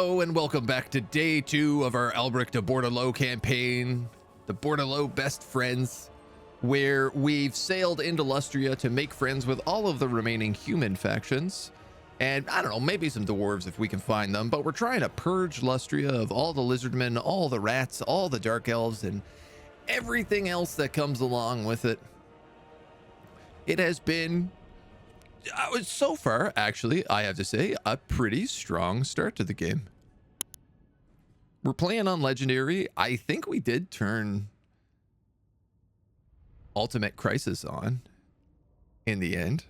Hello and welcome back to day 2 of our Albrecht de Bordeleaux campaign, the Bordeleaux Best Friends, where we've sailed into Lustria to make friends with all of the remaining human factions, and I don't know, maybe some dwarves if we can find them, but we're trying to purge Lustria of all the lizardmen, all the rats, all the dark elves, and everything else that comes along with it. It has been so far, actually, I have to say, a pretty strong start to the game. We're playing on Legendary. I think we did turn Ultimate Crisis on in the end.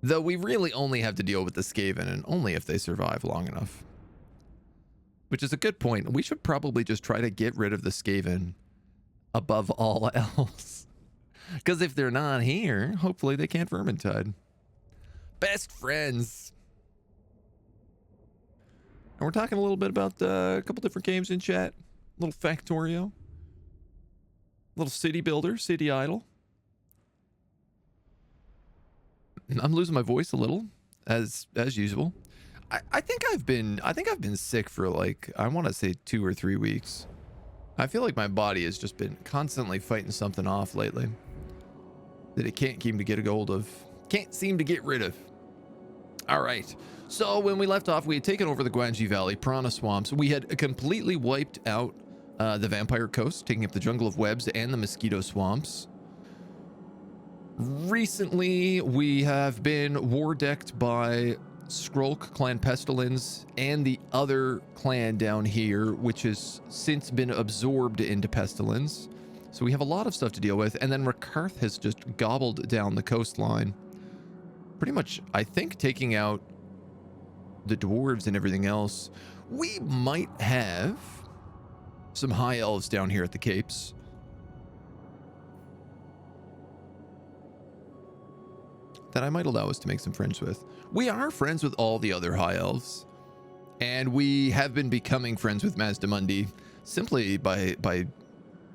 Though we really only have to deal with the Skaven, and only if they survive long enough. Which is a good point. We should probably just try to get rid of the Skaven above all else. Because if they're not here, hopefully they can't Vermintide. Best friends. And we're talking a little bit about a couple different games in chat. A little Factorio. A little City Builder, City Idol. I'm losing my voice a little, as usual. I think I've been sick for like, I want to say 2 or 3 weeks. I feel like my body has just been constantly fighting something off lately that it can't seem to get a hold of. Can't seem to get rid of. All right. So when we left off, we had taken over the Guanji Valley, Piranha Swamps. We had completely wiped out the Vampire Coast, taking up the Jungle of Webs and the Mosquito Swamps. Recently, we have been war-decked by Skrulk, Clan Pestilence, and the other clan down here, which has since been absorbed into Pestilence. So we have a lot of stuff to deal with, and then Rakarth has just gobbled down the coastline. Pretty much, I think, taking out the dwarves and everything else. We might have some high elves down here at the Capes. That I might allow us to make some friends with. We are friends with all the other high elves, and we have been becoming friends with Mazdamundi simply by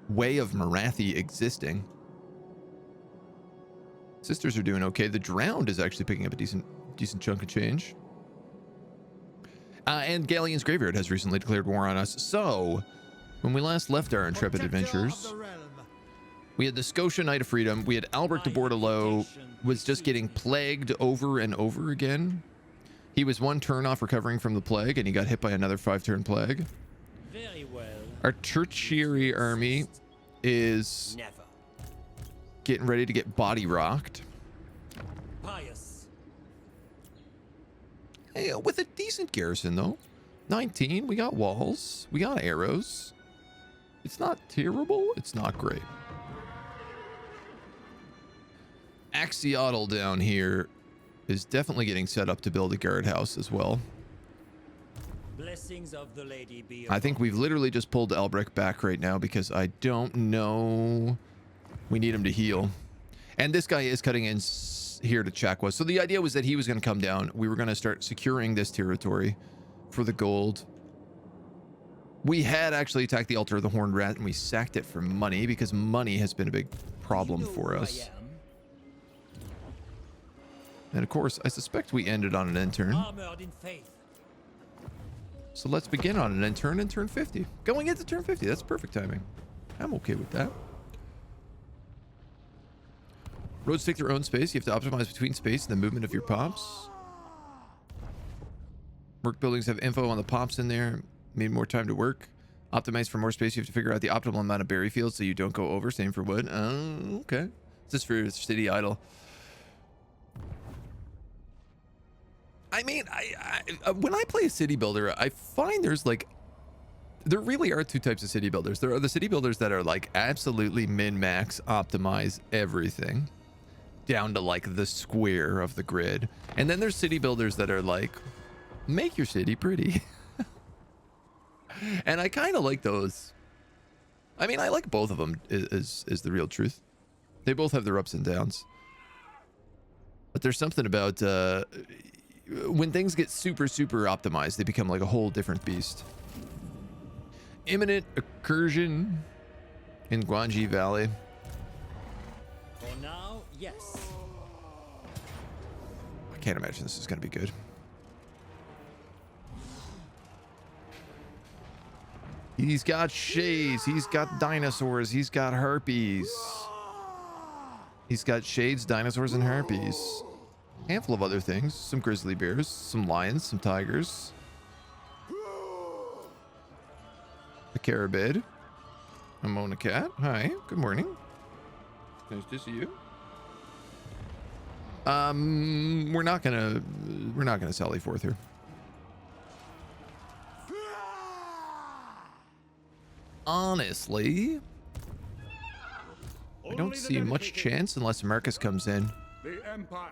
way of Marathi existing. Sisters are doing okay. The Drowned is actually picking up a decent chunk of change. And Galleon's Graveyard has recently declared war on us. So, when we last left our intrepid adventurers, we had the Scotia Knight of Freedom. We had Albrecht de Bordeleaux was just getting plagued over and over again. He was 1 turn off recovering from the plague, and he got hit by another 5-turn plague. Very well. Our tertiary army is getting ready to get body rocked. Pious. Hey, with a decent garrison though. 19, we got walls, we got arrows. It's not terrible, it's not great. Axiotl down here is definitely getting set up to build a guardhouse as well. Blessings of the lady be I think we've literally just pulled Albrecht back right now because I don't know. We need him to heal. And this guy is cutting in here to Chakwa. So the idea was that he was going to come down. We were going to start securing this territory for the gold. We had actually attacked the altar of the Horned Rat, and we sacked it for money because money has been a big problem for us. And of course, I suspect we ended on an end turn. Armored in faith. So let's begin on an end turn in turn 50. Going into turn 50, that's perfect timing. I'm okay with that. Roads take their own space. You have to optimize between space and the movement of your pops. Work buildings have info on the pops in there. Need more time to work. Optimize for more space. You have to figure out the optimal amount of berry fields so you don't go over. Same for wood. Okay. This is for City Idol. I mean, I when I play a city builder, I find there's like, there really are 2 types of city builders. There are the city builders that are like absolutely min-max optimize everything down to like the square of the grid. And then there's city builders that are like, make your city pretty. And I kind of like those. I mean, I like both of them is the real truth. They both have their ups and downs. But there's something about when things get super optimized, they become like a whole different beast. Imminent incursion in Guanji Valley. For now, yes. I can't imagine this is going to be good. He's got shades. He's got dinosaurs. He's got harpies. He's got shades, dinosaurs, and harpies. A handful of other things. Some grizzly bears, some lions, some tigers. A carabid. A Mona cat. Hi. Good morning. Nice to see you. We're not gonna sally forth here. Honestly, I don't see much chance unless Marcus comes in. The Empire.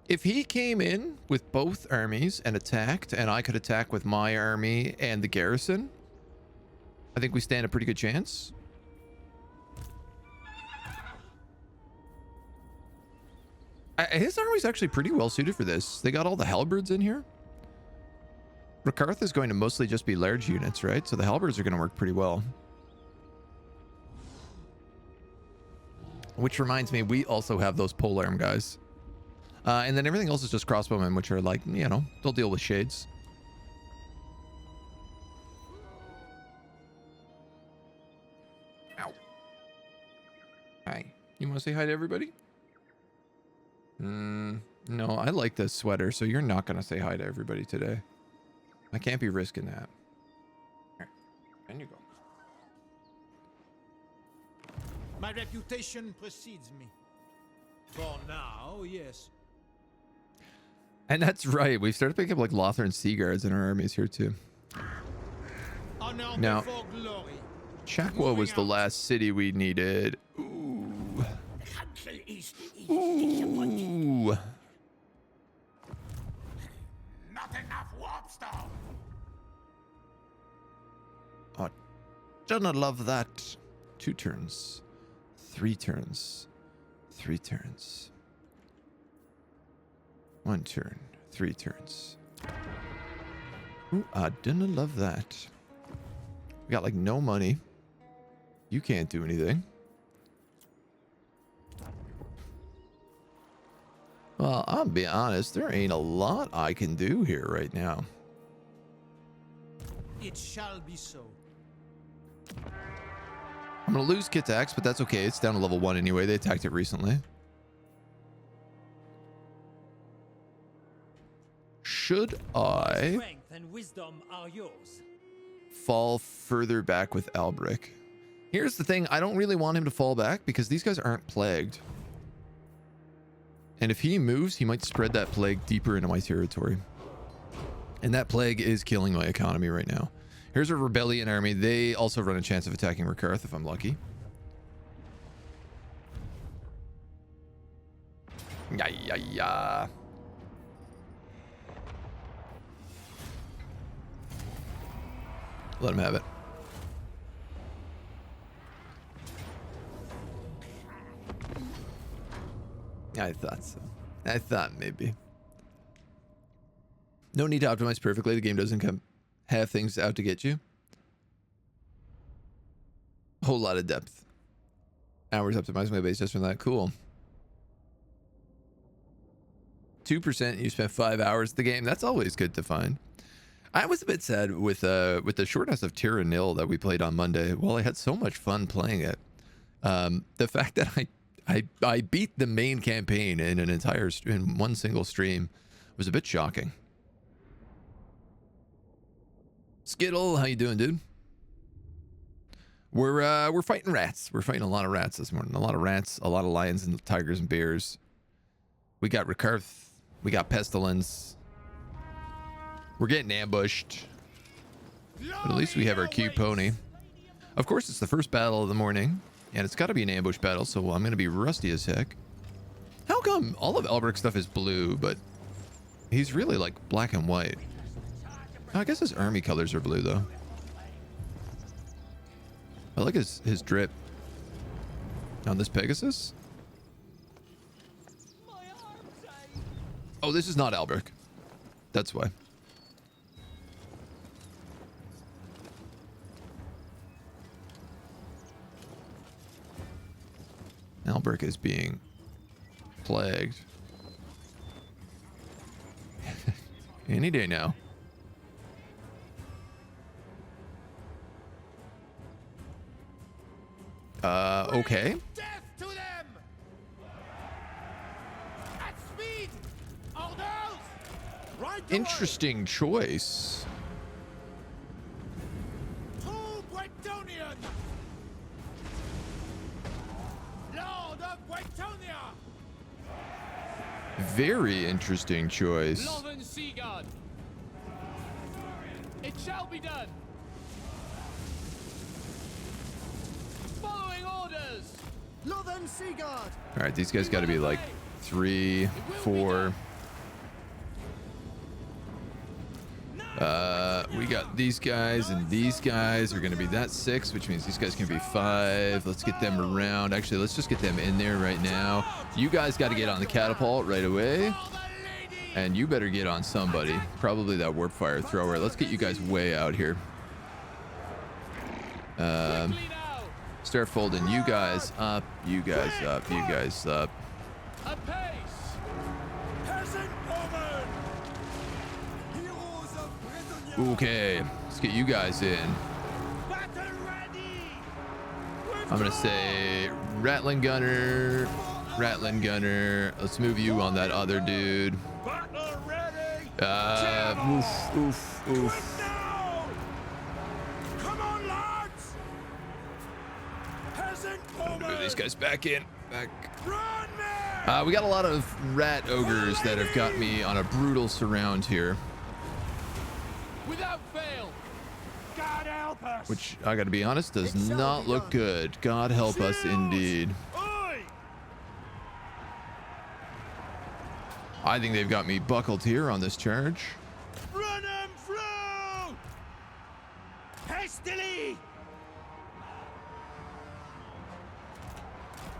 If he came in with both armies and attacked, and I could attack with my army and the garrison, I think we stand a pretty good chance. His army's actually pretty well suited for this. They got all the halberds in here. Rakarth is going to mostly just be large units, right? So the halberds are going to work pretty well. Which reminds me, we also have those polearm guys. And then everything else is just crossbowmen, which are like, you know, they'll deal with shades. Ow. Hi. You want to say hi to everybody? No, I like this sweater, so you're not going to say hi to everybody today. I can't be risking that. Here, in you go. My reputation precedes me. For now, yes. And that's right. We've started picking up like Lothar and Sea Guards in our armies here too. Honor Now, before glory. Chakwa was the last city we needed. Ooh. Ooh. Not enough warpstone. Oh, don't love that. 2 turns. 3 turns. 3 turns. 1 turn. 3 turns. Ooh, I didn't love that. We got like no money. You can't do anything. Well, I'll be honest, there ain't a lot I can do here right now. It shall be so. I'm gonna lose Kitax, but that's okay. It's down to level 1 anyway. They attacked it recently. Should I Strength and wisdom are yours. fall further back with Albric? Here's the thing. I don't really want him to fall back because these guys aren't plagued. And if he moves, he might spread that plague deeper into my territory. And that plague is killing my economy right now. Here's a rebellion army. They also run a chance of attacking Rakarth if I'm lucky. Yeah. Let him have it. I thought so. I thought maybe. No need to optimize perfectly. The game doesn't have things out to get you. A whole lot of depth. Hours optimizing my base just from that. Cool. 2%. You spent 5 hours the game. That's always good to find. I was a bit sad with the shortness of Tyrannil that we played on Monday. Well, I had so much fun playing it. The fact that I beat the main campaign in in one single stream was a bit shocking. Skittle, how you doing, dude? We're fighting rats. We're fighting a lot of rats this morning. A lot of rats, a lot of lions and tigers and bears. We got Rakarth. We got Pestilence. We're getting ambushed. But at least we have our cute pony. Of course, it's the first battle of the morning. And it's got to be an ambush battle, so I'm going to be rusty as heck. How come all of Albric's stuff is blue, but he's really like black and white? Oh, I guess his army colors are blue, though. I like his drip. On this Pegasus? Oh, this is not Albric. That's why. Albric is being plagued. Any day now. Okay. Death to them! At speed! Orders! Right away! Interesting choice. To Bretonian! Lord of Bretonia! Very interesting choice. Lothern Seaguard. It shall be done. Following orders. Lothern Seaguard! All right, these guys got to be like 3, 4. We got these guys, and these guys are going to be that 6, which means these guys can be 5. Let's get them around. Actually, let's just get them in there right now. You guys got to get on the catapult right away. And you better get on somebody. Probably that warp fire thrower. Let's get you guys way out here. Start folding you guys up, you guys up, you guys up. A pace. Peasant woman! Heroes of Bretonia! Okay, let's get you guys in. Battle ready! I'm gonna say Rattling Gunner. Let's move you on that other dude. Battle ready! Oof. Now! Come on, lads! Peasant woman! Move these guys back in. Back. Run, man! We got a lot of rat ogres that have got me on a brutal surround here, Without fail. God help us! which I gotta be honest, does not look good. God help us indeed. Oi! I think they've got me buckled here on this charge. Run 'em through! Hastily!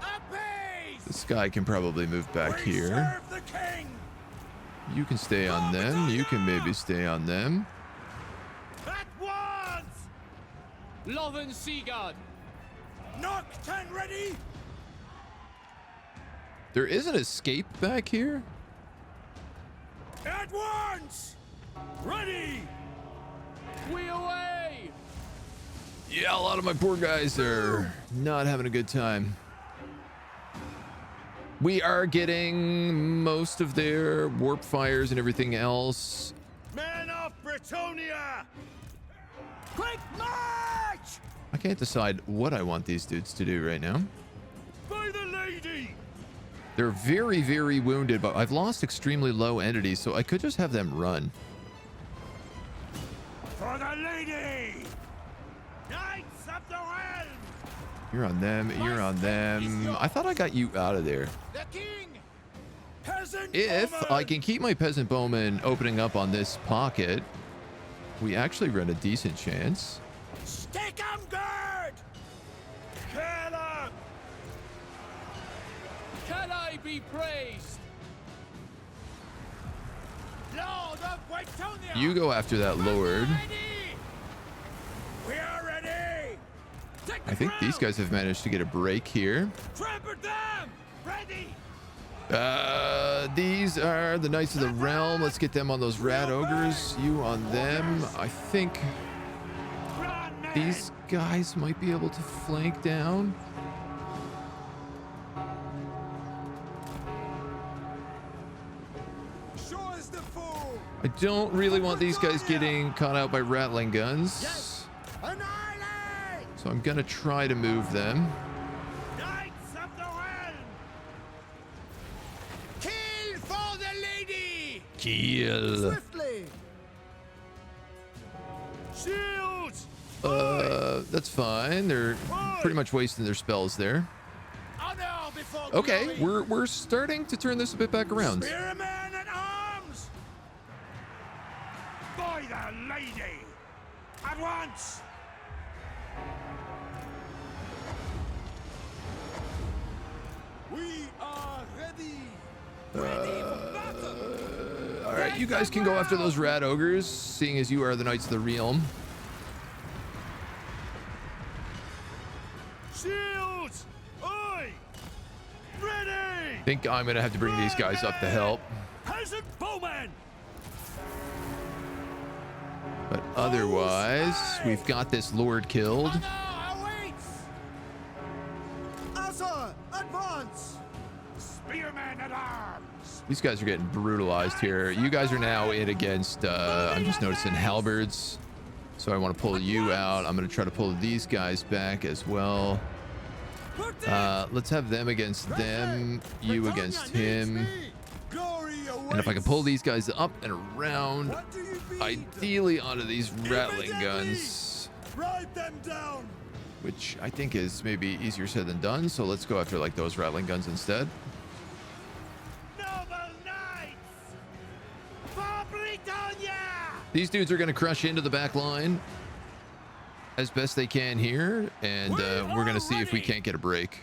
Apace! This guy can probably move back We here. serve the king! You can stay on them. You can maybe stay on them. At once! Lothern Seaguard. Nocturne ready! There is an escape back here. At once! Ready! We away. Yeah, a lot of my poor guys are not having a good time. We are getting most of their warp fires and everything else. Men of Bretonia! Quick march! I can't decide what I want these dudes to do right now. By the lady! They're very, very wounded, but I've lost extremely low entities, so I could just have them run. For the lady! Knights of the realm! You're on them. You're on them. I thought I got you out of there. The king! Peasant If woman! I can keep my peasant bowman opening up on this pocket, we actually run a decent chance. Stick 'em good! Kill 'em! Can I be praised? Lord of Bretonia! You go after that lord. Ready! We are ready! Take the I think these ground! guys have managed to get a break here. Trample them! Ready! These are the Knights of the Realm. Let's get them on those rat ogres. You on them. I think Run, men! these guys might be able to flank down. Sure as the fool! I don't really want these guys getting caught out by rattling guns. Annihilate! So I'm gonna try to move them. Knights of the realm! Kill for the lady! Kill. Swiftly! Shields! That's fine. They're pretty much wasting their spells there. Honor before Okay, glory! we're starting to turn this a bit back around. Spearmen at arms! By the lady! At once! We are ready! Ready for battle! All right, you guys can go after those rat ogres, seeing as you are the Knights of the Realm. Shields! Oi! Ready! I think I'm gonna have to bring these guys up to help. Peasant bowmen! But otherwise, we've got this lord killed. Honor awaits! These guys are getting brutalized here. You guys are now in against, I'm just noticing halberds. So I want to pull you out. I'm going to try to pull these guys back as well. Let's have them against them, you against him. And if I can pull these guys up and around, ideally onto these rattling guns, which I think is maybe easier said than done. So let's go after like those rattling guns instead. These dudes are going to crush into the back line as best they can here, and we're going to see if we can't get a break,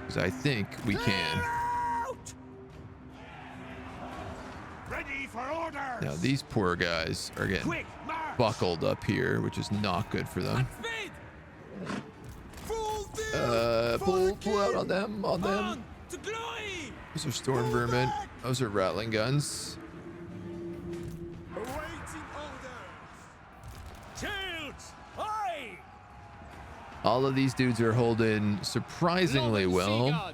because I think we can. Ready for orders. Now these poor guys are getting buckled up here, which is not good for them. Pull out on them, Those are storm vermin. Those are rattling guns. All of these dudes are holding surprisingly well.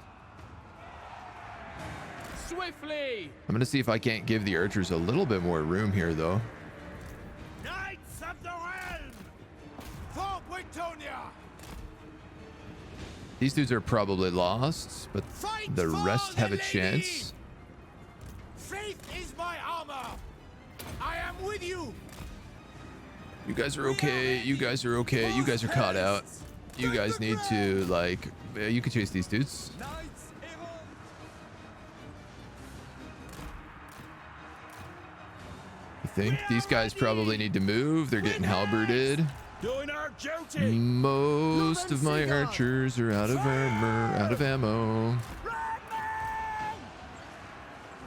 Swiftly. I'm gonna see if I can't give the archers a little bit more room here, though. Knights of the Realm, for Britonia. These dudes are probably lost, but the rest have a chance. Faith is my armor. I am with you. You guys are okay. You guys are okay. You guys are caught out. You guys need to, like, you can chase these dudes. I think these guys probably need to move. They're getting halberded. Doing our duty. Most of my archers are out of armor, out of ammo.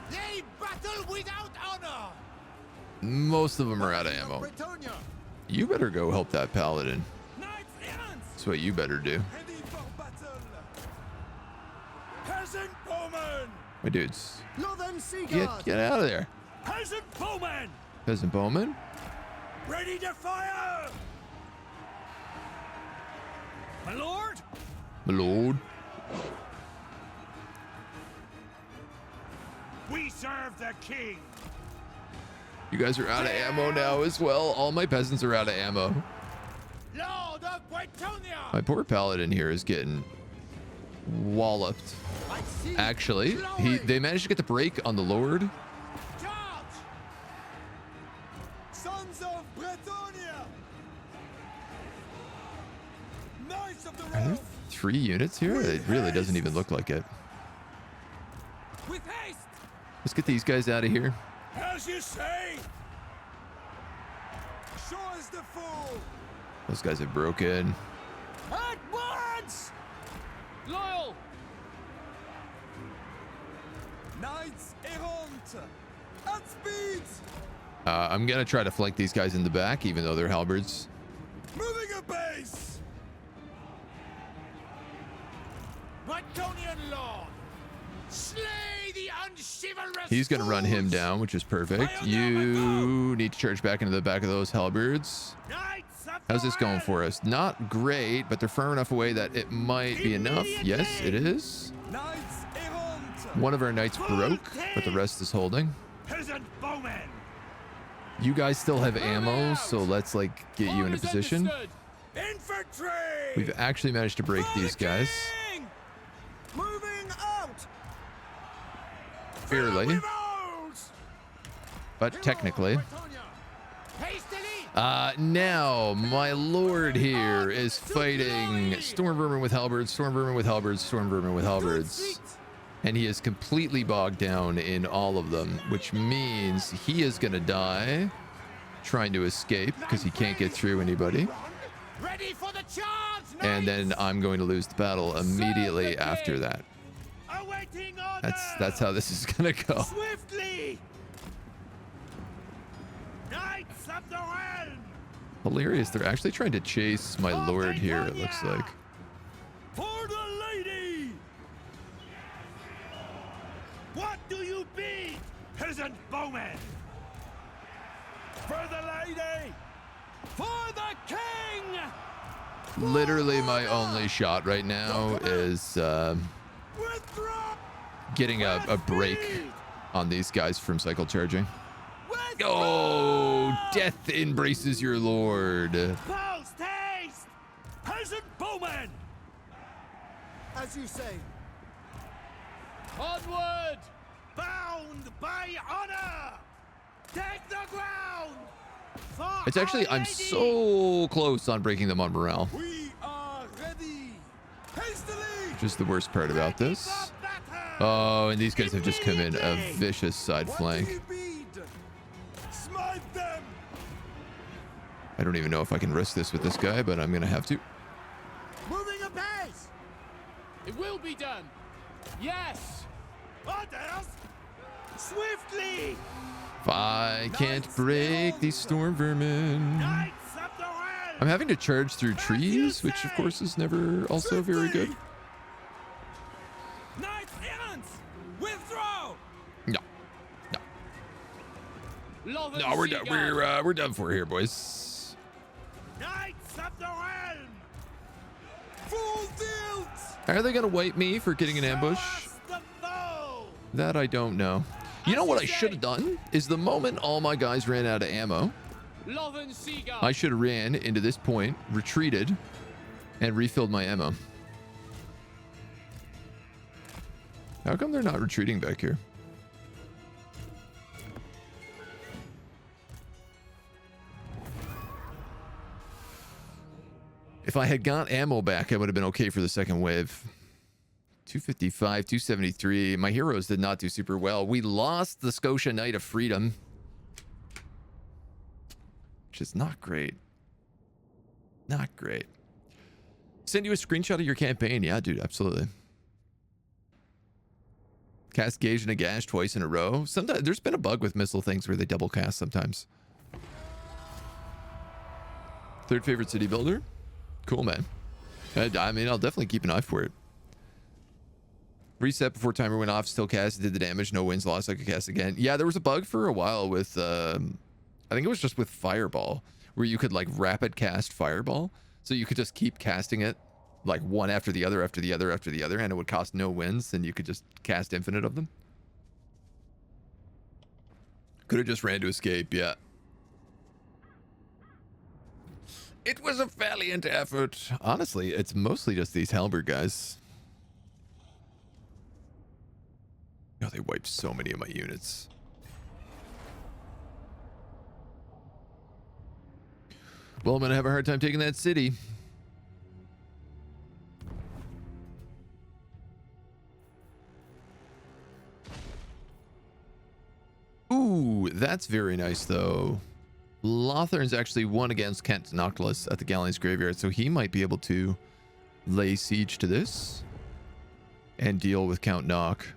They battle without honor. Most of them are out of ammo. You better go help that paladin. That's what you better do. Peasant bowman. My dudes, get out of there. Peasant bowman. Peasant bowman. Ready to fire. My lord. My lord. We serve the king. You guys are out of ammo now as well. All my peasants are out of ammo. Lord of Britonia. My poor paladin here is getting walloped. Actually, they managed to get the break on the lord. Charge. Sons of Britonia. Knights of the Are there Realm. 3 units here? It really doesn't even look like it. With haste. Let's get these guys out of here. As you say. Sure as the fool. Those guys have broken. At once. Loyal. Knights errant. At speed. I'm gonna try to flank these guys in the back, even though they're halberds. Moving a base. Britonian Lord. Slay the unchivalrous. He's gonna run him down, which is perfect. You need to charge back into the back of those halberds. How's this going for us? Not great, but they're far enough away that it might be enough. Yes, it is. One of our knights broke, but the rest is holding. Peasant bowman. You guys still have ammo, so let's like get you in a position. Infantry. We've actually managed to break these guys Moving out. fairly, but technically. Now my lord here is fighting storm vermin with halberds, storm vermin with halberds, storm vermin with halberds, and he is completely bogged down in all of them, which means he is gonna die trying to escape because he can't get through anybody. Ready for the charge. And then I'm going to lose the battle immediately after that. Awaiting order. That's how this is gonna go. Swiftly. Knights of the Realm. Hilarious. They're actually trying to chase my lord here, it looks like. For the lady. What do you bid? Peasant bowman. For the lady. For the king. Literally my only shot right now is Withdraw. getting a break on these guys from cycle charging. Oh, death embraces your lord. Post haste! Peasant bowmen! As you say. Onward! Bound by honor! Take the ground! For It's actually, Our I'm Lady! so close on breaking them on morale, We are ready. Hastily. which is the worst part about Ready this. for battle! Oh, and these guys have just come in a Immediately! vicious side What flank. do you bid? Smite them. I don't even know if I can risk this with this guy, but I'm gonna have to. Moving apace! It will be done. Yes. Orders! Swiftly! If I can't break these storm vermin. Knights of the realm! I'm having to charge through trees, which of course is never also very good. Knights errants. Withdraw. No, no, Lothern no, we're done. Seagull. We're done for here, boys. Knights of the realm! Full tilt. Are they gonna wipe me for getting an ambush? Thrust the foe! That I don't know. You know what I should have done is the moment all my guys ran out of ammo, Lothern Seagull. I should have ran into this point, retreated, and refilled my ammo. How come they're not retreating back here? If I had got ammo back, I would have been okay for the second wave. 255, 273. My heroes did not do super well. We lost the Scotia Knight of Freedom, which is not great. Not great. Send you a screenshot of your campaign. Yeah, dude, absolutely. Cast Gauge and a Gash twice in a row. Sometimes there's been a bug with missile things where they double cast sometimes. Third favorite city builder. Cool, man. I mean, I'll definitely keep an eye for it. Reset before timer went off, still cast, did the damage, no wins lost, I could cast again. Yeah, there was a bug for a while with, I think it was just with Fireball, where you could like rapid cast Fireball. So you could just keep casting it like one after the other, after the other, after the other, and it would cost no wins, and you could just cast infinite of them. Could have just ran to escape, yeah. It was a valiant effort. Honestly, it's mostly just these halberd guys. Oh, they wiped so many of my units. Well, I'm going to have a hard time taking that city. Ooh, that's very nice, though. Lothern's actually won against Kent Noctilus at the Galleon's Graveyard, so he might be able to lay siege to this and deal with Count Nock.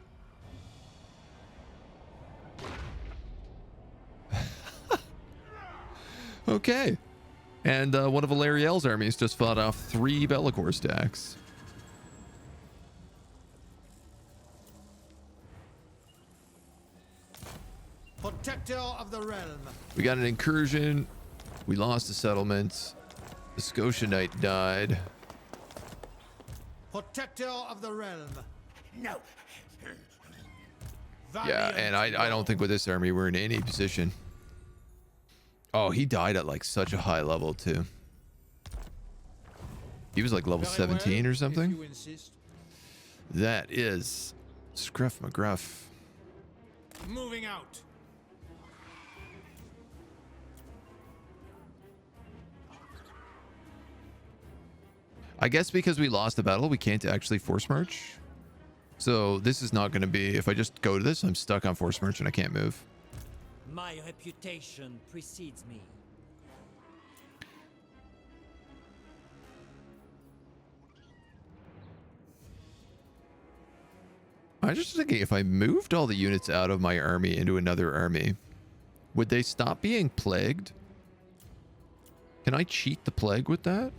Okay. And one of Valeriel's armies just fought off 3 Bellicor stacks. Protector of the realm. We got an incursion. We lost a settlement. The Scotia Knight died. Protector of the realm. No! Yeah, and I don't think with this army we're in any position. Oh, he died at like such a high level too. He was like level 17 or something. That is Scruff McGruff. Moving out. I guess because we lost the battle, we can't actually force march. So this is not going to be, if I just go to this, I'm stuck on force march and I can't move. My reputation precedes me. I'm just thinking if I moved all the units out of my army into another army, would they stop being plagued? Can I cheat the plague with that?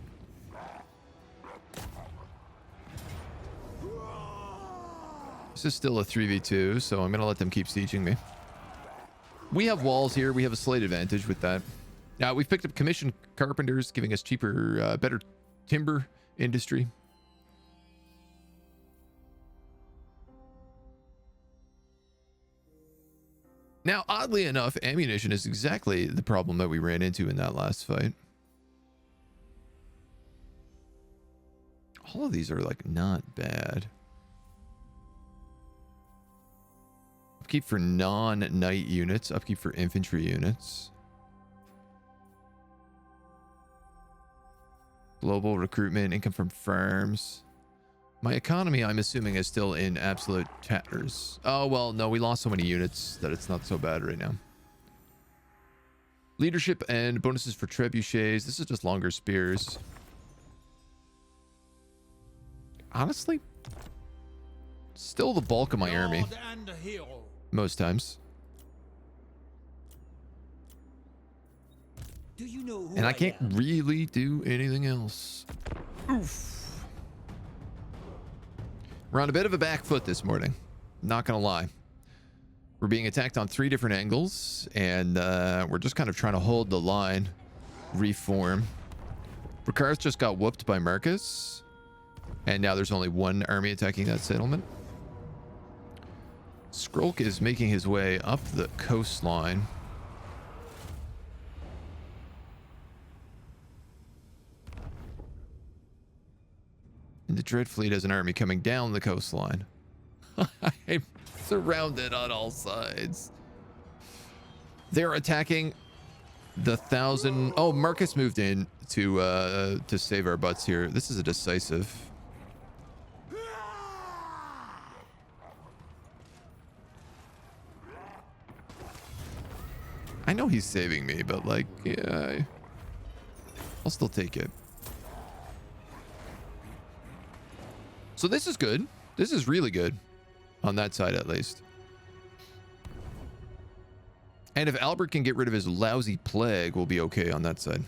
This is still a 3v2, so I'm going to let them keep sieging me. We have walls here. We have a slight advantage with that. Now, we've picked up commissioned carpenters, giving us cheaper, better timber industry. Now, oddly enough, ammunition is exactly the problem that we ran into in that last fight. All of these are like not bad. Upkeep for non-knight units, upkeep for infantry units. Global recruitment, income from farms. My economy, I'm assuming, is still in absolute tatters. Oh, well, no, we lost so many units that it's not so bad right now. Leadership and bonuses for trebuchets. This is just longer spears. Honestly, still the bulk of my army. Lord and hero. Most times. Do you know who And I can't am? really do anything else. Oof. We're on a bit of a back foot this morning. Not gonna lie. We're being attacked on 3 different angles, and we're just kind of trying to hold the line. Reform. Brakar's just got whooped by Marcus. And now there's only 1 army attacking that settlement. Skrulk is making his way up the coastline. And the Dread Fleet has an army coming down the coastline. I'm surrounded on all sides. They're attacking the 1,000. Oh, Marcus moved in to save our butts here. This is a decisive. I know he's saving me, but like, yeah, I'll still take it. So this is good. This is really good on that side, at least. And if Albert can get rid of his lousy plague, we'll be okay on that side.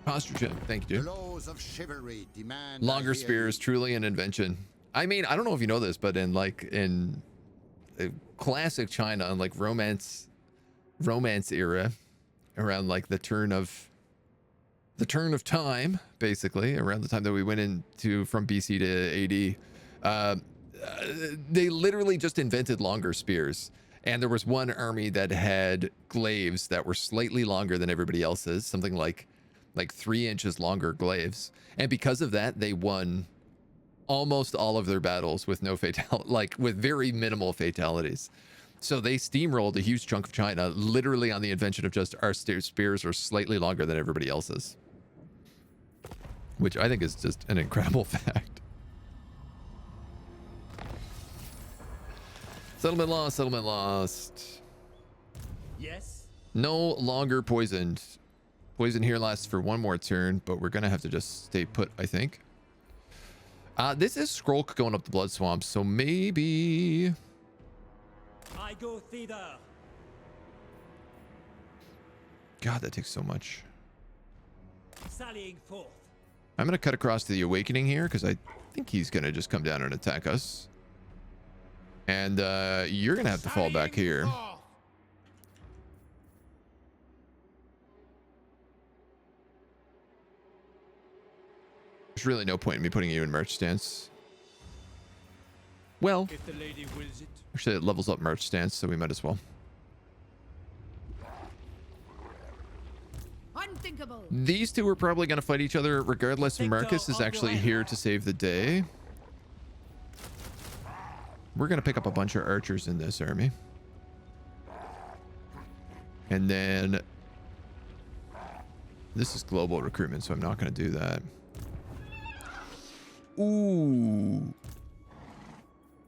Posture check. Thank you, dude. Laws of chivalry demand Longer spears, truly an invention. I mean, I don't know if you know this, but in classic China, in like romance era, around like the turn of time, basically around the time that we went into from BC to AD, they literally just invented longer spears. And there was one army that had glaives that were slightly longer than everybody else's, something like 3 inches longer glaives. And because of that, they won almost all of their battles with no with very minimal fatalities. So they steamrolled a huge chunk of China literally on the invention of just our spears are slightly longer than everybody else's. Which I think is just an incredible fact. Settlement lost, settlement lost. Yes. No longer poisoned. Poison here lasts for 1 more turn, but we're gonna have to just stay put, I think. This is Skrulk going up the Blood Swamp, so maybe... I go thither. God, that takes so much. Sallying forth. I'm gonna cut across to the Awakening here, because I think he's gonna just come down and attack us. And you're gonna have to fall back here. There's really no point in me putting you in march stance. Well, If the lady wills it. actually it levels up march stance, so we might as well. Unthinkable. These two are probably going to fight each other regardless, and Marcus is actually here to save the day. We're going to pick up a bunch of archers in this army. And then... this is global recruitment, so I'm not going to do that. Ooh.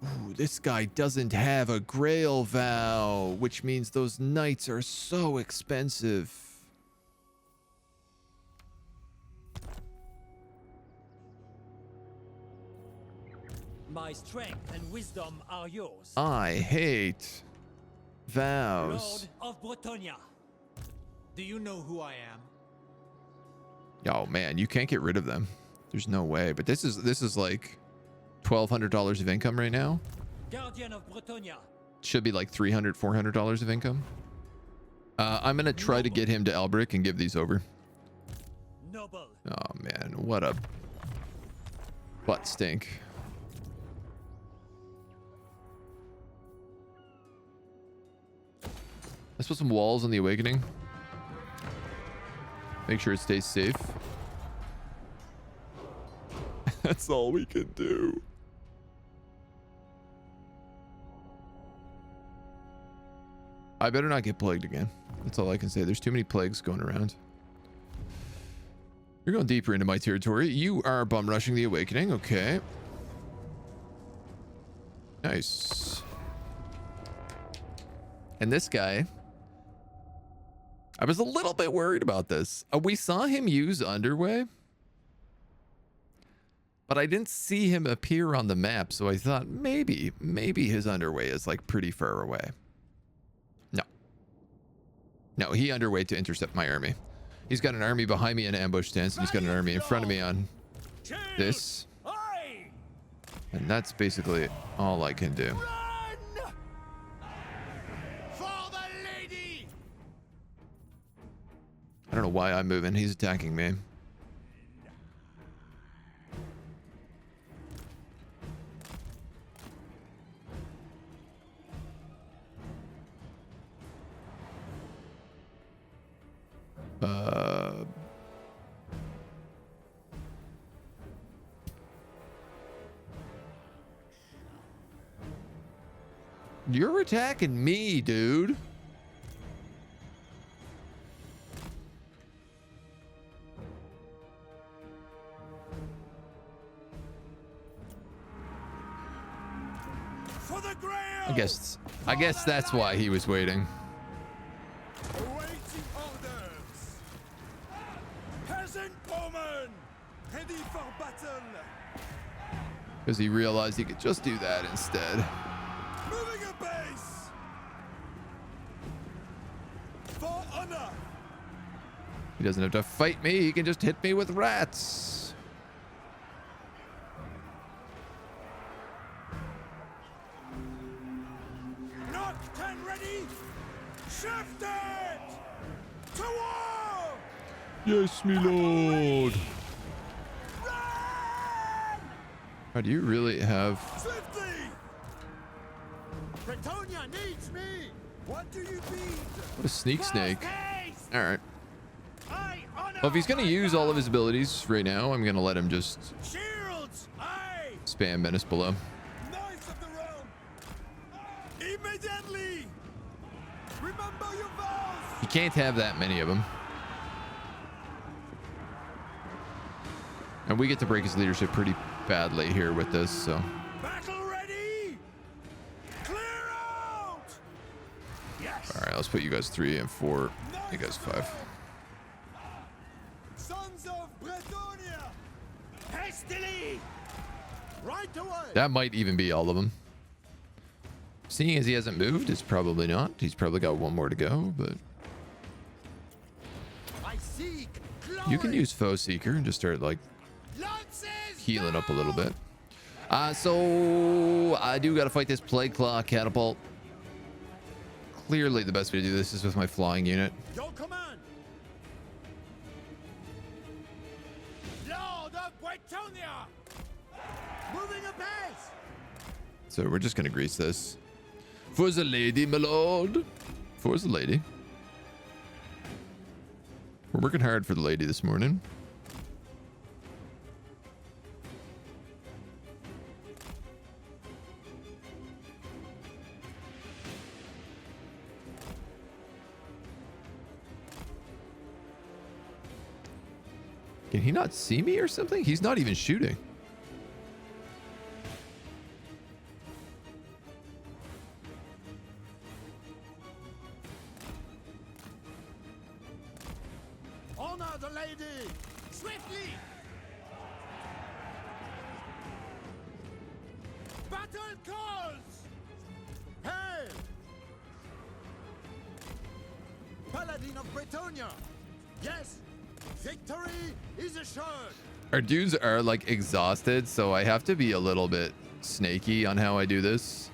Ooh, this guy doesn't have a Grail vow, which means those knights are so expensive. My strength and wisdom are yours. I hate vows. Lord of Bretonia. Do you know who I am? Oh man, you can't get rid of them. There's no way. But this is like $1,200 of income right now. Guardian of Bretonia. Should be like $300, $400 of income. I'm gonna try to get him to Elbrick and give these over. Noble. Oh man, what a butt stink. Let's put some walls on the Awakening. Make sure it stays safe. That's all we can do. I better not get plagued again. That's all I can say. There's too many plagues going around. You're going deeper into my territory. You are bum rushing the Awakening. Okay. Nice. And this guy, I was a little bit worried about this. We saw him use Underway, but I didn't see him appear on the map, so I thought maybe his Underway is like pretty far away. No, he underway to intercept my army. He's got an army behind me in ambush stance, and he's got an army in front of me on this. And that's basically all I can do. I don't know why I'm moving. He's attacking me. You're attacking me, dude. For the ground. I guess that's why he was waiting. Awaiting orders. Peasant bowman, ready for battle. Because he realized he could just do that instead. Moving a base. For honor. He doesn't have to fight me. He can just hit me with rats. Nocturne ready. Shift it. To war. Yes, me lord. Run. Oh, do you really have... Swiftly. Bretonia needs me. What do you need? What a sneak snake. All right. I honor. Well, if he's going to use all of his abilities right now, I'm going to let him just Shields. Aye. spam Menace below. Knights of the realm. Immediately. Remember your vows. You can't have that many of them. And we get to break his leadership pretty badly here with this, so... Battle ready. Clear out. Yes. All right, let's put you guys 3 and 4. You guys 5. Sons of Bretonia. Hastily. Right away. That might even be all of them. Seeing as he hasn't moved, it's probably not. He's probably got one more to go, but... I seek You can use Foe Seeker and just start, like, healing up a little bit. So I do got to fight this Plague Claw Catapult. Clearly the best way to do this is with my flying unit. Your command. Lord of Bretonia. Moving apace. So we're just going to grease this. For the lady, my lord. For the lady. We're working hard for the lady this morning. Can he not see me or something? He's not even shooting. Honor the lady. Swiftly. Battle calls. Hail. Paladin of Bretonia. Yes. Victory is assured. Our dudes are like exhausted, so I have to be a little bit snaky on how I do this.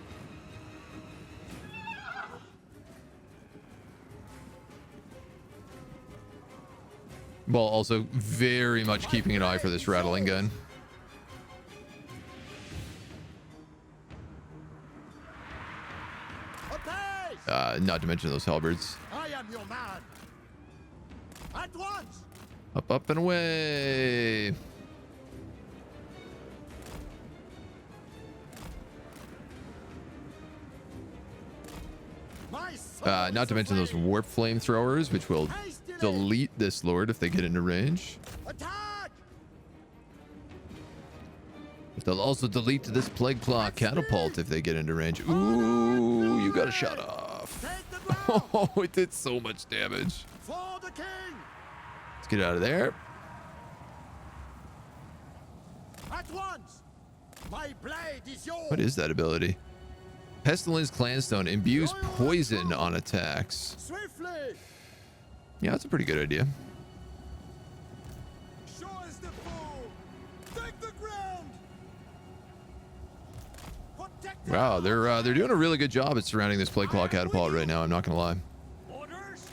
While also very much keeping an eye for this rattling gun. Not to mention those halberds. I am your man. At once. Up, up, and away. My soul Not is to mention those aflame. warp flamethrowers, which will delete this lord if they get into range. Attack! But they'll also delete this plague claw catapult if they get into range. Ooh, you got a shot off. Take the ground. Oh, it did so much damage. For the king. Let's get out of there. At once. My blade is yours. What is that ability? Pestilence Clanstone imbues poison on attacks. Swiftly. Yeah, that's a pretty good idea. Show us the foe. Take the ground. Protect Wow, they're doing a really good job at surrounding this plague claw catapult right now. I'm not gonna lie. Orders?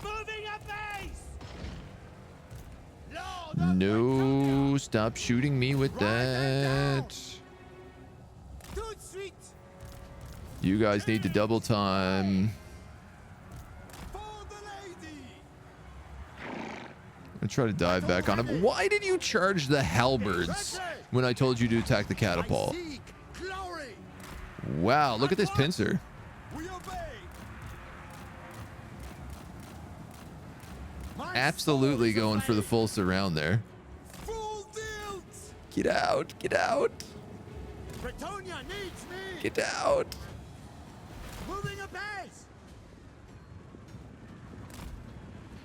Moving a base! No, stop shooting me with that. Tout de suite. You guys need to double time. For the lady. I try to dive back on him. Why did you charge the halberds when I told you to attack the catapult? Seek glory. Wow, look at this pincer. We obey. My Absolutely soul is going for the aflame. full surround there. Full tilt. Get out, get out, Bretonia needs me. get out. Moving a base.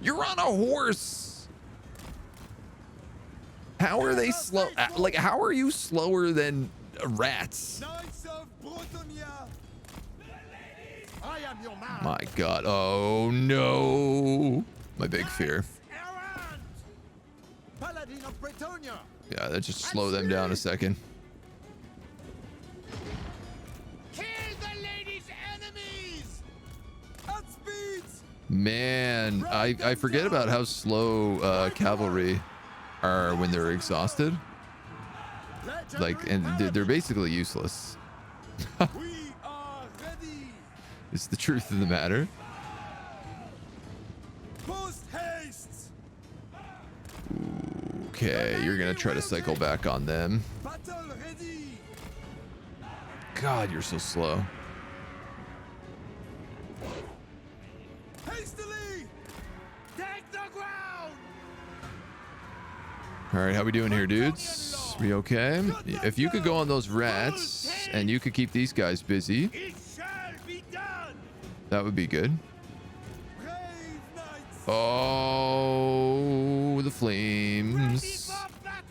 You're on a horse. How are they slow? Like, how are you slower than rats? Knights of Bretonia. I am your man. My God. Oh, no. My big fear. Errant. Paladin of Bretonia. Yeah, that just slow them down a second. Kill the lady's enemies. At speed. Man, I forget about how slow cavalry are when they're exhausted. Like, and they're basically useless. We are ready. It's the truth of the matter. Post haste. Okay, you're gonna try to cycle back on them. Battle ready. God, you're so slow. Hastily. Take the ground. All right, how we doing here, dudes? We okay? If you could go on those rats and you could keep these guys busy, It shall be done. that would be good. Brave knights. Oh, the Ready flames. for battle.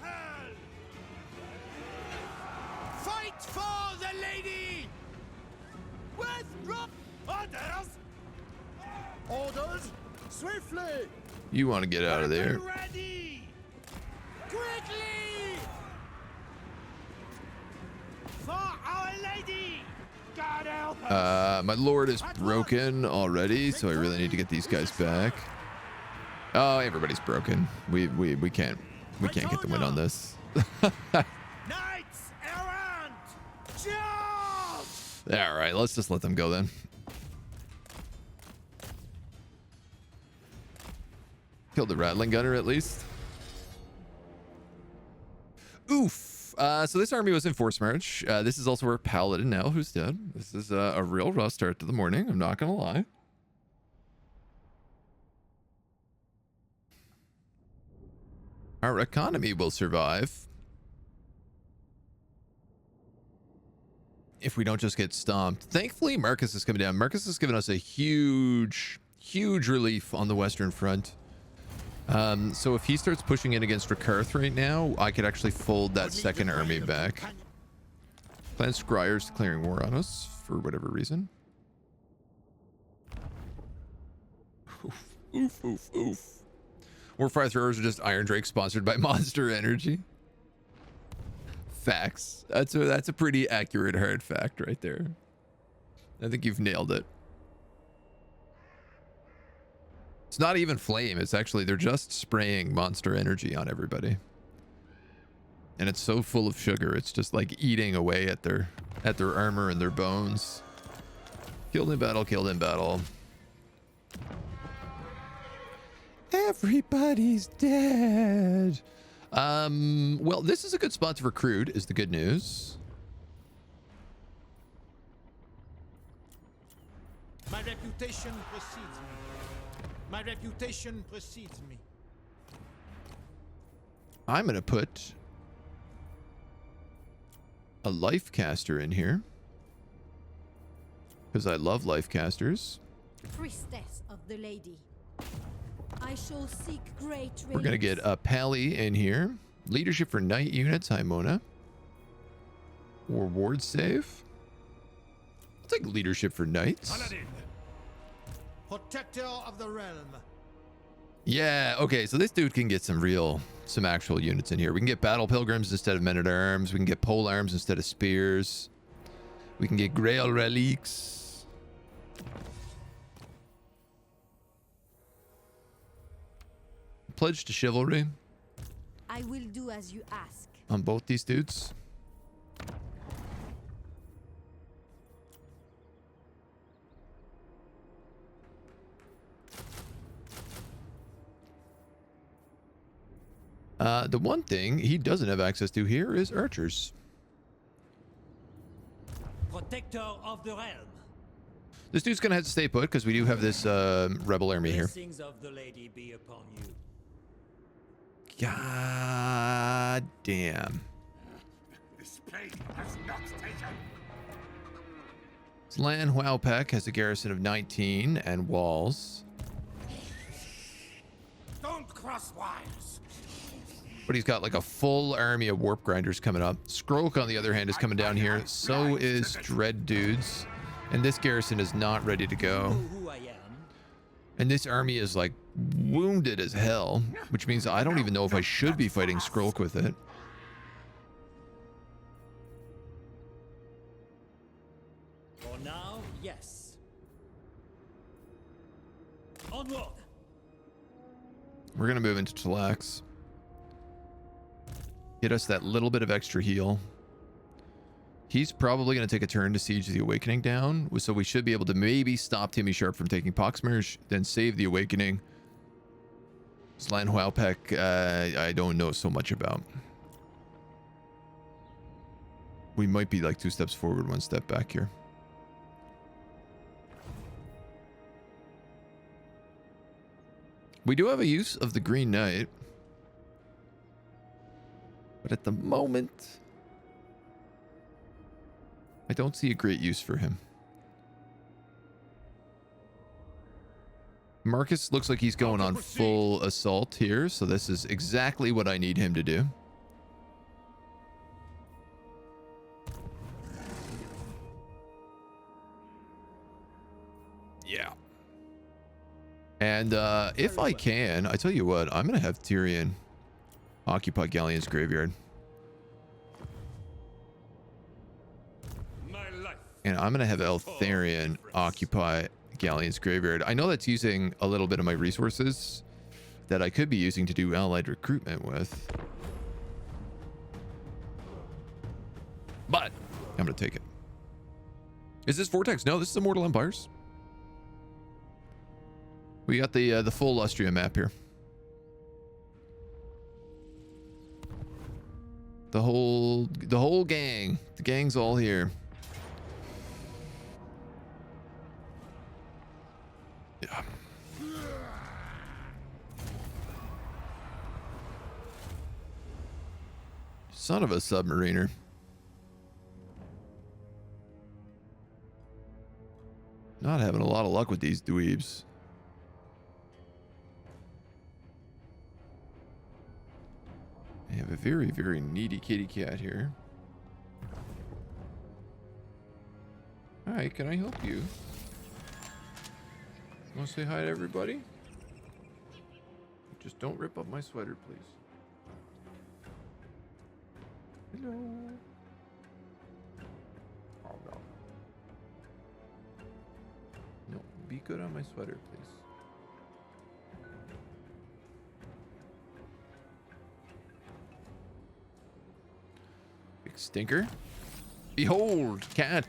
Fight for the lady. With orders. Orders. Swiftly. You want to get out of there. Ready. Quickly. For our lady. God help us. My lord is broken already, so I really need to get these guys back. Oh, everybody's broken. We can't get the win on this. Knights errant. Charge. All right, let's just let them go then. Killed the rattling gunner at least. Oof. So this army was in force march. This is also our paladin now who's dead. This is a real rough start to the morning. I'm not gonna lie. Our economy will survive if we don't just get stomped. Thankfully, Marcus is coming down. Marcus has given us a huge relief on the Western Front. So if he starts pushing in against Rakarth right now, I could actually fold that second army back. Clan Scryer's declaring war on us for whatever reason. Oof, oof, oof. Warfire throwers are just Iron Drake sponsored by Monster Energy. Facts. That's a pretty accurate hard fact right there. I think you've nailed it. It's not even flame. It's actually, they're just spraying Monster Energy on everybody. And it's so full of sugar. It's just like eating away at their armor and their bones. Killed in battle, killed in battle. Everybody's dead. Well, this is a good spot to recruit, is the good news. My reputation precedes me. My reputation precedes me. I'm going to put a life caster in here. Because I love life casters. Priestess of the lady. I shall seek great We're going to get a Pally in here. Leadership for knight units. Hi, Mona. Or ward save. I'll take leadership for knights. Paladin. Protector of the realm. Yeah, okay, so this dude can get some actual units in here. We can get battle pilgrims instead of men-at-arms. We can get pole arms instead of spears. We can get grail relics. Pledge to chivalry I will do as you ask. on both these dudes. The one thing he doesn't have access to here is archers. Protector of the realm. This dude's gonna have to stay put because we do have this rebel army here. Blessings of the lady be upon you. God damn. This pain has not taken. Slan Huaopek has a garrison of 19 and walls. Don't cross wires. But he's got like a full army of warp grinders coming up. Skrolk, on the other hand, is coming down here. So is Dread Dudes. And this garrison is not ready to go. Know who I am? And this army is like wounded as hell, which means I don't even know if I should be fighting Skrolk with it. For now, yes. Onward. We're gonna move into Talax. Get us that little bit of extra heal. He's probably going to take a turn to siege the Awakening down, so we should be able to maybe stop Timmy Sharp from taking Poxmerge, then save the Awakening. Slan Huaopek, I don't know so much about. We might be like 2 steps forward, 1 step back here. We do have a use of the Green Knight. But at the moment, I don't see a great use for him. Marcus looks like he's going on full assault here, so this is exactly what I need him to do. Yeah. And if I can, I tell you what, I'm going to have Tyrion occupy Galleon's graveyard. And I'm going to have Eltharion occupy Galleon's graveyard. I know that's using a little bit of my resources that I could be using to do allied recruitment with. But I'm going to take it. Is this Vortex? No, this is Immortal Empires. We got the full Lustria map here. The whole gang. The gang's all here. Yeah. Son of a submariner. Not having a lot of luck with these dweebs. I have a very, very needy kitty cat here. Hi, can I help you? Want to say hi to everybody? Just don't rip up my sweater, please. Hello. Oh, no. No, be good on my sweater, please. Big stinker. Behold, cat.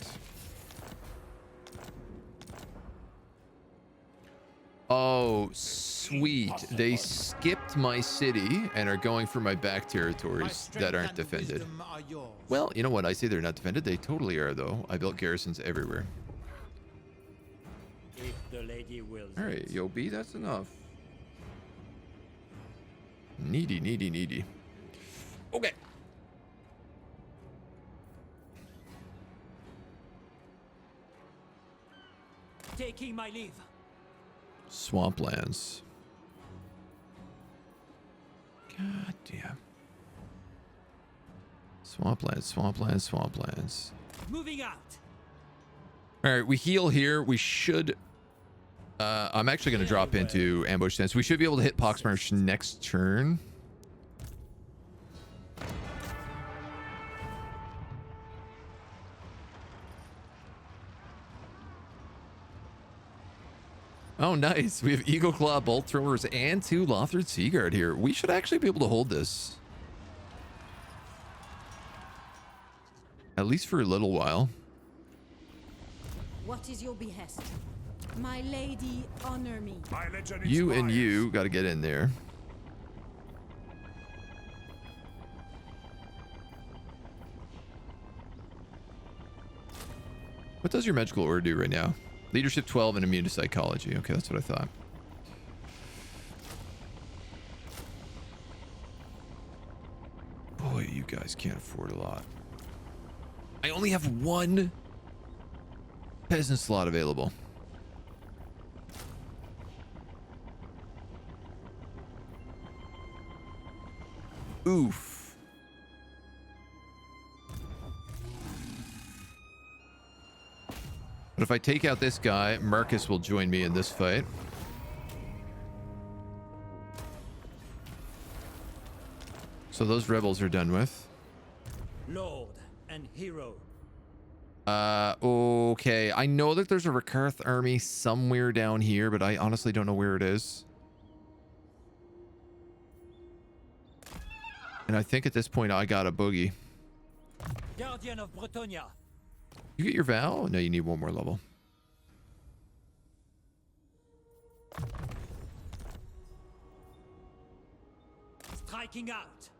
Oh, sweet. They skipped my city and are going for my back My territories strength that aren't and defended. wisdom are yours. Well, you know what? I say they're not defended. They totally are, though. I built garrisons everywhere. If the lady wills All right, it. yo, B, that's enough. Needy, needy, needy. Okay. Taking my leave. Swamplands. God damn. Swamplands, swamplands, swamplands. Moving out. All right, we heal here. We should... I'm actually going to drop into ambush stance. We should be able to hit Poxmarsh next turn. Oh, nice. We have Eagle Claw, Bolt Throwers, and 2 Lothrid Seaguard here. We should actually be able to hold this. At least for a little while. What is your behest? My lady, honor me. My legend You and inspires. you got to get in there. What does your magical order do right now? Leadership 12 and immune to psychology. Okay, that's what I thought. Boy, you guys can't afford a lot. I only have 1 peasant slot available. Oof. But if I take out this guy, Marcus will join me in this fight. So those rebels are done with. Lord and hero. Okay. I know that there's a Rakarth army somewhere down here, but I honestly don't know where it is. And I think at this point I got a boogie. Guardian of Bretonia. You get your vow? No, you need 1 more level. Striking out.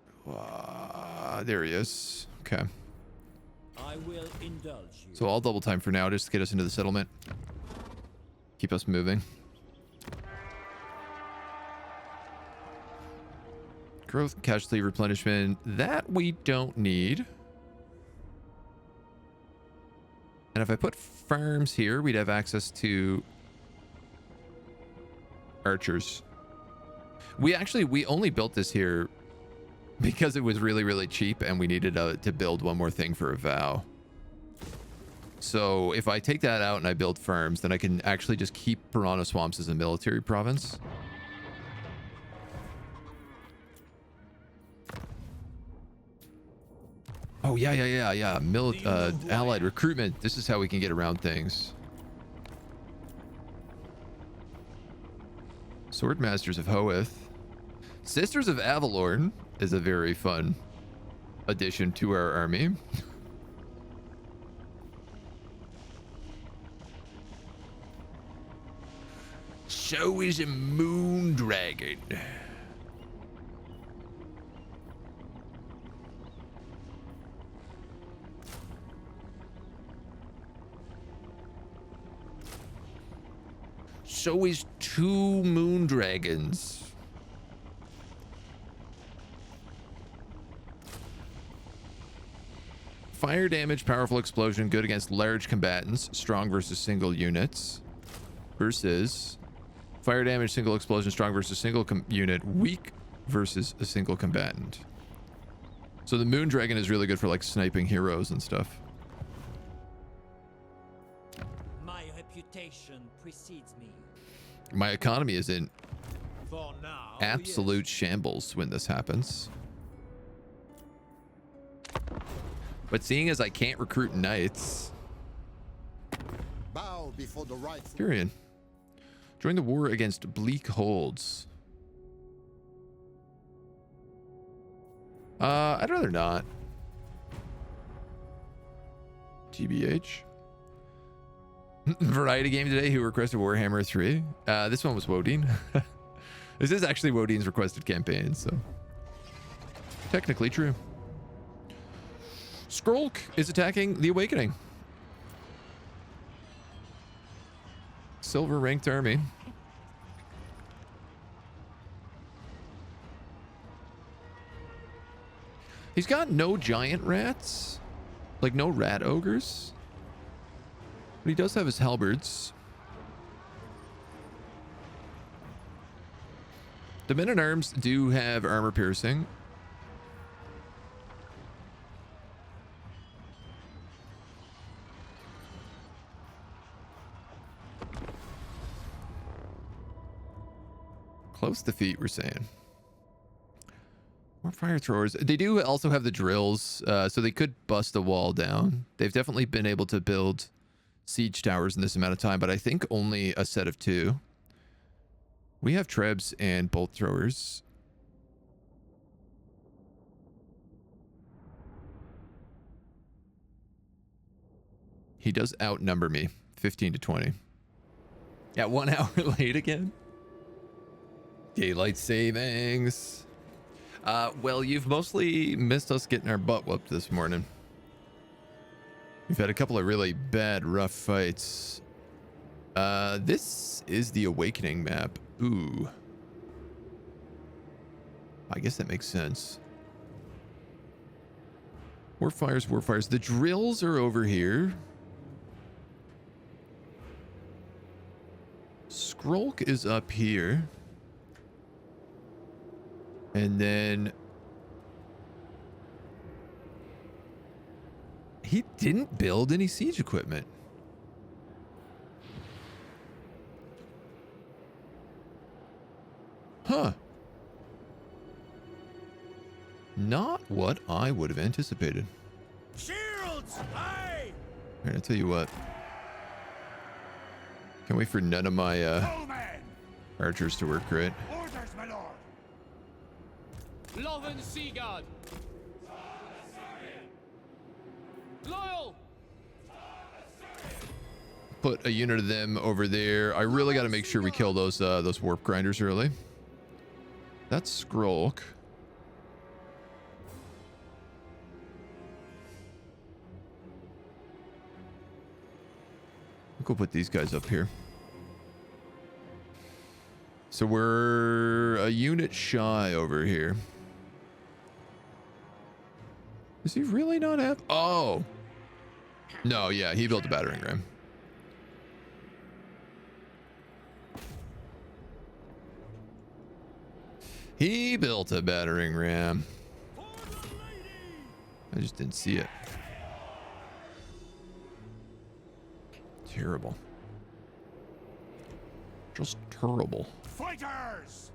There he is. Okay. I will indulge you. So I'll double time for now just to get us into the settlement. Keep us moving. Growth, casualty, replenishment. That we don't need. And if I put farms here, we'd have access to archers. We only built this here because it was really, really cheap and we needed to build 1 more thing for a vow. So if I take that out and I build farms, then I can actually just keep Piranha Swamps as a military province. Oh, yeah. Allied recruitment. This is how we can get around things. Swordmasters of Hoeth. Sisters of Avalorn is a very fun addition to our army. So is a moon dragon. So is 2 moon dragons. Fire damage, powerful explosion, good against large combatants, strong versus single units. Versus fire damage, single explosion, strong versus single unit, weak versus a single combatant. So the moon dragon is really good for like sniping heroes and stuff. My reputation precedes me. My economy is in For now, absolute shambles when this happens. But seeing as I can't recruit knights, Bow before the rightful. Tyrion, join the war against Bleak Holds. I'd rather not. TBH. Variety game today. Who requested Warhammer 3? This one was Wodine. This is actually Wodine's requested campaign, so technically true. Skrulk is attacking the Awakening. Silver ranked army. He's got no giant rats, like no rat ogres, but he does have his halberds. The men-at-arms do have armor piercing. Close defeat, we're saying. More fire throwers. They do also have the drills, so they could bust a wall down. They've definitely been able to build siege towers in this amount of time, but I think only a set of 2. We have trebs and bolt throwers. He does outnumber me, 15 to 20. Yeah, 1 hour late again. Daylight savings. Well, you've mostly missed us getting our butt whooped this morning. We've had a couple of really bad, rough fights. This is the Awakening map. Ooh. I guess that makes sense. Warfires, warfires. The drills are over here. Skrulk is up here. And then he didn't build any siege equipment. Huh. Not what I would have anticipated. Shields! Aye! All right, I'll tell you what. Can't wait for none of my archers to work great. Orders, my lord! Lothern Seaguard. Loyal. Put a unit of them over there. I really got to make sure we kill those warp grinders early. That's Skrulk. We'll go put these guys up here. So we're a unit shy over here. Does he really not have? Oh. No, yeah, he built a battering ram. He built a battering ram. I just didn't see it. Terrible. Just terrible. Fighters!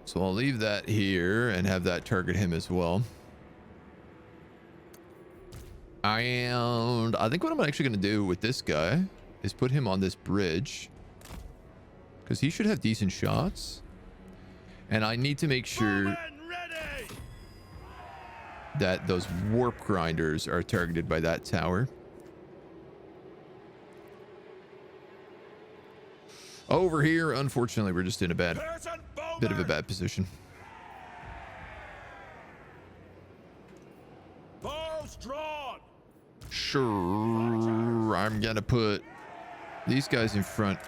So I'll leave that here and have that target him as well. And I think what I'm actually going to do with this guy is put him on this bridge, because he should have decent shots. And I need to make sure that those warp grinders are targeted by that tower. Over here, unfortunately, we're just in a bit of a bad position. Bows drawn! Sure, I'm gonna put these guys in front.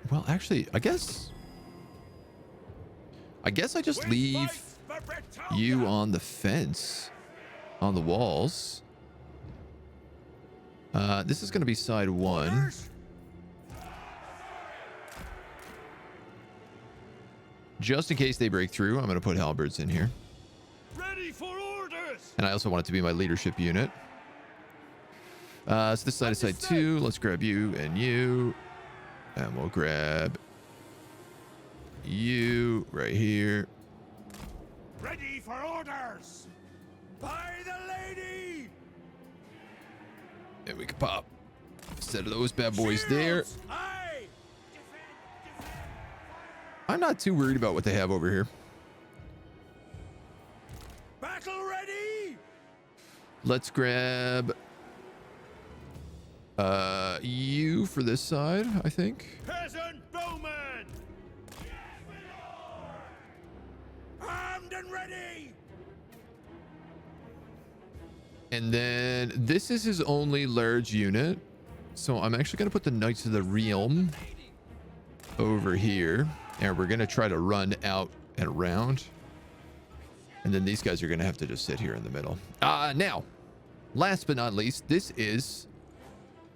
Well, actually, I guess I just leave you on the fence, on the walls. This is gonna be side 1. Just in case they break through, I'm going to put halberds in here. Ready for orders! And I also want it to be my leadership unit. So this side is side 2. Let's grab you and you. And we'll grab you right here. Ready for orders! By the lady! And we can pop a set of those bad boys there. Aye! I'm not too worried about what they have over here. Battle ready! Let's grab you for this side, I think. Peasant bowmen! Armed and ready! And then this is his only large unit. So I'm actually going to put the Knights of the Realm over here. And we're going to try to run out and around. And then these guys are going to have to just sit here in the middle. Now, last but not least, this is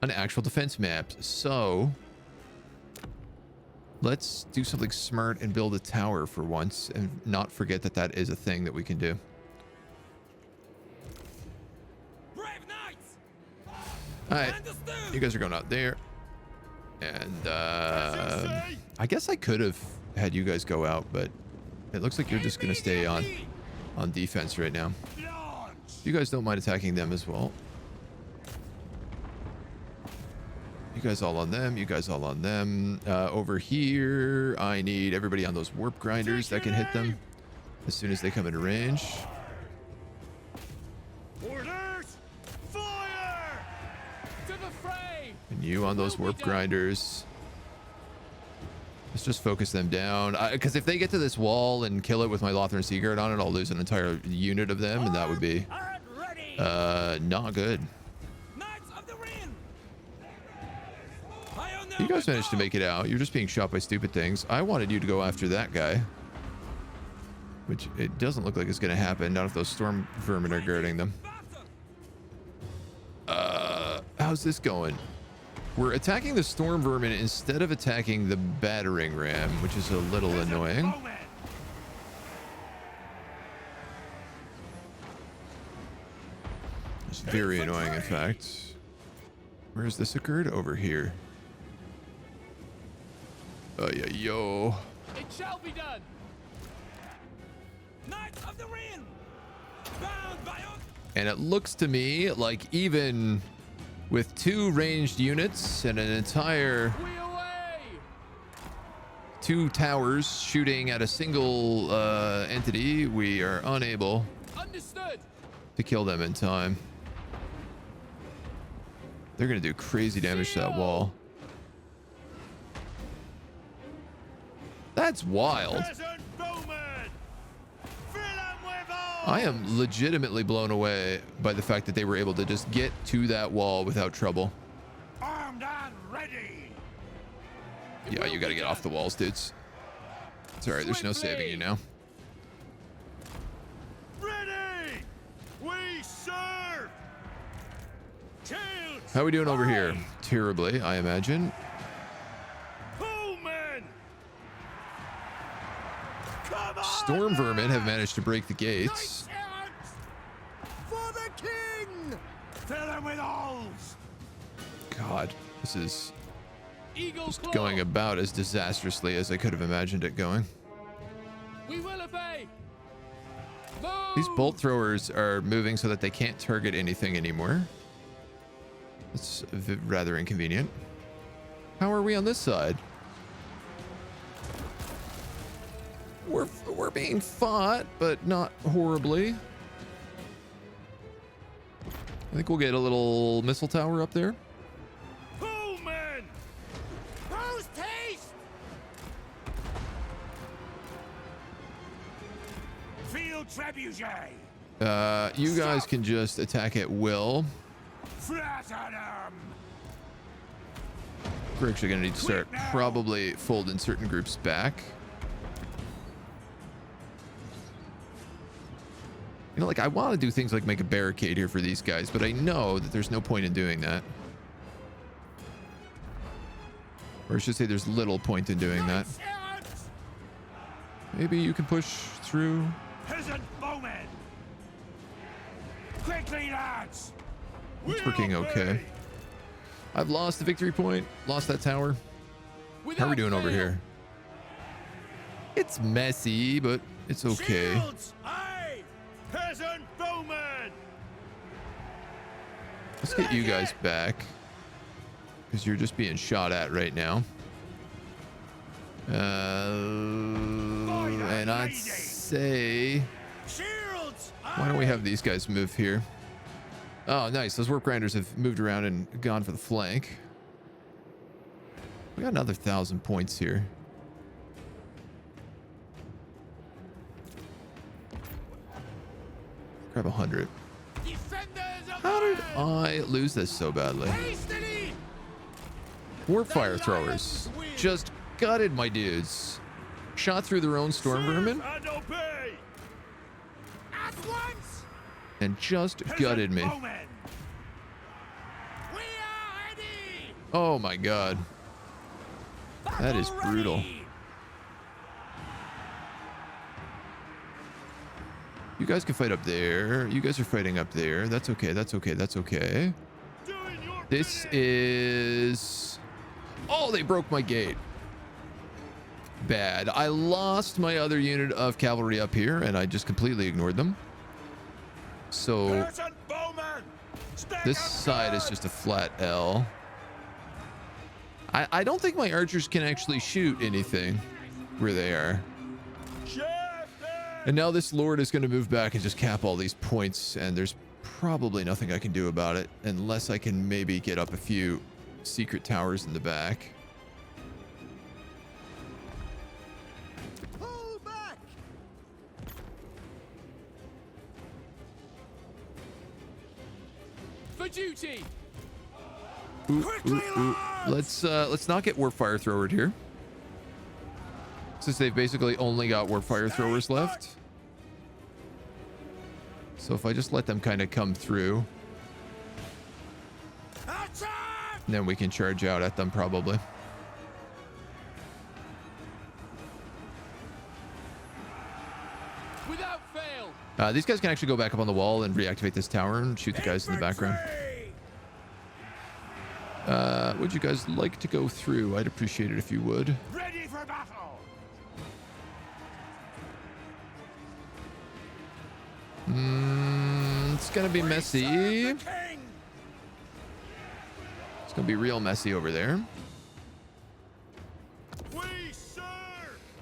an actual defense map. So let's do something smart and build a tower for once and not forget that that is a thing that we can do. All right, you guys are going out there. And I guess I could have had you guys go out, but it looks like you're just going to stay on defense right now. You guys don't mind attacking them as well. You guys all on them. You guys all on them. Over here, I need everybody on those warp grinders that can hit them as soon as they come into range. Orders! Fire! To the fray! And you on those warp grinders. Let's just focus them down. Because if they get to this wall and kill it with my Lothran Seaguard on it, I'll lose an entire unit of them, and that would be not good. You guys managed to make it out. You're just being shot by stupid things. I wanted you to go after that guy, which it doesn't look like it's going to happen. Not if those storm vermin are guarding them. How's this going? We're attacking the storm vermin instead of attacking the battering ram, which is a little annoying. It's very annoying, in fact. Where's this occurred? Over here. Oh yeah, yo. It shall be done. Knights of the Ring! Bound by oath! And it looks to me like even with 2 ranged units and an entire We away! 2 towers shooting at a single entity, we are unable Understood. to kill them in time. They're gonna do crazy damage to that wall. That's wild. Peasant bowmen! Fill 'em with all! I am legitimately blown away by the fact that they were able to just get to that wall without trouble. Armed and ready! Yeah, you gotta get off the walls, dudes. It's alright, there's no saving you now. Ready! We serve! Killed! How are we doing over here? Terribly, I imagine. Bowmen! Come on! Storm vermin have managed to break the gates. For the king! Fill 'em with alls! God, this is Eagle's claw. going about as disastrously as I could have imagined it going. We will obey. Move. These bolt throwers are moving so that they can't target anything anymore. It's rather inconvenient. How are we on this side? We're being fought, but not horribly. I think we'll get a little missile tower up there. Bowmen! Post haste! Field trebuchet! You guys can just attack at will. Flatten 'em! We're actually going to need to start probably folding certain groups back. You know, like, I want to do things like make a barricade here for these guys, but I know that there's no point in doing that. Or I should say there's little point in doing that. Maybe you can push through. Peasant bowmen! Quickly, lads! It's working okay. I've lost the victory point. Lost that tower. How are we doing over here? It's messy, but it's okay. Shields! Aye! Peasant bowmen! Let's get you guys back, because you're just being shot at right now. And I'd say, Shields! why don't we have these guys move here? Oh, nice. Those warp grinders have moved around and gone for the flank. We got another 1,000 points here. Grab 100. How did I lose this so badly? Warp fire throwers just gutted my dudes. Shot through their own storm vermin and just gutted me. Oh my god. That is brutal. You guys can fight up there. You guys are fighting up there. That's okay. That's okay. That's okay. This is... Oh, they broke my gate. Bad. I lost my other unit of cavalry up here, and I just completely ignored them. So this side is just a flat L. I don't think my archers can actually shoot anything where they are. And now this lord is going to move back and just cap all these points, and there's probably nothing I can do about it unless I can maybe get up a few secret towers in the back. Pull back! For duty! Let's not get warp fire throwered here, since they've basically only got warp fire throwers left. So if I just let them kind of come through, then we can charge out at them probably. Without fail. These guys can actually go back up on the wall and reactivate this tower and shoot the guys in the background. Would you guys like to go through? I'd appreciate it if you would. Ready for battle. It's gonna be messy. It's gonna be real messy over there.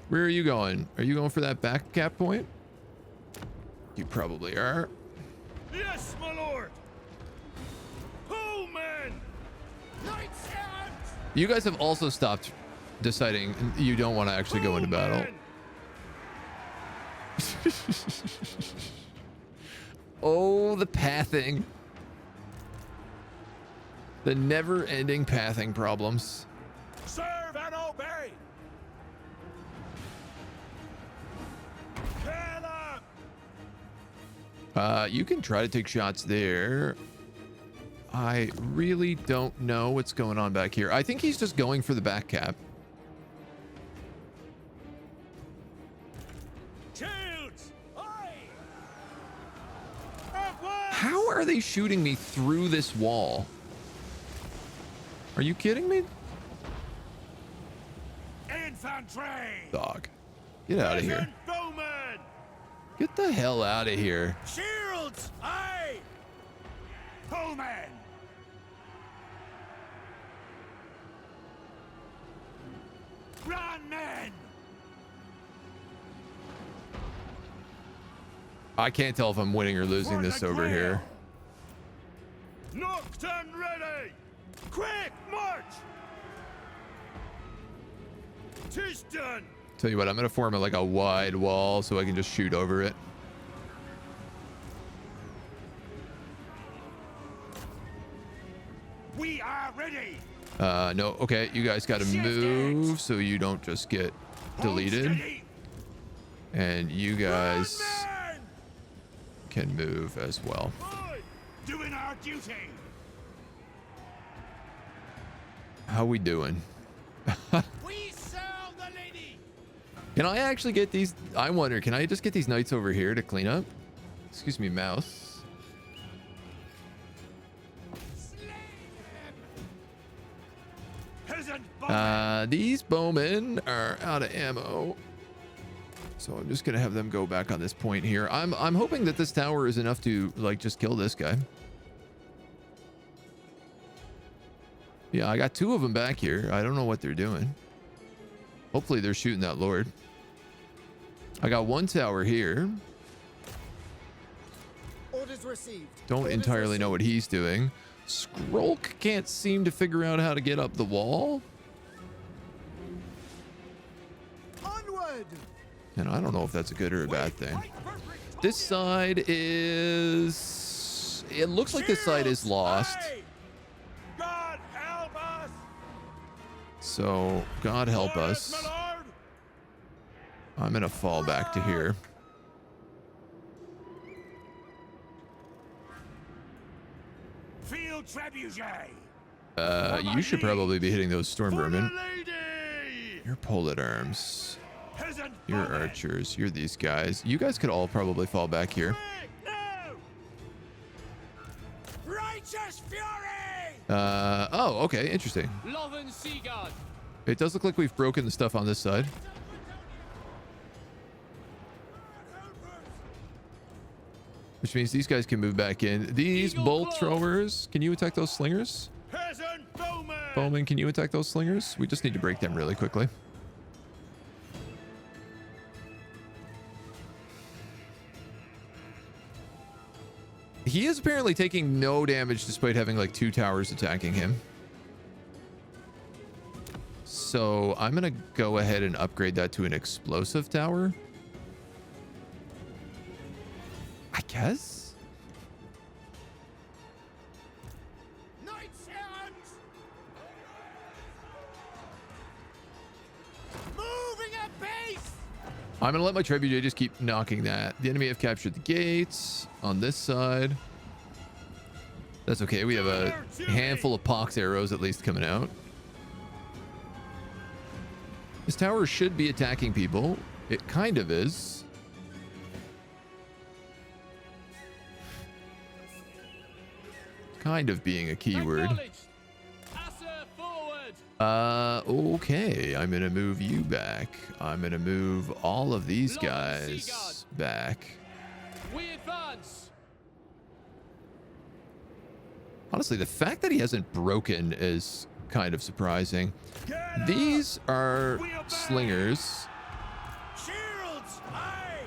Where are you going? Are you going for that back cap point? You probably are. Yes, my lord. Pull, men. You guys have also stopped deciding you don't want to actually go into battle. Oh, the pathing. The never-ending pathing problems. Serve and obey. You can try to take shots there. I really don't know what's going on back here. I think he's just going for the back cap. How are they shooting me through this wall? Are you kidding me? Infantry. Dog. Get out of here. Bowmen. Get the hell out of here. Shields. Aye. Bowmen. Run, men. I can't tell if I'm winning or losing this over here. Knocked and ready. Quick march. 'Tis done. Tell you what, I'm gonna form like a wide wall so I can just shoot over it. We are ready. No, okay, you guys gotta move so you don't just get deleted. And you guys can move as well. Doing our duty. How we doing? We serve the lady. Can I actually get these? I wonder, can I just get these knights over here to clean up? Excuse me, mouse. These bowmen are out of ammo. So I'm just gonna have them go back on this point here. I'm hoping that this tower is enough to like just kill this guy. Yeah, I got two of them back here. I don't know what they're doing. Hopefully they're shooting that lord. I got one tower here. Orders received. Don't Orders entirely know what received. he's doing. Skrulk can't seem to figure out how to get up the wall. Onward. And I don't know if that's a good or a bad thing. This side is... It looks like this side is lost. Aye! God help us! So, God help Orders, us. my lord! I'm going to fall back to here. Field trebuchet! You should probably be hitting those storm For the vermin. lady! You're pole arms. Peasant You're bowmen! archers. You're these guys. You guys could all probably fall back here. Quick, now! Righteous fury! Oh, okay. Interesting. Lothern Seaguard. It does look like we've broken the stuff on this side. Which means these guys can move back in. These Eagle bolt claw. throwers. Can you attack those slingers? Peasant bowmen! Bowman, can you attack those slingers? We just need to break them really quickly. He is apparently taking no damage despite having like 2 towers attacking him. So I'm going to go ahead and upgrade that to an explosive tower. I guess. Knights errant. Moving at pace. I'm going to let my trebuchet just keep knocking that. The enemy have captured the gates on this side. That's okay. We have a handful of pox arrows at least coming out. This tower should be attacking people. It kind of is. Kind of being a keyword. Acknowledged. Asser forward. Okay. I'm going to move you back. I'm going to move all of these Lothern guys Seaguard. back. We advance. Honestly, the fact that he hasn't broken is kind of surprising. Get up! These are We obey! slingers. Shields! Aye!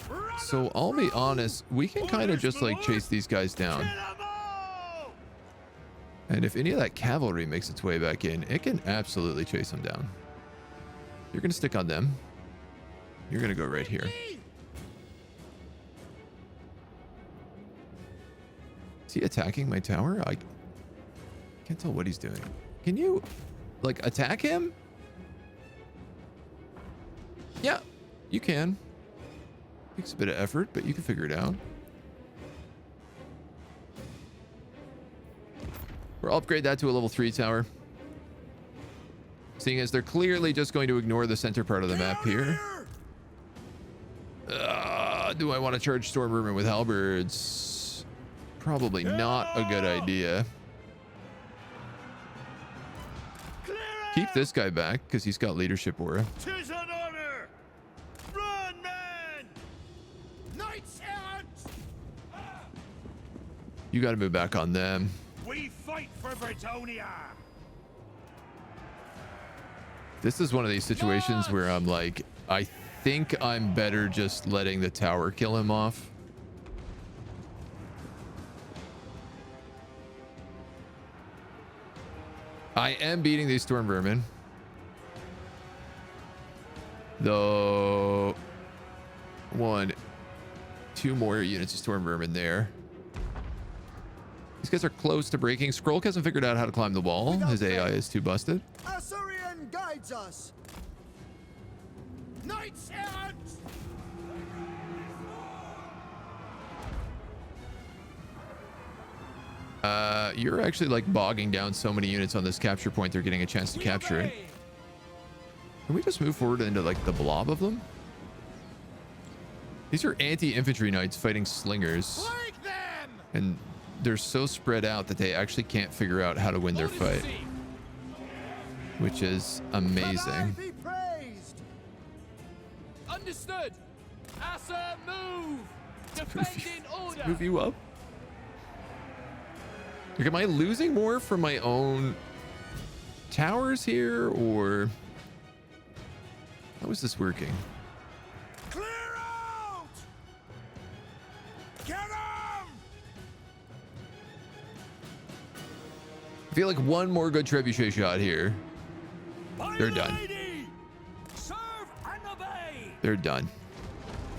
Run So them I'll be through! honest, we can kind of Orders, just my like lord! chase these guys Kill down. 'em all! And if any of that cavalry makes its way back in, it can absolutely chase them down. You're going to stick on them. You're going to go right here. Is he attacking my tower? I can't tell what he's doing. Can you, like, attack him? Yeah, you can. Takes a bit of effort, but you can figure it out. We'll upgrade that to a level 3 tower. Seeing as they're clearly just going to ignore the center part of the map here. Do I want to charge storm vermin with halberds? Probably not a good idea. Clear Keep out! this guy back because he's got leadership aura. 'Tis an honor! Run, men! Knights errant. You got to move back on them. We fight for Britonia! This is one of these situations where I'm like, I think I'm better just letting the tower kill him off. I am beating these storm vermin. Though 1, 2 more units of storm vermin there. These guys are close to breaking. Skrulk hasn't figured out how to climb the wall. His AI is too busted. Assyrian guides us. Knights errant. You're actually like bogging down so many units on this capture point, they're getting a chance to capture it. Can we just move forward into like the blob of them? These are anti-infantry knights fighting slingers, Flank them. and they're so spread out that they actually can't figure out how to win their Orders fight, received. which is May I amazing. be praised. Understood. Asser move. Defend in order. Move you up. Like, am I losing more from my own towers here, or how is this working? Clear out! Get feel like one more good trebuchet shot here. They're done. Serve and obey. They're done.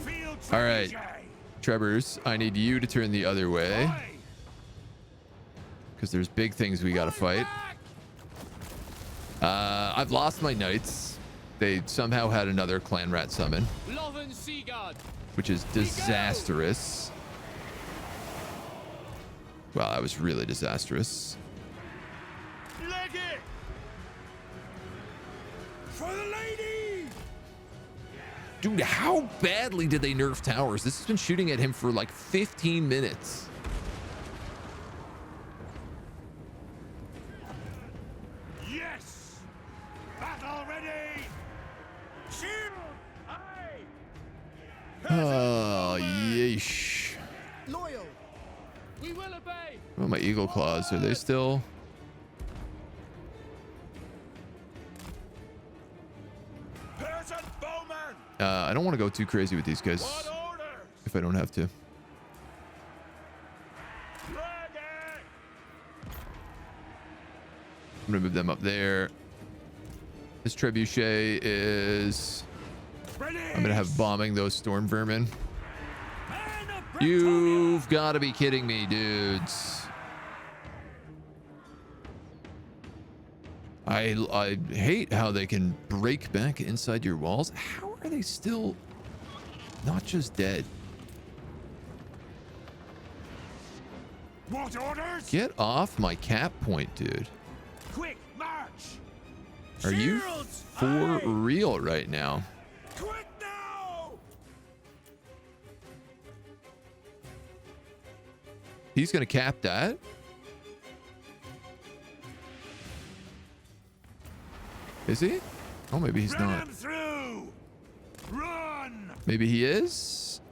Field All right, trebuchet. Trebors, I need you to turn the other way Aye. because there's big things we gotta fight. I've lost my knights. They somehow had another clan rat summon, Loven Seaguard. which is disastrous. Wow, that was really disastrous. Leg it. For the lady. Dude, how badly did they nerf towers? This has been shooting at him for like 15 minutes. Yes. Battle ready. Shield. Aye. Oh, yeesh. Loyal. We will obey. Oh, my eagle claws, are they still? Peasant bowman. I don't want to go too crazy with these guys What orders? if I don't have to. Ready. I'm gonna move them up there. This trebuchet is... Ready. I'm gonna have bombing those storm vermin. Man of You've got to be kidding me, dudes. I hate how they can break back inside your walls. How are they still not just dead? What orders? Get off my cap point, dude. Quick march. Are you Shields. for Aye. real right now? Quick now. He's gonna cap that? Is he? Oh, maybe he's Run not. him through. Run. Maybe he is.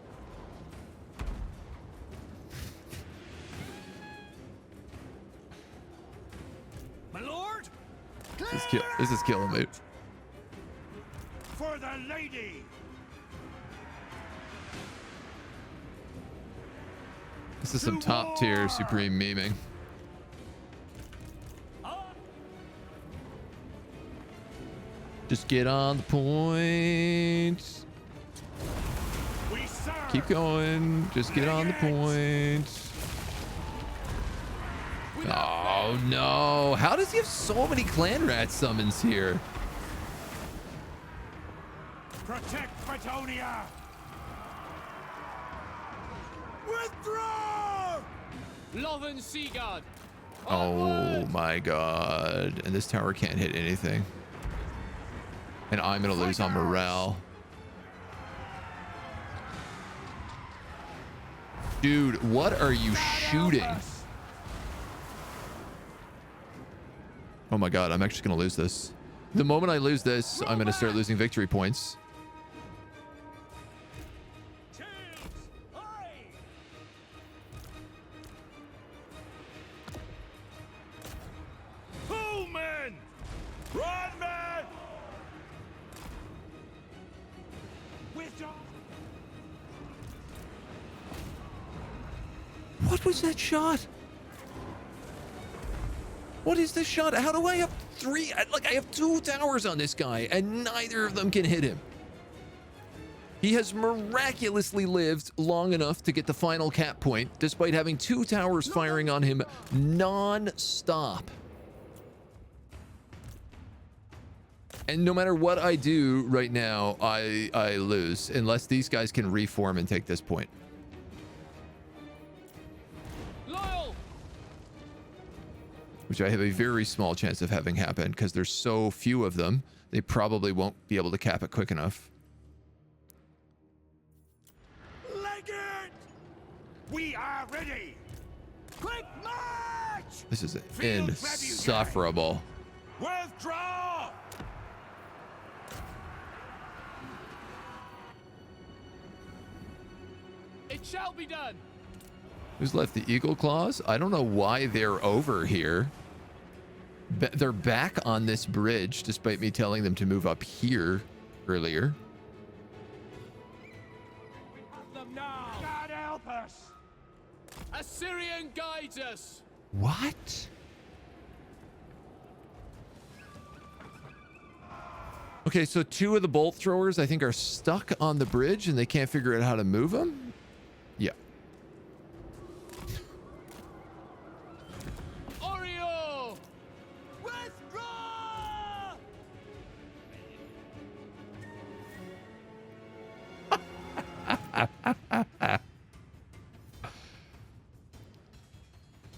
My lord. This is killing me. For the lady. This is some top tier supreme memeing. Just get on the point. We serve. Keep going. Just get on the point. Oh no. How does he have so many clan rat summons here? Protect Bretonia. Withdraw. Loven Seaguard. Oh my god. And this tower can't hit anything. And I'm gonna lose on morale. Dude, what are you shooting? Oh my god, I'm actually gonna lose this. The moment I lose this, I'm gonna start losing victory points. Pull men. Run men. Wisdom. What was that shot? What is this shot? How do I have three? Like, I have two towers on this guy, and neither of them can hit him. He has miraculously lived long enough to get the final cap point, despite having two towers firing on him non-stop. And no matter what I do right now, I lose, unless these guys can reform and take this point. Loyal. Which I have a very small chance of having happen because there's so few of them. They probably won't be able to cap it quick enough. Leg it. We are ready. Quick march. This is Field insufferable. Withdraw. It shall be done. Who's left? The Eagle Claws? I don't know why they're over here. They're back on this bridge, despite me telling them to move up here earlier. Have them now. God help us. Assyrian guides us. What? Okay, so 2 of the bolt throwers, I think, are stuck on the bridge and they can't figure out how to move them. Yeah. Oreo! Withdraw!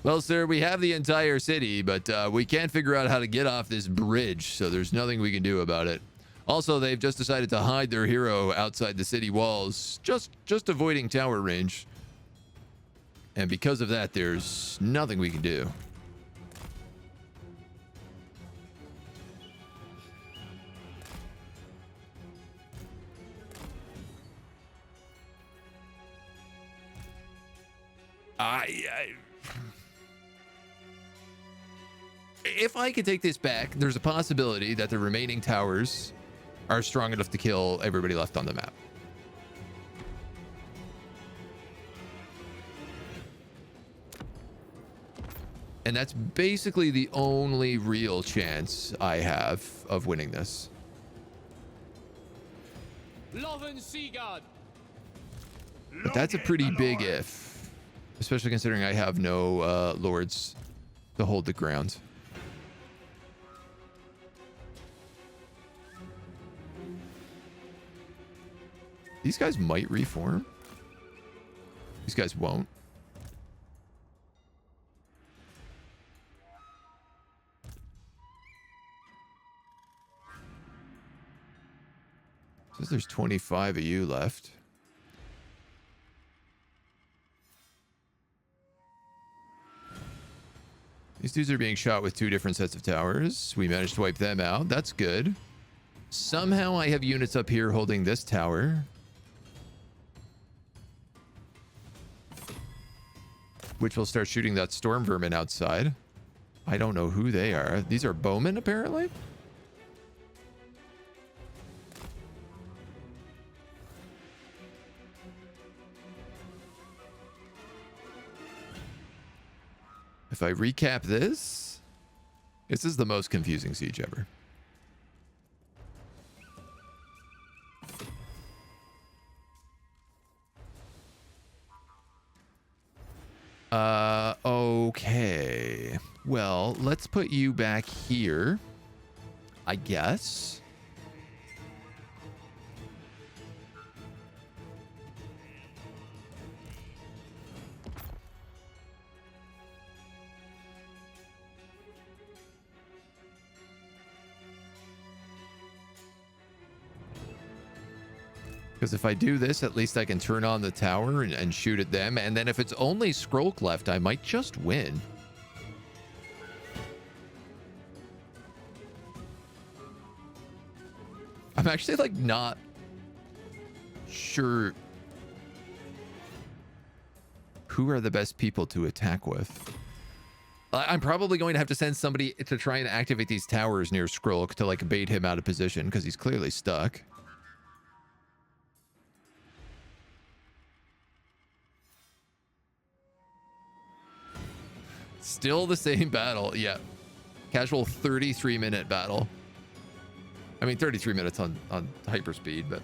Well, sir, we have the entire city, but we can't figure out how to get off this bridge, so there's nothing we can do about it. Also, they've just decided to hide their hero outside the city walls, just avoiding tower range. And because of that, there's nothing we can do. If I could take this back, there's a possibility that the remaining towers are strong enough to kill everybody left on the map. And that's basically the only real chance I have of winning this. Lothern Seaguard! But that's a pretty big if, especially considering I have no lords to hold the ground. These guys might reform. These guys won't. Says there's 25 of you left. These dudes are being shot with 2 different sets of towers. We managed to wipe them out. That's good. Somehow I have units up here holding this tower, which will start shooting that storm vermin outside. I don't know who they are. These are bowmen, apparently. If I recap this is the most confusing siege ever. Okay. Well, let's put you back here, I guess. Because if I do this, at least I can turn on the tower and shoot at them. And then if it's only Skrulk left, I might just win. I'm actually like not sure who are the best people to attack with. I'm probably going to have to send somebody to try and activate these towers near Skrulk to like bait him out of position because he's clearly stuck. Still the same battle. Yeah. Casual 33-minute battle. I mean, 33 minutes on hyperspeed, but...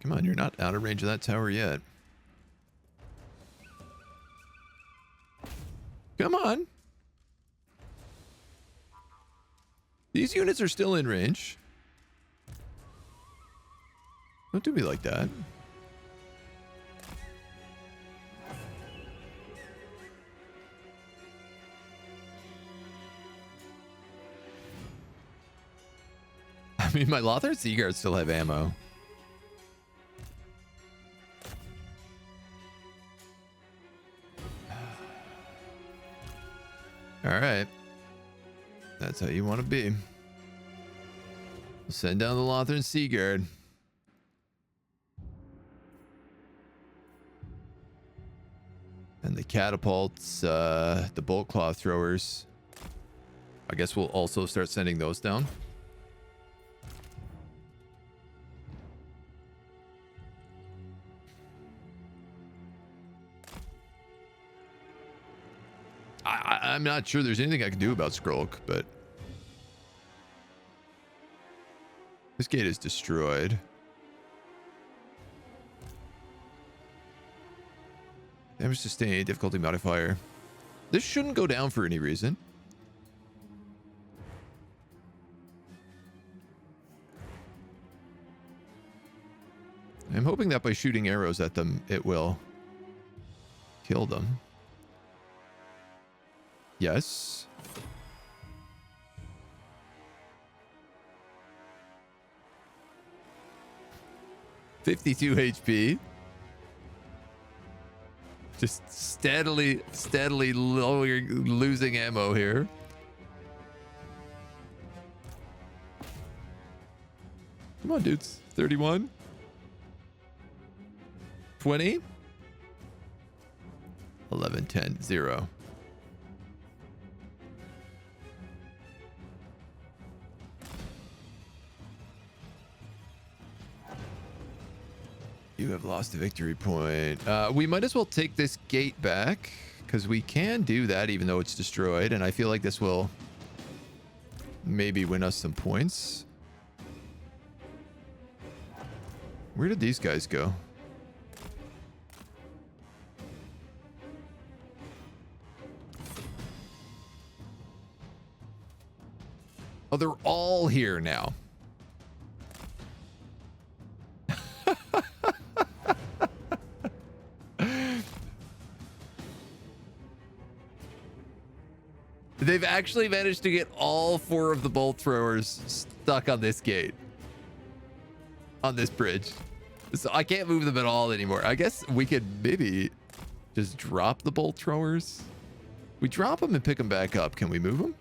Come on, you're not out of range of that tower yet. Come on. These units are still in range. Don't do me like that. I mean, my Lothar Seaguards still have ammo. All right. That's how you want to be. Send down the Lothar Seaguard. And the catapults, the bolt claw throwers. I guess we'll also start sending those down. I'm not sure there's anything I can do about Skrulk, but this gate is destroyed. Damage sustained, difficulty modifier. This shouldn't go down for any reason. I'm hoping that by shooting arrows at them, it will kill them. Yes. $52 HP. Just steadily losing ammo here. Come on, dudes. 31. 20. 11, 10, 0. You have lost a victory point. We might as well take this gate back, because we can do that even though it's destroyed, and I feel like this will maybe win us some points. Where did these guys go? Oh, they're all here now. They've actually managed to get all 4 of the bolt throwers stuck on this gate. On this bridge. So I can't move them at all anymore. I guess we could maybe just drop the bolt throwers. We drop them and pick them back up. Can we move them?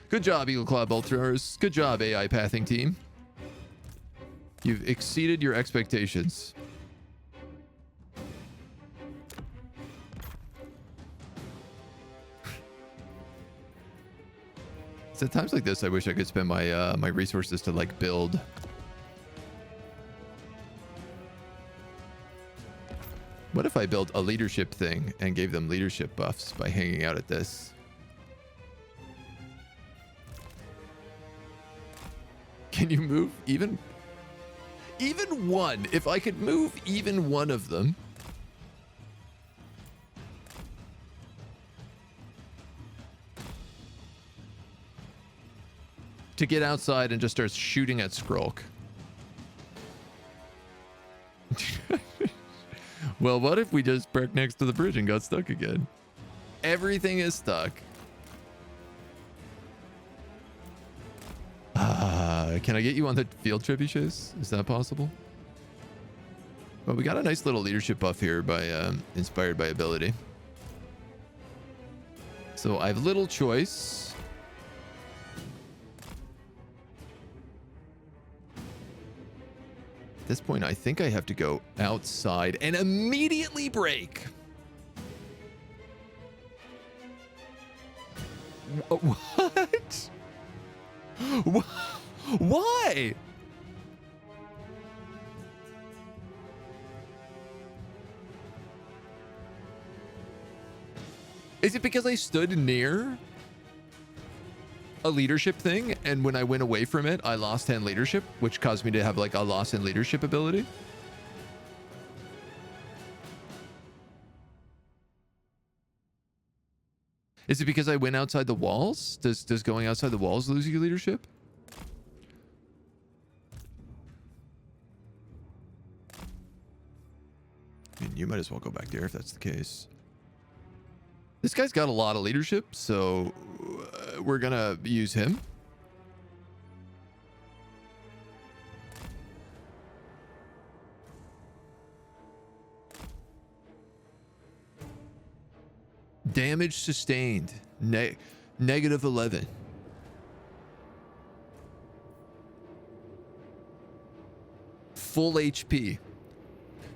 Good job, Eagle Claw Bolt Throwers. Good job, AI Pathing Team. You've exceeded your expectations. So at times like this, I wish I could spend my my resources to like build. What if I built a leadership thing and gave them leadership buffs by hanging out at this? Can you move even one? If I could move even one of them. To get outside and just start shooting at Skrulk. Well, what if we just parked next to the bridge and got stuck again? Everything is stuck. Can I get you on the field trebuchets? Is that possible? Well, we got a nice little leadership buff here by inspired by ability. So I have little choice. At this point, I think I have to go outside and immediately break. What? Why? Is it because I stood near a leadership thing, and when I went away from it, I lost 10 leadership, which caused me to have like a loss in leadership ability? Is it because I went outside the walls? Does going outside the walls lose you leadership? I mean, you might as well go back there if that's the case. This guy's got a lot of leadership, so we're gonna use him. Damage sustained. Negative 11. Full HP.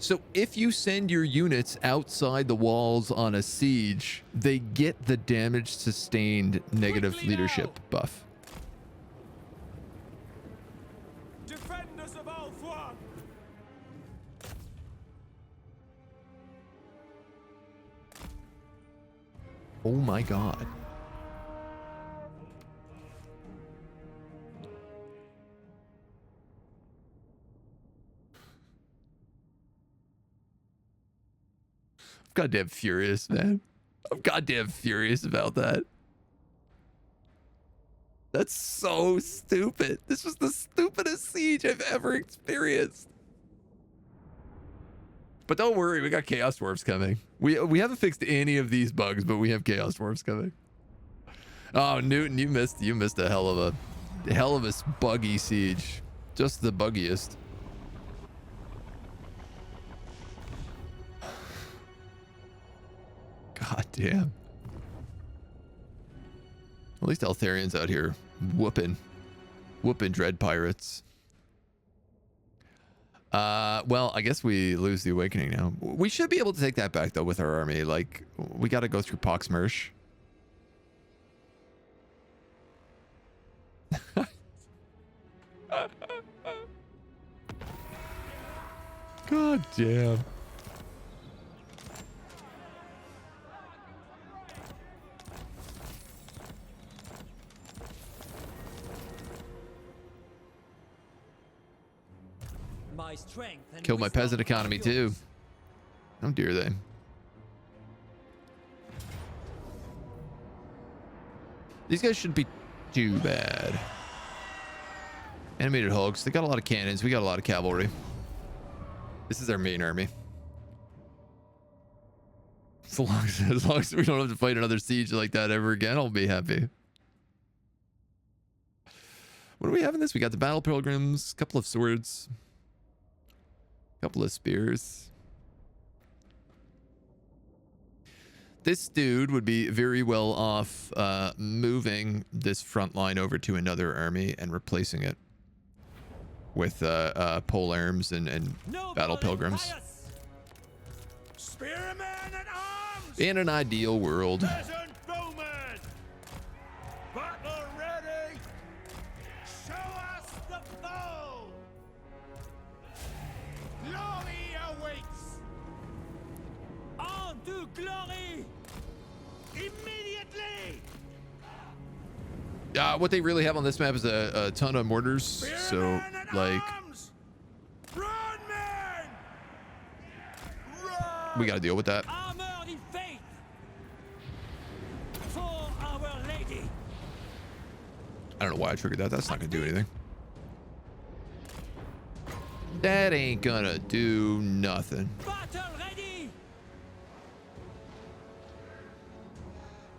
So if you send your units outside the walls on a siege, they get the damage sustained negative Quickly leadership now. buff. Defenders of all Khorne! Oh my god. I'm goddamn furious, man. I'm goddamn furious about that. That's so stupid. This was the stupidest siege I've ever experienced. But don't worry, we got Chaos Dwarfs coming. We haven't fixed any of these bugs, but we have Chaos Dwarfs coming. Oh, Newton, you missed a hell of a buggy siege. Just the buggiest. God damn. At least Eltharian's out here whooping dread pirates. Well, I guess we lose the awakening now. We should be able to take that back though with our army. Like, we got to go through Poxmersh. God damn. My strength and Killed my wisdom peasant are economy yours. too. How dare they? These guys shouldn't be too bad. Animated hulks. They got a lot of cannons. We got a lot of cavalry. This is our main army. As long as we don't have to fight another siege like that ever again, I'll be happy. What do we have in this? We got the battle pilgrims, a couple of swords. Couple of spears. This dude would be very well off moving this front line over to another army and replacing it with pole arms and Noble battle and pilgrims. pious. Spearmen at arms! In an ideal world. Peasant bowmen! Battle ready! Show us the foe! Glory awaits! On to glory! Immediately! What they really have on this map is a ton of mortars. So, Spearmen at like, arms! Run, men! Run! we got to deal with that. Armored in faith! For our lady! I don't know why I triggered that. That's not going to do anything. That ain't gonna do nothing. Battle ready!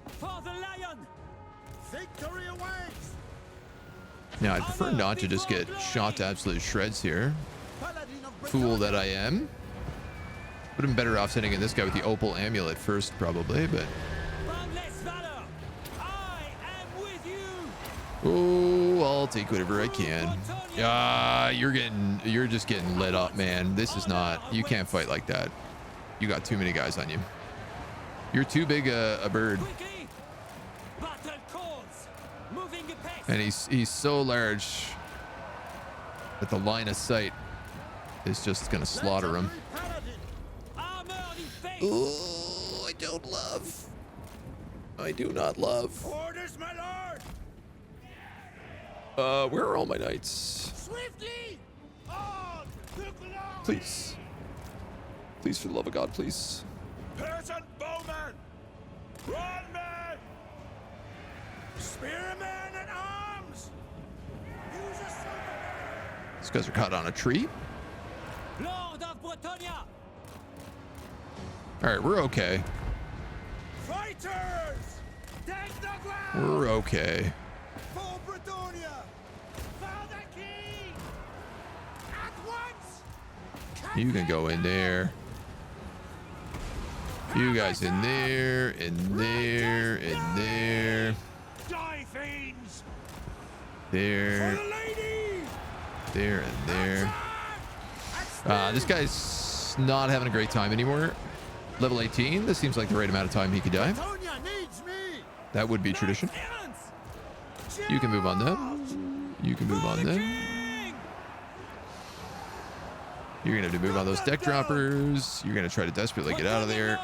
For the lion! Victory awaits! Now, I'd prefer not to just get shot to absolute shreds here. Paladin of Fool that I am. Would have been better off sending in this guy with the opal amulet first, probably, but... Boundless valor! I am with you! Oh, I'll take whatever I can. You're just getting lit up, man. This is not... You can't fight like that. You got too many guys on you. You're too big a bird. Quickly! Battle calls! Moving apace! And he's so large that the line of sight is just gonna slaughter him. Armored in faith! Oh, I don't love. I do not love. Orders, my lord! Where are all my knights? Swiftly! On to glory! Please. Please, for the love of God, please. Peasant bowmen! Run, men! Spearmen at arms! Use a sword! These guys are caught on a tree. Lord of Bretonia! All right, we're okay. Fighters! Take the ground! We're okay. For Bretonia! For the king! At once! You can go in there. You guys in there, in there, in there, Die, fiends! For there, the lady! there, and there. This guy's He's not having a great time anymore. Level 18. This seems like the right amount of time he could die. Bretonia needs me. That would be tradition. You can move on them. You can move on them. You're going to have to move on those deck droppers. You're going to try to desperately get out of there.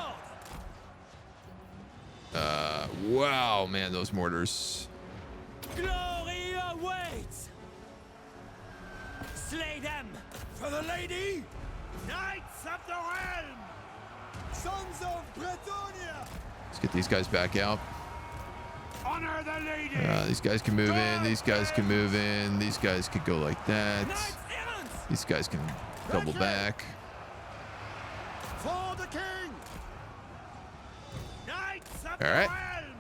Wow, man, those mortars. Glory awaits. Slay them For the lady. Knights of the realm. Sons of Bretonia. Let's get these guys back out. Honor the lady. These guys can move in. These guys can move in. These guys could go like that. These guys can double back. For the king. Knights of All right. the realm.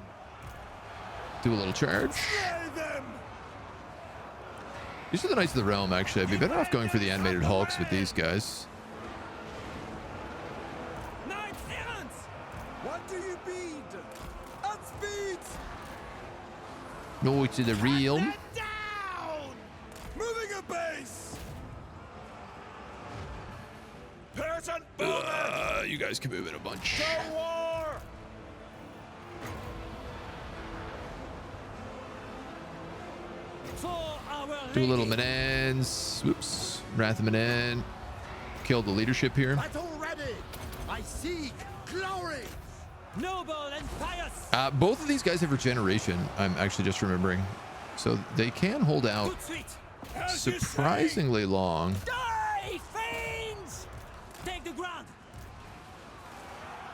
Do a little charge. Slay them. These are the Knights of the Realm, actually. I'd be better off going for the animated Hulks with these guys. What do you bid? At speed. No to the realm. Down. Moving a base. Person You guys can move in a bunch. to war. for our Do a little lady. Menans. Whoops. Wrath of Menan. Kill the leadership here. Battle ready. I seek glory. Noble and pious. Both of these guys have regeneration. I'm actually just remembering. So they can hold out Good sweet. surprisingly long. Die, fiends! Take the ground.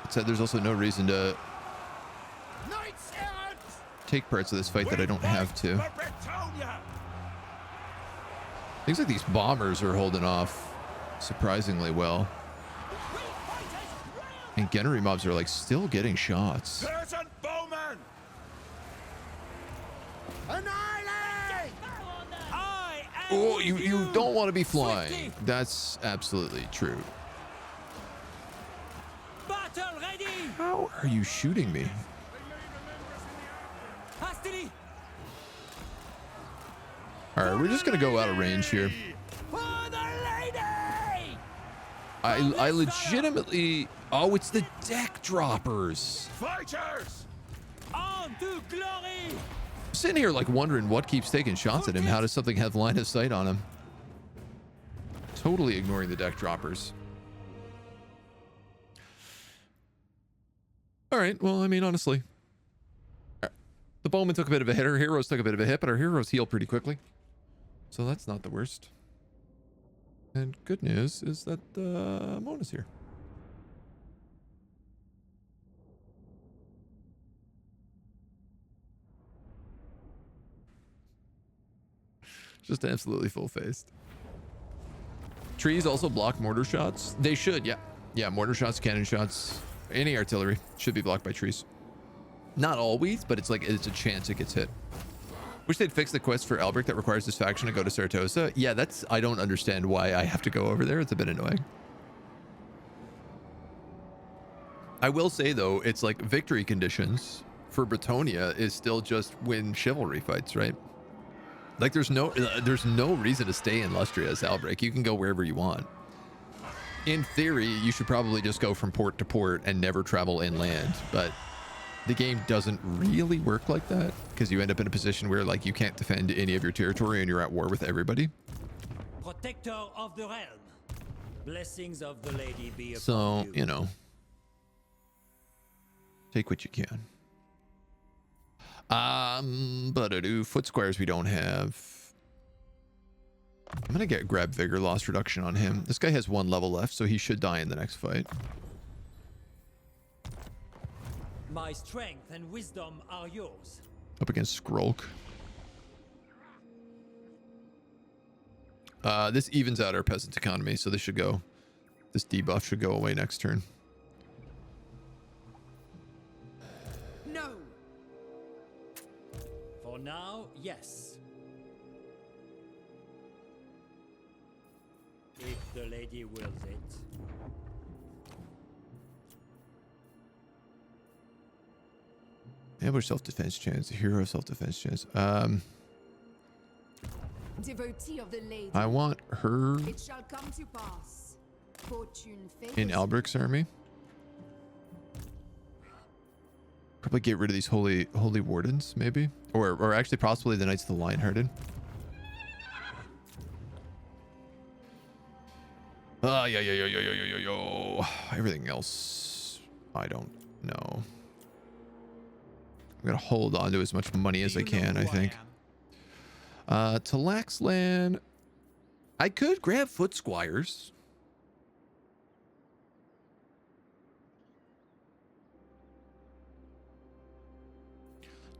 That said, there's also no reason to Knights errant. take parts of this fight that I don't have to. For Bretonia. Things like these bombers are holding off surprisingly well. And Gunnery mobs are like still getting shots. Person bowman. Annihilate. I am Oh, with you don't want to be flying. Swiftly. That's absolutely true. Battle ready. How are you shooting me? Hastily. All right, we're just gonna go out of range here. For the lady. I legitimately. Oh, it's the deck droppers. Fighters. On to glory. I'm sitting here like wondering what keeps taking shots at him. How does something have line of sight on him? Totally ignoring the deck droppers. All right. Well, I mean, honestly, the bowman took a bit of a hit. Our heroes took a bit of a hit, but our heroes heal pretty quickly. So that's not the worst. And good news is that Mona's here. Just absolutely full-faced. Trees also block mortar shots. They should, yeah. Yeah, mortar shots, cannon shots, any artillery should be blocked by trees. Not always, but it's like it's a chance it gets hit. Wish they'd fix the quest for Albrecht that requires this faction to go to Sartosa. Yeah, that's... I don't understand why I have to go over there. It's a bit annoying. I will say, though, it's like victory conditions for Bretonia is still just win chivalry fights, right? Like there's no reason to stay in Lustria as Albrecht. You can go wherever you want. In theory, you should probably just go from port to port and never travel inland, but the game doesn't really work like that because you end up in a position where like you can't defend any of your territory and you're at war with everybody. Protector of the realm. Blessings of the lady be upon So, you. you know, take what you can. But I do foot squares we don't have. I'm gonna grab vigor loss reduction on him. This guy has 1 level left, so he should die in the next fight. My strength and wisdom are yours. Up against Skrulk. This evens out our peasant economy, so this should go. This debuff should go away next turn. No. For now, yes. If the lady wills it. Ambush self-defense chance, hero self-defense chance. Devotee of the lady. I want her. It shall come to pass. Fortune in favors Albric's army. Probably get rid of these holy wardens, maybe, or actually possibly the Knights of the Lionhearted. Yo. Everything else, I don't know. I'm gonna hold on to as much money as I can, I think. To Laxland, I could grab foot squires.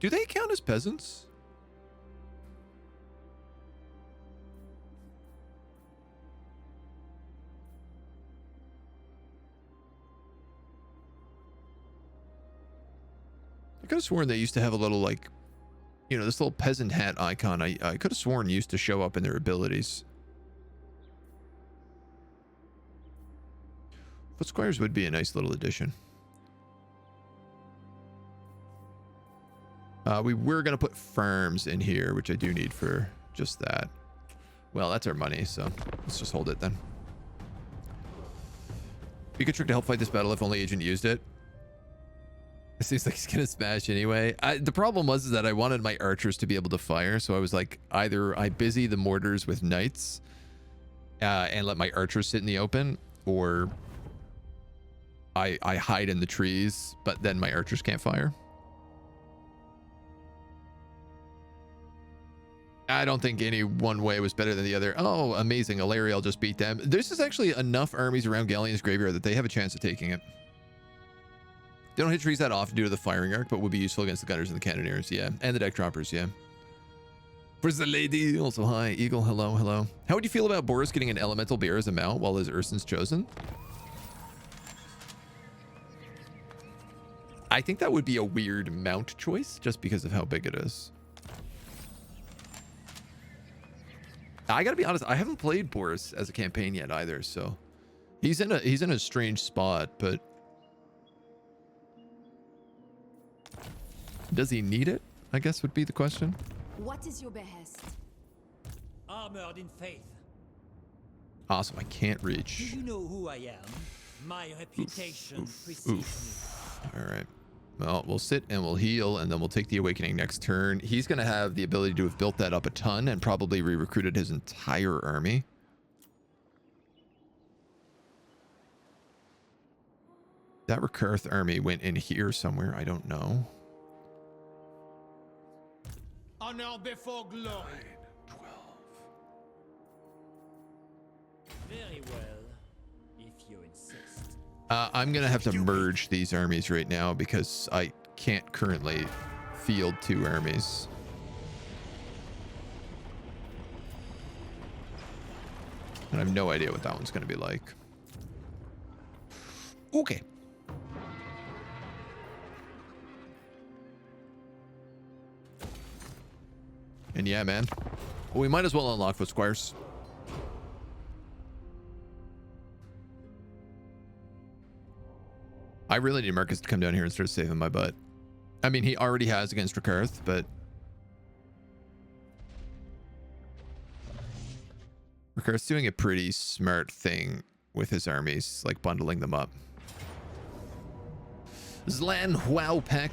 Do they count as peasants? I could have sworn they used to have a little, like, you know, this little peasant hat icon. I could have sworn used to show up in their abilities. Foot squires would be a nice little addition. We were going to put farms in here, which I do need for just that. Well, that's our money, so let's just hold it then. We could trick to help fight this battle if only Agent used it. It seems like he's going to smash anyway. The problem was that I wanted my archers to be able to fire, so I was like, either I busy the mortars with knights and let my archers sit in the open, or I hide in the trees, but then my archers can't fire. I don't think any one way was better than the other. Oh, amazing. Alariel just beat them. There's just actually enough armies around Galleon's graveyard that they have a chance of taking it. They don't hit trees that often due to the firing arc, but would be useful against the gunners and the cannoneers, yeah. And the deck droppers, yeah. Where's the lady? Also, hi. Eagle, hello, hello. How would you feel about Boris getting an elemental bear as a mount while his Urson's chosen? I think that would be a weird mount choice, just because of how big it is. I gotta be honest, I haven't played Boris as a campaign yet either, so he's in a strange spot, but does he need it? I guess would be the question. What is your behest? Armored in faith. Awesome, I can't Do reach. you know who I am? My reputation precedes me. All right. Well, we'll sit and we'll heal, and then we'll take the awakening next turn. He's going to have the ability to have built that up a ton and probably re-recruited his entire army. That Rekurth army went in here somewhere. I don't know. Honor before glory. 12. Very well, if you insist. I'm going to have to merge these armies right now because I can't currently field two armies. And I have no idea what that one's going to be like. Okay. And yeah, man. Well, we might as well unlock foot squires. I really need Marcus to come down here and start saving my butt. I mean, he already has against Rekurth, but Rekurth's doing a pretty smart thing with his armies, like bundling them up. Zlan Wowpek.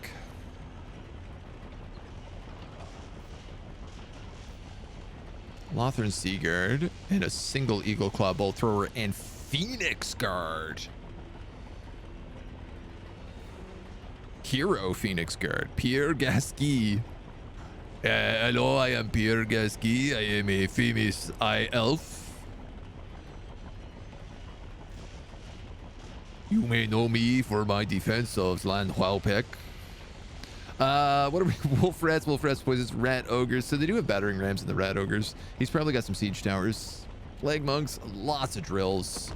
Lothran Seaguard and a single Eagle Claw Bolt Thrower and Phoenix Guard. Hero Phoenix Guard, Pierre Gasquet. Hello, I am Pierre Gasquet. I am a famous elf. You may know me for my defense of Zlan Wowpek. What are we? Wolf Rats, Poisons, Rat Ogres. So they do have battering rams in the Rat Ogres. He's probably got some siege towers. Plague Monks, lots of drills.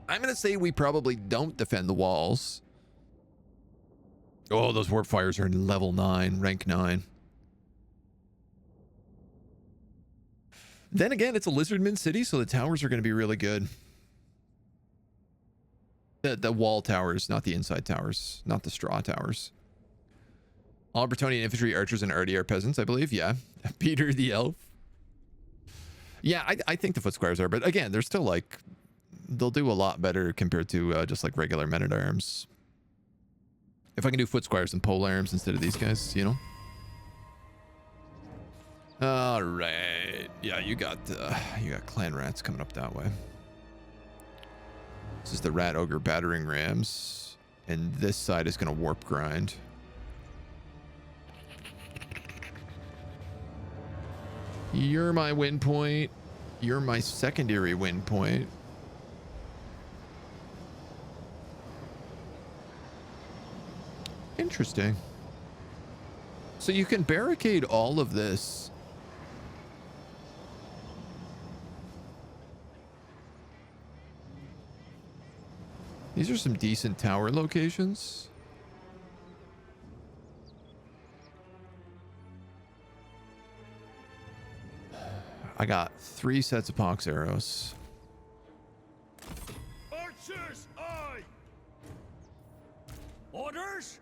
I'm going to say we probably don't defend the walls. Oh, those warp fires are in level 9, rank 9. Then again, it's a Lizardman city, so the towers are going to be really good. The wall towers, not the inside towers, not the straw towers. All Bretonnian infantry, archers, and RDR peasants, I believe. Yeah. Peter the elf. Yeah, I think the foot squires are, but again, they're still like, they'll do a lot better compared to just like regular men at arms. If I can do foot squires and pole arms instead of these guys, you know. All right, yeah, you got clan rats coming up that way. This is the rat ogre battering rams, and this side is going to warp grind. You're my win point. You're my secondary win point. Interesting. So you can barricade all of this. These are some decent tower locations. I got 3 sets of pox arrows. Archers, aye! Orders?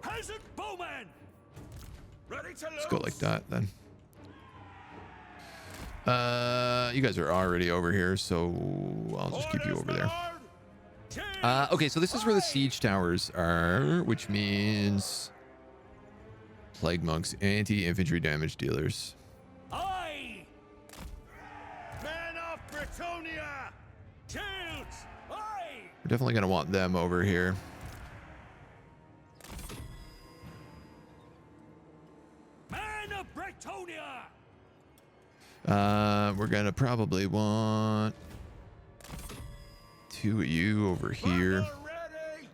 Peasant bowman! Ready to Let's go like that then. You guys are already over here, so I'll just keep you over there. Okay, so this is where the siege towers are, which means plague monks, anti-infantry damage dealers. Aye! Men of Bretonia! Shields! Aye! We're definitely gonna want them over here. Man of Bretonia! We're gonna probably want 2 of you over here, Ready!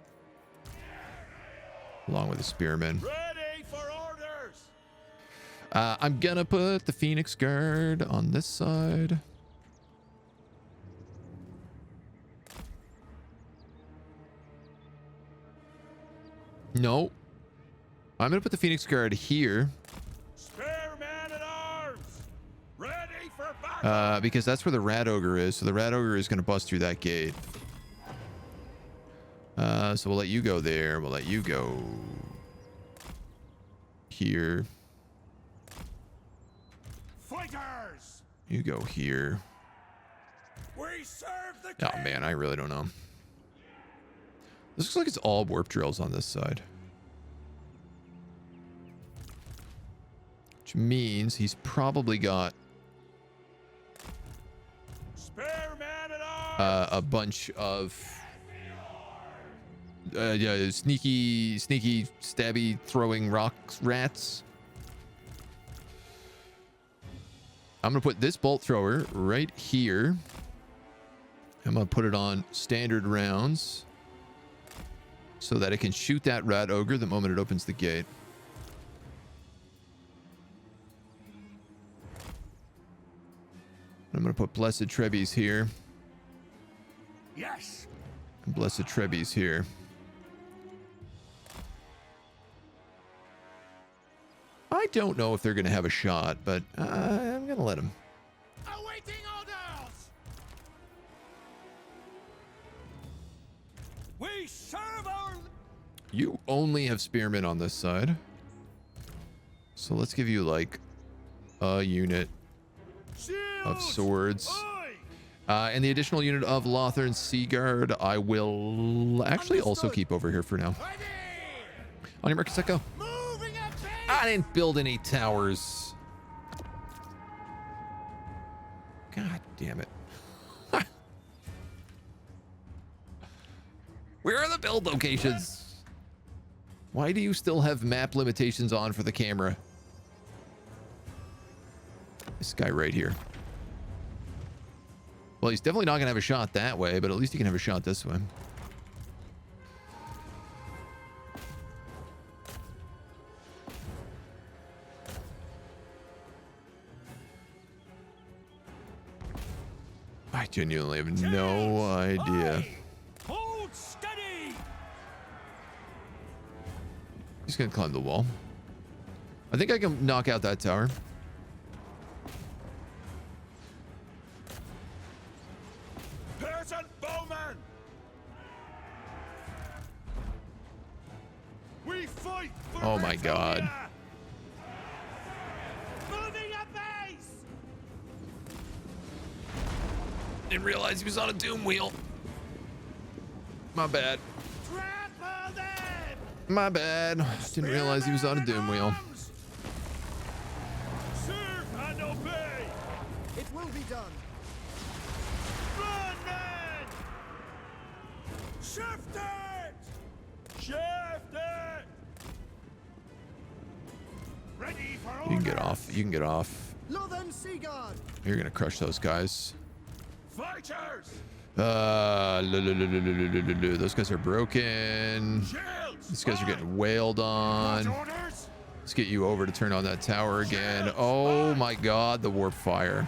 along with the spearmen. Ready for orders! I'm gonna put the Phoenix Guard on this side. No. I'm gonna put the Phoenix Guard here. Spare man at arms! Ready for battle! Because that's where the Rat Ogre is. So the Rat Ogre is gonna bust through that gate. So we'll let you go there. We'll let you go here. Fighters! You go here. We serve the Oh man, I really don't know. This looks like it's all warp drills on this side. Which means he's probably got Spare man at arms! a bunch of yeah, sneaky, stabby, throwing rocks rats. I'm gonna put this bolt thrower right here. I'm gonna put it on standard rounds so that it can shoot that rat ogre the moment it opens the gate. I'm gonna put Blessed Trebbies here. Yes! And Blessed Trebbies here. I don't know if they're gonna have a shot, but I'm gonna let them. Awaiting orders! We serve our... You only have spearmen on this side. So let's give you like a unit of swords. And the additional unit of Lothern Sea Guard, I will actually also keep over here for now. On your market, set, go. I didn't build any towers. God damn it. Where are the build locations? Why do you still have map limitations on for the camera? This guy right here. Well, he's definitely not going to have a shot that way, but at least he can have a shot this way. I genuinely have no idea. Hold steady! He's going to climb the wall. I think I can knock out that tower. Peasant bowman! We fight for Oh my God. Bretonia! Didn't realize he was on a doom wheel. My bad. Trample them! My bad. Didn't realize he was on a doom wheel. Serve and obey! It will be done. Run, men! Shift it! Shift it! Ready for You can get off. You can get off. Lothen Seagard! You're gonna crush those guys. Fighters! Those guys are broken. Shields! These guys are getting wailed on. Orders! Let's get you over to turn on that tower again. Oh my god, the warp fire.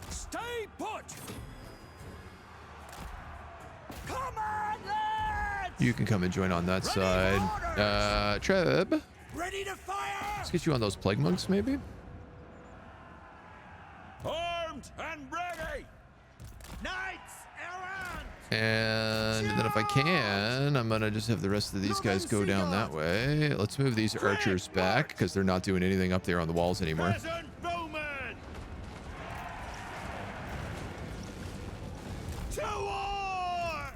Stay put! Come on, lads! You can come and join on that side. Treb, Ready to fire! let's get you on those plague monks, maybe. Armed and ready! Knights errant! And then if I can, I'm gonna just have the rest of these guys go down that way. Let's move these archers back because they're not doing anything up there on the walls anymore. Peasant bowmen! To war!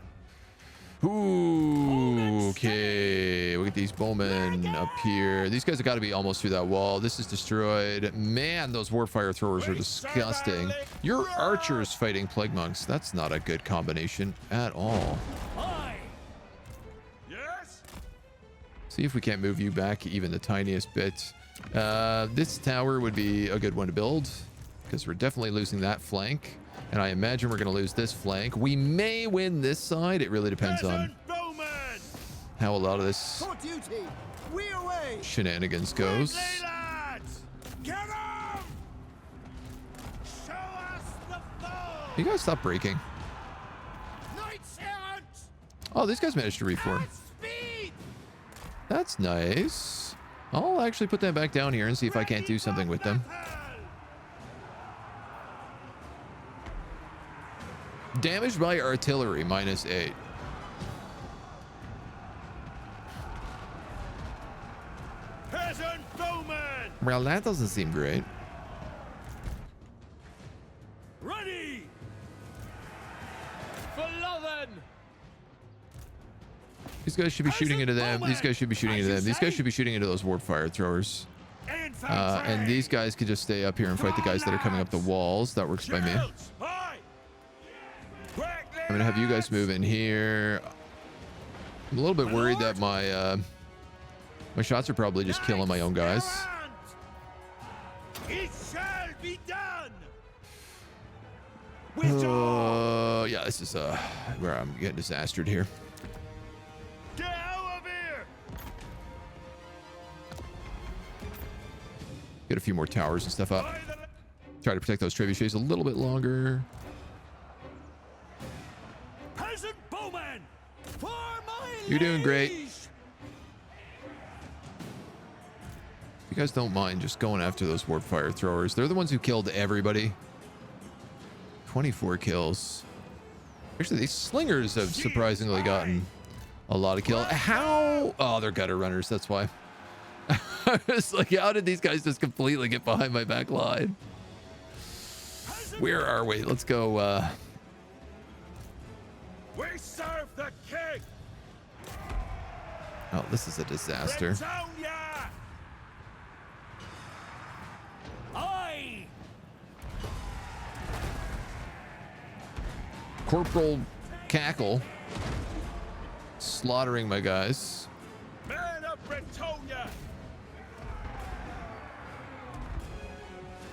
Ooh, okay. Look at these bowmen up here. These guys have got to be almost through that wall. This is destroyed. Man, those warfire throwers are disgusting. Your archers fighting plague monks. That's not a good combination at all. Aye. Yes? See if we can't move you back even the tiniest bit. This tower would be a good one to build because we're definitely losing that flank. And I imagine we're going to lose this flank. We may win this side. It really depends on how a lot of this For duty! We away! shenanigans goes. Quickly, lads! Get on! Show us the foe! You guys stop breaking. Knights errant! Oh, these guys managed to reform. At speed! That's nice. I'll actually put them back down here and see if I can't do something with them. Damaged by artillery, -8. Peasant bowmen! Well, that doesn't seem great. Ready! For Lothen! These guys should be shooting into them. These guys should be shooting into them. These guys should be shooting into those warp fire throwers. And these guys could just stay up here and fight the guys that are coming up the walls. That works by me. I'm gonna have you guys move in here. I'm a little bit worried that my shots are probably just killing my own guys. It shall be done. Yeah, this is where I'm getting disastered here. Get out of here. Get a few more towers and stuff up. Try to protect those trebuchets a little bit longer. Peasant bowman, for my You're doing great. liege. You guys don't mind just going after those warp fire throwers. They're the ones who killed everybody. 24 kills. Actually, these slingers have surprisingly gotten a lot of kills. How? Oh, they're gutter runners. That's why. I was like, how did these guys just completely get behind my back line? Where are we? Let's go. We serve the king. Oh, this is a disaster. Bretonia. Aye. Corporal Cackle slaughtering my guys. Men of Bretonia.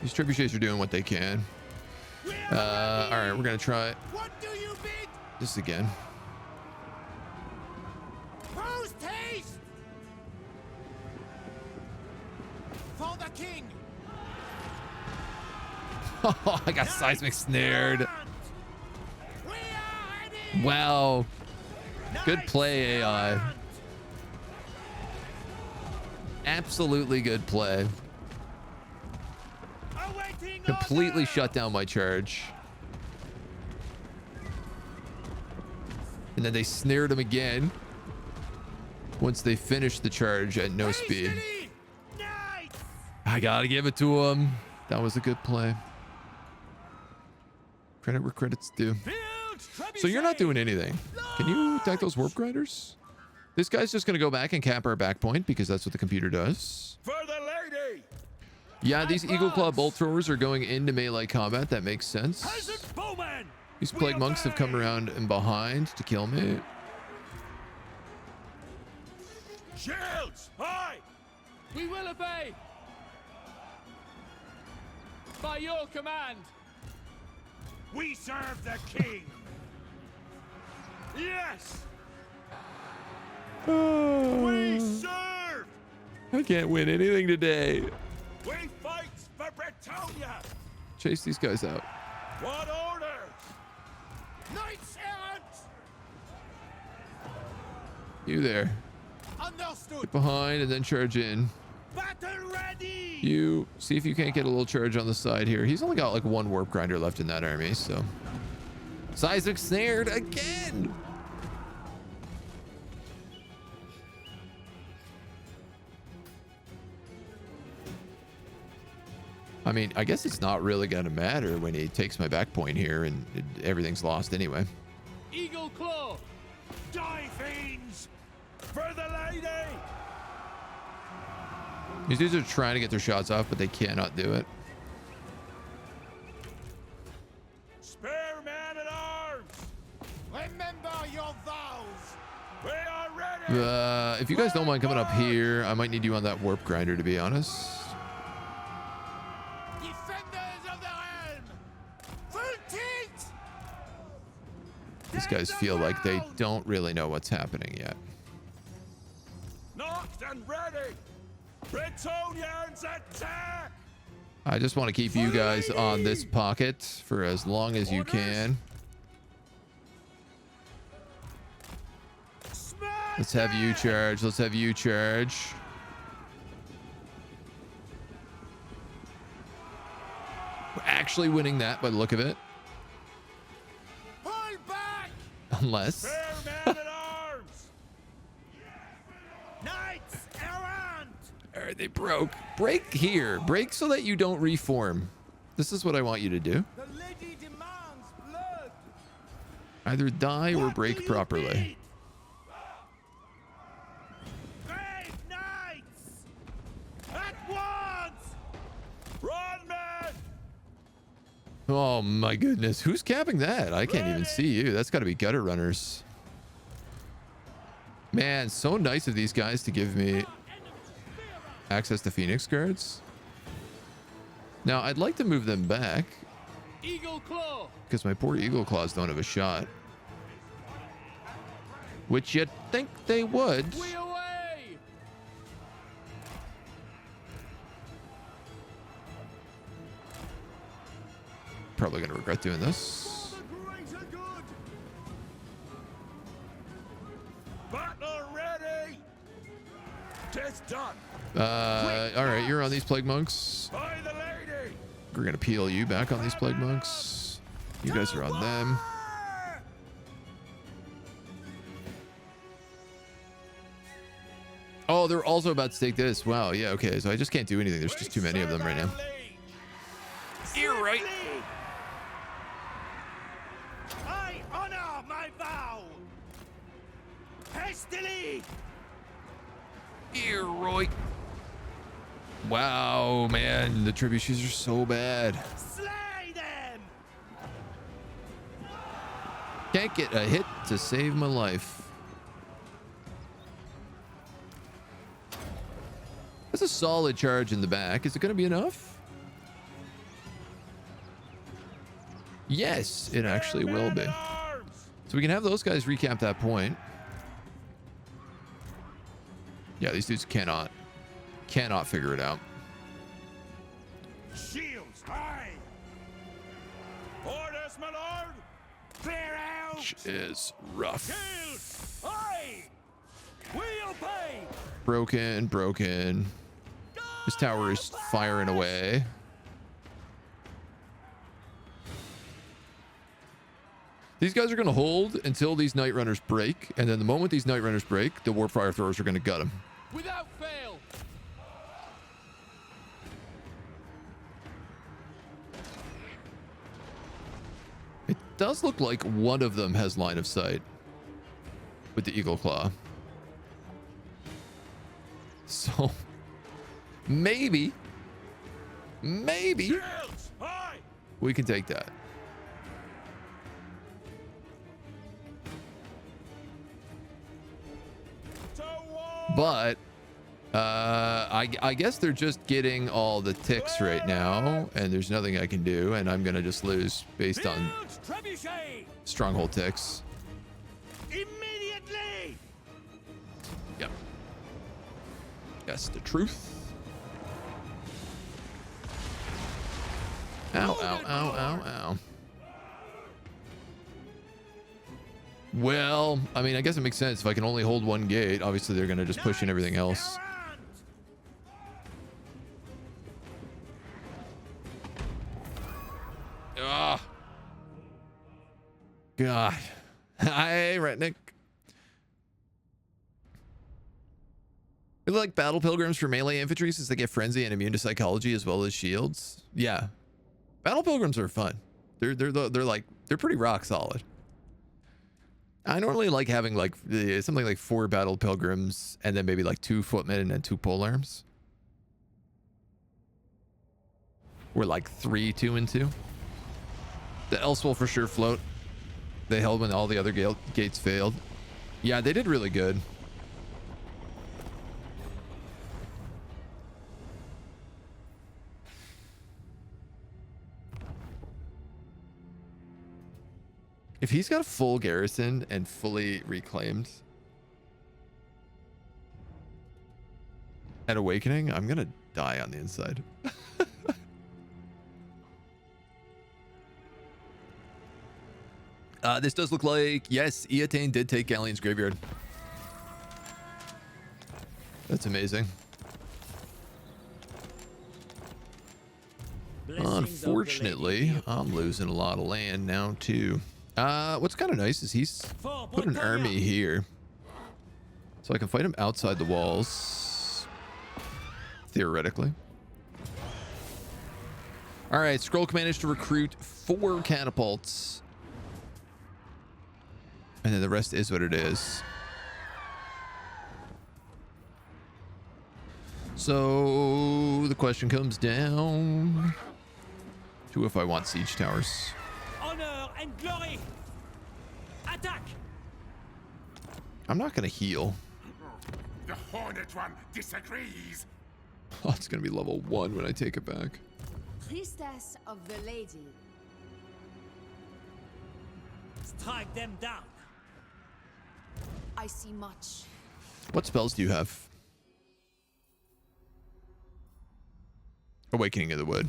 These trebuchets are doing what they can. All right, we're gonna try What do you bid? this again. Post haste. For the king. Oh, I got seismic snared. We are ready. Wow. Good Knights play, AI. errant. Absolutely good play. Awaiting Completely order. shut down my charge. And then they snared him again once they finished the charge at no speed. Hastily. Knights. I gotta give it to him. That was a good play. Credit where credit's due. So you're not doing anything. Can you attack those warp grinders? This guy's just gonna go back and cap our back point because that's what the computer does. For the lady. Yeah, these Eagle Claw bolt throwers are going into melee combat. That makes sense. Peasant bowman. These plague monks have come around and behind to kill me. Shields. Aye. We will obey. By your command. We serve the king. Yes. We serve. I can't win anything today. We fight for Bretonia. Chase these guys out. What orders? Knights errant! You there. Understood! Get behind and then charge in. Battle ready! You see if you can't get a little charge on the side here. He's only got like one warp grinder left in that army, so. Isaac snared again! I mean, I guess it's not really going to matter when he takes my back point here and everything's lost anyway. Eagle Claw. Die, fiends! For the lady! These dudes are trying to get their shots off, but they cannot do it. Spare man at arms! Remember your vows! We are ready! If you guys don't mind coming up here, I might need you on that warp grinder, to be honest. Defenders of the realm! Full tilt! These guys feel like they don't really know what's happening yet. Knocked and ready! Bretonians attack! I just want to keep you guys on this pocket for as long as you can. Let's have you charge. Let's have you charge. We're actually winning that by the look of it. Pull back! Unless. Spare man at arms! Knights errant! All right, they broke. Break here. Break so that you don't reform. This is what I want you to do. The lady demands blood! Either die or What break do you properly. need? Brave knights! At once! Run, man! Oh my goodness. Who's capping that? I can't even see you. That's got to be gutter runners. Man, so nice of these guys to give me access to Phoenix guards. Now, I'd like to move them back Eagle Claw. because my poor Eagle Claws don't have a shot. Which you'd think they would. We away. Probably going to regret doing this. For the greater good! Battle ready! 'Tis done! All right, you're on these plague monks. By the lady! We're going to peel you back on these plague monks. You guys are on them. Oh, they're also about to take this. Wow, yeah, okay. So I just can't do anything. There's just too many of them right now. You're right. I honor my vow! Hastily! Here, Roy. Wow, man. The trebuchets are so bad. Slay them! Can't get a hit to save my life. That's a solid charge in the back. Is it going to be enough? Yes, it actually will be. So we can have those guys recap that point. Yeah, these dudes cannot figure it out. Shields high! Orders, my lord! Clear out! Which is rough. Shields high! We obey! Broken. This tower is firing away. These guys are going to hold until these Night Runners break, and then the moment these Night Runners break, the Warp Fire Throwers are going to gut them. Without fail. does look like one of them has line of sight with the Eagle Claw. So maybe we can take that. But I guess they're just getting all the ticks right now, and there's nothing I can do, and I'm gonna just lose based on stronghold ticks. Immediately! Yep. That's the truth. Ow, ow, ow, ow, ow. Well, I mean, I guess it makes sense. If I can only hold one gate, obviously they're going to just push in everything else. Ugh. God. Hi, Retnick. We like battle pilgrims for melee infantry since they get frenzy and immune to psychology as well as shields. Yeah. Battle pilgrims are fun. They're pretty rock solid. I normally like having like something like 4 battle pilgrims and then maybe like 2 footmen and then 2 polearms. Or like 3 2 and 2. The Elves will for sure float. They held when all the other gates failed. Yeah, they did really good. If he's got a full garrison and fully reclaimed at Awakening, I'm gonna die on the inside. This does look like, yes, Eataine did take Galleon's graveyard. That's Unfortunately, I'm losing a lot of land now too. What's kind of nice is he's put an army here, so I can fight him outside the walls, theoretically. All right, Skrull managed to recruit 4 catapults, and then the rest is what it is. So the question comes down to if I want siege towers. Honor and glory. Attack. I'm not gonna heal. The Hornet One disagrees. Oh, it's gonna be level 1 when I take it back. Priestess of the Lady. Strike them down. I see much. What spells do you have? Awakening of the Wood.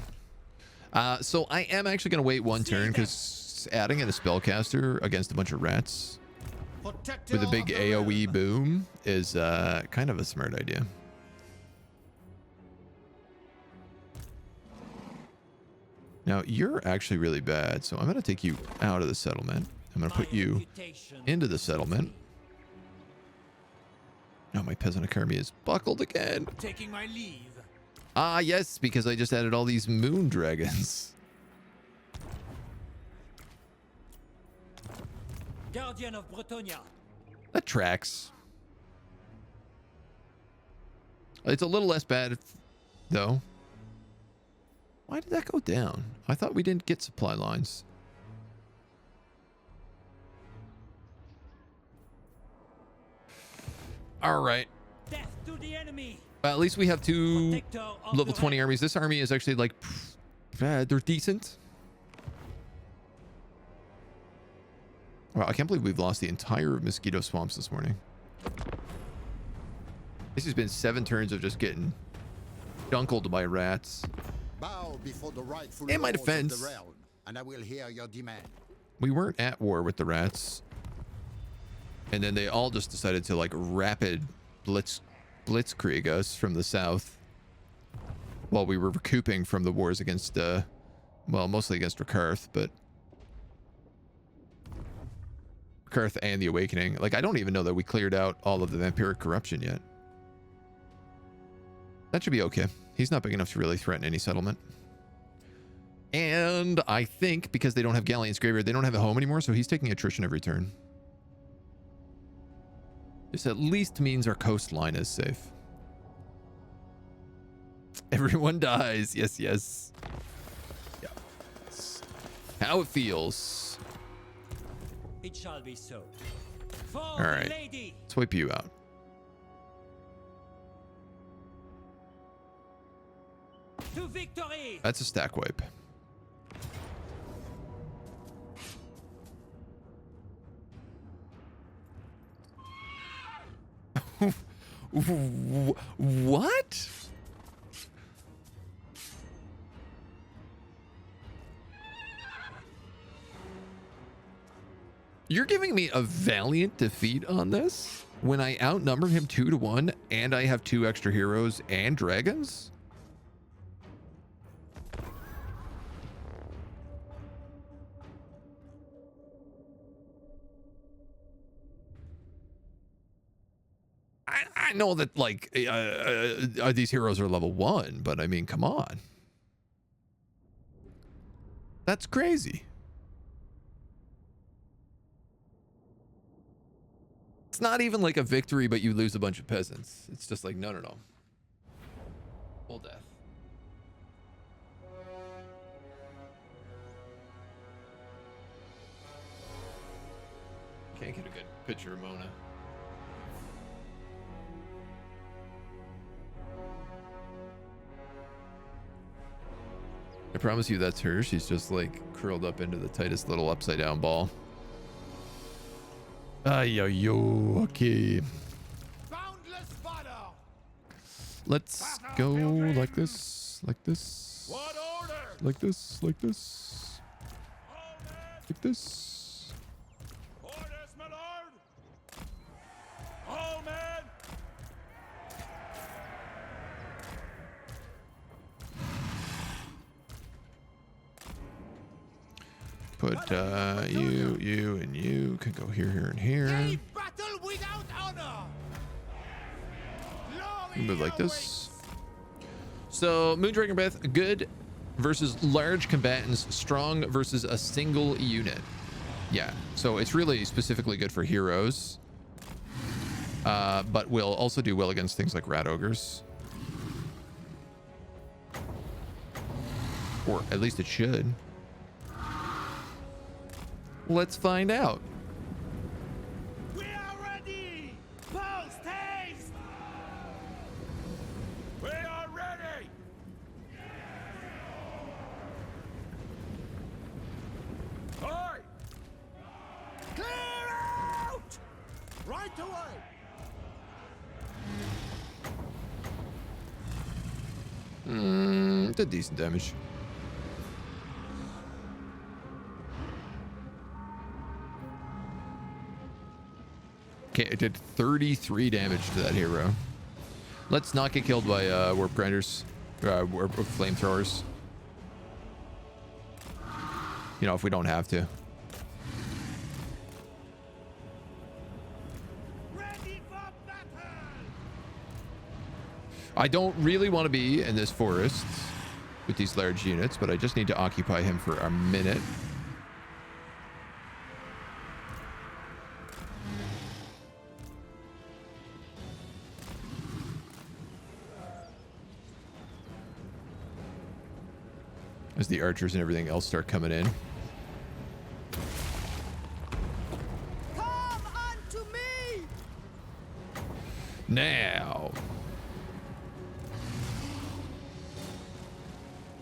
So I am actually going to wait 1 turn because adding in a spellcaster against a bunch of rats with a big AoE boom is kind of a smart idea. Now you're actually really bad, so I'm going to take you out of the settlement. I'm going to put you into the settlement. Oh, my peasant army is buckled again. Taking my leave. Ah, yes, because I just added all these moon dragons. Guardian of Bretonia. That tracks. It's a little less bad, though. Why did that go down? I thought we didn't get supply lines. All right. Death to the enemy. At least we have 2 Protector of level the 20 realm. armies. This army is actually like, they're decent. Wow, I can't believe we've lost the entire mosquito swamps this morning. This has been 7 turns of just getting dunkled by rats. Bow before the rightful In my lords of defense, the realm, and I will hear your demand. we weren't at war with the rats. And then they all just decided to like rapid blitzkrieg us from the south while we were recouping from the wars against, well, mostly against Rakarth, but Rakarth and the Awakening. Like, I don't even know that we cleared out all of the vampiric corruption yet. That should be okay. He's not big enough to really threaten any settlement. And I think because they don't have Galleon's Graveyard, they don't have a home anymore, so he's taking attrition every turn. This at least means our coastline is safe. Everyone dies. Yes, yes. Yeah. How it feels. It shall be so. For All right. the lady. Let's wipe you out. To victory. That's a stack wipe. What? You're giving me a valiant defeat on this when I outnumber him 2-1 and I have 2 extra heroes and dragons? I know that, like, these heroes are level 1, but I mean, come on. That's crazy. It's not even like a victory, but you lose a bunch of peasants. It's just like, no, no, no. Full death. Can't get a good picture of Mona. I promise you that's her. She's just like curled up into the tightest little upside down ball. Yo, okay. Boundless fodder. Let's go like this, like this, What order? like this, like this, like this. Orders, my lord. All men. Put you, and you can go here, here, and here. A battle without honor. Glory Move like awaits. this. So Moondragon Breath, good versus large combatants, strong versus a single unit. Yeah, so it's really specifically good for heroes, but will also do well against things like rat ogres, or at least it should. Let's find out. We are ready. Post haste. We are ready. Aye. Clear out. Right away. Did decent damage. Okay, it did 33 damage to that hero. Let's not get killed by warp grinders, warp flamethrowers. You know, if we don't have to. Ready for battle. I don't really want to be in this forest with these large units, but I just need to occupy him for a minute. As the archers and everything else start coming in. Come unto me. Now.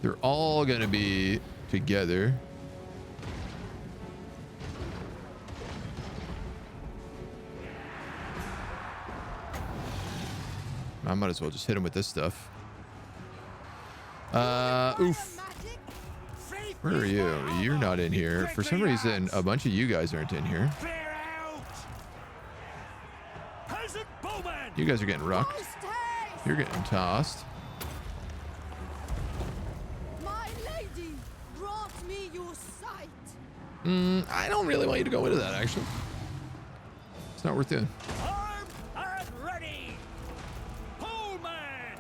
They're all gonna be together. I might as well just hit him with this stuff. Oof. Where are you? You're not in here. For some reason, a bunch of you guys aren't in here. Clear out. Peasant bowman. You guys are getting rocked. Post haste! You're getting tossed. My lady, grant me your sight. I don't really want you to go into that, actually. It's not worth doing. Armed and ready. Pullman.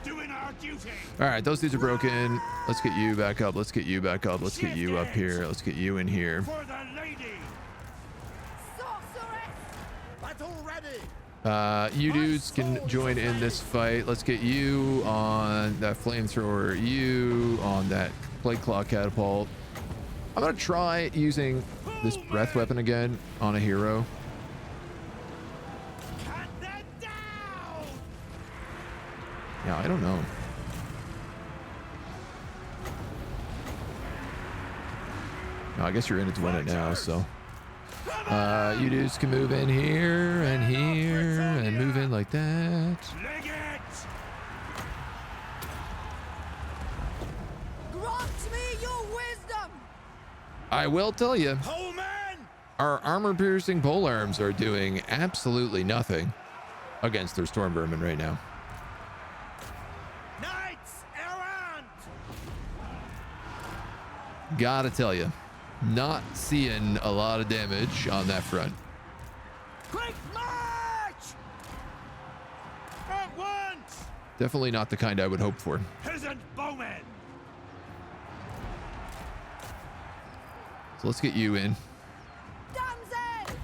Doing our our duty. All right, those dudes are broken. Let's get you back up. Let's get you back up. Let's get you up here. Let's get you in here. For the lady. Battle ready! You dudes can join in this fight. Let's get you on that flamethrower. You on that plague claw catapult. I'm gonna try using this breath weapon again on a hero. Cut that down. Yeah, I don't know. No, I guess you're in it to win it now, so. You dudes can move in here and here and move in like that. Leg it. Grant me your wisdom! I will tell you, Oh man. our armor-piercing polearms are doing absolutely nothing against their storm vermin right now. Knights errant. Gotta tell you, not seeing a lot of damage on that front. Quick march. At once. Definitely not the kind I would hope for. Peasant bowmen. So let's get you in. Damsel!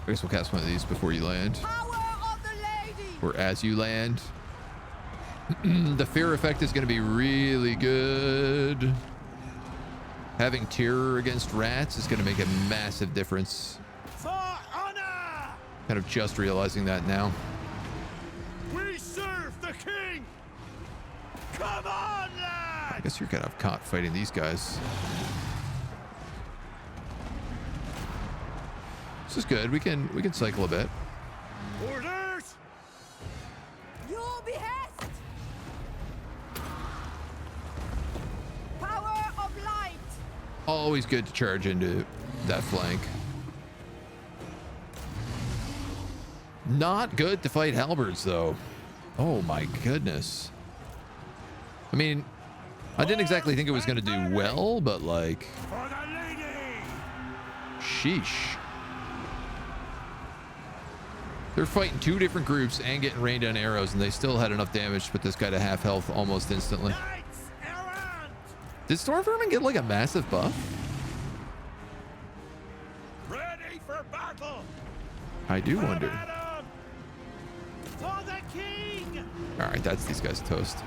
I guess we'll cast one of these before you land, Power of the lady! or as you land. The fear effect is going to be really good. Having terror against rats is going to make a massive difference. For honor. Kind of just realizing that now. We serve the king. Come on, lad. I guess you're kind of caught fighting these guys. This is good. We can cycle a bit. Orders. Your behest! Power of light! Always good to charge into that flank. Not good to fight halberds though. Oh my goodness. I mean, I didn't exactly think it was going to do well, but like, For the lady. sheesh. They're fighting two different groups and getting rained down arrows, and they still had enough damage to put this guy to half health almost instantly. Knights errant. Did Storm Vermin get like a massive buff? Ready for battle. I do wonder. Madam. For the king. All right, that's these guys toast.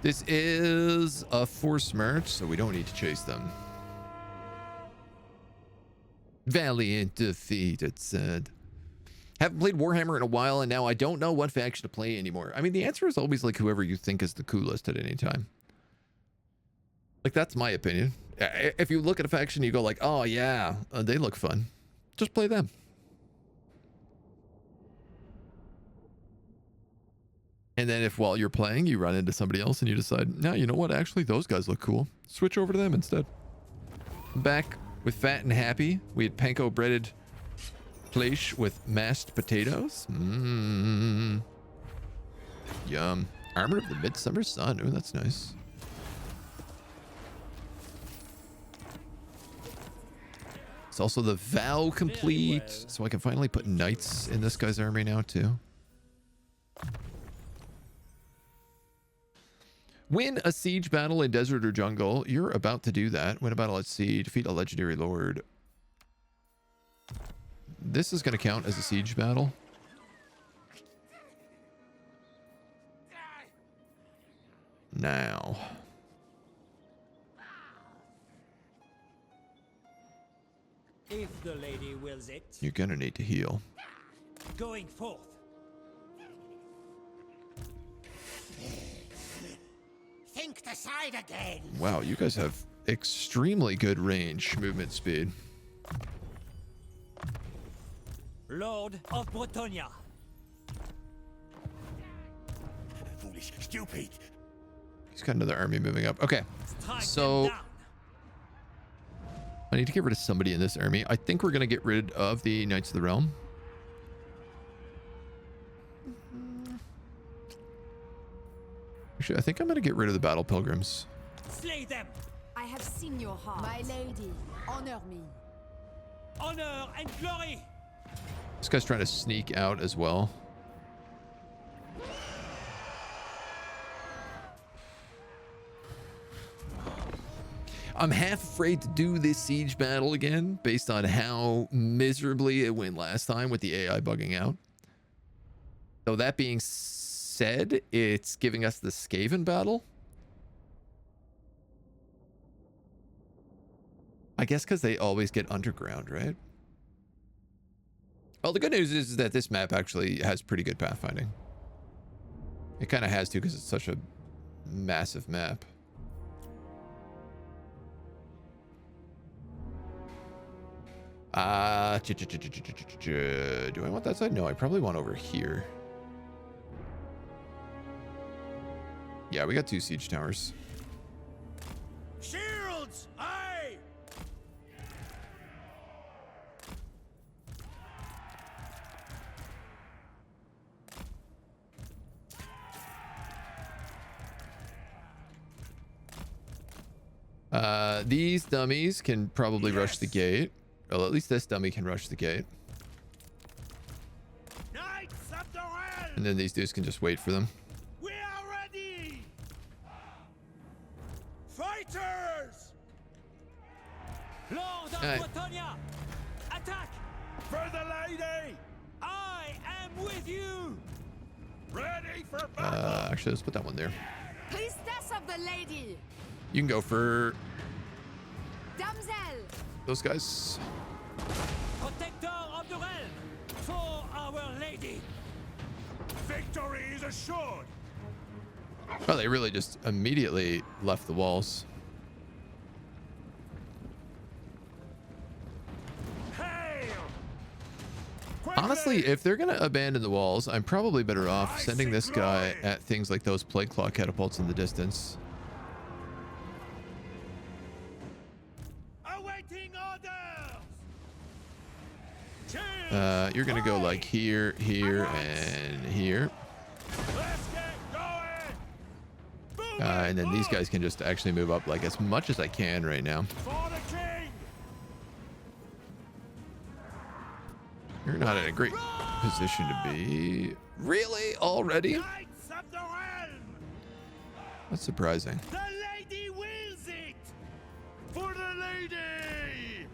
This is a force march, so we don't need to chase them. Valiant defeat, it said. Haven't played Warhammer in a while, and now I don't know what faction to play anymore. I mean, the answer is always like whoever you think is the coolest at any time. Like, that's my opinion. If you look at a faction, you go like, oh yeah, they look fun. Just play them. And then if while you're playing, you run into somebody else and you decide, no, you know what? Actually, those guys look cool. Switch over to them instead. Back with Fat and Happy. We had panko breaded plaish with mashed potatoes. Mmm. Yum. Armor of the Midsummer Sun. Oh, that's nice. It's also the vow complete. Well. So I can finally put knights in this guy's army now too. Win a siege battle in desert or jungle. You're about to do that. Win a battle at sea. Defeat a legendary lord. This is going to count as a siege battle. Now. If the lady wills it, You're going to need to heal. going forth. Think the side again. Wow, you guys have extremely good range movement speed. Lord of Bretonia. Foolish, stupid. He's got another army moving up. Okay, Strike so them down. I need to get rid of somebody in this army. I think we're going to get rid of the Knights of the Realm. Actually, I think I'm going to get rid of the Battle Pilgrims. Slay them. I have seen your heart. My lady, honor me. Honor and glory. This guy's trying to sneak out as well. I'm half afraid to do this siege battle again based on how miserably it went last time with the AI bugging out. So that being said, it's giving us the Skaven battle. I guess because they always get underground, right? Well, the good news is that this map actually has pretty good pathfinding. It kind of has to because it's such a massive map. Do I want that side? No, I probably want over here. Yeah, we got 2 siege towers. Shields! Aye! These dummies can probably rush the gate. Well, at least this dummy can rush the gate. Knights of the realm! And then these dudes can just wait for them. We are ready! Fighters! Lord of Aye. Bretonia, attack! For the lady! I am with you! Ready for battle! Actually, let's put that one there. Priestess of the Lady! You can go for Damsel! those guys. Protector of the realm! For our lady! Victory is assured! Well, they really just immediately left the walls. Hail! Honestly, Quickly! if they're gonna abandon the walls, I'm probably better off sending this guy at things like those plague claw catapults in the distance. Awaiting orders! You're gonna go like here, here, and here. Let's get going! Boom And then these guys can just actually move up like as much as I can right now. For the king! You're not in a great position to be. Really? Already? Knights of the realm! That's surprising. The lady wills it! For the lady!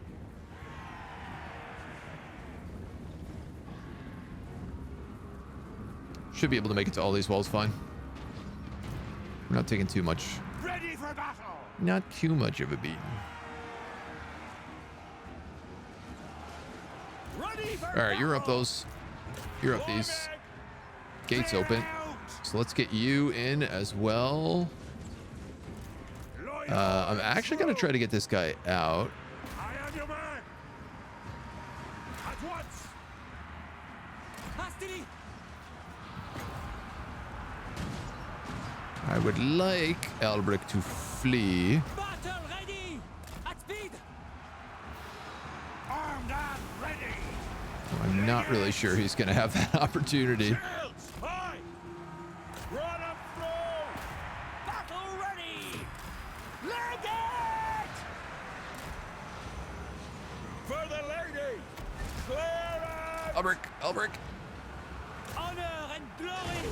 Should be able to make it to all these walls fine. We're not taking too much. Ready for battle! Not too much of a beating. Ready for All right, you're up those. You're up these. Gates open. So let's get you in as well. I'm actually going to try to get this guy out. I am your man! At once! Hastily! I would like Albrecht to flee. Battle ready! At speed! Armed and ready! I'm not really sure he's going to have that opportunity. Shields! High! Run up through! Battle ready! Leg it! For the lady! Clear it! Albrecht. Honor and glory!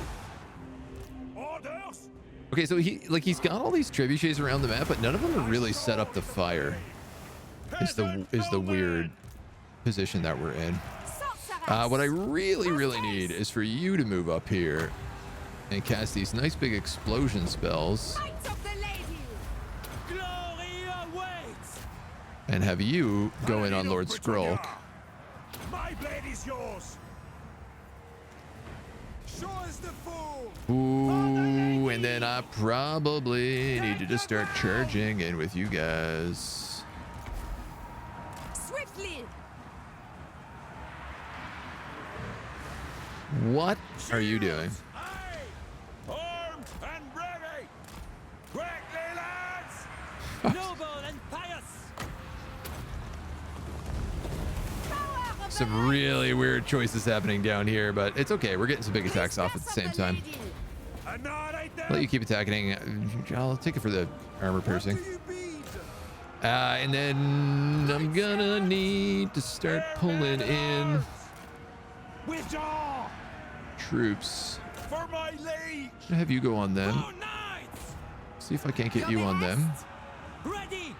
Orders! Okay, so he's got all these trebuchets around the map, but none of them are really set up to fire. Is the weird position that we're in. What I really need is for you to move up here and cast these nice big explosion spells Knights of the Lady! Glory awaits! and have you go in on Lord Skrull. My blade is yours! Show us the fool! Ooh, and then I probably need to just start charging in with you guys. Swiftly! What are you doing? Aye! Armed and ready! Quickly, lads! Noble and pious! Power of Some the really weird choices happening down here, but it's okay. We're getting some big attacks off at the same time. Annihilate them! Let you keep attacking. I'll take it for the armor piercing. And then I'm gonna need to start pulling in Withdraw! troops. For my liege! I'm gonna have you go on them. Oh, knights! See if I can't get you on them. Ready!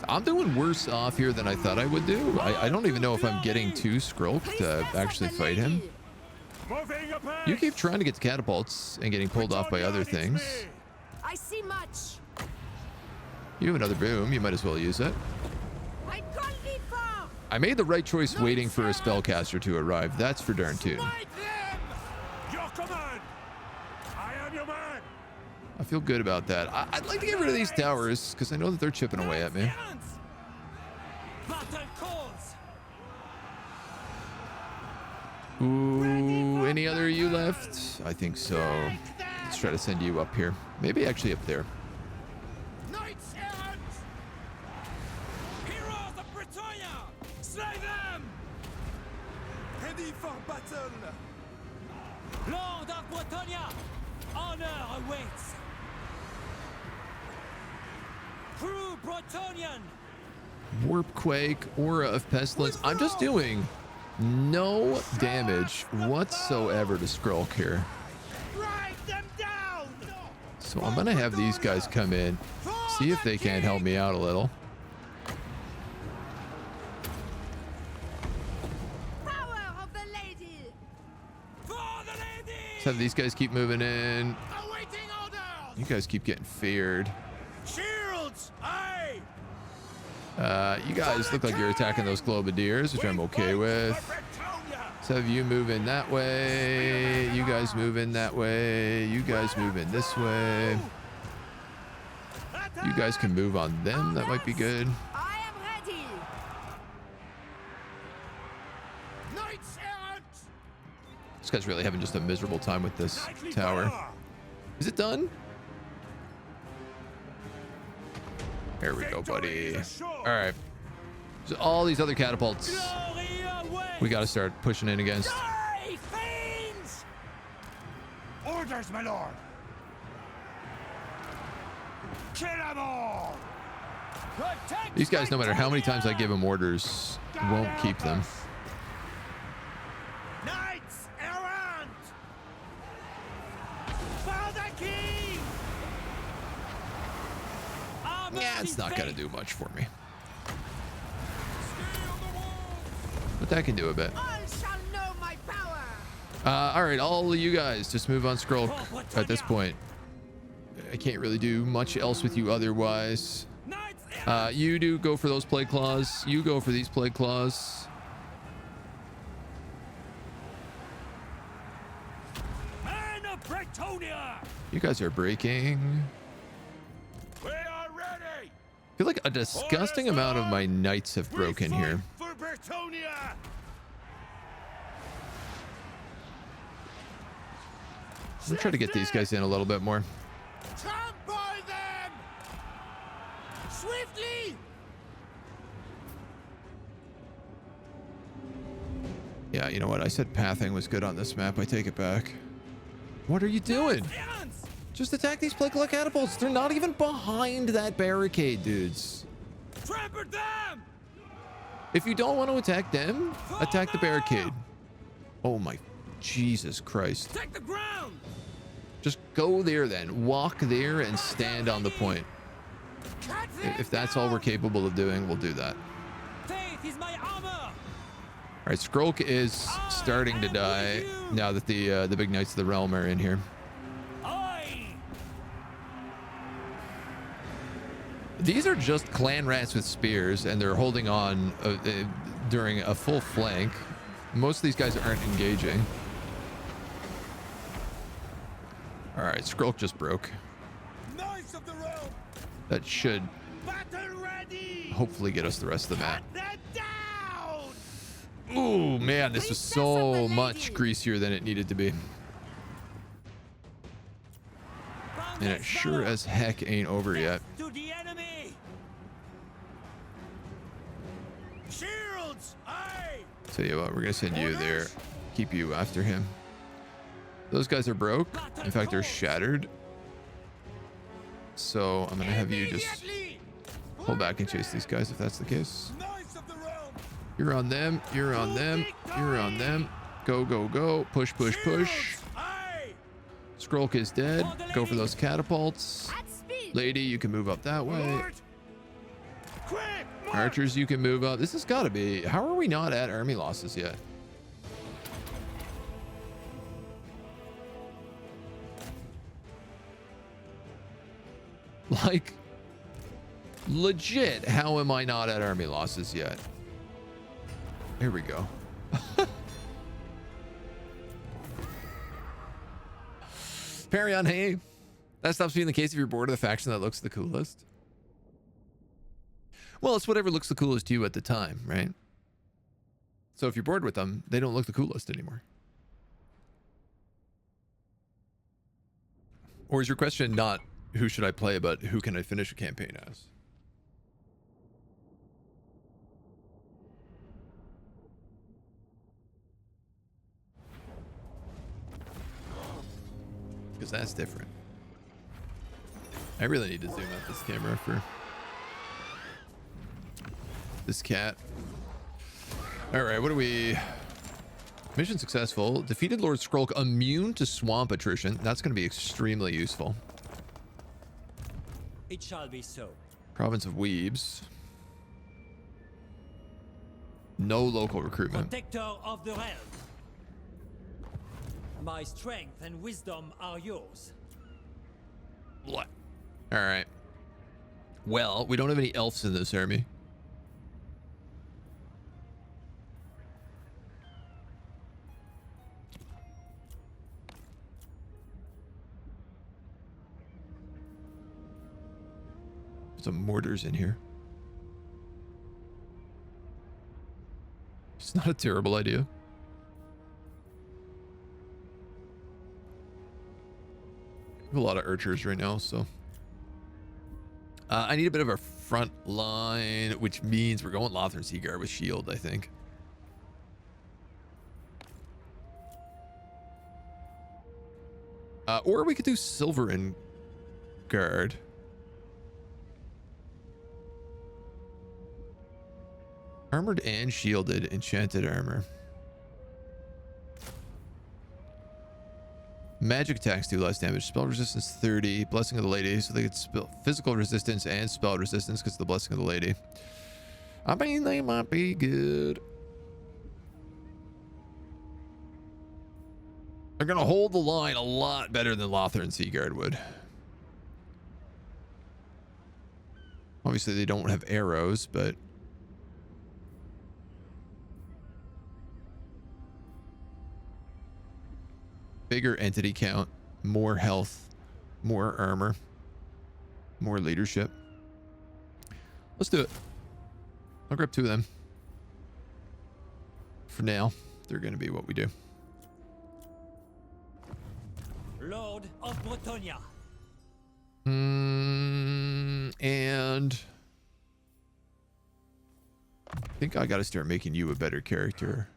I'm doing worse off here than I thought I would do. I don't even know if I'm getting to Skrulk to actually fight him. Moving apace! You keep trying to get to catapults and getting pulled off by other things. I see much. You have another boom. You might as well use it. I can't be far. I made the right choice waiting for a spellcaster to arrive. That's for darn tune. Smite them! Your command! I am your man! I feel good about that. I'd like to get rid of these towers because I know that they're chipping away at me. Battle calls! Ooh, any other you left? I think so. Let's try to send you up here. Maybe actually up there. Knights errant! Heroes of Britannia! Slay them! Ready for battle! Lord of Britannia! Honor awaits! True Bretonian! Warpquake, Aura of Pestilence. I'm just doing no damage whatsoever to Skrulk here. Drive them down! So I'm gonna have these guys come in, see if they can't help me out a little. Power of the lady. For the lady! Let's have these guys keep moving in. Awaiting orders! You guys keep getting feared. Shields! Aye! You guys look like you're attacking those Globadiers, which I'm okay with. Let's have you move in that way. You guys move in that way. You guys move in this way. You guys can move on them. That might be good. I am ready. Knights errant! This guy's really having just a miserable time with this tower. Is it done? There we go, buddy. All right. So all these other catapults Glory awaits! we got to start pushing in against. Die, fiends! Orders, my lord! Kill them all! Protect These guys, no matter how many times I give them orders, won't keep them. Knights errant! For the king! Yeah, it's not going to do much for me. But that can do a bit. All shall know my power. All right, all of you guys, just move on Skrulk at this point. I can't really do much else with you otherwise. Knights You do go for those plague claws. You go for these plague claws. Men of Bretonia! You guys are breaking. We are ready! I feel like a disgusting amount of my knights have broken here. For Bretonia! I'm gonna try to get these guys in a little bit more. Trample them! Swiftly! Yeah, you know what? I said pathing was good on this map. I take it back. What are you doing? Errants! Just attack these plague claw catapults. They're not even behind that barricade, dudes. Trample them! If you don't want to attack them, attack the barricade. Oh my Jesus Christ. Take the ground! Just go there then. Walk there and stand on the point. If that's all we're capable of doing, we'll do that. Faith is my armor! All right, Skrulk is starting to die now that the big knights of the realm are in here. Aye! These are just clan rats with spears, and they're holding on during a full flank. Most of these guys aren't engaging. All right, Skrulk just broke. Knights of the realm! That should Battle ready! hopefully get us the rest of the map. They're down! Ooh, man, this was so much greasier than it needed to be. And it sure as heck ain't over yet. To the enemy! Shields! Aye! Tell you what, we're gonna send you there. Keep you after him. Those guys are broke. In fact, they're shattered. So I'm gonna have you just Immediately! pull back and chase these guys if that's the case. Knights of the realm! You're on them. You're on them. You're on them. Go, go, go. Push, push, push. Skrulk is dead. Go for those catapults. Lady, you can move up that way. Archers, you can move up. This has got to be... How are we not at army losses yet? Like, legit, how am I not at army losses yet? Here we go. Parry on, hey. That stops being the case if you're bored of the faction that looks the coolest. Well, it's whatever looks the coolest to you at the time, right? So if you're bored with them, they don't look the coolest anymore. Or is your question not who should I play, but who can I finish a campaign as? Because that's different. I really need to zoom out this camera for this cat. All right, what do we... Mission successful. Defeated Lord Skrulk, immune to swamp attrition. That's going to be extremely useful. It shall be so. Province of Weebs. No local recruitment. Protector of the realm. My strength and wisdom are yours. What? All right. Well, we don't have any elves in this army. Some mortars in here. It's not a terrible idea. We have a lot of archers right now, so I need a bit of a front line, which means we're going Lothar and Seaguard with shield, I think. Or we could do silver and guard. Armored and shielded enchanted armor. Magic attacks do less damage. Spell resistance 30. Blessing of the Lady. So they get physical resistance and spell resistance because of the Blessing of the Lady. I mean, they might be good. They're going to hold the line a lot better than Lothar and Seaguard would. Obviously, they don't have arrows, but... Bigger entity count, more health, more armor, more leadership. Let's do it. I'll grab 2 of them. For now, they're going to be what we do. Lord of Bretonia. And I think I got to start making you a better character.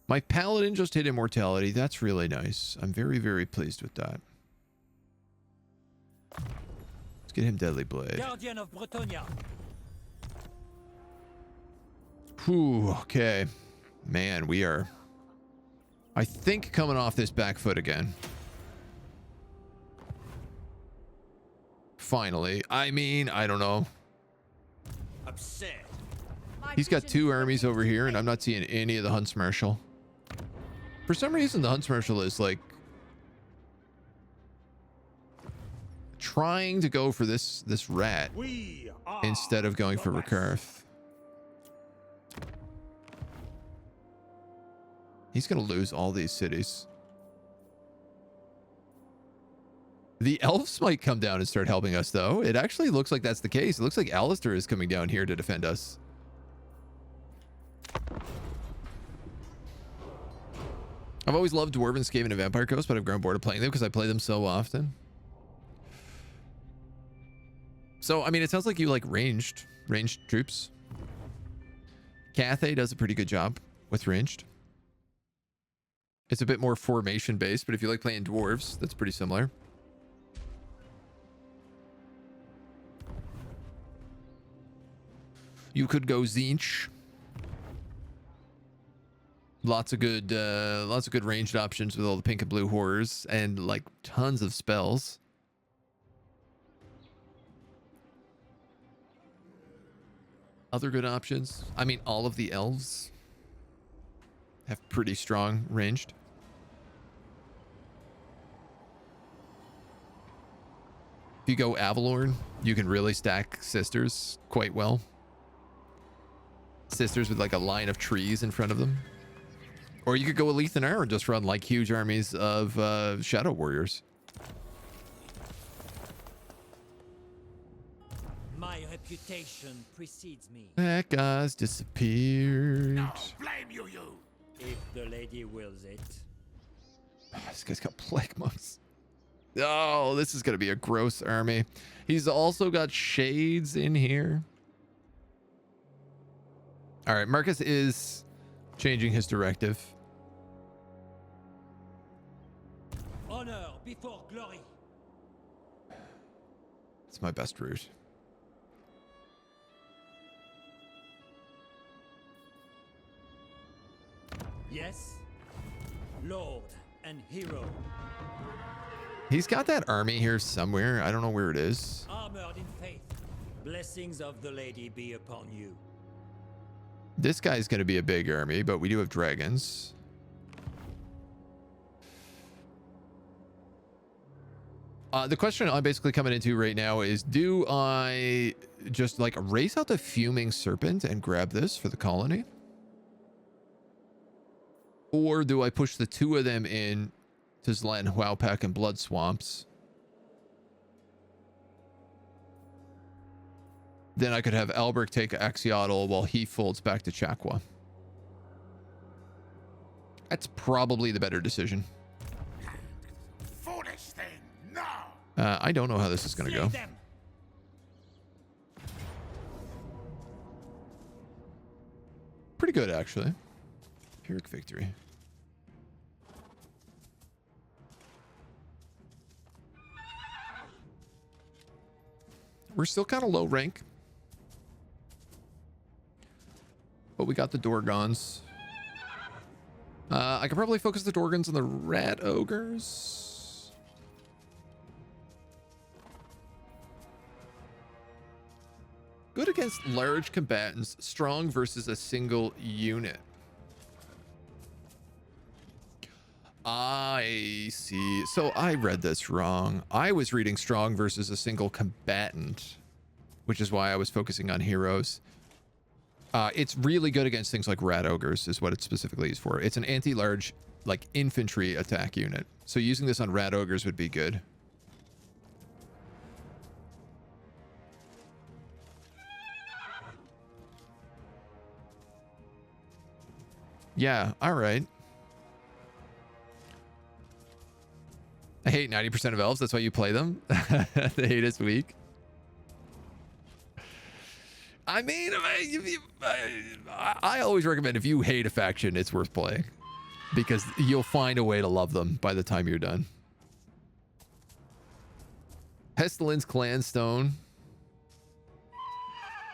My paladin just hit immortality. That's really nice. I'm very, very pleased with that. Let's get him Deadly Blade. Guardian of Bretonia. Whew, okay. Man, we are, I think, coming off this back foot again. Finally. I mean, I don't know. Upset. He's got 2 armies over here, and I'm not seeing any of the Hunts Marshal. For some reason, the Hunts Marshal is like trying to go for this rat instead of going for Rekarth. He's gonna lose all these cities. The elves might come down and start helping us, though. It actually looks like that's the case. It looks like Alistair is coming down here to defend us. I've always loved Dwarven, Skaven, and Vampire Coast, but I've grown bored of playing them because I play them so often. So, I mean, it sounds like you like ranged troops. Cathay does a pretty good job with ranged. It's a bit more formation based, but if you like playing dwarves, that's pretty similar. You could go Tzeentch. Lots of good ranged options with all the pink and blue horrors and like tons of spells. Other good options. I mean, all of the elves have pretty strong ranged. If you go Avalorn, you can really stack sisters quite well. Sisters with like a line of trees in front of them. Or you could go Alethanar and just run like huge armies of Shadow Warriors. My reputation precedes me. That guy's disappeared. No, blame you. If the lady wills it. This guy's got plague monks. Oh, this is going to be a gross army. He's also got shades in here. All right, Marcus is changing his directive. Honor before glory. It's my best route. Yes, Lord and hero. He's got that army here somewhere. I don't know where it is. Armored in faith. Blessings of the lady be upon you. This guy's going to be a big army, but we do have dragons. The question I'm basically coming into right now is, do I just like race out the fuming serpent and grab this for the colony? Or do I push the two of them in to Zlan, Wowpack, and Blood Swamps? Then I could have Albrecht take Axiotl while he folds back to Chakwa. That's probably the better decision. Foolish thing, no! I don't know how this is going to go. Them. Pretty good, actually. Pyrrhic victory. We're still kind of low rank. But we got the Dorgons. I could probably focus the Dorgons on the Rat Ogres. Good against large combatants. Strong versus a single unit. I see. So I read this wrong. I was reading strong versus a single combatant, which is why I was focusing on heroes. It's really good against things like rat ogres is what it's specifically used for. It's an anti-large, like, infantry attack unit. So using this on rat ogres would be good. Yeah, all right. I hate 90% of elves. That's why you play them. The hate is weak. I mean, I always recommend if you hate a faction, it's worth playing. Because you'll find a way to love them by the time you're done. Pestilence Clanstone.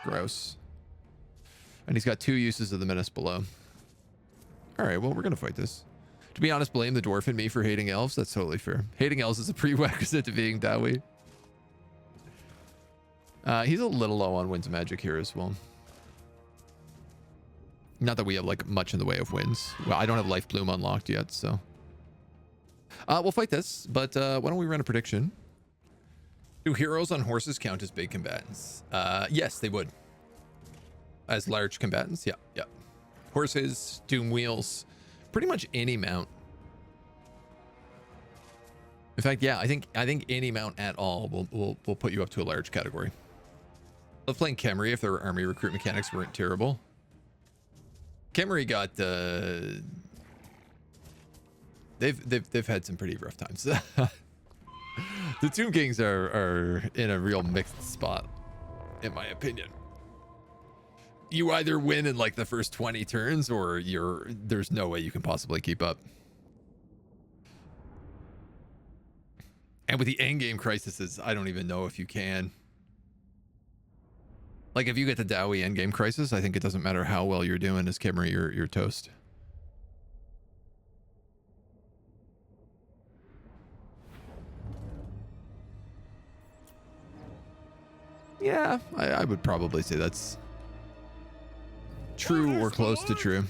Gross. And he's got 2 uses of the Menace Below. Alright, well, we're going to fight this. To be honest, blame the dwarf in me for hating elves. That's totally fair. Hating elves is a prerequisite to being Dawi. He's a little low on winds magic here as well. Not that we have like much in the way of winds. Well, I don't have Life Bloom unlocked yet, so. We'll fight this, but why don't we run a prediction? Do heroes on horses count as big combatants? Yes, they would. As large combatants, yeah, yeah. Horses, doom wheels, pretty much any mount. In fact, yeah, I think any mount at all will put you up to a large category. I love playing Khemri if their army recruit mechanics weren't terrible. Khemri got they've had some pretty rough times. The Tomb Kings are in a real mixed spot, in my opinion. You either win in like the first 20 turns or there's no way you can possibly keep up. And with the endgame crises, I don't even know if you can. Like if you get the Dowie endgame crisis, I think it doesn't matter how well you're doing as Khemri, you're toast. Yeah, I would probably say that's true or close to true.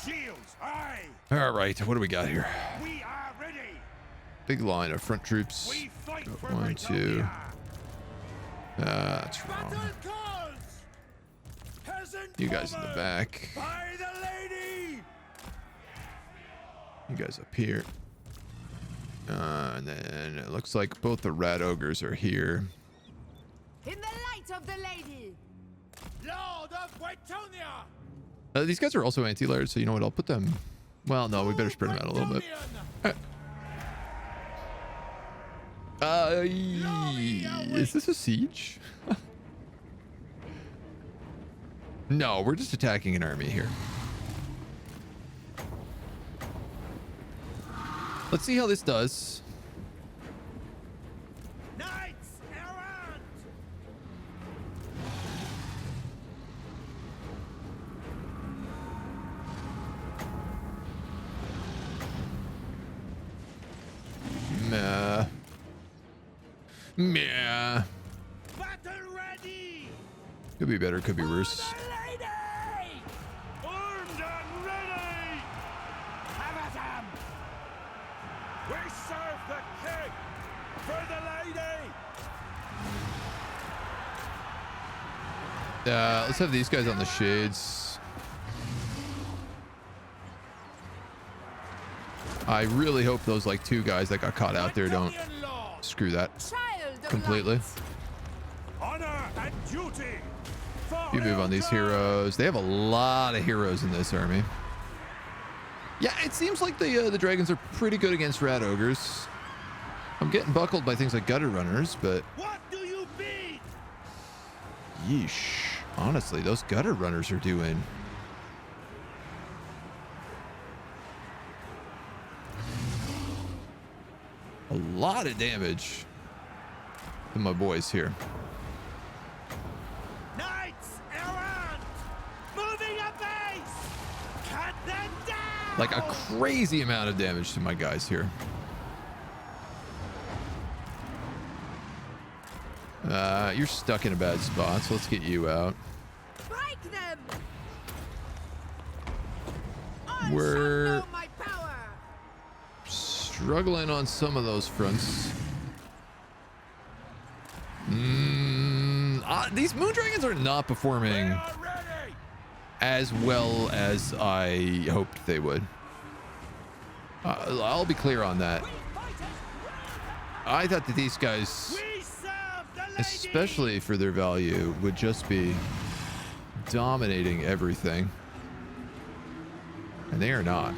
Shields, aye. All right, what do we got here? We are ready. Big line of front troops. We fight for 1, 2. Bretonia. That's wrong. Battle calls! Peasant You guys in the woman, back. by the lady! You guys up here. And then it looks like both the rat ogres are here. In the light of the lady. Lord of Bretonia! These guys are also anti-layered, so you know what? I'll put them. Well, no, we better spread them out a little bit. Is this a siege? No, we're just attacking an army here. Let's see how this does. Knights errant! Meh. Meh. Battle ready! Could be better, could be worse. Lady! Armed and ready! Have at 'em. We serve the king. For the lady. Let's have these guys on the shades. I really hope those like 2 guys that got caught out there don't Bretonian lord! screw that Child of completely. light. Honor and duty. For You move on these Elder. heroes. They have a lot of heroes in this army. Yeah, it seems like the dragons are pretty good against rat ogres. I'm getting buckled by things like gutter runners, but What do you beat? yeesh. Honestly, those gutter runners are doing a lot of damage to my boys here. Knights errant! Moving a base! Cut them down! Like a crazy amount of damage to my guys here. You're stuck in a bad spot, so let's get you out. Break them. We're Shall know my power. struggling on some of those fronts. These moon dragons are not performing We are ready. as well as I hoped they would. I'll be clear on that. I thought that these guys, We serve the lady! especially for their value, would just be dominating everything. And they are not.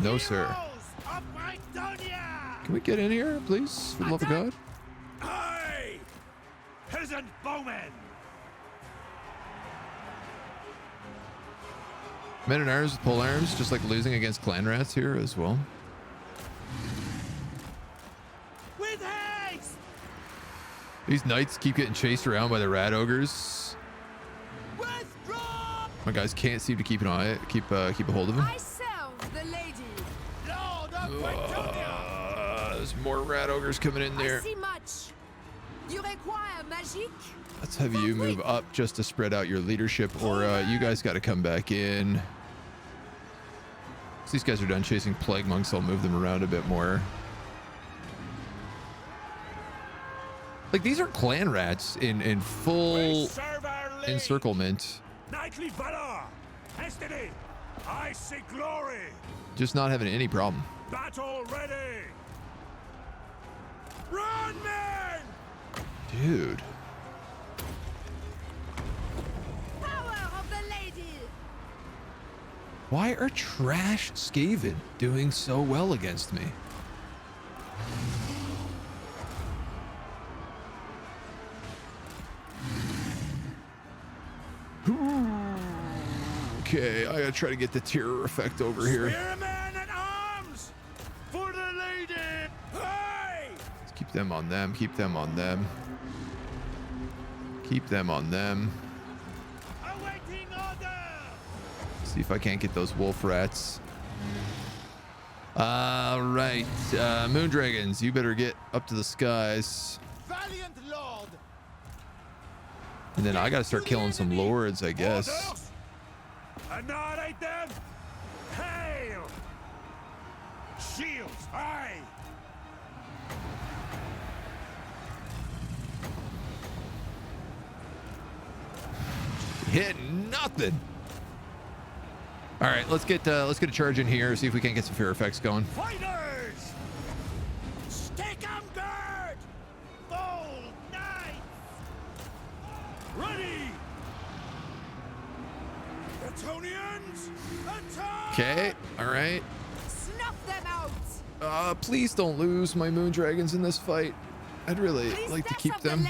No, sir. Heroes of Bretonia! Can we get in here, please? For the love of God. Aye. Peasant bowmen. Men at arms with pole arms, just like losing against clan rats here as well. With haste! These knights keep getting chased around by the rat ogres. Withdraw! My guys can't seem to keep an eye, keep a hold of them. I serve the lady. Lord of Bretonia! There's more rat ogres coming in I there. see much. You require magic? Let's have you move up just to spread out your leadership, or you guys got to come back in. Once these guys are done chasing plague monks, I'll move them around a bit more. Like, these are clan rats in We full serve our lady. encirclement, Knightly valor. Destiny. I see glory. just not having any problem. Battle ready. Run, men. Dude. Power of the lady. Why are Trash Skaven doing so well against me? Okay, I gotta try to get the terror effect over here. Spearmen at arms. For the lady. Aye. Let's keep them on them, keep them on them. Keep them on them. Awaiting order! See if I can't get those wolf rats. All right, moon dragons, you better get up to the skies. Valiant lord! And then I gotta start killing some lords, I guess. Orders! Annihilate them! Hail! Shields high! Hit nothing. All right, let's get a charge in here. See if we can't get some fear effects going. Fighters! Stick 'em guard! Bold knights! Ready! Bretonians! Attack! Okay, all right. Snuff them out! Please don't lose my moon dragons in this fight. I'd really like to keep them.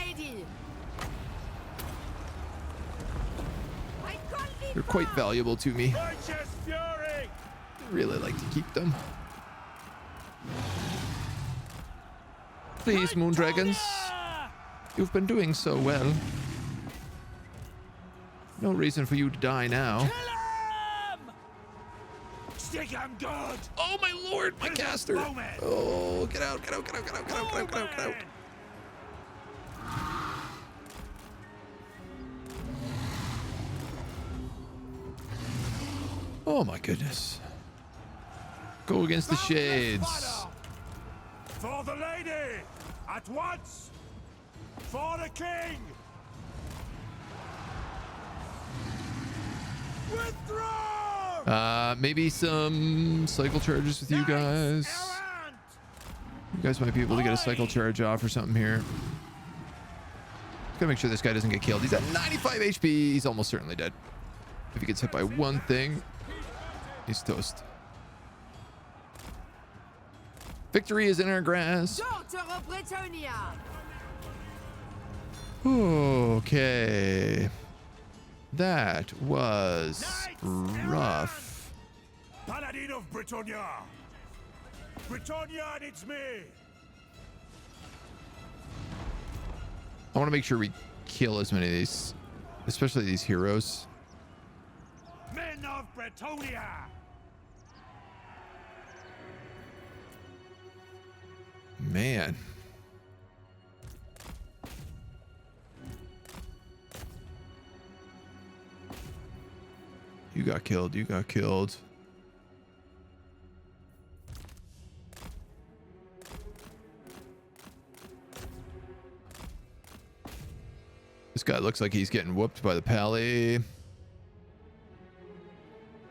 They're quite valuable to me. Righteous fury! I'd really like to keep them. Please, moon dragons. You've been doing so well. No reason for you to die now. Stick 'em good! Oh my lord, my caster! Oh, get out, get out, get out, get out, get out, get out, get out, get out. Oh my goodness. Go against the shades. For the lady! At once! For the king! Withdraw! Maybe some cycle charges with you guys. You guys might be able to get a cycle charge off or something here. Gotta make sure this guy doesn't get killed. He's at 95 HP. He's almost certainly dead. If he gets hit by one thing, he's toast. Victory is in our grasp. Okay. That was rough. Paladin of Britannia! Britannia needs me! I want to make sure we kill as many of these, especially these heroes. Men of Britannia! Man. You got killed. You got killed. This guy looks like he's getting whooped by the pally.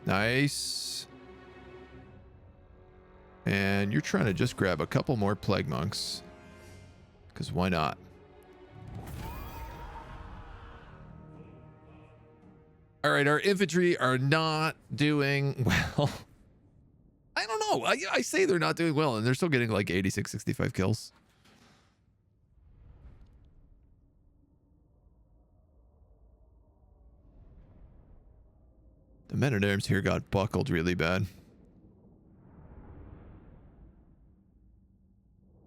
Nice. And you're trying to just grab a couple more plague monks. Because why not? All right, our infantry are not doing well. I don't know. I say they're not doing well, and they're still getting like 86, 65 kills. The men-at-arms here got buckled really bad.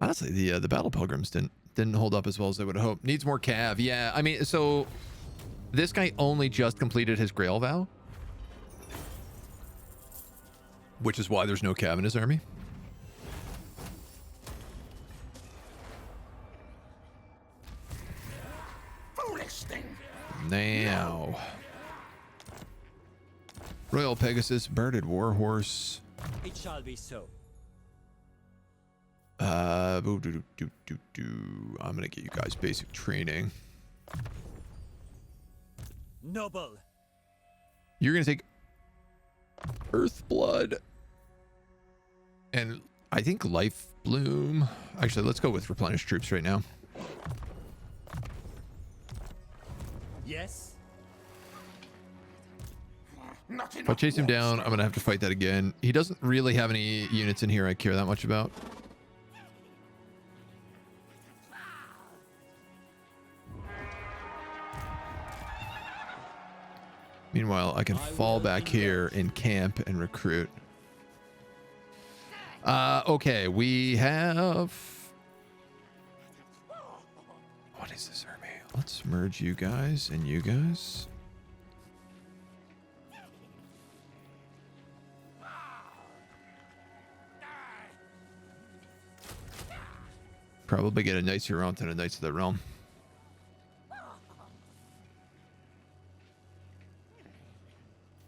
Honestly, the battle pilgrims didn't hold up as well as I would have hoped. Needs more cav. Yeah, I mean, so this guy only just completed his Grail vow, which is why there's no cav in his army. Foolish thing! Now, Royal Pegasus, Birded Warhorse. It shall be so. I'm gonna get you guys basic training. Noble. You're gonna take Earthblood and I think Life Bloom. Actually, let's go with Replenish Troops right now. Yes. If I chase him down, I'm gonna have to fight that again. He doesn't really have any units in here I care that much about. Meanwhile, I can fall back here in camp and recruit. Okay, we have... What is this army? Let's merge you guys and you guys. Probably get a Knights of Rome and a Knights of the Realm.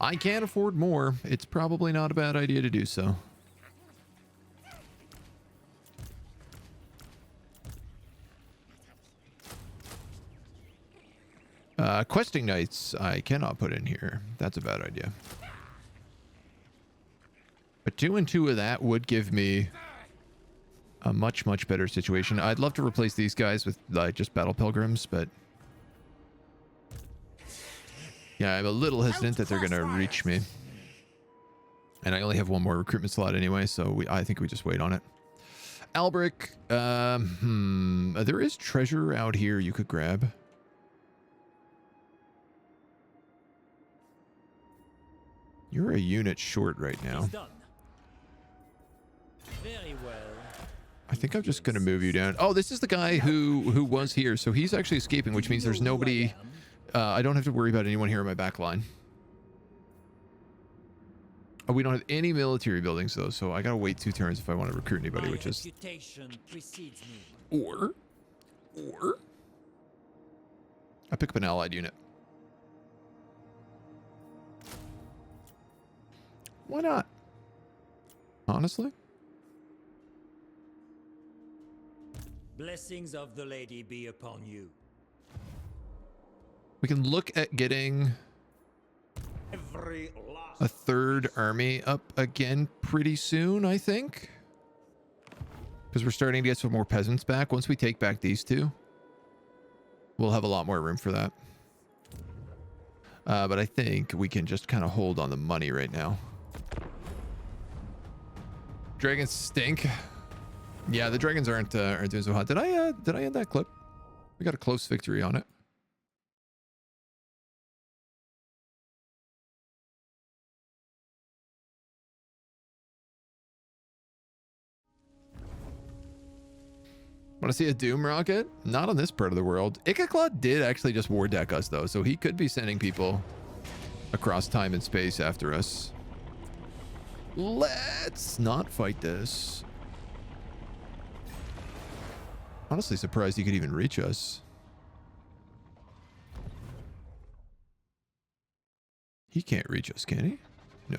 I can't afford more. It's probably not a bad idea to do so. Questing Knights, I cannot put in here. That's a bad idea. But 2 and 2 of that would give me a much, much better situation. I'd love to replace these guys with just Battle Pilgrims, but yeah, I'm a little hesitant that they're going to reach me. And I only have one more recruitment slot anyway, so I think we just wait on it. Albric, there is treasure out here you could grab. You're a unit short right now. Very well. I think I'm just going to move you down. Oh, this is the guy who was here. So he's actually escaping, which means there's nobody. I don't have to worry about anyone here in my back line. Oh, we don't have any military buildings, though. So I got to wait 2 turns if I want to recruit anybody, which is... Or... I pick up an allied unit. Why not? Honestly? Blessings of the lady be upon you. We can look at getting a 3rd army up again pretty soon, I think. Because we're starting to get some more peasants back. Once we take back these 2, we'll have a lot more room for that. But I think we can just kind of hold on the money right now. Dragons stink. Yeah, the dragons aren't doing so hot. Did I end that clip? We got a close victory on it. Want to see a Doom rocket? Not on this part of the world. Ikaclaw did actually just war deck us though, so he could be sending people across time and space after us. Let's not fight this. Honestly surprised he could even reach us. He can't reach us, can he? No.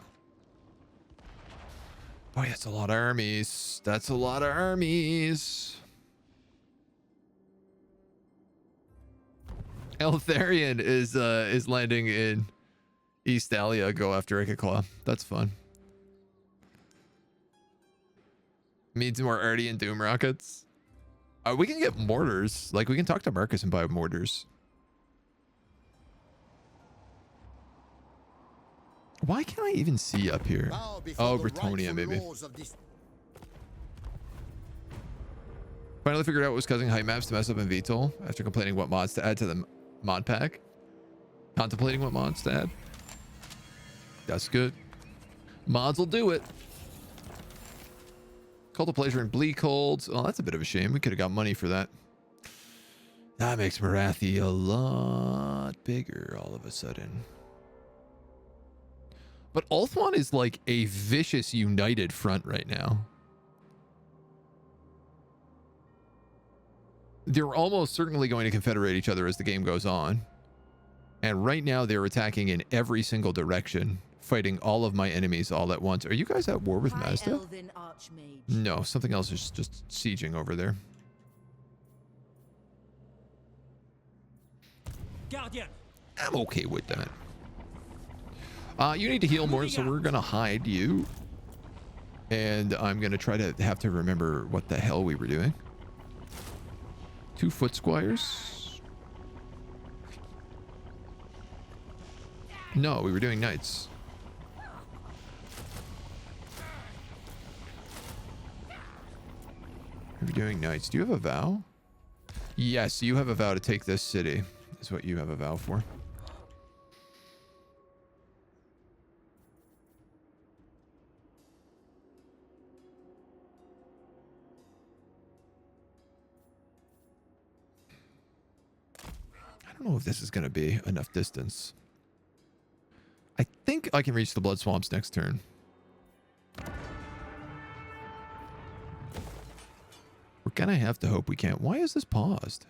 Boy, that's a lot of armies. That's a lot of armies. Eltharion is landing in East Alia. Go after Ikaclaw. That's fun. Needs more Ardean Doom rockets. We can get mortars. Like, we can talk to Marcus and buy mortars. Why can't I even see up here? Oh, Bretonia, maybe. Finally figured out what was causing height maps to mess up in VTOL after complaining what mods to add to the mod pack. Contemplating what mods to add. That's good. Mods will do it. Cult of Pleasure and Bleakhold. Oh, that's a bit of a shame. We could have got money for that. That makes Marathi a lot bigger all of a sudden. But Ulthuan is like a vicious united front right now. They're almost certainly going to confederate each other as the game goes on. And right now they're attacking in every single direction, fighting all of my enemies all at once. Are you guys at war with Mazda? No, something else is just sieging over there. Guardian. I'm okay with that. You need to heal more, so we're gonna hide you. And I'm gonna try to have to remember what the hell we were doing. 2 foot squires. No, we were doing knights. We were doing knights. Do you have a vow? Yes, you have a vow to take this city. Is what you have a vow for. I don't know if this is going to be enough distance. I think I can reach the Blood Swamps next turn. We're gonna have to hope we can't. Why is this paused?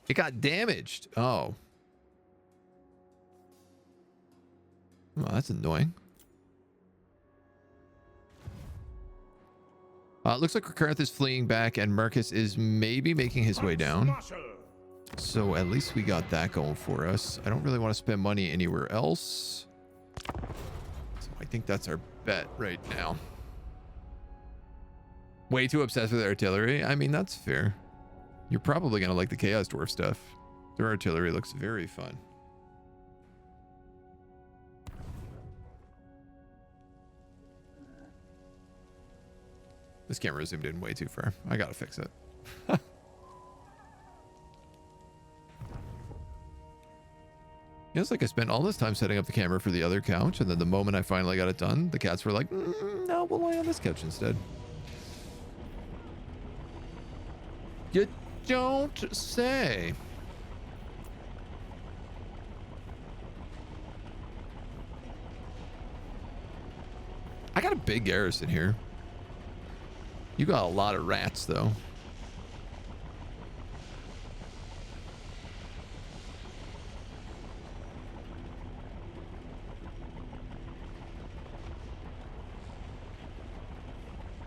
It got damaged. Oh. Oh, that's annoying. Looks like Karth is fleeing back and Marcus is maybe making his way down. So at least we got that going for us. I don't really want to spend money anywhere else. So I think that's our bet right now. Way too obsessed with artillery. I mean, that's fair. You're probably going to like the Chaos Dwarf stuff. Their artillery looks very fun. This camera zoomed in way too far. I gotta fix it. It's like I spent all this time setting up the camera for the other couch, and then the moment I finally got it done, the cats were like, no, we'll lie on this couch instead. You don't say. I got a big garrison here. You got a lot of rats, though.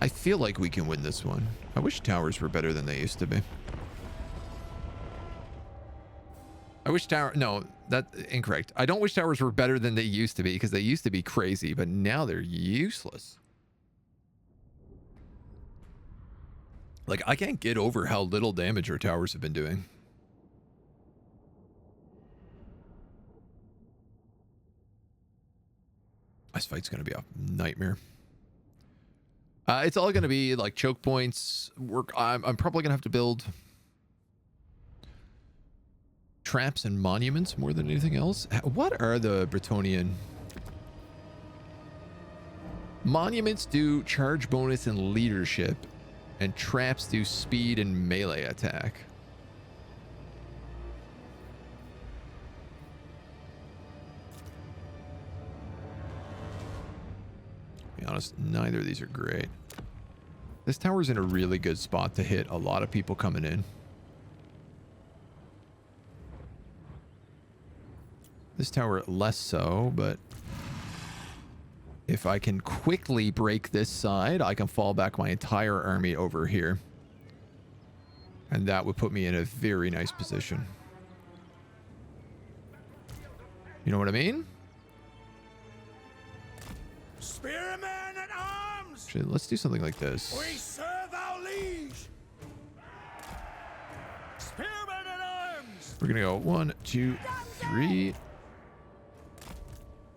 I feel like we can win this one. I wish towers were better than they used to be. I wish no, that's incorrect. I don't wish towers were better than they used to be, because they used to be crazy, but now they're useless. Like, I can't get over how little damage our towers have been doing. This fight's going to be a nightmare. It's all going to be like choke points. I'm probably going to have to build traps and monuments more than anything else. What are the Bretonnian? Monuments do charge bonus and leadership, and traps do speed and melee attack. To be honest, neither of these are great. This tower's in a really good spot to hit a lot of people coming in. This tower less so, but if I can quickly break this side, I can fall back my entire army over here. And that would put me in a very nice position. You know what I mean? Spearmen at arms! Actually, let's do something like this. We serve our liege! Spearmen at arms! We're gonna go 1, 2, 3.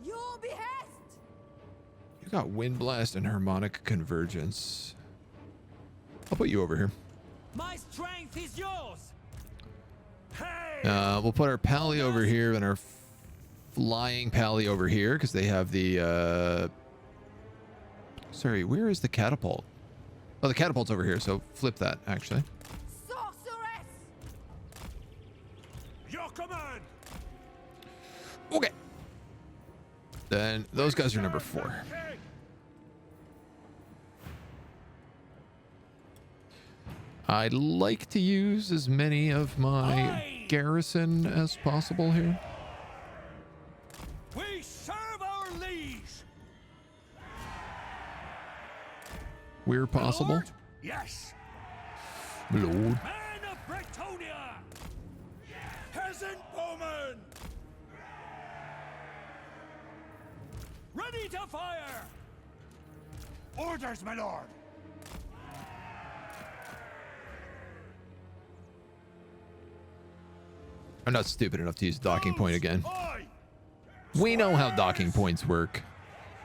Your behest! You got Wind Blast and Harmonic Convergence. I'll put you over here. My strength is yours. Hey! We'll put our pally over here and our flying pally over here, because they have the sorry, where is the catapult? Oh, the catapult's over here, so flip that actually. Sorceress! Your command! Okay. Then those guys are number 4. I'd like to use as many of my garrison as possible here. We serve our liege! Where possible. Lord? Yes! Lord. Man of Bretonnia! Peasant bowman! Ready to fire! Orders, my lord! I'm not stupid enough to use docking point again. Aye. We know how docking points work.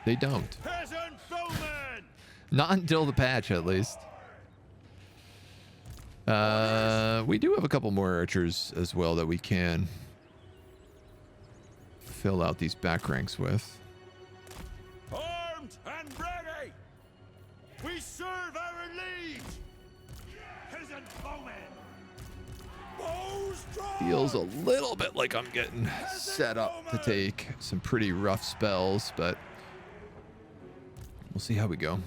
They don't. Peasant bowman! Not until the patch, at least. We do have a couple more archers as well that we can fill out these back ranks with. Armed and ready! We serve our liege! Peasant bowman! Bows drawn! Feels a little bit like I'm getting set up to take some pretty rough spells, but we'll see how we go.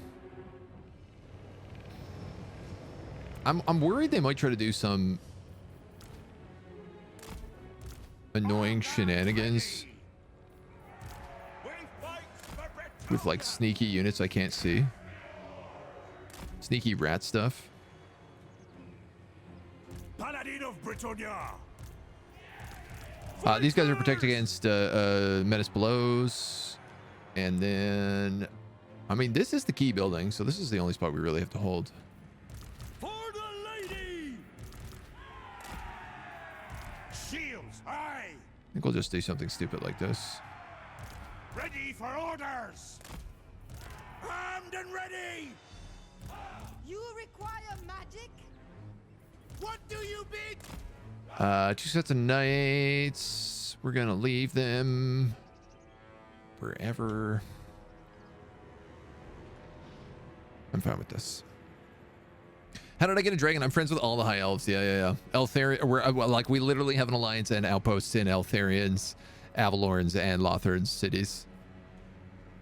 I'm worried they might try to do some annoying shenanigans with like sneaky units I can't see. Sneaky rat stuff. Paladin of Britannia. These guys are protected against menace blows. And then, I mean, this is the key building, so this is the only spot we really have to hold. For the lady. Shields, aye. I think we'll just do something stupid like this. Ready for orders. Armed and ready. You require magic? What do you bid? 2 sets of knights. We're gonna leave them forever. I'm fine with this. How did I get a dragon? I'm friends with all the high elves. Yeah. Eltharion. We're like, we literally have an alliance and outposts in Eltharions, Avalorns, and Lotharn's cities.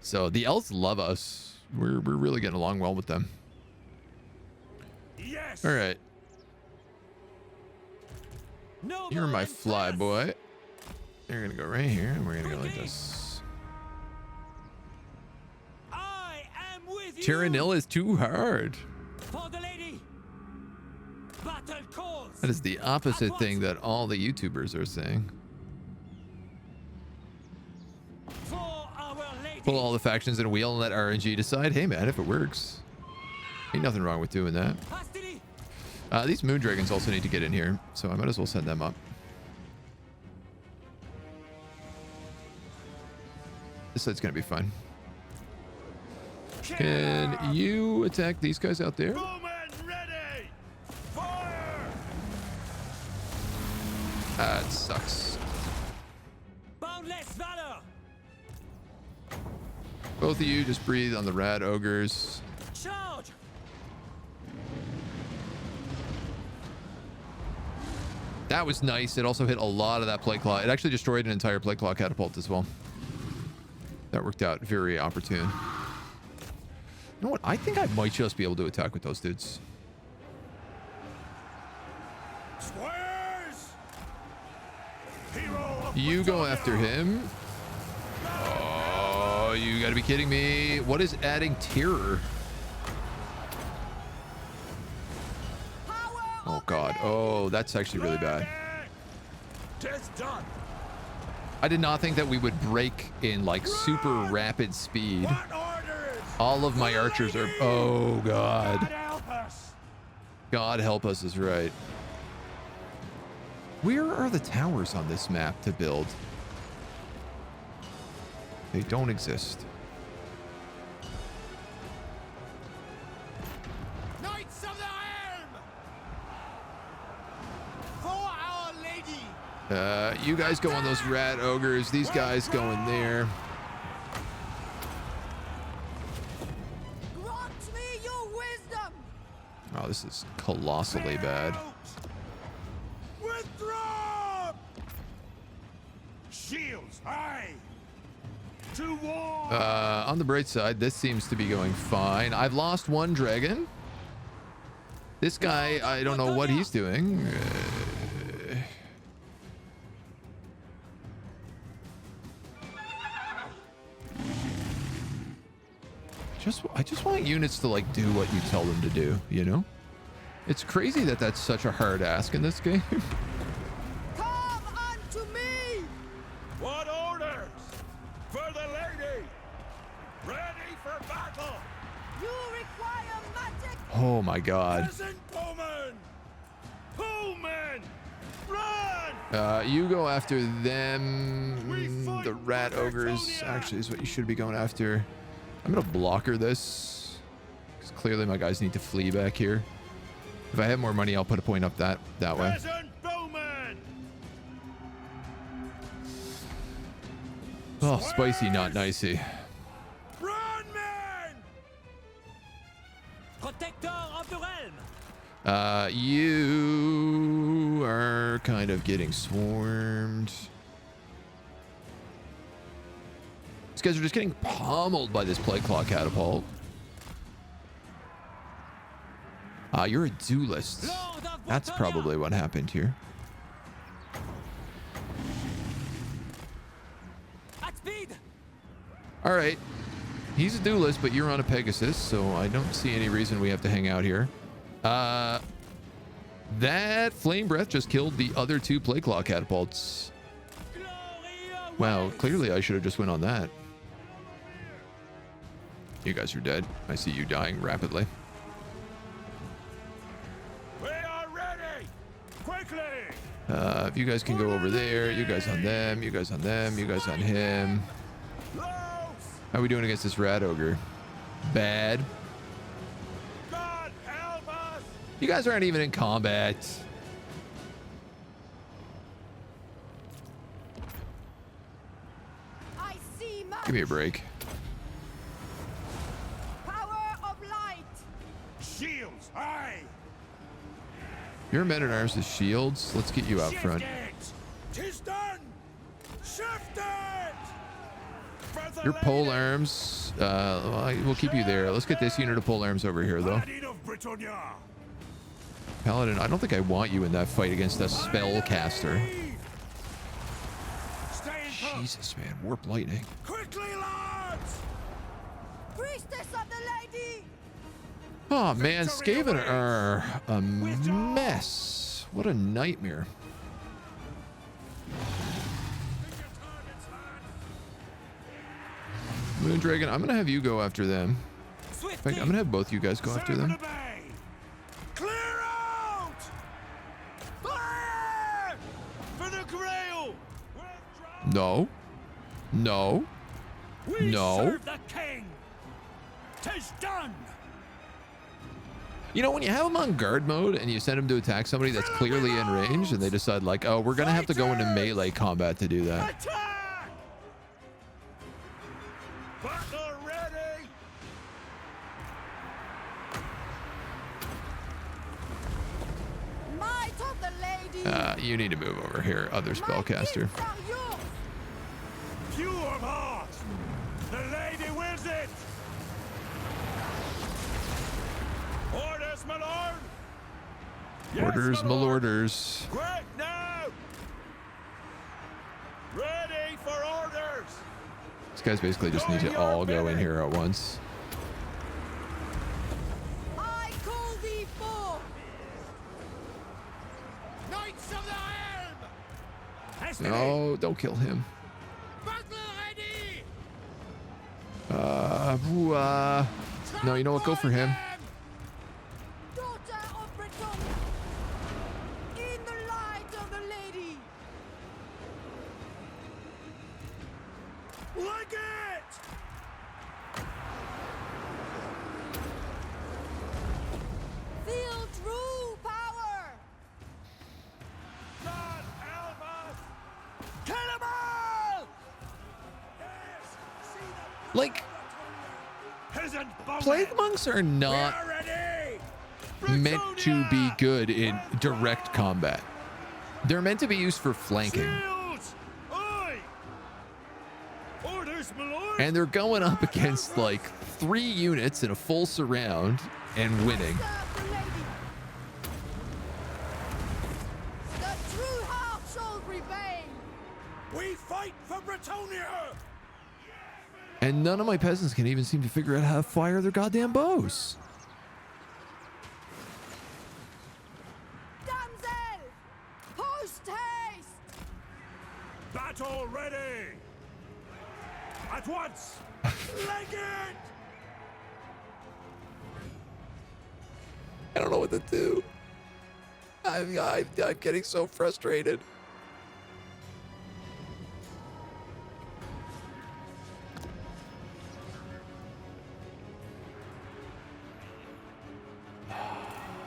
So the elves love us. We're really getting along well with them. Yes. All right. No You're my more fly than boy. You're gonna go right here, and we're gonna go like this. I am with you. Tyrannil is too hard. For the lady. Battle calls. That is the opposite thing that all the YouTubers are saying. For our lady. Pull all the factions in a wheel and let RNG decide. Hey man, if it works. Ain't nothing wrong with doing that. Hastily. These moon dragons also need to get in here, so I might as well send them up. This side's gonna be fun. Can you attack these guys out there? Bowmen ready. Fire. That sucks. Boundless valor. Both of you just breathe on the rad ogres. Charge. That was nice. It also hit a lot of that plague claw. It actually destroyed an entire plague claw catapult as well. That worked out very opportune. You know what? I think I might just be able to attack with those dudes. Squares. Hero of You go Britannia. after him. Oh, you gotta be kidding me. What is adding terror? Oh god. Oh, that's actually really bad. Tis done. I did not think that we would break in like super rapid speed. What orders? All of my archers are... Oh god. God help us. God help us is right. Where are the towers on this map to build? They don't exist. Knights of the Helm! For our lady! You guys go on those rat ogres. These guys go in there. Grant me your wisdom! Oh, this is colossally bad. Withdraw. Shields, aye. To war. On the bright side, this seems to be going fine. I've lost one dragon. This guy, I don't know what he's doing. I just want units to like do what you tell them to do, you know? It's crazy that that's such a hard ask in this game. Come unto me! What orders? For the lady. Ready for battle. You require magic! Oh my god. Peasant bowmen. Bowmen. Run. You go after them. The rat ogres actually is what you should be going after. I'm gonna blocker this because clearly my guys need to flee back here. If I have more money, I'll put a point up that way. Peasant bowmen. Oh, spicy, not nicey. Run, men. Protector of the realm. You are kind of getting swarmed. These guys are just getting pummeled by this plague claw catapult. You're a duelist. That's probably what happened here. At speed. All right. He's a duelist, but you're on a Pegasus, so I don't see any reason we have to hang out here. That flame breath just killed the other 2 plague claw catapults. Wow, clearly I should have just went on that. You guys are dead. I see you dying rapidly. We are ready! Quickly! If you guys can go over there, you guys on them, you guys on them, you guys on him. How are we doing against this rat ogre? Bad. God help us! You guys aren't even in combat. I see much. Give me a break. Power of light. Shields, aye! Your men-at-arms with shields. Let's get you out Shift front. it! 'Tis done! Shift it! For the Your pole lady! arms. We'll keep you there. Let's get this unit of pole arms over here, though. Paladin of Britannia! Paladin, I don't think I want you in that fight against a spellcaster. Stay in put. Jesus, man. Warp lightning. Quickly, lads! Priestess of the lady. Oh, man. Victory Skaven awaits. are a Withdraw. mess. What a nightmare. Moondragon, I'm going to have you go after them. In fact, I'm going to have both you guys go after them. Clear out! Fire! For the Grail! No. No. We No. serve the king! 'Tis done! You know, when you have them on guard mode and you send them to attack somebody that's clearly in range and they decide like, oh, we're going to have to go into melee combat to do that. Attack! Battle ready! Might of the lady. You need to move over here, other My spellcaster. gifts are yours. Pure of heart! The lady wills it! Orders, my lord! Yes, Orders, my my lord. lorders. Quick now! Ready for orders! These guys basically just need to all go in here at once. I call thee forth. Knights of the Helm! Hastily! No, don't kill him. Battle ready! No, you know what? Go for him. Daughter of Britannia. In the light of the lady. Like it! Feel true power. God help us! Kill 'em all! Yes! See the Like, peasant bowmen! plague monks are We not are ready! meant to be Britannia! good in direct combat. They're meant to be used for flanking. Shields! Aye! Orders, my lord! And they're going up against like 3 units in a full surround and winning. Serve the lady. The true heart shall prevail. We fight for Britannia! And none of my peasants can even seem to figure out how to fire their goddamn bows. Damsel, post haste. Battle ready! At once! Leg it! I don't know what to do. I'm getting so frustrated.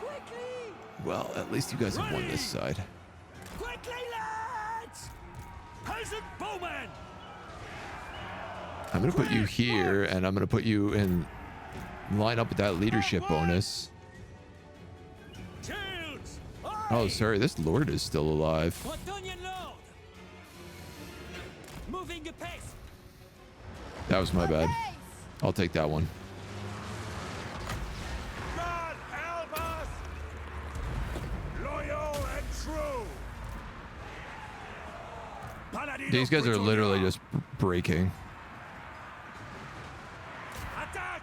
Quickly. Well, at least you guys have won this side. Quickly, lads! Peasant bowmen! I'm going to put you here, and I'm going to put you in line up with that leadership bonus. Shields! Oh, sorry, this lord is still alive. Bretonian Lord. Moving apace. That was my bad. I'll take that one. God help us! These guys are literally just breaking. Attack!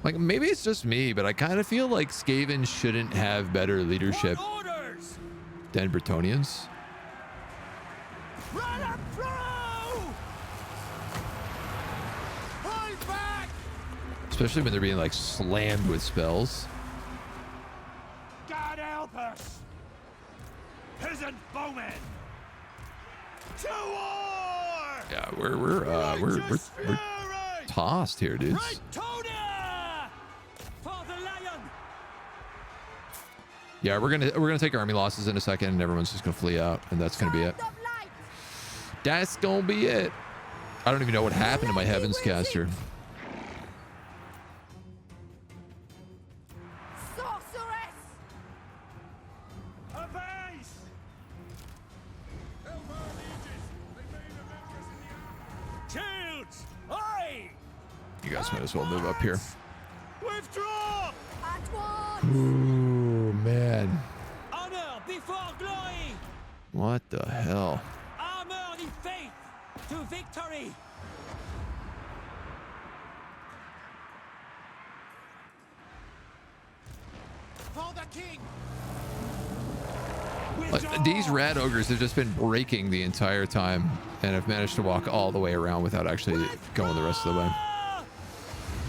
Like, maybe it's just me, but I kind of feel like Skaven shouldn't have better leadership Orders! than Bretonnians. Run up through! Hold back! Especially when they're being like slammed with spells. God help us! Peasant bowmen! To war! Yeah, we're tossed here, dudes. Bretonnia! For the lion! Yeah, we're gonna take army losses in a second, and everyone's just gonna flee out, and that's gonna be it. That's gonna be it. I don't even know what happened to my Heavens caster. Sorceress! A base! Shields! Aye! You guys might as well move up here. Withdraw! At once! Ooh, man. Honor before glory! What the hell? Armor in faith to victory! For the king! Like, these rat ogres have just been breaking the entire time, and have managed to walk all the way around without actually going the rest of the way.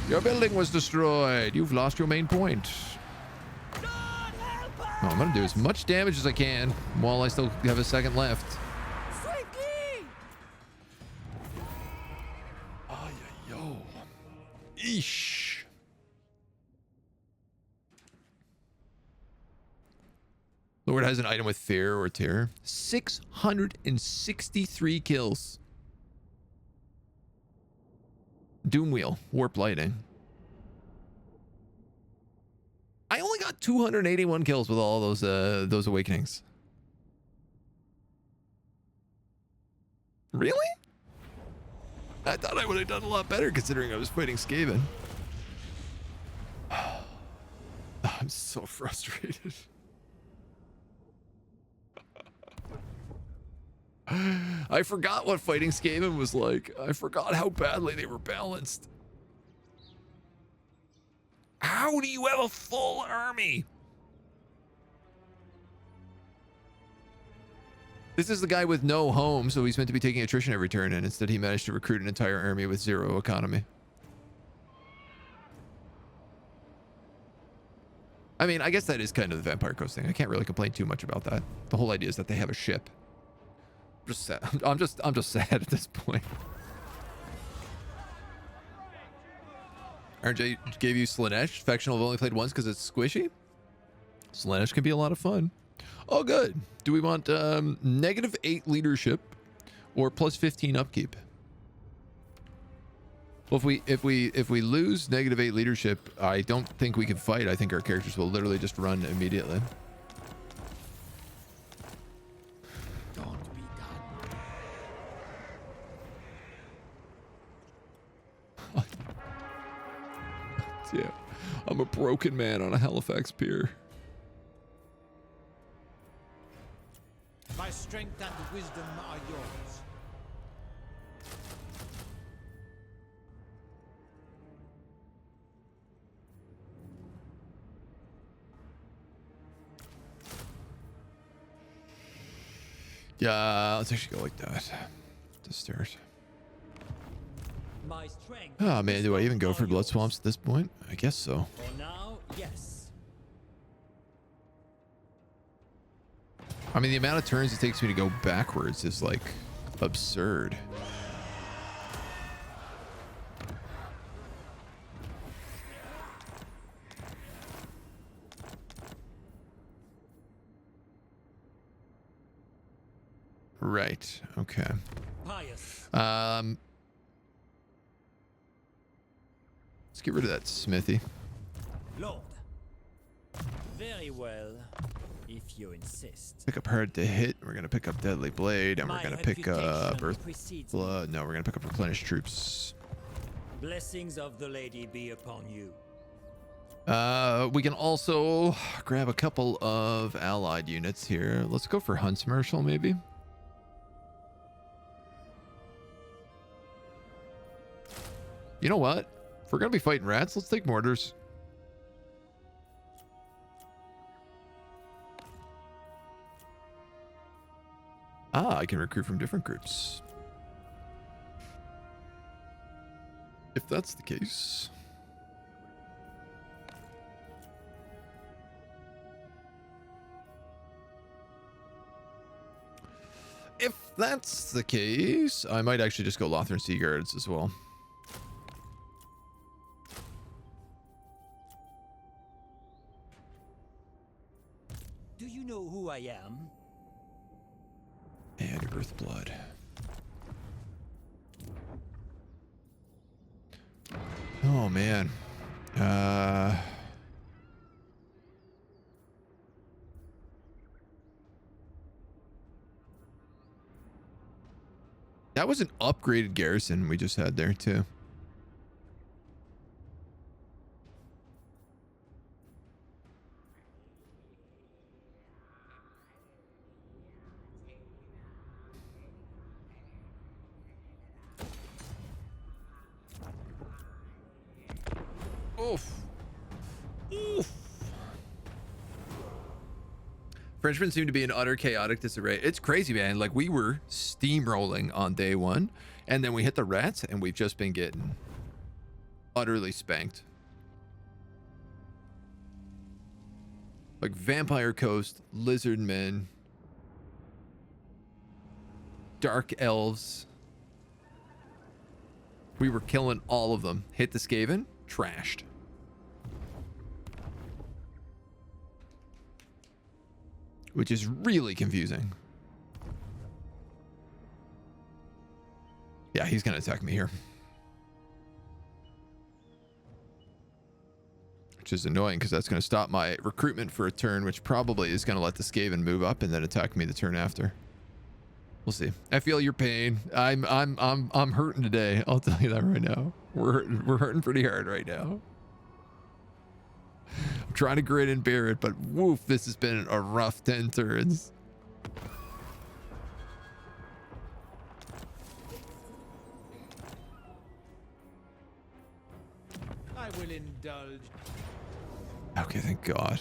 Your building was destroyed. You've lost your main point. Oh, I'm gonna do as much damage as I can while I still have a second left. Swiftly! Oh, yeah, yo. Eesh. Lord has an item with fear or terror. 663 kills. Doom Wheel, Warp Lighting. I only got 281 kills with all those awakenings. Really? I thought I would have done a lot better considering I was fighting Skaven. I'm so frustrated. I forgot what fighting Skaven was like. I forgot how badly they were balanced. How do you have a full army? This is the guy with no home, so he's meant to be taking attrition every turn, and instead he managed to recruit an entire army with 0 economy. I mean, I guess that is kind of the Vampire Coast thing. I can't really complain too much about that. The whole idea is that they have a ship. Just sad. I'm just sad at this point. RJ gave you Slaanesh. Faction I've only played once because it's squishy. Slaanesh can be a lot of fun. Oh, good. Do we want -8 leadership or +15 upkeep? Well, if we lose -8 leadership, I don't think we can fight. I think our characters will literally just run immediately. Yeah, I'm a broken man on a Halifax pier. My strength and wisdom are yours. Yeah, let's actually go like that to start. My strength. Oh man, do I even go for blood swamps at this point? I guess so. For now, yes. I mean, the amount of turns it takes me to go backwards is like absurd. Right. Okay. Pious. Let's get rid of that smithy. Lord. Very well, if you insist. Pick up hard to hit. We're gonna pick up deadly blade, and we're My gonna pick up reputation earth precedes me. blood. No, we're gonna pick up replenish troops. Blessings of the lady be upon you. We can also grab a couple of allied units here. Let's go for Hunts Marshal, maybe. You know what? If we're going to be fighting rats, let's take mortars. Ah, I can recruit from different groups. If that's the case. If that's the case, I might actually just go Lothran Sea Guards as well. Do you know who I am? And Earthblood. Oh man. That was an upgraded garrison we just had there too. Oof. Oof. Frenchmen seem to be in utter chaotic disarray. It's crazy, man. Like, we were steamrolling on day one, and then we hit the rats, and we've just been getting utterly spanked. Like, Vampire Coast, Lizard Men, Dark Elves. We were killing all of them. Hit the Skaven, trashed. Which is really confusing. Yeah, he's going to attack me here. Which is annoying because that's going to stop my recruitment for a turn, which probably is going to let the Skaven move up and then attack me the turn after. We'll see. I feel your pain. I'm hurting today. I'll tell you that right now. We're hurting pretty hard right now. I'm trying to grin and bear it, but woof, this has been a rough 10 turns. I will indulge. Okay, thank God.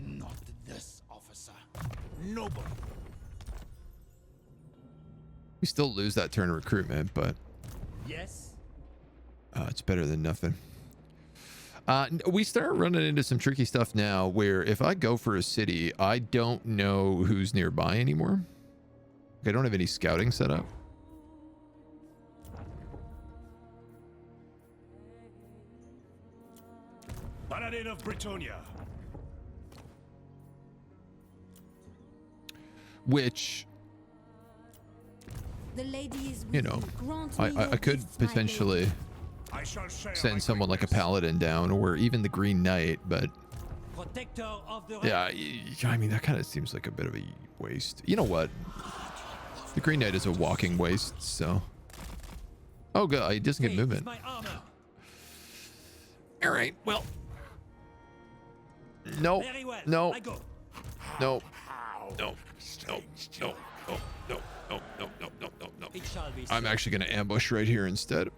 Not this, officer. Noble. We still lose that turn of recruitment, but Yes. it's better than nothing. We start running into some tricky stuff now where if I go for a city, I don't know who's nearby anymore. I don't have any scouting set up. Paladin of Bretonnia. Which, The lady is you know, Grant me I your could gifts, my potentially lady. I shall share my send someone like a greatness. paladin down or even the Green Knight, but Protector of the yeah, I mean, that kind of seems like a bit of a waste. You know what? The Green Knight is a walking waste, so. Oh, God, he doesn't get movement. My armor. All right, well. No, Very well. no, I go. no, no, no, no, no, no, no, no, no, no, no, no. It shall be I'm so. actually going to ambush right here instead.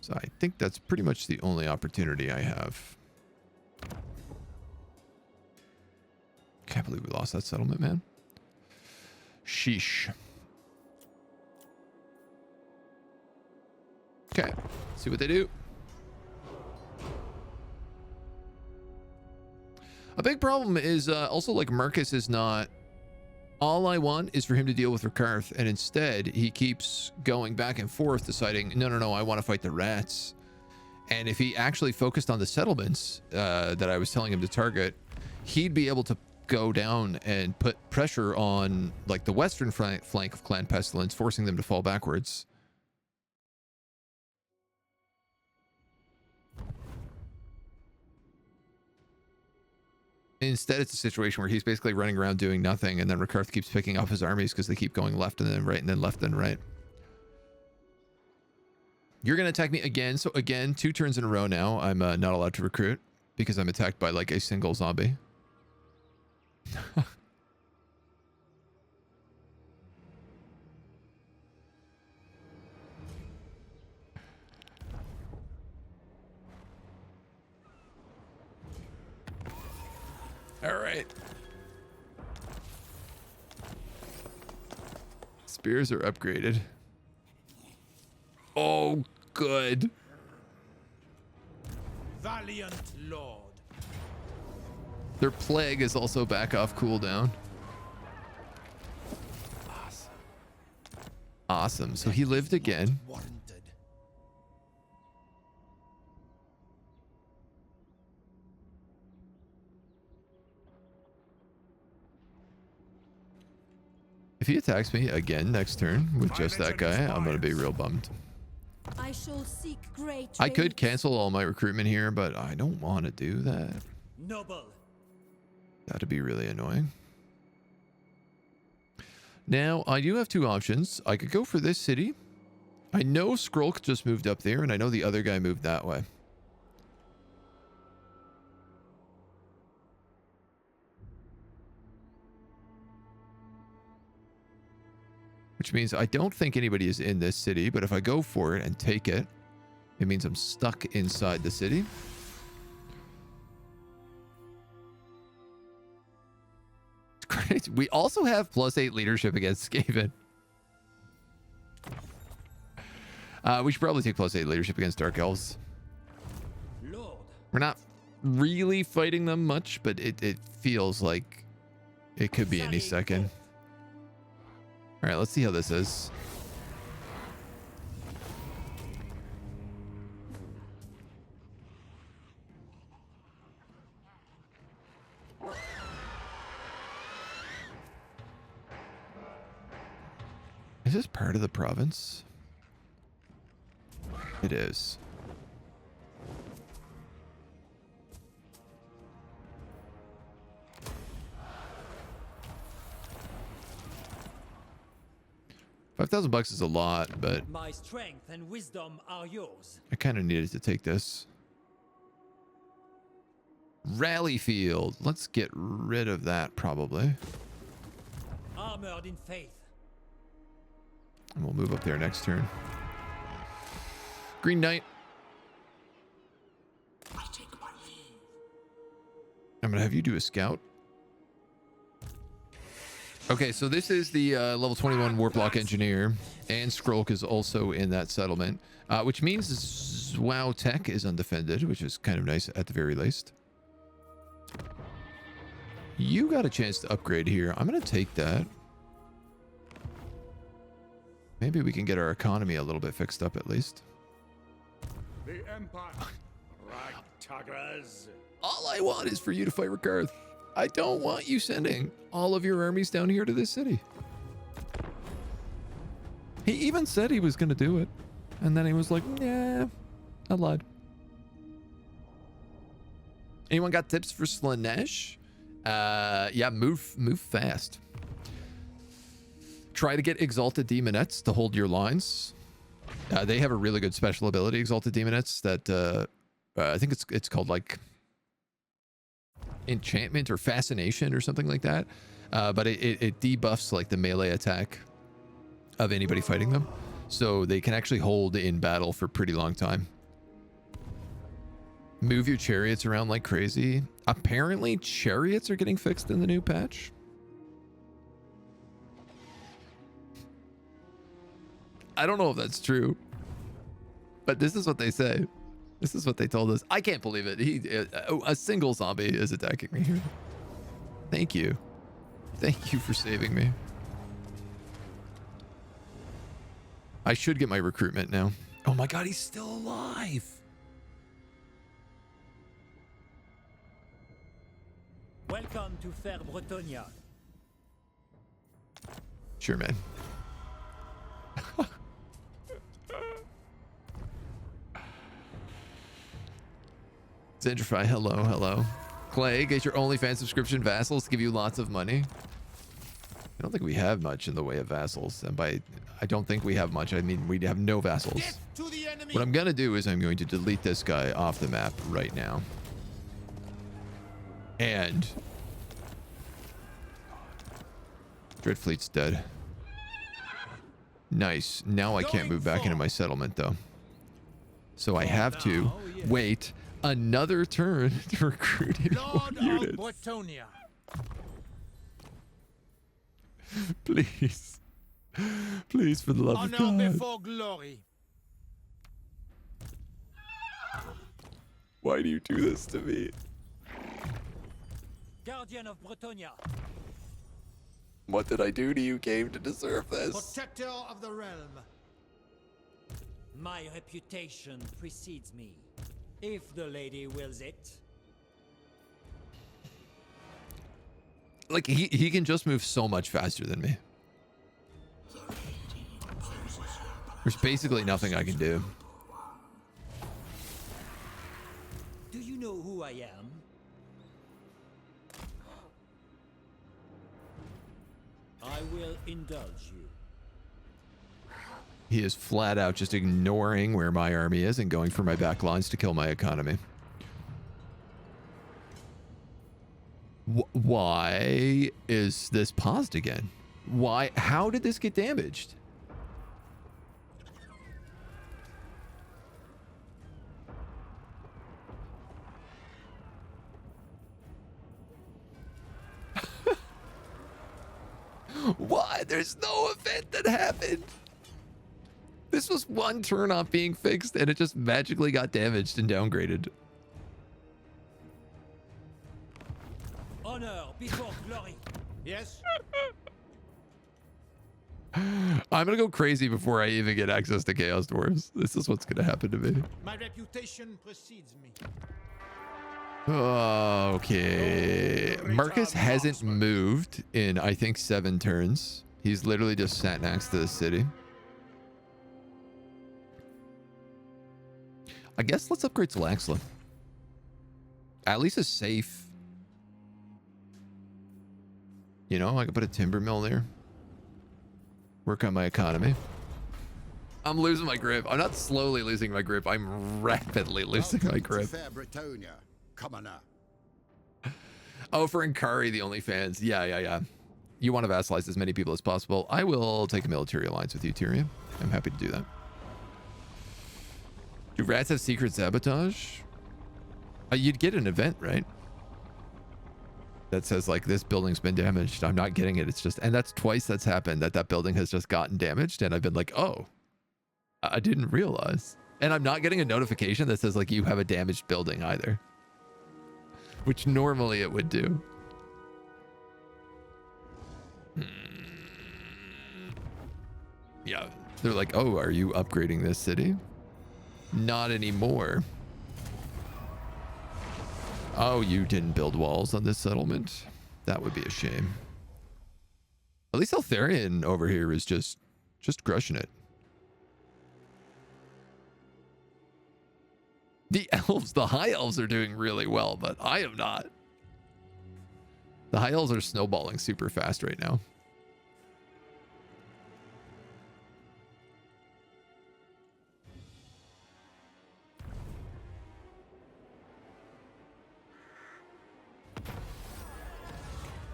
So I think that's pretty much the only opportunity I have. Can't believe we lost that settlement, man. Sheesh. Okay, see what they do. A big problem is also like Marcus is not. All I want is for him to deal with Rakarth, and instead he keeps going back and forth, deciding, no, I want to fight the rats. And if he actually focused on the settlements that I was telling him to target, he'd be able to go down and put pressure on like the western flank of Clan Pestilence, forcing them to fall backwards. Instead, it's a situation where he's basically running around doing nothing, and then Rakarth keeps picking up his armies because they keep going left and then right and then left and right. You're going to attack me again. So again, 2 turns in a row now. I'm not allowed to recruit because I'm attacked by like a single zombie. All right. Spears are upgraded. Oh, good. Valiant Lord. Their plague is also back off cooldown. Awesome. Awesome. So he lived again. Warranted. If he attacks me again next turn with just that guy, I'm going to be real bummed. I shall seek great I could raids. cancel all my recruitment here, but I don't want to do that. Noble. That'd be really annoying. Now, I do have 2 options. I could go for this city. I know Skrulk just moved up there, and I know the other guy moved that way. Which means I don't think anybody is in this city, but if I go for it and take it, it means I'm stuck inside the city. It's great. We also have +8 leadership against Skaven. We should probably take +8 leadership against Dark Elves. Lord. We're not really fighting them much, but it feels like it could be any second. All right, let's see how this is. Is this part of the province? It is. $5,000 is a lot, but My strength and wisdom are yours. I kind of needed to take this. Rally field. Let's get rid of that probably. Armored in faith. And we'll move up there next turn. Green Knight. I take my leave. I'm going to have you do a scout. Okay, so this is the level 21 Warplock Engineer, and Skrulk is also in that settlement, which means WoW Tech is undefended, which is kind of nice at the very least. You got a chance to upgrade here. I'm going to take that. Maybe we can get our economy a little bit fixed up at least. The Empire. Ragtuggers. All I want is for you to fight Rakarth. I don't want you sending all of your armies down here to this city. He even said he was going to do it. And then he was like, yeah, I lied. Anyone got tips for Slaanesh? Yeah, move fast. Try to get Exalted Demonettes to hold your lines. They have a really good special ability, Exalted Demonettes, that I think it's called like enchantment or fascination or something like that, but it debuffs like the melee attack of anybody fighting them, so they can actually hold in battle for a pretty long time. Move your chariots around like crazy. Apparently chariots are getting fixed in the new patch. I don't know if that's true, but this is what they say. This is what they told us. I can't believe it. A single zombie is attacking me here. Thank you. Thank you for saving me. I should get my recruitment now. Oh my God, he's still alive. Welcome to Fair Bretonia. Sure, man. Zentrify, hello. Clay, get your OnlyFans subscription. Vassals give you lots of money. I don't think we have much in the way of vassals. And by I don't think we have much, I mean we have no vassals. Death to the enemy. What I'm going to do is I'm going to delete this guy off the map right now. And Dreadfleet's dead. Nice. Now I can't move back into my settlement, though. So I have to wait another turn to recruit Lord of units. Bretonia. Please. Please, for the love of Honor God. before glory. Why do you do this to me? Guardian of Bretonia. What did I do to you, game, to deserve this? Protector of the realm. My reputation precedes me. If the lady wills it. Like, he can just move so much faster than me. There's basically nothing I can do. Do you know who I am? I will indulge you. He is flat out just ignoring where my army is and going for my back lines to kill my economy. Why is this paused again? Why? How did this get damaged? Why? There's no event that happened. This was one turn off being fixed and it just magically got damaged and downgraded. Honor before glory. Yes. I'm gonna go crazy before I even get access to Chaos Dwarves. This is what's gonna happen to me. My reputation precedes me. Okay. Marcus hasn't moved in, I think, 7 turns. He's literally just sat next to the city. I guess let's upgrade Slaxla. At least a safe. You know, I could put a timber mill there. Work on my economy. I'm losing my grip. I'm not slowly losing my grip. I'm rapidly losing my grip. Fair Bretonia. Come on now. Oh, for Inkari, the OnlyFans. Yeah. You want to vassalize as many people as possible. I will take a military alliance with you, Tyrion. I'm happy to do that. Do rats have secret sabotage? You'd get an event, right? That says, like, this building's been damaged. I'm not getting it. It's just, and that's twice that's happened, that building has just gotten damaged. And I've been like, oh, I didn't realize. And I'm not getting a notification that says, like, you have a damaged building either. Which normally it would do. Yeah. They're like, oh, are you upgrading this city? Not anymore. Oh, you didn't build walls on this settlement? That would be a shame. At least Eltharion over here is just crushing it. The elves, the high elves are doing really well, but I am not. The high elves are snowballing super fast right now.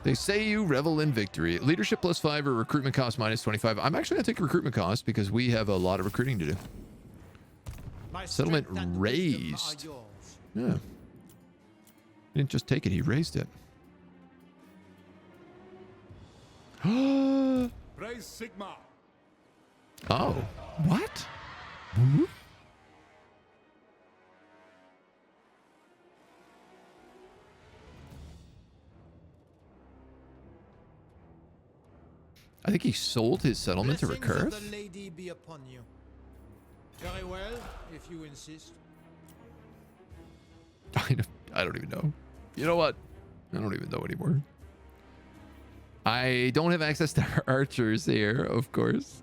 They say you revel in victory. Leadership +5 or recruitment cost -25. I'm actually going to take recruitment cost because we have a lot of recruiting to do. My Settlement strength and wisdom raised. are yours. Yeah. He didn't just take it, he raised it. Praise Sigma. Oh, what? Hmm? I think he sold his settlement to Blessings of Recurve. the lady be upon you. Very well, if you insist. I don't even know. You know what? I don't even know anymore. I don't have access to archers here, of course,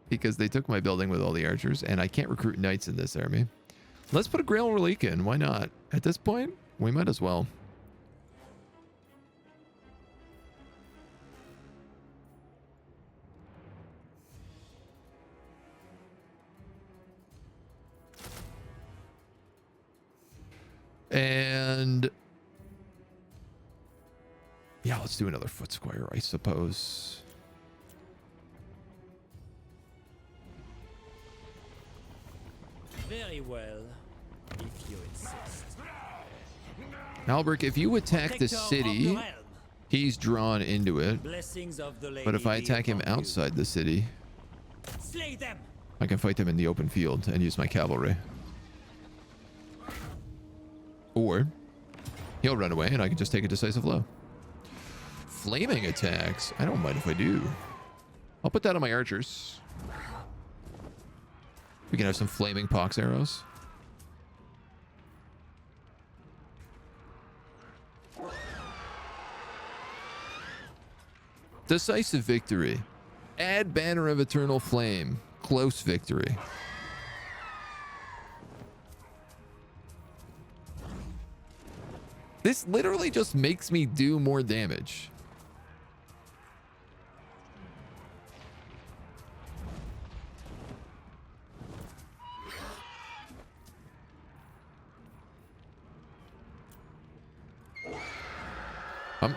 because they took my building with all the archers, and I can't recruit knights in this army. Let's put a Grail Relic in. Why not? At this point, we might as well. And yeah, let's do another foot squire, I suppose. Very well, if you insist. Albrecht, if you attack the Protector of city, realm. he's drawn into it. Blessings of the lady But if I be attack him upon you. outside the city, Slay them. I can fight them in the open field and use my cavalry. Or he'll run away and I can just take a decisive blow. Flaming attacks. I don't mind if I do. I'll put that on my archers. We can have some flaming pox arrows. Decisive victory. Add Banner of Eternal Flame. Close victory. This literally just makes me do more damage.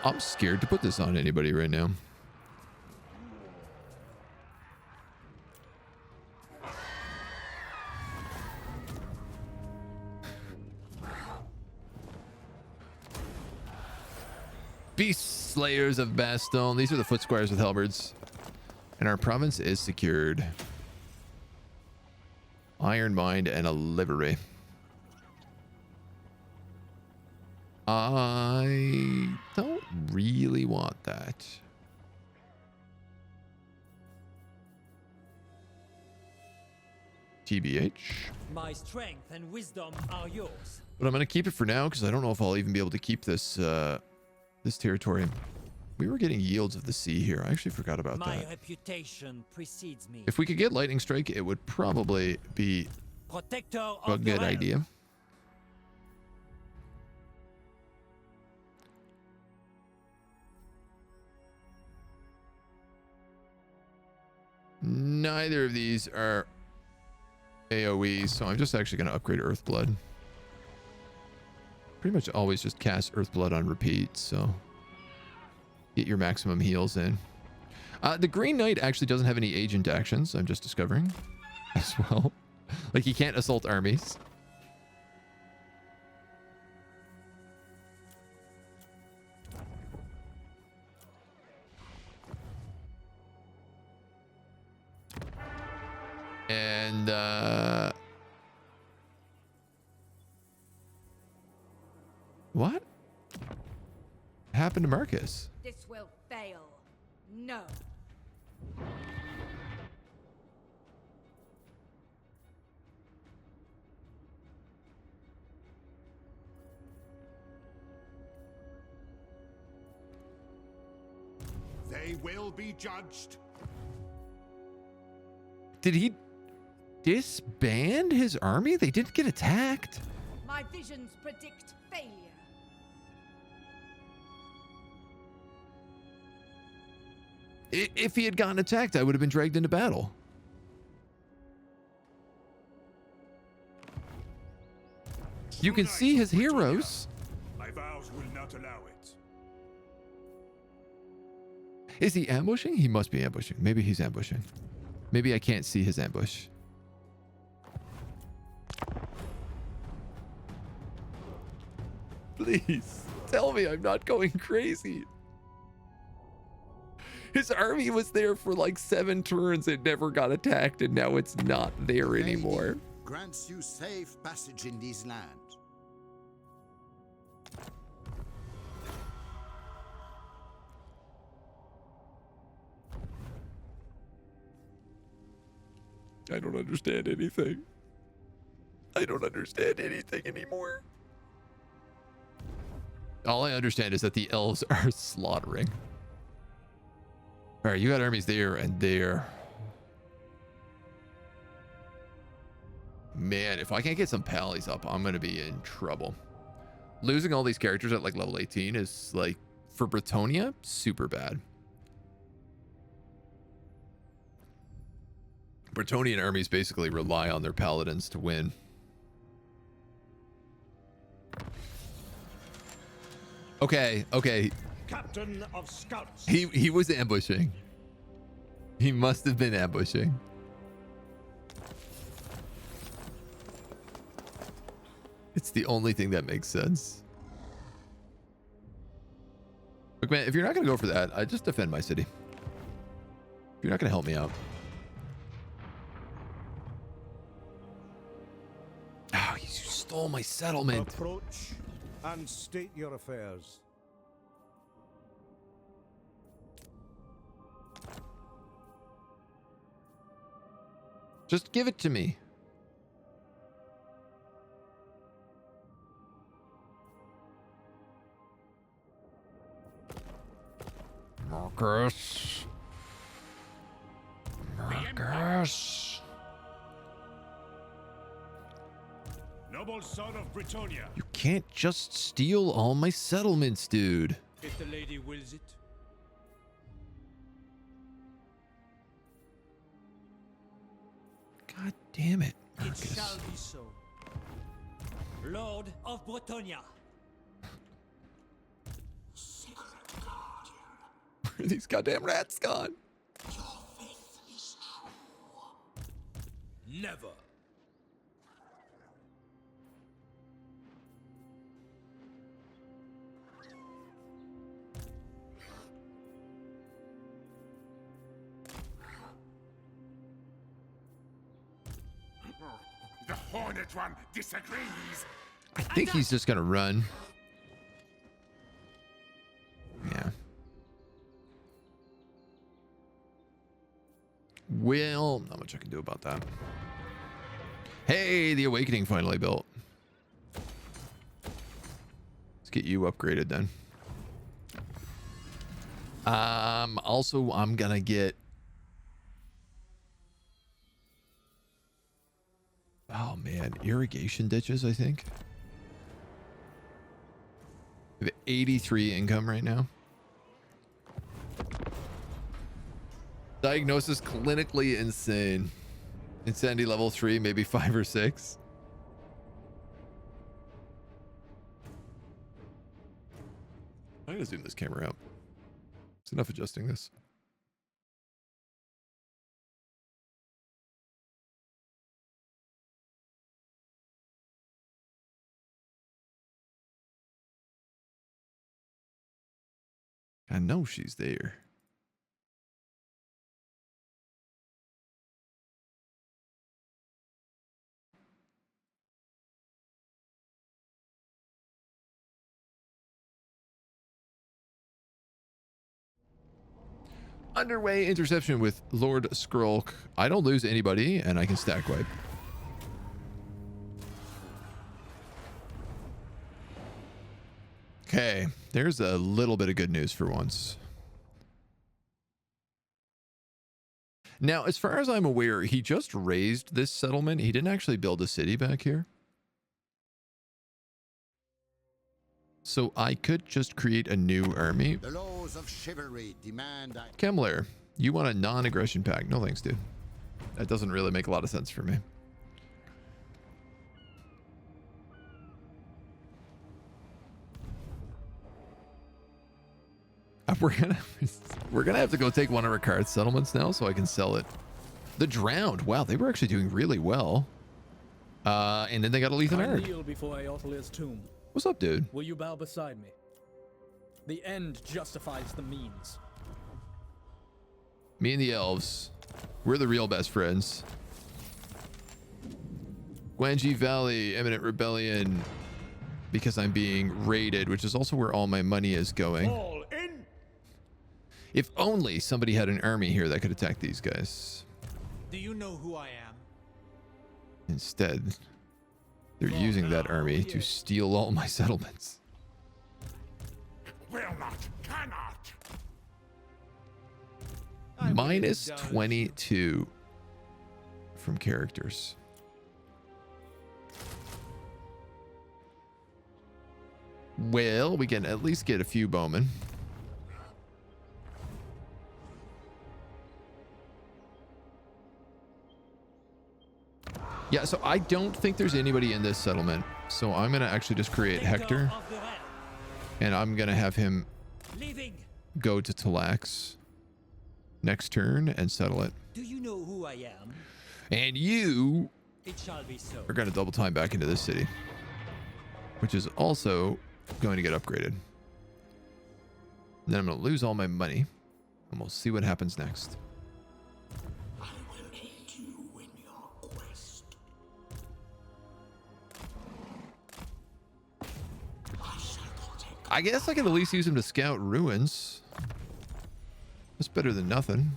I'm scared to put this on anybody right now. Beast Slayers of Bastogne. These are the foot squires with halberds. And our province is secured. Iron Mind and a livery. I don't really want that. TBH. My strength and wisdom are yours. But I'm going to keep it for now because I don't know if I'll even be able to keep this this territory. We were getting yields of the sea here. I actually forgot about My that. reputation precedes me. If we could get lightning strike, it would probably be Protector a of the good realm. idea. Neither of these are AoE, so I'm just actually going to upgrade Earthblood. Pretty much always just cast Earthblood on repeat, so get your maximum heals in. The Green Knight actually doesn't have any agent actions, I'm just discovering as well. Like, he can't assault armies. And what happened to Marcus? This will fail. No. They will be judged. Did he disband his army? They didn't get attacked. My visions predict failure. If he had gotten attacked, I would have been dragged into battle. You can see his heroes. My vows will not allow it. Is he ambushing? He must be ambushing. Maybe he's ambushing. Maybe I can't see his ambush. Please, tell me I'm not going crazy. His army was there for like 7 turns and never got attacked, and now it's not there anymore. Grants you safe passage in these lands. I don't understand anything. I don't understand anything anymore. All I understand is that the elves are slaughtering. All right, you got armies there and there. Man, if I can't get some pallies up, I'm going to be in trouble. Losing all these characters at like level 18 is like, for Bretonnia, super bad. Bretonian armies basically rely on their paladins to win. Okay, okay. Captain of Scouts. He was ambushing. He must have been ambushing. It's the only thing that makes sense. Look, man, if you're not going to go for that, I just defend my city. You're not going to help me out. Oh, you stole my settlement. Approach and state your affairs. Just give it to me. Marcus. Marcus. Noble son of Britannia. You can't just steal all my settlements, dude. If the lady wills it. God damn it, It Marcus. shall be so. Lord of Britannia. Where are these goddamn rats gone? Never. The Hornet one disagrees. I think he's just gonna run. Yeah. Well, not much I can do about that. Hey, the Awakening finally built. Let's get you upgraded then. Also, I'm gonna get... Oh man, irrigation ditches, I think. We have 83 income right now. Diagnosis clinically insane. Insanity level 3, maybe 5 or 6. I'm gonna zoom this camera out. It's enough adjusting this. I know she's there. Underway interception with Lord Skrulk. I don't lose anybody and I can stack wipe. Okay, there's a little bit of good news for once. Now, as far as I'm aware, he just raised this settlement. He didn't actually build a city back here. So I could just create a new army. The laws of chivalry demand I... Kemler, you want a non-aggression pact? No thanks, dude. That doesn't really make a lot of sense for me. We're gonna have to go take one of our card settlements now so I can sell it. The Drowned. Wow, they were actually doing really well. And then they got a Lethan Ard. Kneel before Eotelir's tomb. What's up, dude? Will you bow beside me? The end justifies the means. Me and the elves, we're the real best friends. Guanji Valley, imminent rebellion, because I'm being raided, which is also where all my money is going. All in. If only somebody had an army here that could attack these guys. Do you know who I am? Instead, they're using that army to steal all my settlements. Will not, cannot. Minus 22 from characters. Well, we can at least get a few bowmen. Yeah, so I don't think there's anybody in this settlement. So I'm going to actually just create Hector. And I'm going to have him Leaving. go to Talax next turn and settle it. Do you know who I am? And you It shall be so. are going to double time back into this city, which is also going to get upgraded. And then I'm going to lose all my money, and we'll see what happens next. I will aid you in your quest. I shall protect. I guess I could at least use him to scout ruins. That's better than nothing.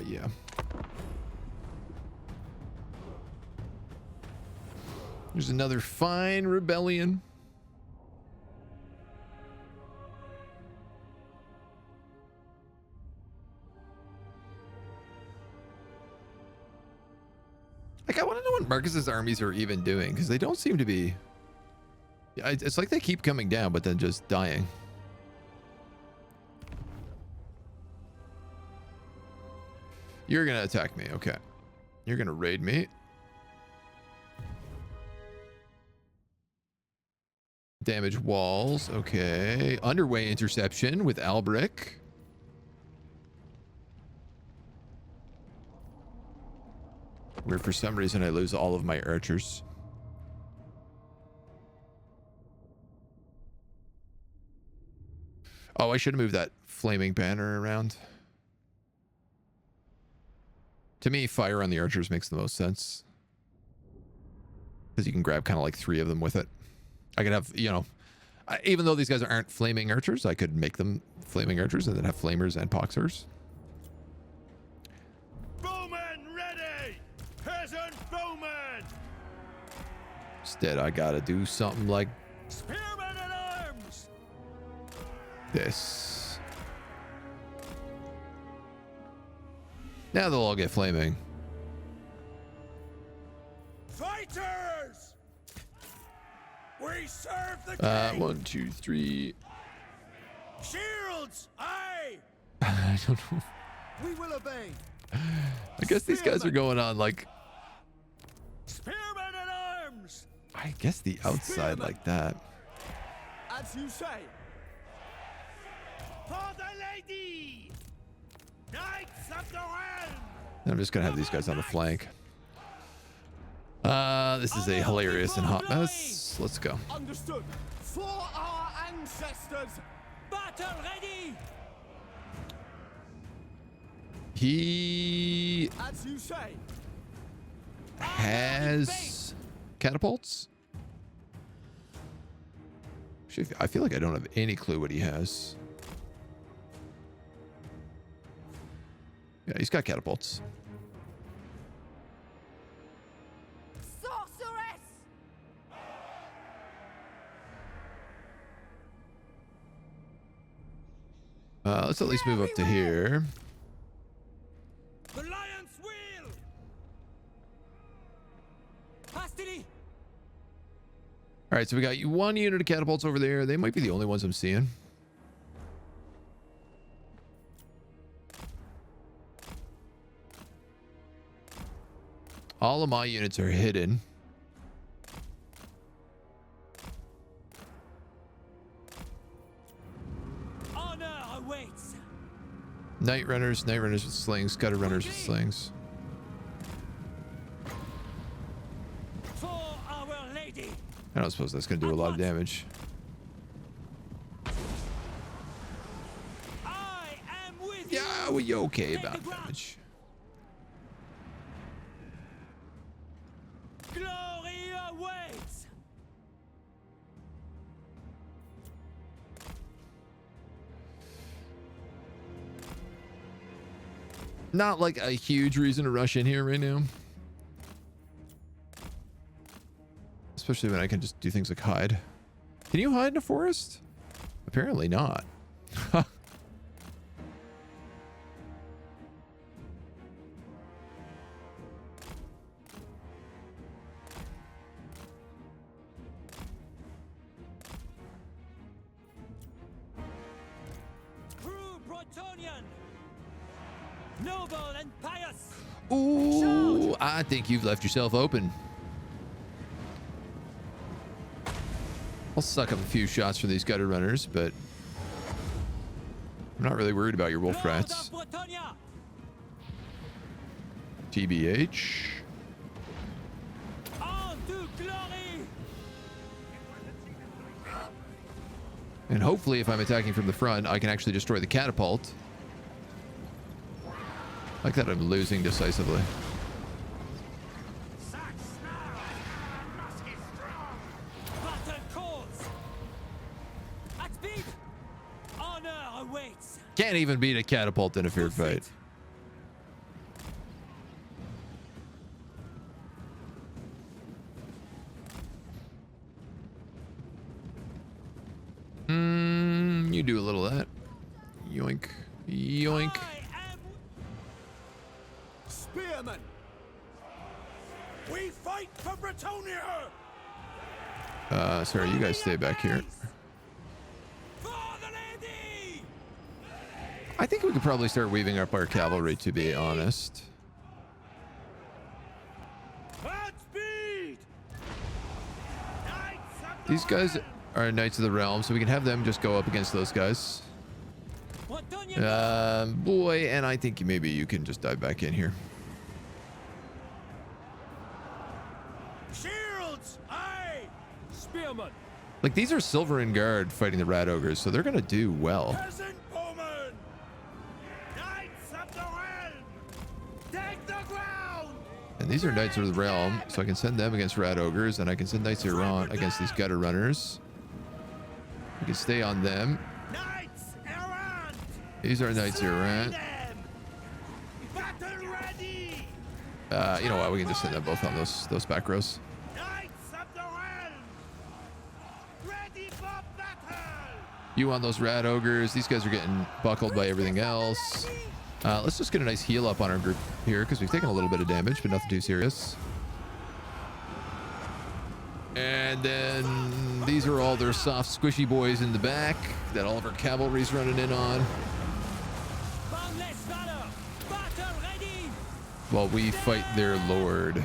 Yeah. There's another fine rebellion. Like, I want to know what Marcus's armies are even doing, because they don't seem to be... Yeah, it's like they keep coming down, but then just dying. You're going to attack me. Okay. You're going to raid me. Damage walls. Okay. Underway interception with Albric. Where for some reason I lose all of my archers. Oh, I should have moved that flaming banner around. To me, fire on the archers makes the most sense. Because you can grab kind of like 3 of them with it. I could have, you know, even though these guys aren't flaming archers, I could make them flaming archers and then have flamers and poxers. Bowman ready! Peasant bowman! Instead, I gotta do something like Spearmen at arms! this. Now they'll all get flaming. Fighters! We serve the king! 1, 2, 3. Shields! Aye! I don't know. We will obey. I guess these guys are going on like, Spearmen at arms! I guess the outside like that. As you say. For the lady! Knights of the realm! I'm just gonna have these guys on the flank. This is a hilarious and hot mess. Let's go. Understood. For our ancestors. Battle ready. He As you say. has catapults. Actually, I feel like I don't have any clue what he has. Yeah, he's got catapults. Sorceress! Let's at least move up to here. The lion's wheel. Hastily. All right, so we got 1 unit of catapults over there. They might be the only ones I'm seeing. All of my units are hidden. Honor awaits. Night runners with slings, gutter runners with slings. For our lady. I don't suppose that's going to do a lot of damage. I am with you. Yeah, we're okay about damage. Glory awaits. Not like a huge reason to rush in here right now. Especially when I can just do things like hide. Can you hide in a forest? Apparently not. Noble and pious. Ooh, I think you've left yourself open. I'll suck up a few shots from these gutter runners, but I'm not really worried about your wolf rats. TBH. And hopefully if I'm attacking from the front, I can actually destroy the catapult. Like that I'm losing decisively. Can't even beat a catapult in a feared fight. You do a little of that. Yoink. Yoink. Spearmen! We fight for Bretonnia! Sorry, you guys stay back here. I think we could probably start weaving up our cavalry, to be honest. These guys are Knights of the Realm, so we can have them just go up against those guys. Boy, and I think maybe you can just dive back in here. Shields! Aye! Spearmen! Like, these are Silver and Guard fighting the Rat Ogres, so they're gonna do well. Peasant bowmen! Knights of the Realm! Take the ground! And these are Knights of the Realm, so I can send them against Rat Ogres, and I can send Knights of Iran against these Gutter Runners. We can stay on them. Knights errant! These are Knights of Iran. Battle ready! You know what? We can just send them both on those back rows. Knights of the Realm! Ready for battle! You on those Rat Ogres. These guys are getting buckled by everything else. Let's just get a nice heal up on our group here, because we've taken a little bit of damage, but nothing too serious. And then these are all their soft, squishy boys in the back that all of our cavalry's running in on. While we fight their lord.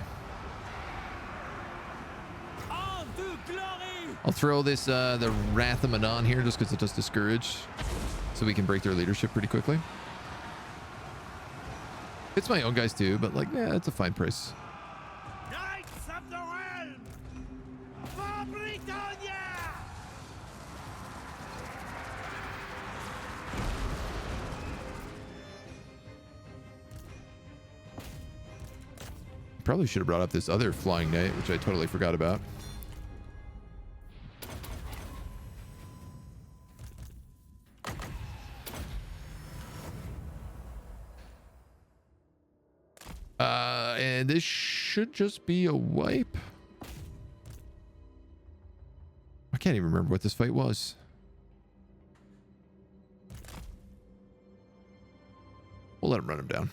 I'll throw this, the Wrath of Manon here just because it does discourage, so we can break their leadership pretty quickly. It's my own guys too, but like, yeah, it's a fine price. Knights of the Realm! For Britannia! Probably should have brought up this other Flying Knight, which I totally forgot about. And this should just be a wipe. I can't even remember what this fight was. We'll let him run him down.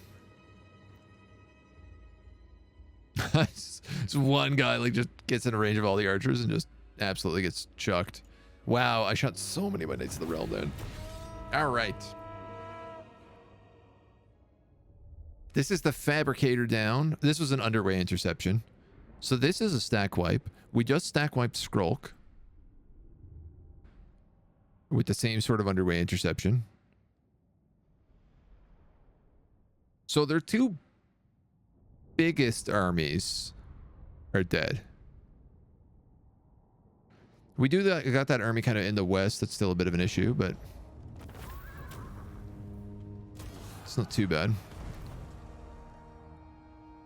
This one guy like just gets in a range of all the archers and just absolutely gets chucked. Wow, I shot so many of my Knights of the Realm then. All right. This is the Fabricator down. This was an underway interception. So this is a stack wipe. We just stack wiped Skrulk with the same sort of underway interception. So their two biggest armies are dead. We got that army kind of in the west. That's still a bit of an issue, but it's not too bad.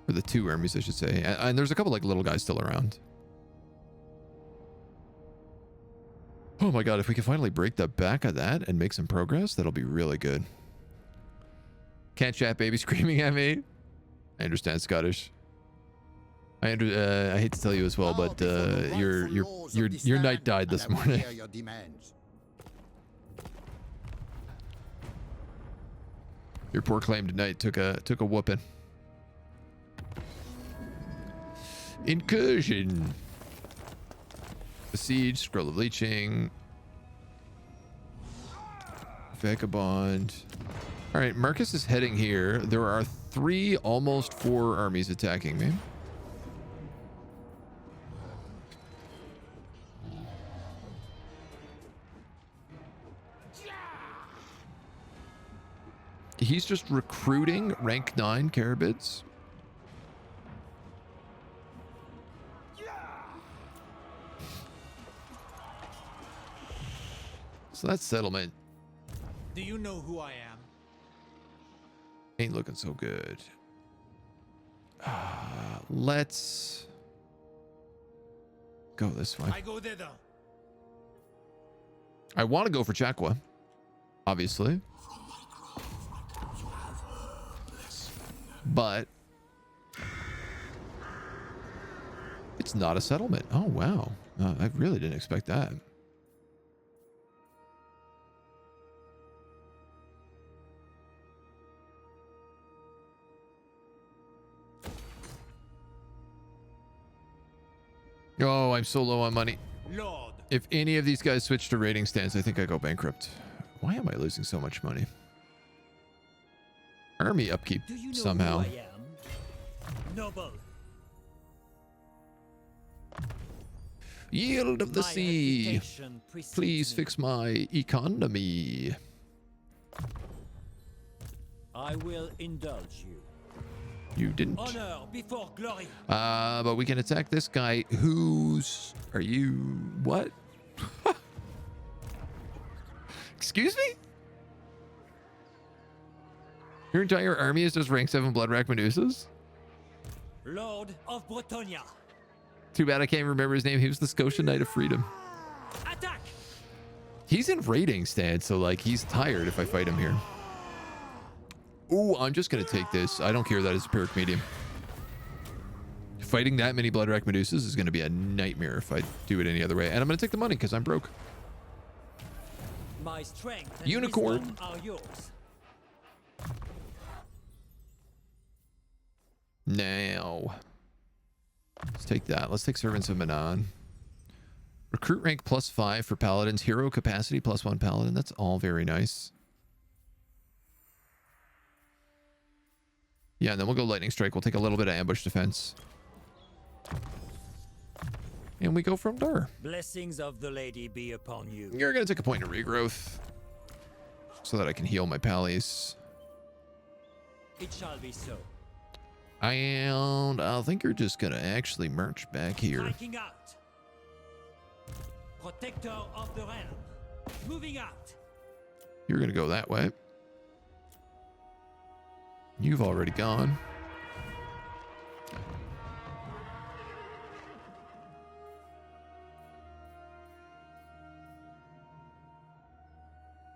Or the two armies, I should say. And there's a couple like little guys still around. Oh my god, if we can finally break the back of that and make some progress, that'll be really good. Can't chat, baby screaming at me. I understand Scottish. I hate to tell you as well, but your knight died this morning. Your poor claimed knight took a whooping. Incursion. Besiege, Scroll of Leeching. Vagabond. All right, Marcus is heading here. There are 3, almost 4 armies attacking me. he's just recruiting rank 9 carabids. So that's settlement. Do you know who I am? Ain't looking so good. Let's go this way. I go thither. I want to go for Chakwa, obviously. But it's not a settlement. Oh, wow. I really didn't expect that. Oh, I'm so low on money. Lord. If any of these guys switch to raiding stance, I think I go bankrupt. Why am I losing so much money? Army upkeep Do you know somehow. who I am? Noble. Yield of the My sea. reputation precedes Please me. fix my economy. I will indulge you. You didn't. Honor before glory. But we can attack this guy who's... Are you... What? Excuse me? Your entire army is just rank 7 Bloodrack Medusas? Lord of Bretonia. Too bad I can't remember his name. He was the Scotian Knight of Freedom. Attack! He's in raiding stance, so like he's tired if I fight him here. Ooh, I'm just gonna take this. I don't care that it's a Pyrrhic medium. Fighting that many Bloodrack Medusas is gonna be a nightmare if I do it any other way. And I'm gonna take the money because I'm broke. My strength and Unicorn. wisdom are yours. Now, let's take that. Let's take Servants of Manon. Recruit rank +5 for Paladins. Hero capacity +1 Paladin. That's all very nice. Yeah, and then we'll go Lightning Strike. We'll take a little bit of ambush defense. And we go from there. Blessings of the lady be upon you. You're going to take a point of regrowth so that I can heal my pallies. It shall be so. And I think you're just going to actually march back here. Striking out. Protector of the realm. Moving out. You're going to go that way. You've already gone.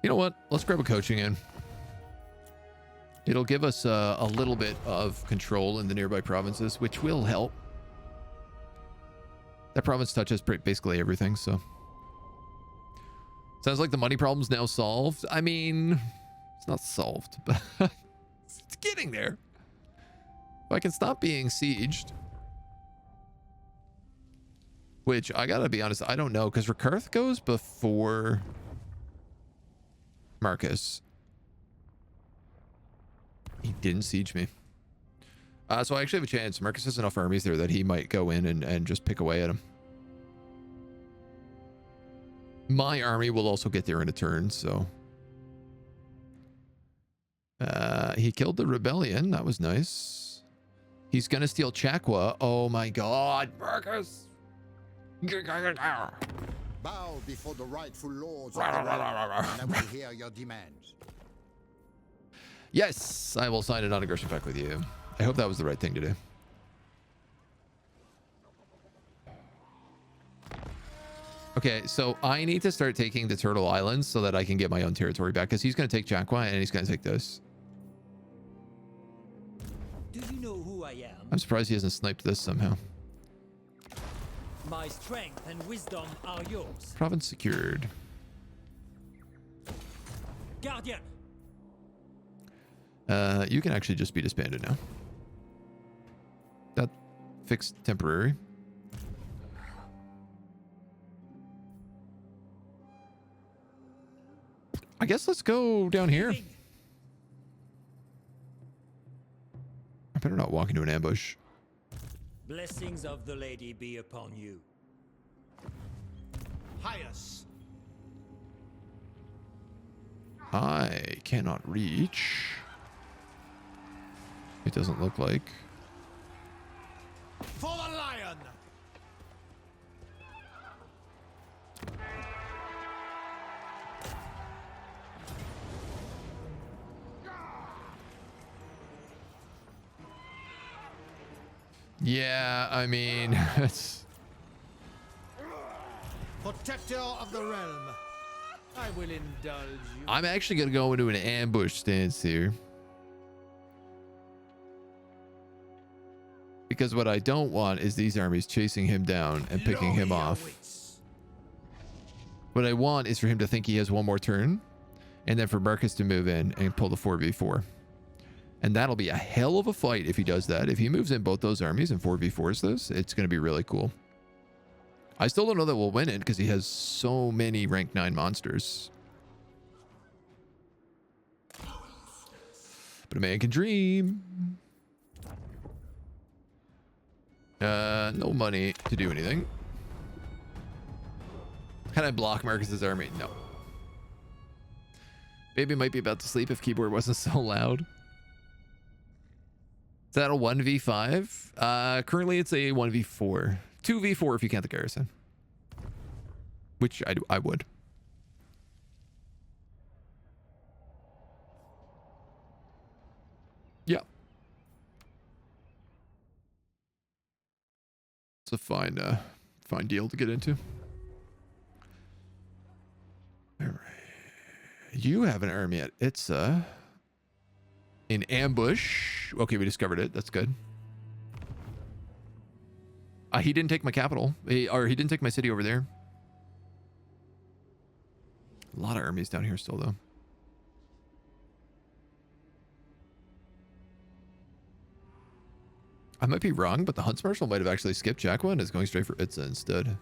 You know what? Let's grab a coaching in. It'll give us a little bit of control in the nearby provinces, which will help. That province touches basically everything, so. Sounds like the money problem's now solved. I mean, it's not solved, but it's getting there. If I can stop being sieged. Which, I gotta be honest, I don't know, because Rakarth goes before Marcus. He didn't siege me. So I actually have a chance. Marcus has enough armies there that he might go in and just pick away at him. My army will also get there in a turn, so. He killed the rebellion. That was nice. He's going to steal Chakwa. Oh my god, Marcus. Bow before the rightful lords of the realm, and I will hear your demands. Yes, I will sign a non-aggression pact with you. I hope that was the right thing to do. Okay, so I need to start taking the Turtle Islands so that I can get my own territory back, because he's going to take Chakwa and he's going to take this. Do you know who I am? I'm surprised he hasn't sniped this somehow. My strength and wisdom are yours. Province secured. Guardian. You can actually just be disbanded now. That fixed temporary. I guess let's go down here. I better not walk into an ambush. Blessings of the lady be upon you. Highest. I cannot reach. It doesn't look like. For the lion! Yeah, I mean, it's... Protector of the realm. I will indulge you. I'm actually going to go into an ambush stance here. Because what I don't want is these armies chasing him down and picking him off. What I want is for him to think he has one more turn, and then for Marcus to move in and pull the 4v4. And that'll be a hell of a fight if he does that. If he moves in both those armies and 4v4s this, it's going to be really cool. I still don't know that we'll win it because he has so many rank 9 monsters. But a man can dream. No money to do anything. Can I block Marcus's army? No. Baby might be about to sleep if keyboard wasn't so loud. Is that a 1v5? Currently it's a 1v4. 2v4 if you count the garrison. Which I would. Yeah. It's a fine deal to get into. All right. You have an army at Itza. In ambush. Okay, we discovered it. That's good. He didn't take my capital. He didn't take my city over there. A lot of armies down here still, though. I might be wrong, but the Hunts Marshal might have actually skipped Jaqua and is going straight for Itza instead.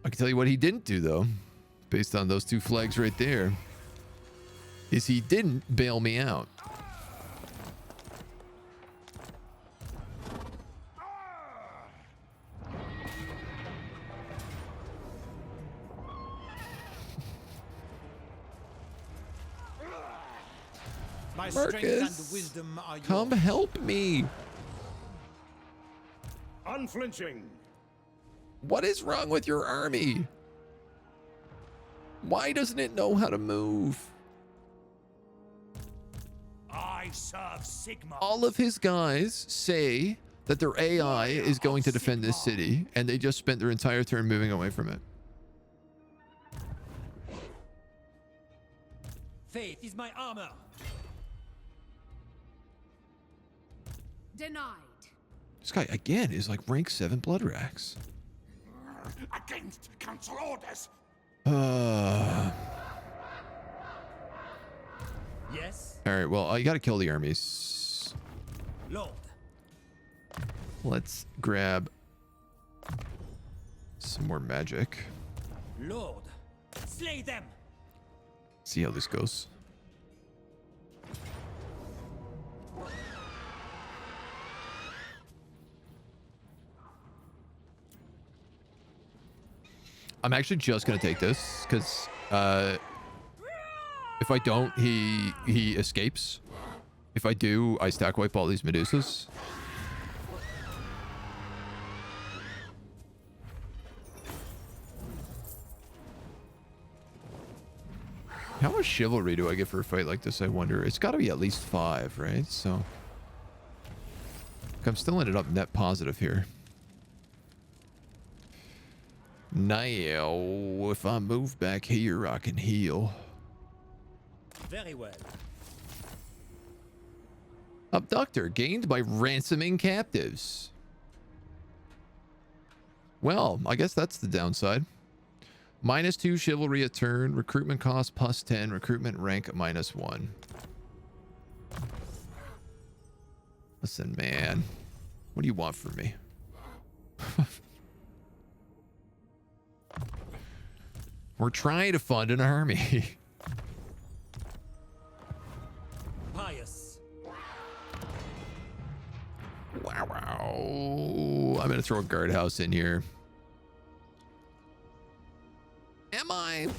I can tell you what he didn't do, though, based on those two flags right there, is he didn't bail me out. My Marcus, strength and wisdom are yours. come help me. Unflinching. What is wrong with your army? Why doesn't it know how to move? I serve Sigma. All of his guys say that their AI is going to defend this city, and they just spent their entire turn moving away from it. Faith is my armor. Denied. This guy, again, is like rank 7 blood racks. Against council orders. Yes, All right, well, you got to kill the armies. Lord. Let's grab some more magic. Lord. Slay them. See how this goes. I'm actually just gonna take this because if I don't, he escapes. If I do, I stack wipe all these Medusas. How much chivalry do I get for a fight like this, I wonder? It's got to be at least 5, right? So I'm still ended up net positive here. Now, if I move back here, I can heal. Very well. Abductor gained by ransoming captives. Well, I guess that's the downside. -2 chivalry a turn, recruitment cost +10, recruitment rank -1. Listen, man, what do you want from me? We're trying to fund an army. Pious. Wow. I'm going to throw a guardhouse in here. Am I?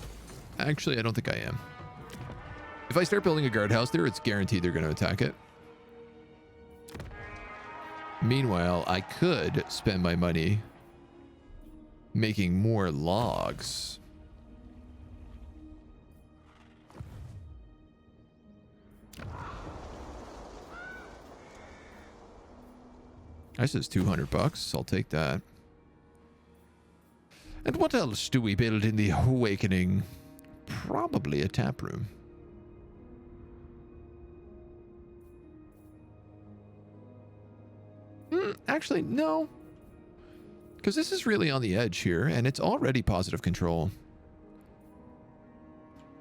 Actually, I don't think I am. If I start building a guardhouse there, it's guaranteed they're going to attack it. Meanwhile, I could spend my money making more logs. This is $200. I'll take that. And what else do we build in the Awakening? Probably a tap room. Actually, no. Because this is really on the edge here, and it's already positive control.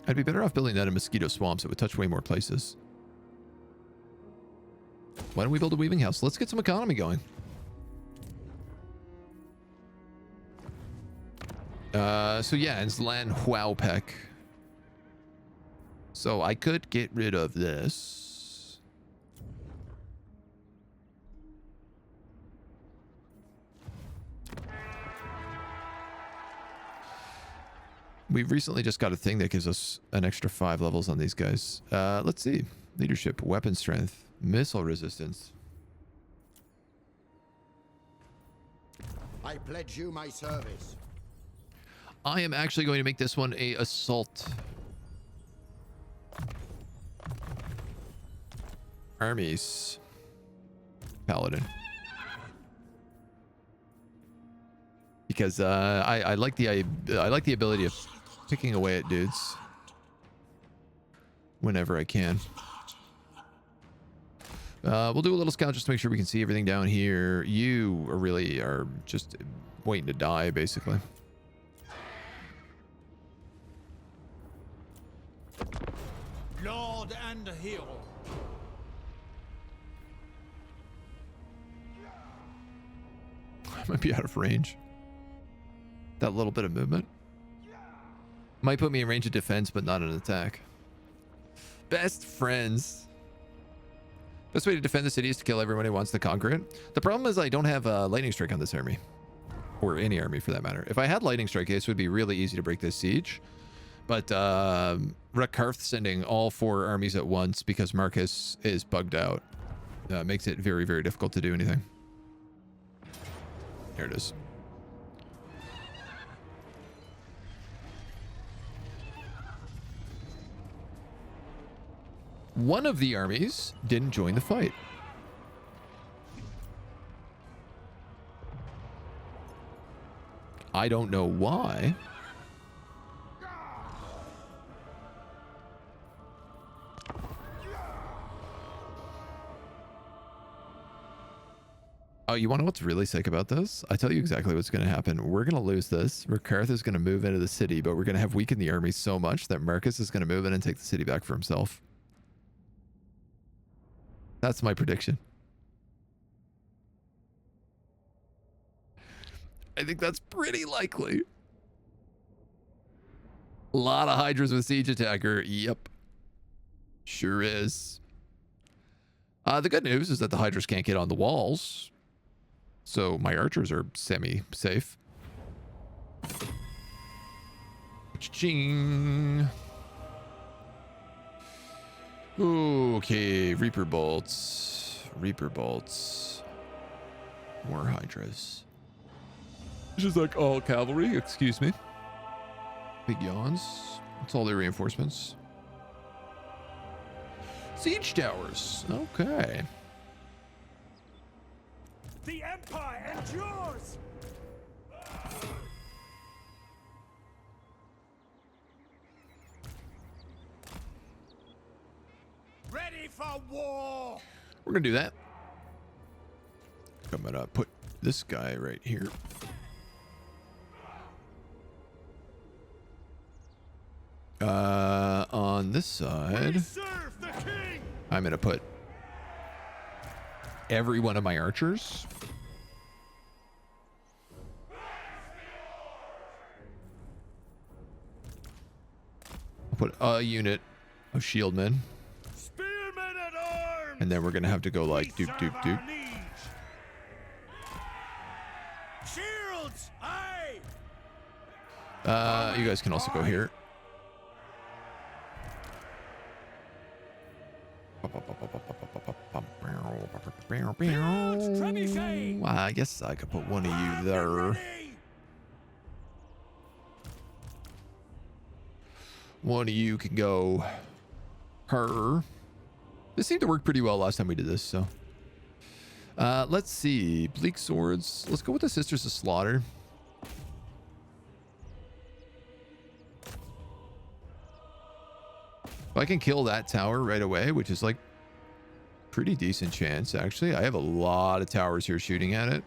I'd be better off building that in mosquito swamps. It would touch way more places. Why don't we build a weaving house? Let's get some economy going. So yeah, and Slaanesh. So I could get rid of this. We've recently just got a thing that gives us an extra 5 levels on these guys. Let's see. Leadership, weapon strength, missile resistance. I pledge you my service. I am actually going to make this one a assault armies paladin, because I like the ability of picking away at dudes whenever I can. We'll do a little scout just to make sure we can see everything down here. You are just waiting to die, basically. Lord and hero. I might be out of range. That little bit of movement might put me in range of defense, but not an attack. Best friends. Best way to defend the city is to kill everyone who wants to conquer it. The problem is I don't have a lightning strike on this army, or any army for that matter. If I had lightning strike, it would be really easy to break this siege. But Rekarth sending all 4 armies at once because Marcus is bugged out makes it very, very difficult to do anything. There it is. One of the armies didn't join the fight. I don't know why. Oh, you want to know what's really sick about this? I tell you exactly what's going to happen. We're going to lose this. Rekarth is going to move into the city, but we're going to have weakened the army so much that Marcus is going to move in and take the city back for himself. That's my prediction. I think that's pretty likely. A lot of Hydras with Siege Attacker. Yep. Sure is. The good news is that the Hydras can't get on the walls. So my archers are semi-safe. Ching. Okay, Reaper bolts. Reaper bolts. More Hydras. This is like all cavalry, excuse me. Big yawns. That's all their reinforcements. Siege towers. Okay. The Empire endures! Ready for war! We're gonna do that. I'm gonna put this guy right here. On this side, I'm gonna put every one of my archers. I'll put a unit of shieldmen. And then we're gonna have to go like doop doop doop. Shields, aye! You guys can also go here. I guess I could put one of you there. One of you can go her. This seemed to work pretty well last time we did this, so. Let's see. Bleak swords. Let's go with the Sisters of Slaughter. If I can kill that tower right away, which is like pretty decent chance, actually. I have a lot of towers here shooting at it.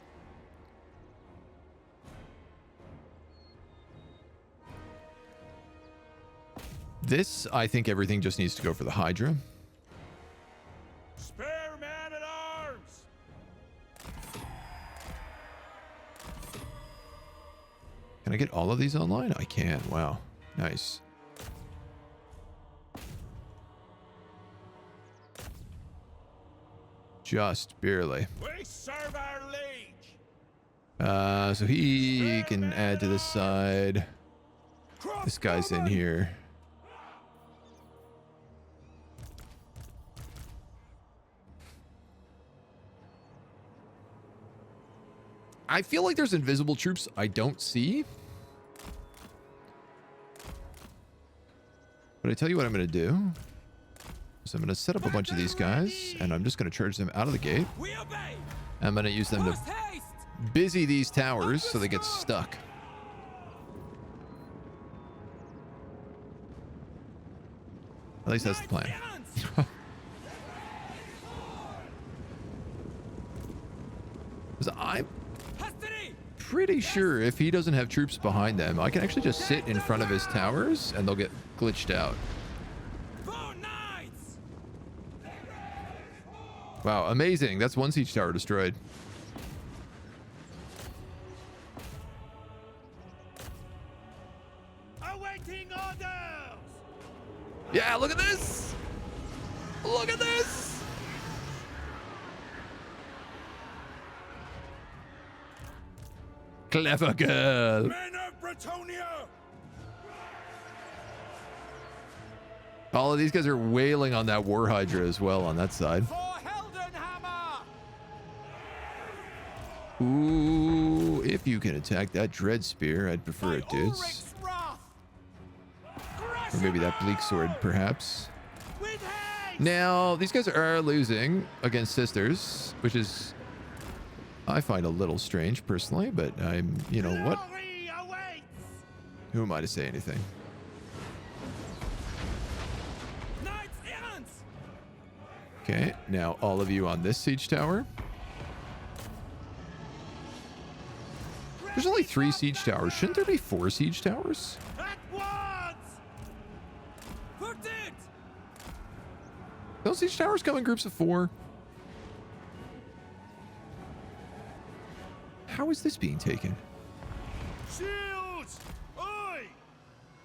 This, I think everything just needs to go for the Hydra. Spare man at arms! Can I get all of these online? I can. Wow. Nice. Just barely. We serve our liege. So he can add to this side. This guy's in here. I feel like there's invisible troops I don't see. But I tell you what I'm going to do. So I'm going to set up a bunch of these guys, and I'm just going to charge them out of the gate. I'm going to use them to busy these towers so they get stuck. At least that's the plan. Because I'm pretty sure if he doesn't have troops behind them, I can actually just sit in front of his towers and they'll get glitched out. Wow, amazing. That's one siege tower destroyed. Awaiting orders. Yeah, look at this. Look at this. Clever girl. Men of Bretonia! All of these guys are wailing on that War Hydra as well on that side. Ooh, if you can attack that Dread Spear, I'd prefer it, dudes. Or maybe that Bleak Sword, perhaps. Now, these guys are losing against Sisters, which is, I find a little strange, personally, but I'm, you know what? Who am I to say anything? Okay, now all of you on this siege tower. There's only 3 siege towers. Shouldn't there be 4 siege towers? Don't siege towers come in groups of 4? How is this being taken? Shields! Oi!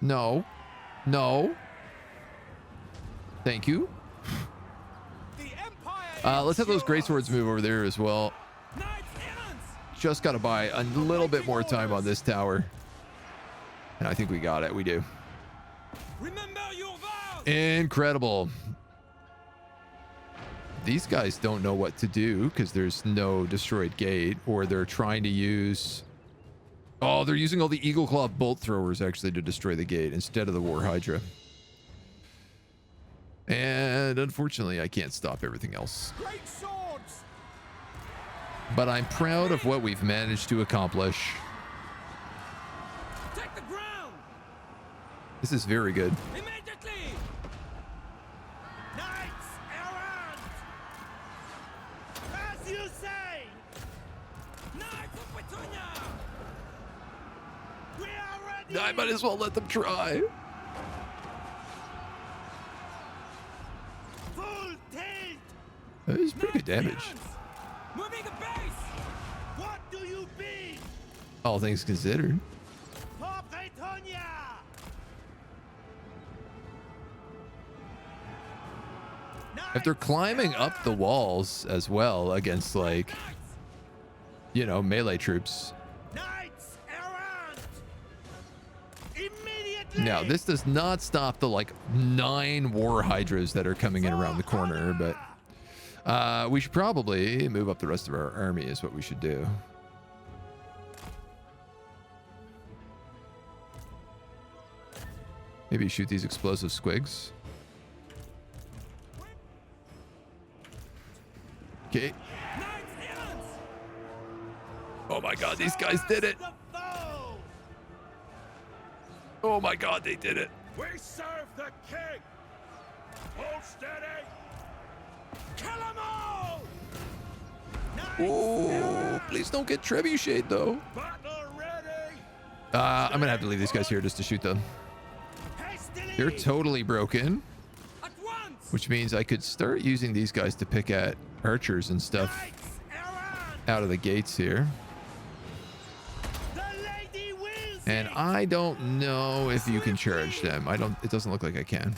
No. No. Thank you. Let's have those great swords move over there as well. Just got to buy a little bit more time on this tower. And I think we got it. We do. Remember your vows! Incredible. These guys don't know what to do because there's no destroyed gate, or they're trying to use... Oh, they're using all the Eagle Claw bolt throwers actually to destroy the gate instead of the War Hydra. And unfortunately, I can't stop everything else. Great swords! But I'm proud of what we've managed to accomplish. Take the ground! This is very good. Immediately! Knights errant! As you say! Knights of Petunia! We are ready! I might as well let them try. Full tilt! That is pretty good damage. Moving the base! What do you be? All things considered. For Bretonia! If they're climbing up the walls as well against, like, you know, melee troops. Knights errant! Immediately! Now, this does not stop the, like, 9 War Hydras that are coming in around the corner, but We should probably move up the rest of our army is what we should do. Maybe shoot these explosive squigs. Okay. Oh my god, these guys did it. Oh my god, they did it. We serve the king. Hold steady. Kill them all. Oh, please don't get trebucheted though. Battle ready. I'm gonna have to leave these guys here just to shoot them. They're totally broken, which means I could start using these guys to pick at archers and stuff out of the gates here. And I don't know if you can charge them. It doesn't look like I can.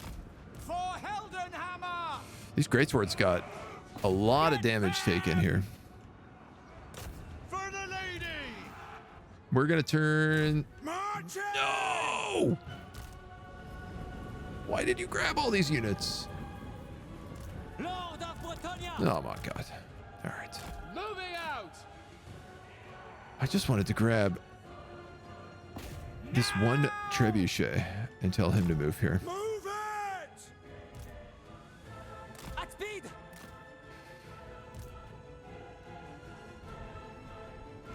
These greatswords got a lot of damage taken here. We're gonna turn. No! Why did you grab all these units? Oh my god. All right. Moving out. I just wanted to grab this one trebuchet and tell him to move here. Move it! At speed.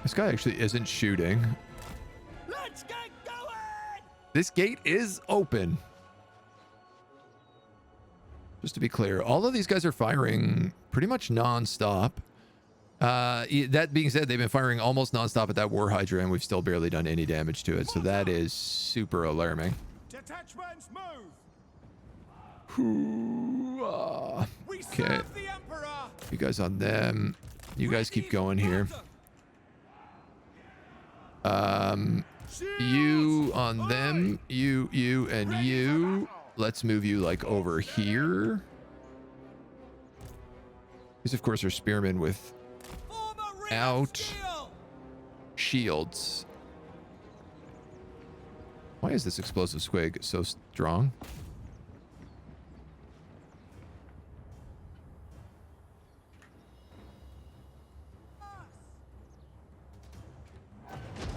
This guy actually isn't shooting. Let's get going. This gate is open. Just to be clear, all of these guys are firing pretty much non-stop. That being said, they've been firing almost non-stop at that War Hydra, and we've still barely done any damage to it. So that is super alarming. Detachments Okay. move! We serve the Emperor! You guys on them. You guys keep going here. You on them. You, and you. Let's move you like over here. These, of course, are spearmen without shields. Why is this explosive squig so strong?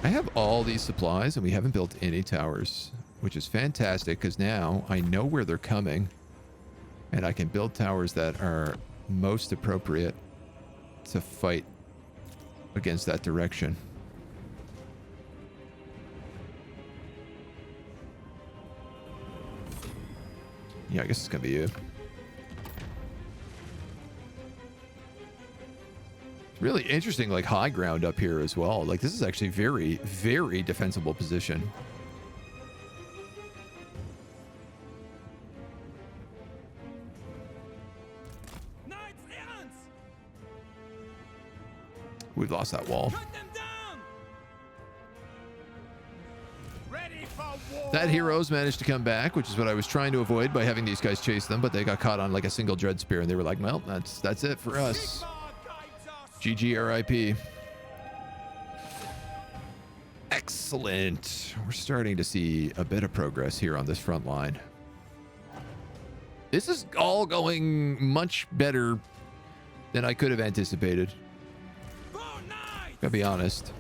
I have all these supplies and we haven't built any towers, which is fantastic because now I know where they're coming and I can build towers that are most appropriate to fight against that direction. Yeah, I guess it's gonna be you. Really interesting, like, high ground up here as well. Like, this is actually very, very defensible position. We've lost that wall. That hero's managed to come back, which is what I was trying to avoid by having these guys chase them, but they got caught on like a single dread spear and they were like, well, that's it for us. GG RIP. Excellent. We're starting to see a bit of progress here on this front line. This is all going much better than I could have anticipated. Gotta be honest.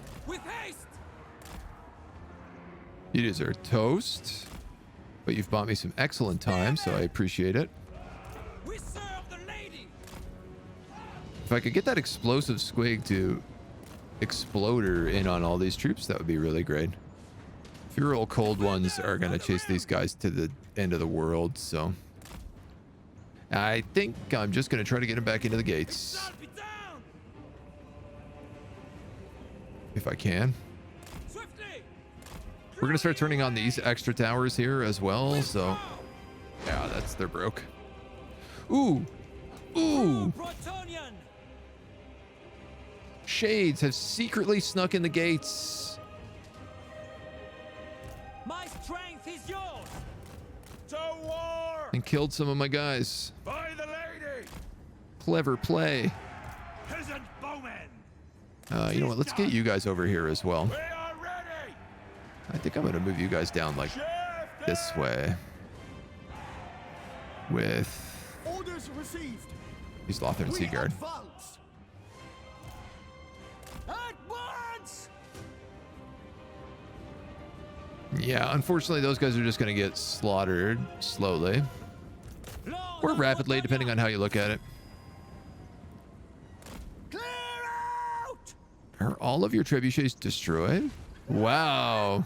You deserve toast, but you've bought me some excellent time, so I appreciate it. If I could get that explosive squig to exploder in on all these troops, that would be really great. Feral cold ones are going to chase these guys to the end of the world, so I think I'm just going to try to get them back into the gates. If I can. We're going to start turning on these extra towers here as well, so yeah, they're broke. Ooh. Ooh. Shades have secretly snuck in the gates. My strength is yours. To war. And killed some of my guys. By the lady. Clever play. Peasant bowmen. You know what? Let's get you guys over here as well. We are ready. I think I'm going to move you guys down like this way. With Orders received. He's Lothar and Seaguard. Advance! Advance! Yeah, unfortunately, those guys are just going to get slaughtered slowly. Or rapidly, depending on how you look at it. Clear out! Are all of your trebuchets destroyed? Wow.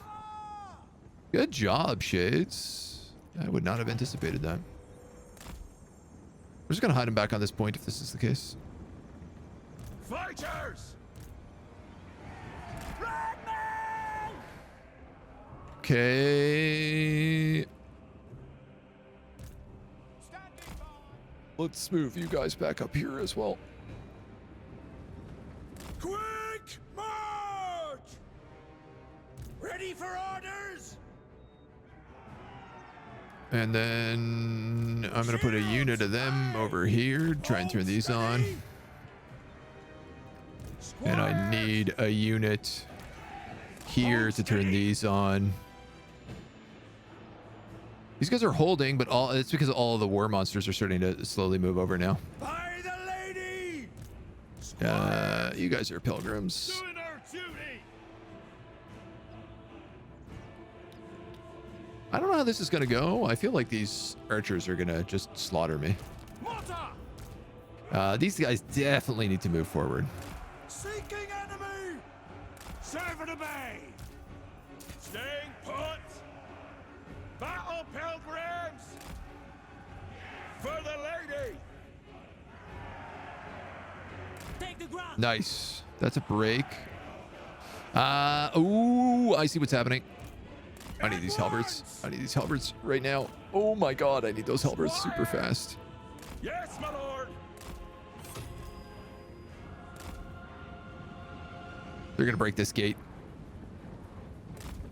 Good job, Shades. I would not have anticipated that. We're just going to hide him back on this point if this is the case. Fighters! Okay. Let's move you guys back up here as well. Quick march! Ready for orders? And then I'm going to put a unit of them over here. Try and turn these on. And I need a unit here to turn these on. These guys are holding, but it's because all of the war monsters are starting to slowly move over now. By the lady! You guys are pilgrims. Doing our duty! I don't know how this is going to go. I feel like these archers are going to just slaughter me. These guys definitely need to move forward. Seeking enemy! Servant obey! Staying put! Battle pilgrims! For the lady! Take the ground. Nice. That's a break. Ooh, I see what's happening. I need these halberds. I need these halberds right now. Oh my god, I need those halberds super fast. Yes, my lord! They're gonna break this gate.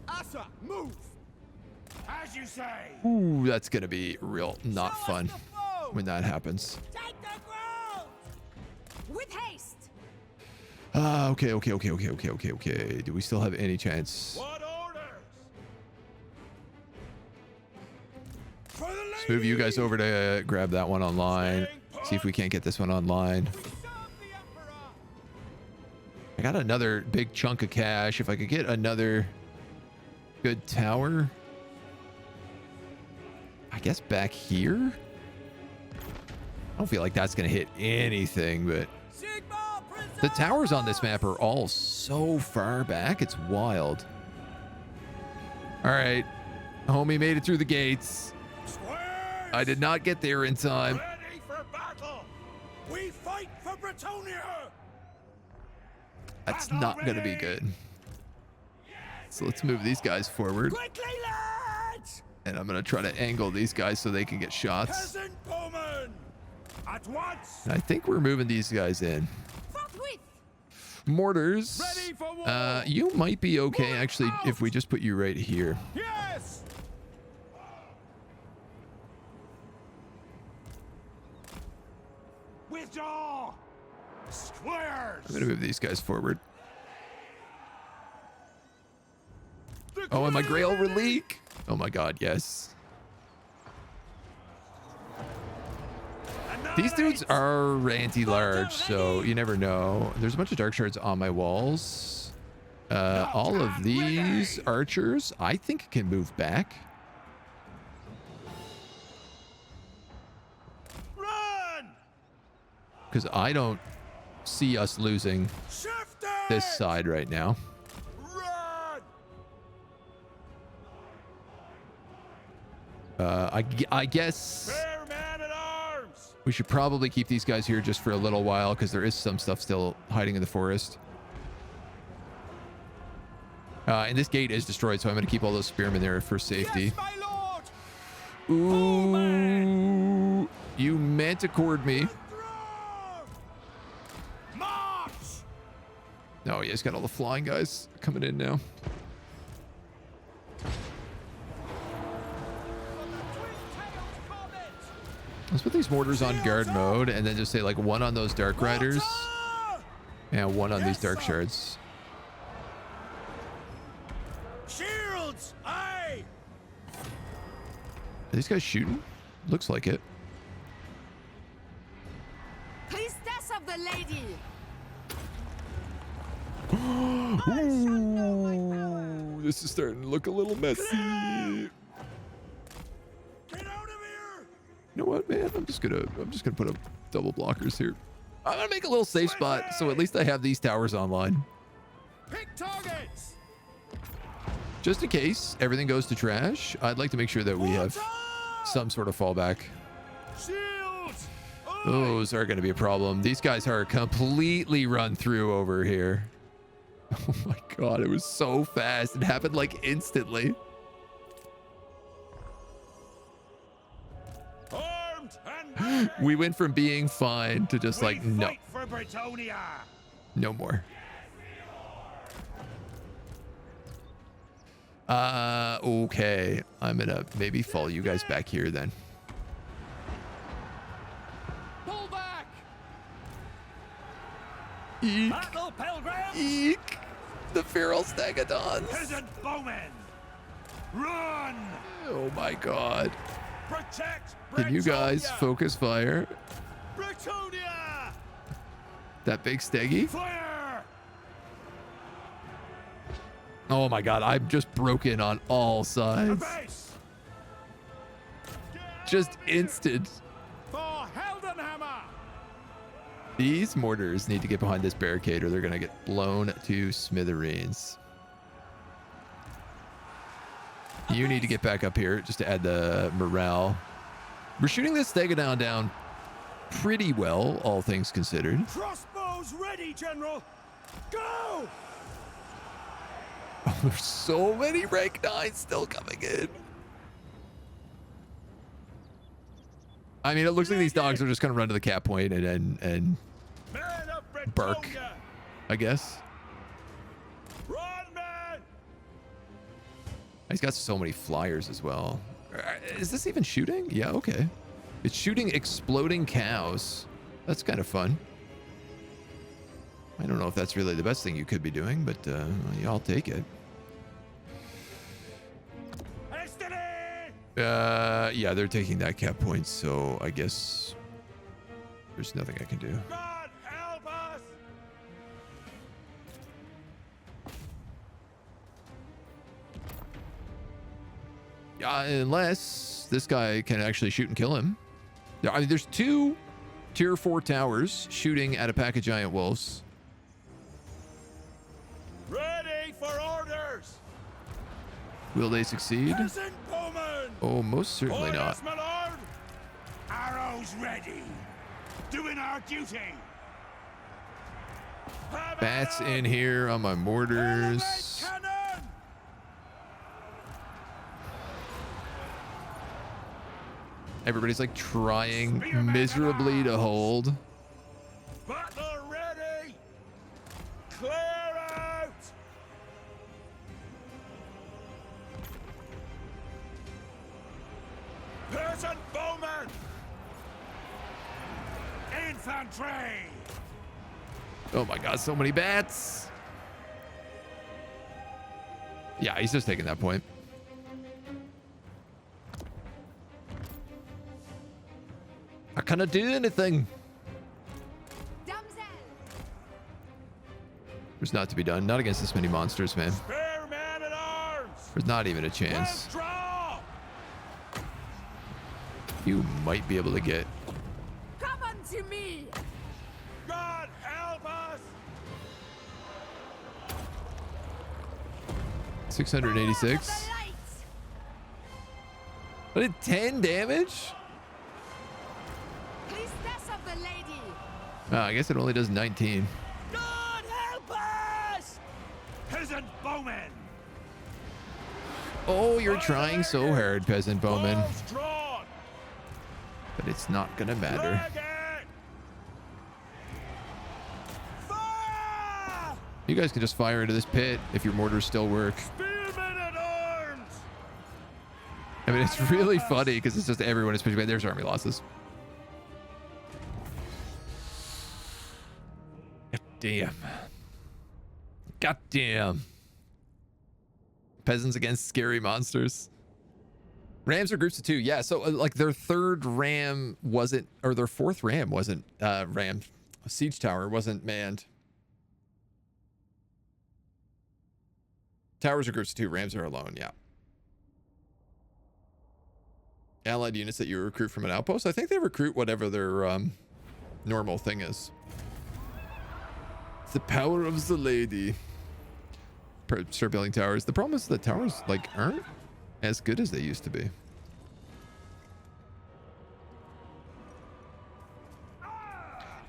Asa, move! As you say! Ooh, that's gonna be real not fun when that happens. Take the ground! With haste! Okay. Do we still have any chance? What orders? For the lady! Let's move you guys over to grab that one online. See if we can't get this one online. Serve the Emperor! I got another big chunk of cash. If I could get another good tower. I guess back here? I don't feel like that's going to hit anything, but the towers on this map are all so far back. It's wild. All right. Homie made it through the gates. Squares! I did not get there in time. Ready for battle! We fight for Bretonia! That's not going to be good. So let's move these guys forward. Quickly, lads! And I'm going to try to angle these guys so they can get shots. Peasant bowmen! At once! And I think we're moving these guys in. Forthwith! Mortars. Ready for war! You might be okay, actually, if we just put you right here. Yes! Withdraw! Squares! I'm going to move these guys forward. Oh, and my Grail Relique. Oh my god, yes. These dudes are anti-large, so you never know. There's a bunch of dark shards on my walls. All of these archers, I think, can move back. Run! Because I don't see us losing this side right now. Run! I guess Fair man at arms! we should probably keep these guys here just for a little while because there is some stuff still hiding in the forest. And this gate is destroyed, so I'm going to keep all those spearmen there for safety. Yes, my lord! Ooh, you manticored me. March! No, yeah, he's got all the flying guys coming in now. Let's put these mortars on guard mode and then just say like one on those dark riders and one on these dark shards. Shields! Aye! Are these guys shooting? Looks like it. the lady. Ooh, this is starting to look a little messy. You know what, man? I'm just gonna put up double blockers here. I'm gonna make a little safe spot so at least I have these towers online. Pick targets. Just in case everything goes to trash, I'd like to make sure that we have some sort of fallback. Shields. Those are going to be a problem. These guys are completely run through over here. Oh my god, it was so fast. It happened like instantly. Armed and We went from being fine to just like, no, fight for Bretonia. no more. Okay. I'm gonna maybe follow you guys back here then. Pull back! Eek, Battle pilgrims! eek. The feral stegodons. Peasant bowmen. Run! Oh my god. Protect Can you guys Bretonia! focus fire? Bretonia. That big steggy? Fire! Oh my god, I'm just broken on all sides. Base! Just instant. For Heldenhammer. These mortars need to get behind this barricade or they're gonna get blown to smithereens. You need to get back up here just to add the morale. We're shooting this stegodon down pretty well, all things considered. Crossbows ready, General. Go. Oh, there's so many rank 9s still coming in. I mean, it looks like these dogs are just gonna run to the cap point and Men of Bretonia! bark, I guess. Run, men! He's got so many flyers as well. Is this even shooting? Yeah, okay. It's shooting exploding cows. That's kind of fun. I don't know if that's really the best thing you could be doing, but yeah, I'll take it. Yeah, they're taking that cap point, so I guess there's nothing I can do. God help us! Yeah, unless this guy can actually shoot and kill him. Yeah, I mean, there's 2 tier 4 towers shooting at a pack of giant wolves. Ready for orders! Will they succeed? Peasant bowmen! Oh, most certainly not. Orders, my lord! Arrows ready! Doing our duty! Have Bats at 'em! in here on my mortars. Elevate cannon! Everybody's like trying miserably to hold. Battle ready! Clear out! Peasant bowmen! Infantry! Oh my god, so many bats. Yeah, he's just taking that point. I cannot do anything. Damsel. There's not to be done. Not against this many monsters, man. Spare man at arms! There's not even a chance. Draw! You might be able to get. Come unto me. God help us! 686. I did 10 damage? Priestess of the lady. Oh, I guess it only does 19. God help us! Peasant bowmen! Oh, you're trying so hard, peasant bowman. Balls drawn! But it's not gonna matter. Leg it! Fire! You guys can just fire into this pit if your mortars still work. Spearmen at arms! I mean, it's really funny because it's just everyone is pushing back. There's army losses. God damn. God damn. Peasants against scary monsters. Rams are groups of 2. Yeah, so like their third ram wasn't, or their fourth ram wasn't rammed. A siege tower wasn't manned. Towers are groups of 2. Rams are alone. Yeah. Allied units that you recruit from an outpost. I think they recruit whatever their normal thing is. The power of the lady. Start building towers. The problem is that towers like aren't as good as they used to be.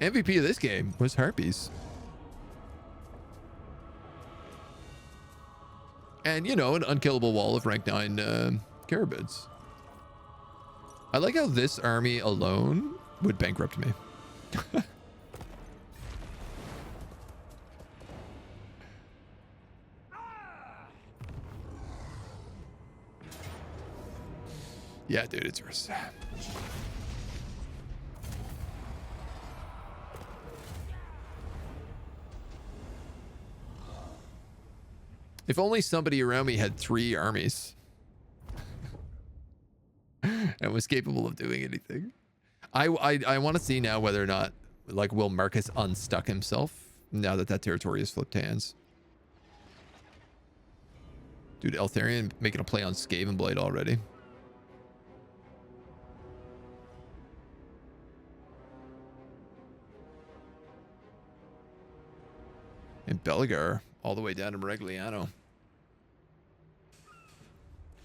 MVP of this game was Harpies. And, you know, an unkillable wall of rank 9 Carabids. I like how this army alone would bankrupt me. Yeah, dude, it's worse. If only somebody around me had 3 armies and was capable of doing anything. I want to see now whether or not, like, will Marcus unstuck himself now that that territory has flipped hands. Dude, Eltharion making a play on Skaven Blade already. And Belgar all the way down to Maragliano.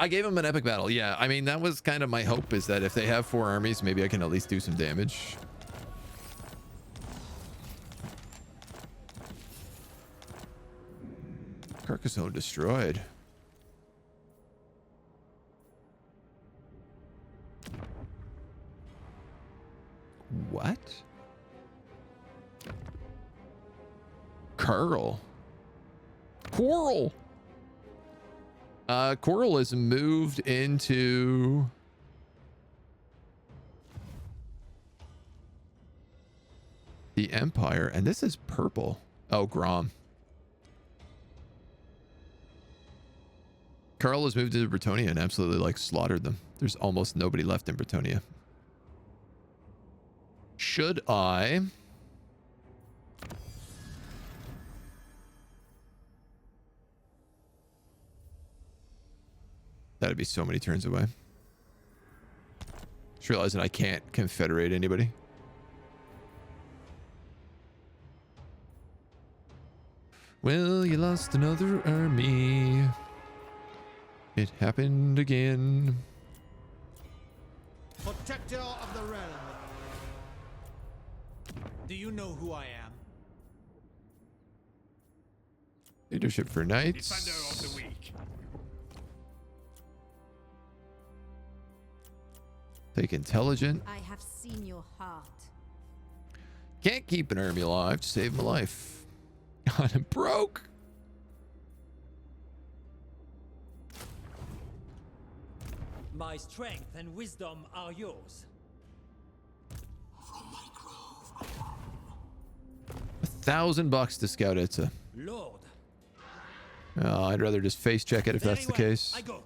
I gave him an epic battle. Yeah, I mean, that was kind of my hope, is that if they have 4 armies, maybe I can at least do some damage. Carcassonne destroyed. What? Coral. Coral is moved into the Empire, and this is purple. Oh, Grom. Carl has moved to Bretonia and absolutely, like, slaughtered them. There's almost nobody left in Bretonia. Should I... That'd be so many turns away. Just realizing I can't confederate anybody. Well, you lost another army. It happened again. Protector of the realm. Do you know who I am? Leadership for knights. Defender of the weak. Take intelligent. I have seen your heart. Can't keep an army alive to save my life. God, I'm broke. My strength and wisdom are yours. From my grove I come. $1,000 to scout Itza. Lord. I'd rather just face check it if that's the Very well. case. I go.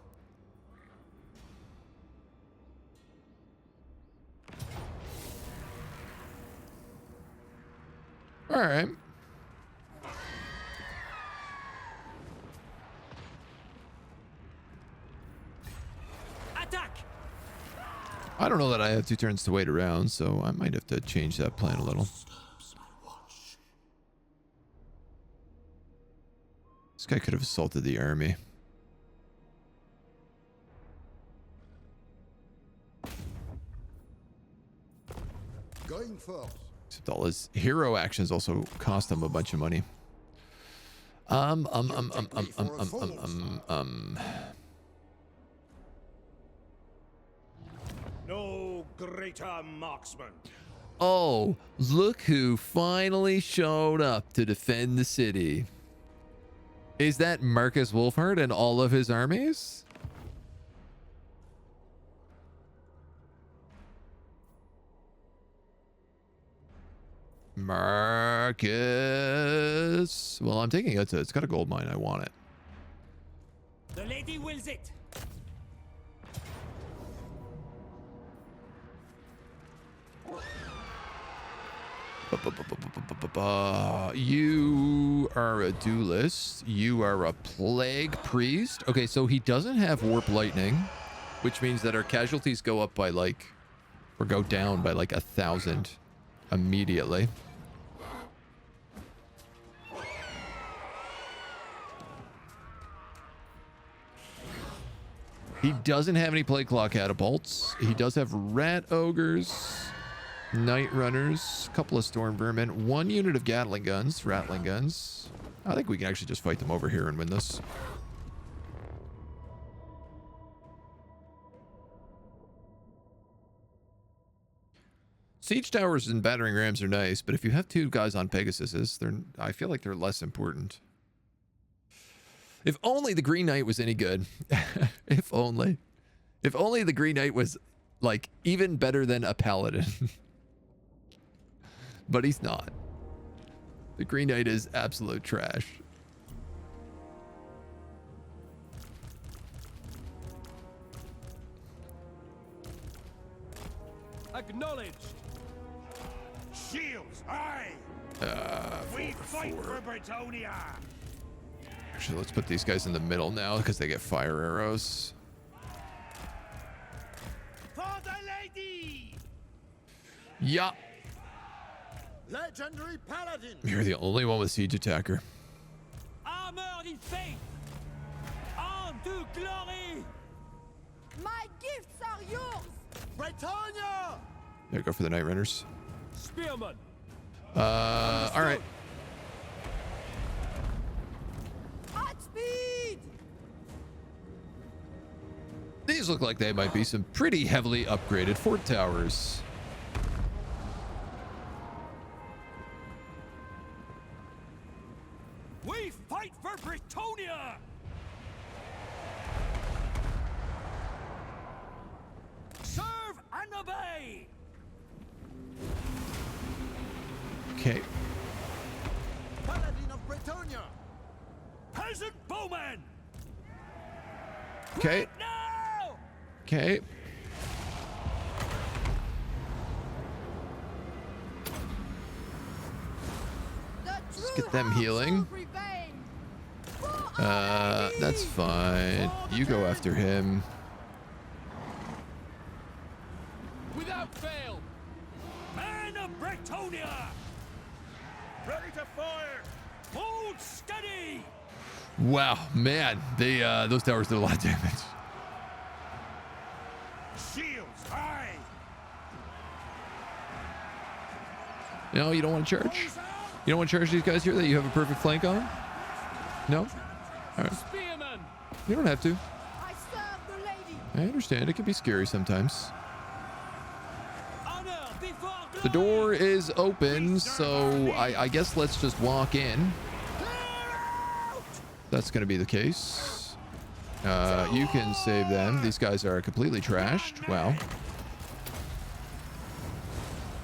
All right. Attack! I don't know that I have 2 turns to wait around, so I might have to change that plan a little. Disturbs my watch. This guy could have assaulted the army. Going first. Except all his hero actions also cost him a bunch of money. No greater marksman. Oh, look who finally showed up to defend the city. Is that Marcus Wolfhard and all of his armies? Marcus. Well, I'm taking it. It's got a gold mine. I want it. The lady wills it. You are a duelist. You are a plague priest. Okay, so he doesn't have warp lightning, which means that our casualties go up by like, or go down by like 1,000 immediately. He doesn't have any plague claw catapults. He does have rat ogres, night runners, a couple of storm vermin, 1 unit of gatling guns, rattling guns. I think we can actually just fight them over here and win this. Siege towers and battering rams are nice, but if you have 2 guys on Pegasuses, I feel like they're less important. If only the Green Knight was any good. If only. If only the Green Knight was, like, even better than a Paladin. But he's not. The Green Knight is absolute trash. Acknowledged. Shields, aye. We fight for Bretonia. Actually, let's put these guys in the middle now because they get fire arrows. For the lady! Yeah. Legendary paladin! You're the only one with siege attacker. Armored in faith! On to glory! My gifts are yours! Bretonia! Yeah, go for the night runners. Spearman. All right. At speed! These look like they might be some pretty heavily upgraded fort towers. We fight for Bretonia. Serve and obey. Okay. Paladin of Bretonia! Peasant bowman. Okay. Now. Okay. Let's get them healing. That's fine. You go after him. Without fail. Man of Bretonia. Ready to fire. Hold steady. Wow, man, they those towers did a lot of damage. Shields high. No, you don't want to charge? You don't want to charge these guys here that you have a perfect flank on? No? All right. Spearman. You don't have to. I serve the lady! I understand. It can be scary sometimes. Honor before glory! The door is open, so I guess let's just walk in. That's going to be the case. You can save them. These guys are completely trashed. Wow.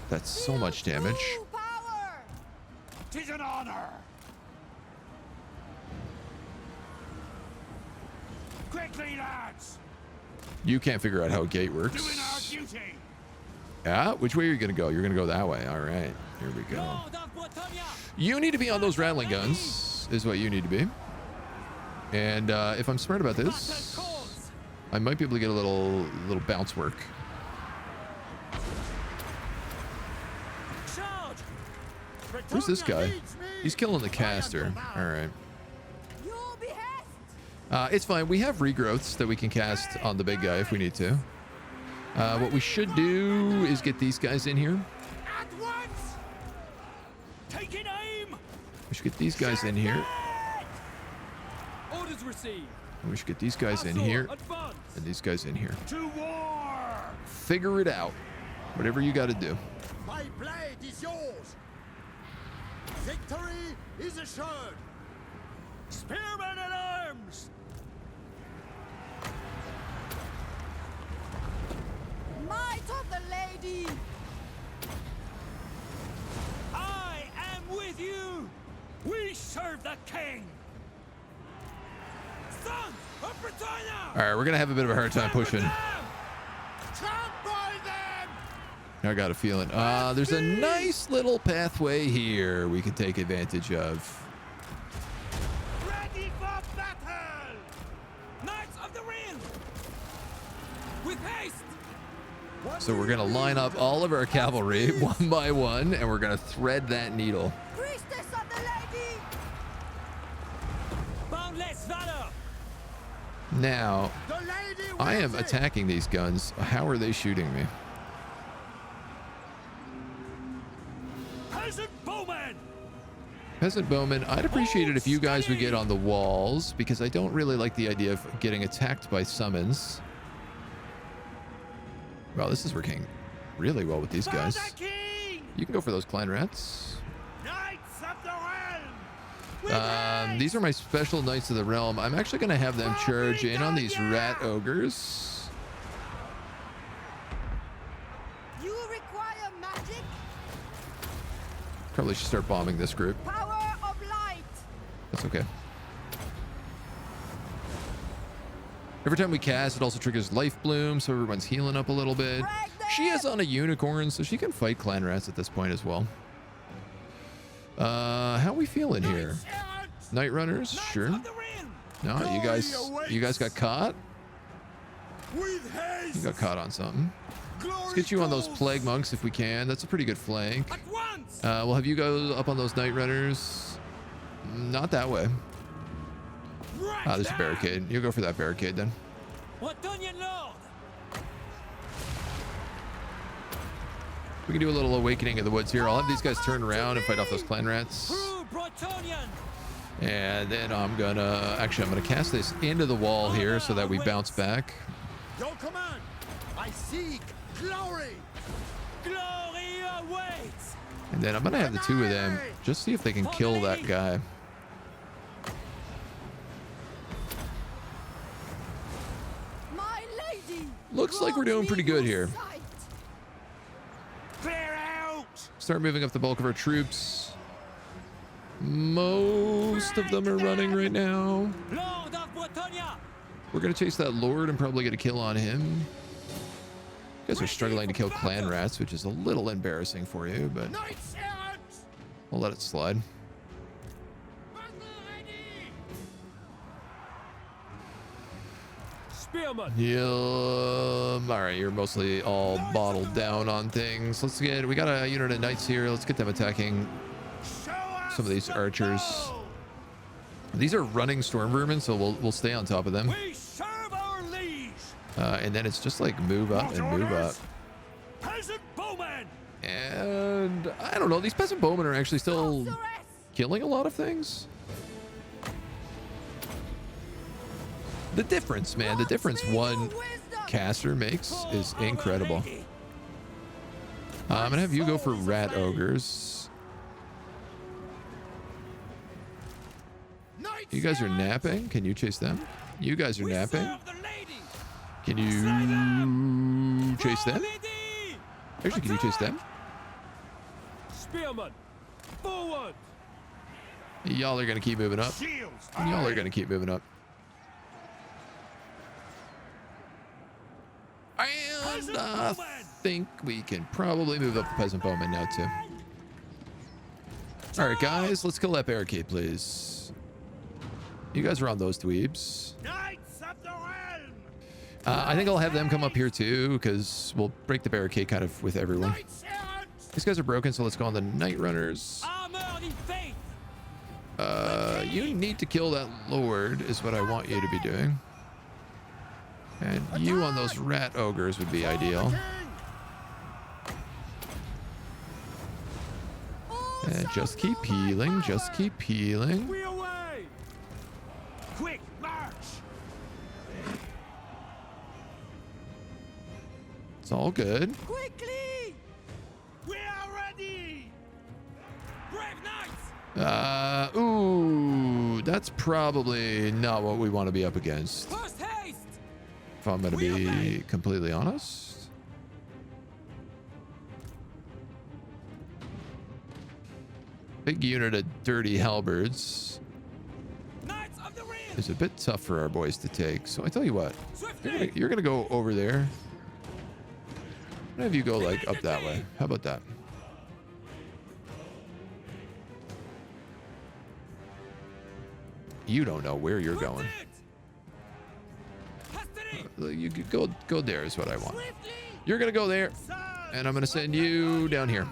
That's so much damage. Tis an honor. Quickly, lads. You can't figure out how a gate works. Doing our duty. Yeah, which way are you going to go? You're going to go that way. All right, here we go. Lord of Bretonia! You need to be on those rattling guns, is what you need to be. And if I'm smart about this, I might be able to get a little bounce work. Charge! Where's this guy? He's killing the caster. All right. Your behest! It's fine. We have regrowths that we can cast on the big guy if we need to. What we should do is get these guys in here. At once. Taking aim. We should get these guys in here. Orders received. And we should get these guys in here. Advance. And these guys in here. To war. Figure it out. Whatever you got to do. My blade is yours! Victory is assured! Spearmen at arms. Might of the lady! I am with you! We serve the king. Sons of Bretonia! All right, we're going to have a bit of a hard time pushing. Trample them! I got a feeling. There's a nice little pathway here we can take advantage of. Ready for battle! Knights of the Realm! With haste! So we're gonna line up all of our cavalry one by one, and we're gonna thread that needle. Priestess of the Lady! Boundless valor! Now, The lady I am wills it. attacking these guns. How are they shooting me? Peasant bowman! Peasant bowmen, I'd appreciate it if you guys would get on the walls, because I don't really like the idea of getting attacked by summons. Wow, this is working really well with these For guys. the king! You can go for those clan rats. Knights of the realm! With These are my special Knights of the Realm. I'm actually going to have them charge in on these rat ogres. You require magic? Probably should start bombing this group. Power of light! That's okay. Every time we cast, it also triggers Life Bloom, so everyone's healing up a little bit. She is on a unicorn, so she can fight clan rats at this point as well. How we feeling here? Night Runners? Sure. No, you guys got caught? With haste! You got caught on something. Let's get you on those Plague Monks if we can. That's a pretty good flank. At once! We'll have you go up on those Night Runners. Not that way. Ah, there's a barricade. You go for that barricade then. Bretonnian Lord! We can do a little awakening of the woods here. I'll have these guys turn around and fight off those clan rats. True Bretonnian! And then I'm gonna cast this into the wall here so that we bounce back. Your command! I seek glory! Glory awaits! And then I'm gonna have the two of them just see if they can kill that guy. My lady! Looks like we're doing pretty good here. Clear out! Start moving up the bulk of our troops. Most of them are running right now. Lord of Bretonia! We're gonna chase that lord and probably get a kill on him. You guys are struggling to kill clan rats, which is a little embarrassing for you, but Knights errant! we'll let it slide. Battle ready! Spearman! Yeah. All right, you're mostly all bottled down on things. We got a unit of knights here. Let's get them attacking Show us some of these the archers. bow! These are running storm vermin, so we'll stay on top of them. We serve our liege! And then it's just like move up and move up. Peasant bowman! And I don't know, these peasant bowmen are actually still killing a lot of things. The difference, man, the difference one caster makes is incredible. I'm gonna have you go for rat ogres. You guys are napping. Can you chase them? You guys are napping. Can you chase them? Actually, can you chase them? Spearman! Forward! Y'all are gonna keep moving up. Shields! Y'all are gonna keep moving up. And I think we can probably move up the peasant bowman now too. All right, guys, let's kill that barricade, please. You guys are on those dweebs. Knights of the realm! I think I'll have them come up here too, because we'll break the barricade kind of with everyone. Knights errant! These guys are broken, so let's go on the Night Runners. Armored in faith! You need to kill that lord is what I want you to be doing. And you on those rat ogres would be ideal. And just keep healing, just keep healing. We away! Quick, march! It's all good. Quickly! We are ready! Brave knights! Ooh, that's probably not what we want to be up against, Post haste! if I'm going to be completely honest. Big unit of dirty halberds Knights of the Realm! is a bit tough for our boys to take. So I tell you what, Swiftly! you're gonna go over there. What if you go like up that way? How about that? You don't know where you're going. You could go there is what I want. You're gonna go there, and I'm gonna send you down here.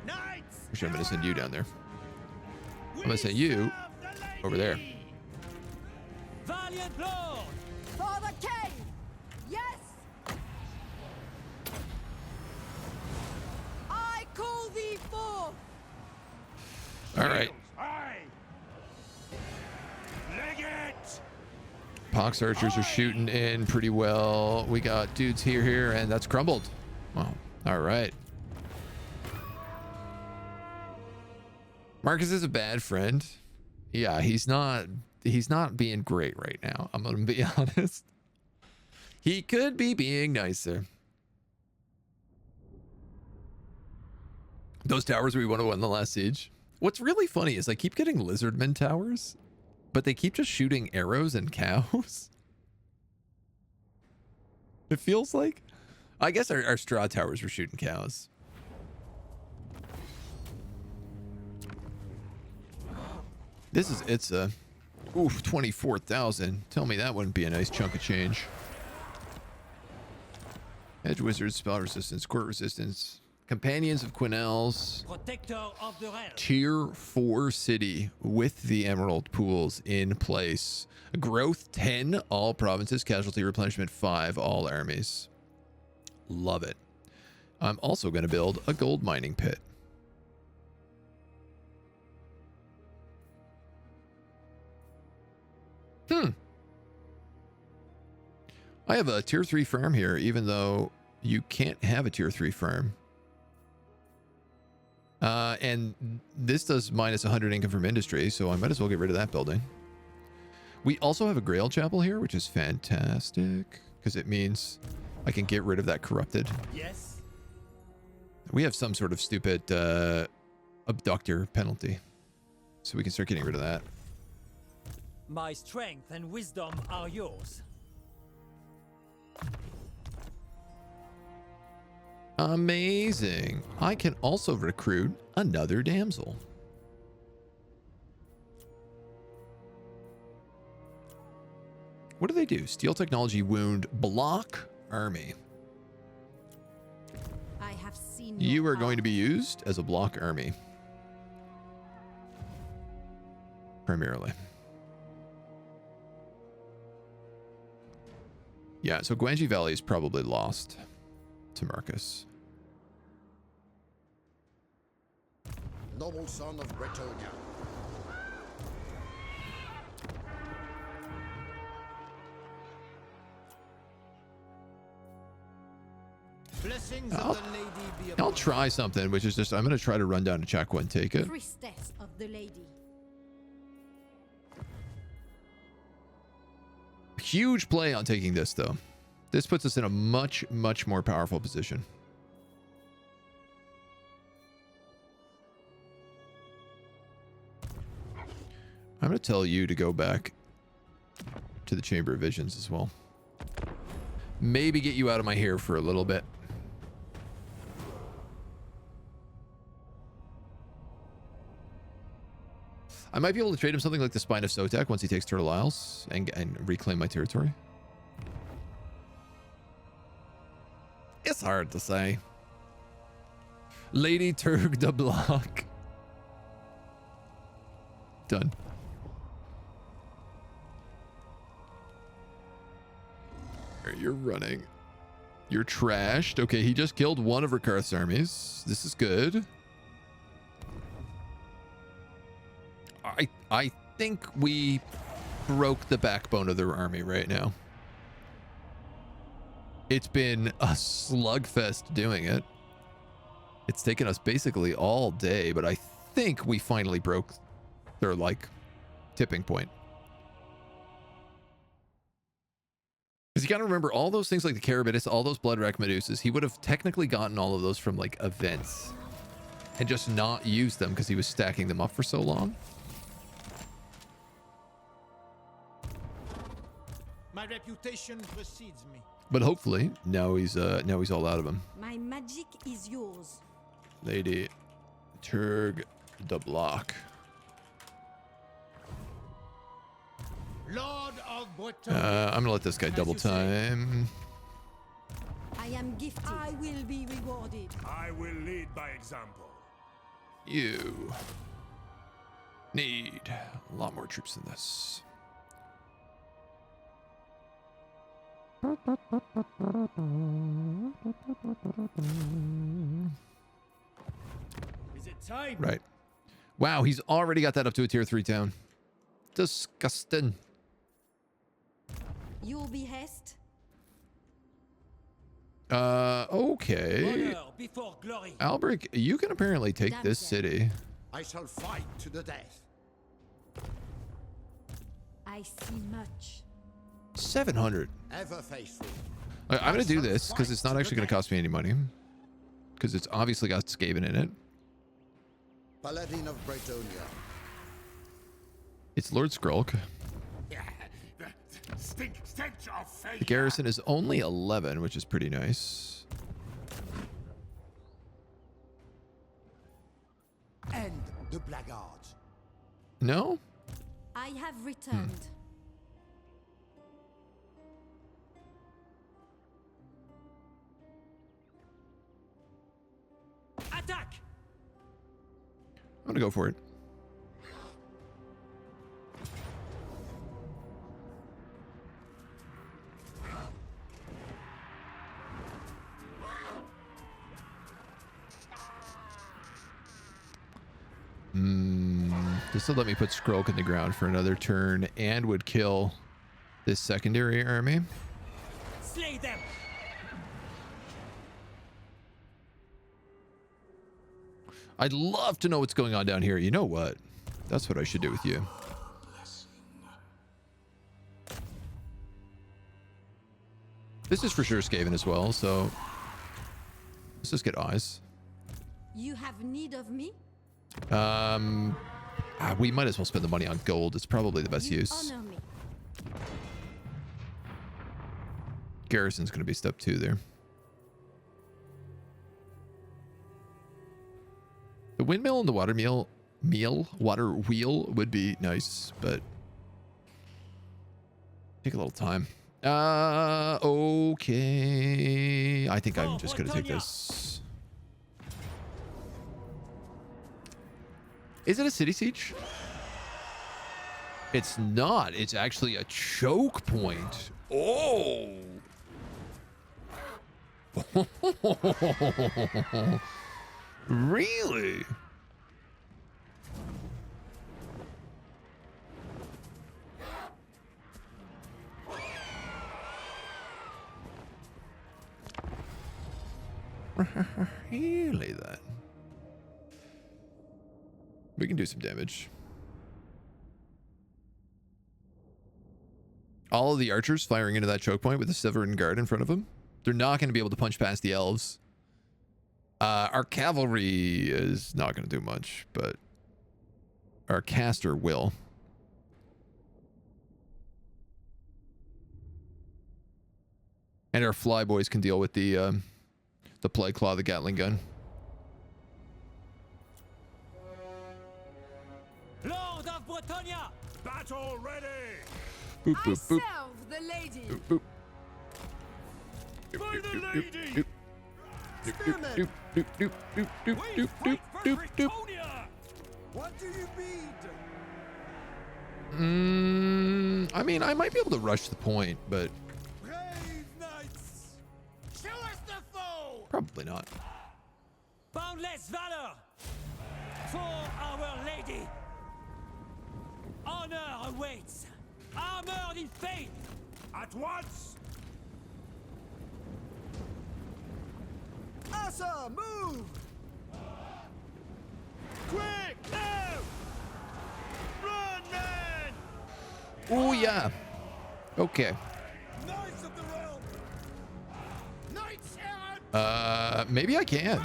Actually, I'm gonna send you down there. I'm gonna send you over there. Valiant Lord! For the king! Yes! I call thee forth! All right. Pox archers are shooting in pretty well. We got dudes here, and that's crumbled. Wow. All right. Marcus is a bad friend. Yeah, he's not being great right now. I'm gonna be honest. He could be being nicer. Those towers we won in the last siege. What's really funny is I keep getting lizardmen towers, but they keep just shooting arrows and cows. It feels like. I guess our straw towers were shooting cows. It's a, oof, 24,000. Tell me that wouldn't be a nice chunk of change. Edge wizards, spell resistance, court resistance, companions of Quinel's, Protector of the realm. tier 4 city with the emerald pools in place. Growth 10, all provinces, casualty replenishment 5, all armies. Love it. I'm also going to build a gold mining pit. I have a tier 3 farm here, even though you can't have a tier 3 farm. And this does minus 100 income from industry, so I might as well get rid of that building. We also have a Grail Chapel here, which is fantastic, because it means I can get rid of that corrupted. Yes. We have some sort of stupid abductor penalty, so we can start getting rid of that. My strength and wisdom are yours. Amazing. I can also recruit another damsel. What do they do? Steel technology wound block army. I have seen You are going to be used as a block army. Primarily. Yeah, so Guanji Valley is probably lost to Marcus. Noble son of Bretonia. Blessings of the lady be upon I'll try something, which is just, I'm going to try to run down to Chakwa and take it. Priestess of the lady. Huge play on taking this, though. This puts us in a much, much more powerful position. I'm going to tell you to go back to the Chamber of Visions as well. Maybe get you out of my hair for a little bit. I might be able to trade him something like the Spine of Sotek once he takes Turtle Isles and reclaim my territory. It's hard to say. Lady Turg de Block. Done. You're running. You're trashed. Okay, he just killed one of Rakarth's armies. This is good. I think we broke the backbone of their army right now. It's been a slugfest doing it. It's taken us basically all day, but I think we finally broke their, like, tipping point. Because you got to remember, all those things like the Carabitus, all those Bloodwrack Medusas, he would have technically gotten all of those from, like, events. And just not used them because he was stacking them up for so long. My reputation precedes me. But hopefully now he's all out of them. My magic is yours. Lady Turg the Block. Lord of Breton. I'm gonna let this guy double time. I am gifted. I will be rewarded. I will lead by example. You need a lot more troops than this. Is it time? Right. Wow, he's already got that up to a tier 3 town. Disgusting. Your behest. Okay. Honor before glory. Albric, you can apparently take this Damsel. city. I shall fight to the death. I see much. 700. Ever faithful. I'm going to do this because it's not actually going to cost me any money. Because it's obviously got Skaven in it. Paladin of Bretonia. It's Lord Skrulk. The stench of failure. The garrison is only 11, which is pretty nice. End the blackguards. No? I have returned. Attack! I'm going to go for it. This will let me put Skrulk in the ground for another turn and would kill this secondary army. Slay them! I'd love to know what's going on down here. You know what? That's what I should do with you. This is for sure Skaven as well, so let's just get eyes. You have need of me? We might as well spend the money on gold. It's probably the best You use. honor me. Garrison's going to be step 2 there. The windmill and the water wheel would be nice, but take a little time. Okay. I think I'm just going to take this. Is it a city siege? It's not. It's actually a choke point. Oh. Really? Really then? We can do some damage. All of the archers firing into that choke point with the Severin Guard in front of them. They're not going to be able to punch past the elves. Our cavalry is not going to do much, but our caster will. And our flyboys can deal with the plague claw, the Gatling gun. Lord of Bretonia! Battle ready! Boop, boop, boop. Serve the lady. Boop, boop. For the lady! Doop, doop, doop, doop, doop, doop, doop, doop, doop, doop, doop. What do you bid? I mean, I might be able to rush the point, but Brave knights! Show us the foe! probably not. Boundless valor! For our lady! Honor awaits! Armored in faith! At once! Asa, move! Quick, now! Run, man! Oh, yeah. Okay. Knights of the realm! Knights errant! Maybe I can. Ready!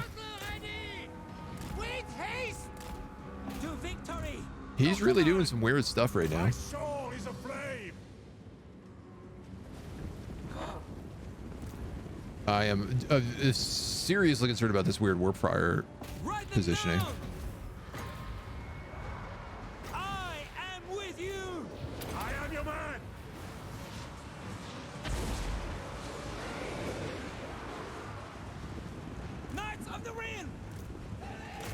With haste! To victory! He's really doing some weird stuff right now. My soul is aflame! I am seriously concerned about this weird warp fire positioning. I am with you. I am your man. Knights of the Realm.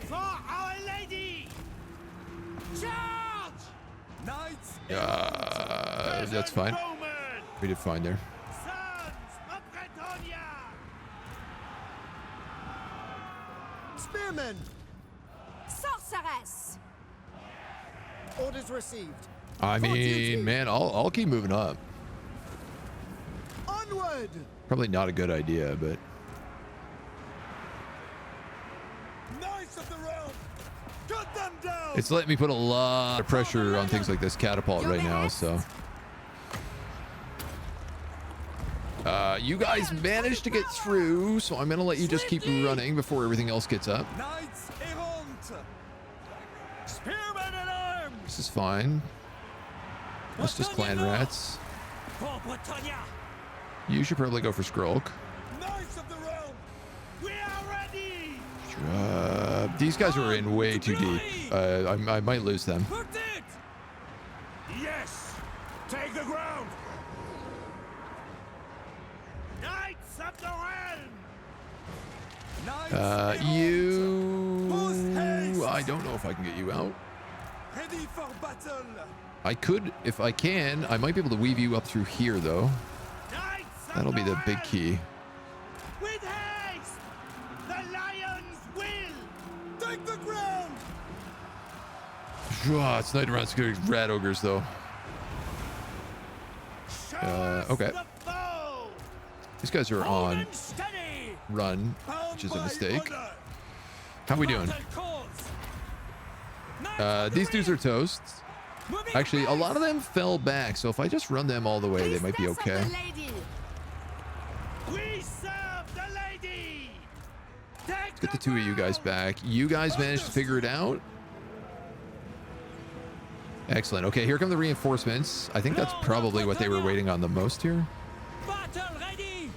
For Our Lady! Charge! Knights, That's fine. Bowman. We did fine there. Sons of Bretonia! spearmen. Sorceress! Orders received. I mean, man, I'll keep moving up. Onward! Probably not a good idea, but Knights of the realm! Cut them down! it's letting me put a lot of pressure on things like this catapult right now, so. You guys managed to get through, so I'm gonna let you just keep running before everything else gets up. Knights errant! Spearmen at arms! This is fine. That's just clan rats. For Bretonia. You should probably go for Skrulk. Knights of the realm! We are ready! These guys are in way too deep. I might lose them. Put it. Yes. Take the ground. Knights of the Realm! Knights You... I don't know if I can get you out. ready for battle! I could, if I can. I might be able to weave you up through here, though. Knights of That'll be the Realm! big key. With haste! The lion's will! Take the ground! It's night around security rat ogres, though. Show us Okay. the foe! These guys are Hold on and steady. run, which is a mistake. How we doing? Battle calls. Knights of the These dudes are Realm. toast. Moving Actually, a fast. lot of them fell back, so if I just run them all the way, they might be okay. We serve the lady! Let's get the two of you guys back. You guys managed to figure it out? Excellent. Okay, here come the reinforcements. I think that's probably what they were waiting on the most here. Battle ready.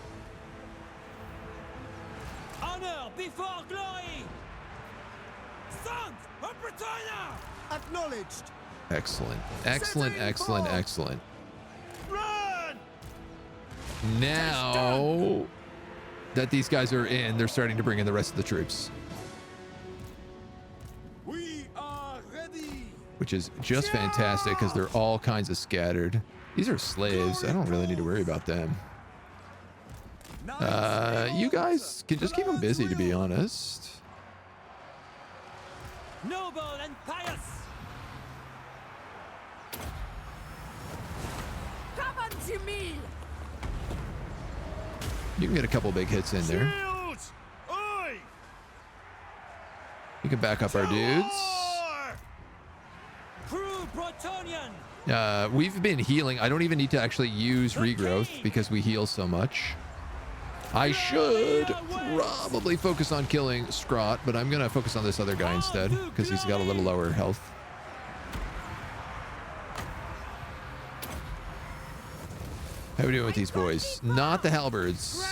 Honor before glory. Sons of Bretonia. Acknowledged! Excellent. Excellent, excellent, excellent. Run! Now that these guys are in, they're starting to bring in the rest of the troops, We are ready! which is just fantastic because they're all kinds of scattered. These are slaves. I don't really need to worry about them. You guys can just keep them busy, to be honest. Noble and pious. Come unto me! You can get a couple big hits in there. Shields! Oi! You can back up our dudes. War! True Bretonian. We've been healing. I don't even need to actually use regrowth because we heal so much. I should probably focus on killing Scrot, but I'm going to focus on this other guy instead because he's got a little lower health. How are we doing with these boys? Not the halberds.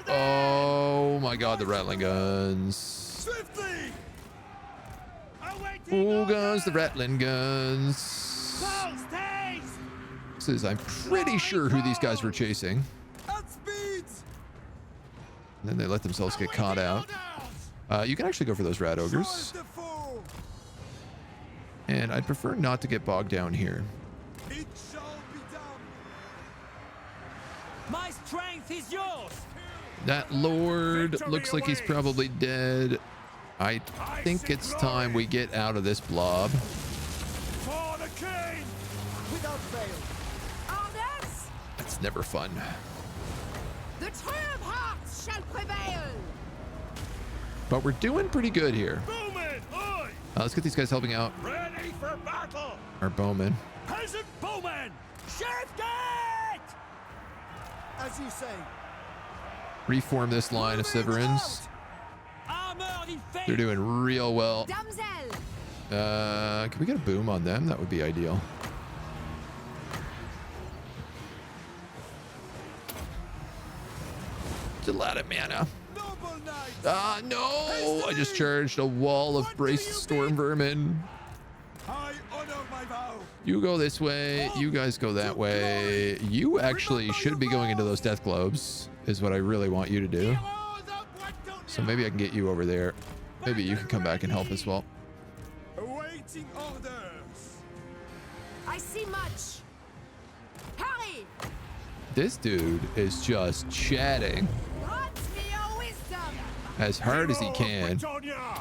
Oh my god, the rattling guns. Swiftly! Oh, guns, the rattling guns. Post haste! This is, I'm pretty sure, who these guys were chasing. At speed! And then they let themselves get caught out. You can actually go for those rat ogres. Drive the foe! And I'd prefer not to get bogged down here. It shall be done! My strength is yours. That lord looks like he's probably dead. I think it's time we get out of this blob. For the king. Without fail! Orders! That's never fun. The true of hearts shall prevail! But we're doing pretty good here. Bowman. Oi. Let's get these guys helping out Ready for battle. our bowmen. Peasant bowman. Shift it. As you say, Reform this line of Severins. Armor in faith. They're doing real well. Damsel! Can we get a boom on them? That would be ideal. It's a lot of mana. Noble knight! Ah, no! I just charged a wall of braced storm vermin. I honor my vow. You go this way. You guys go that way. You actually should be going into those death globes, is what I really want you to do. So maybe I can get you over there. Maybe you can come back and help as well. Awaiting orders. I see much. Hurry! This dude is just chatting Grant me your wisdom. as hard as he can.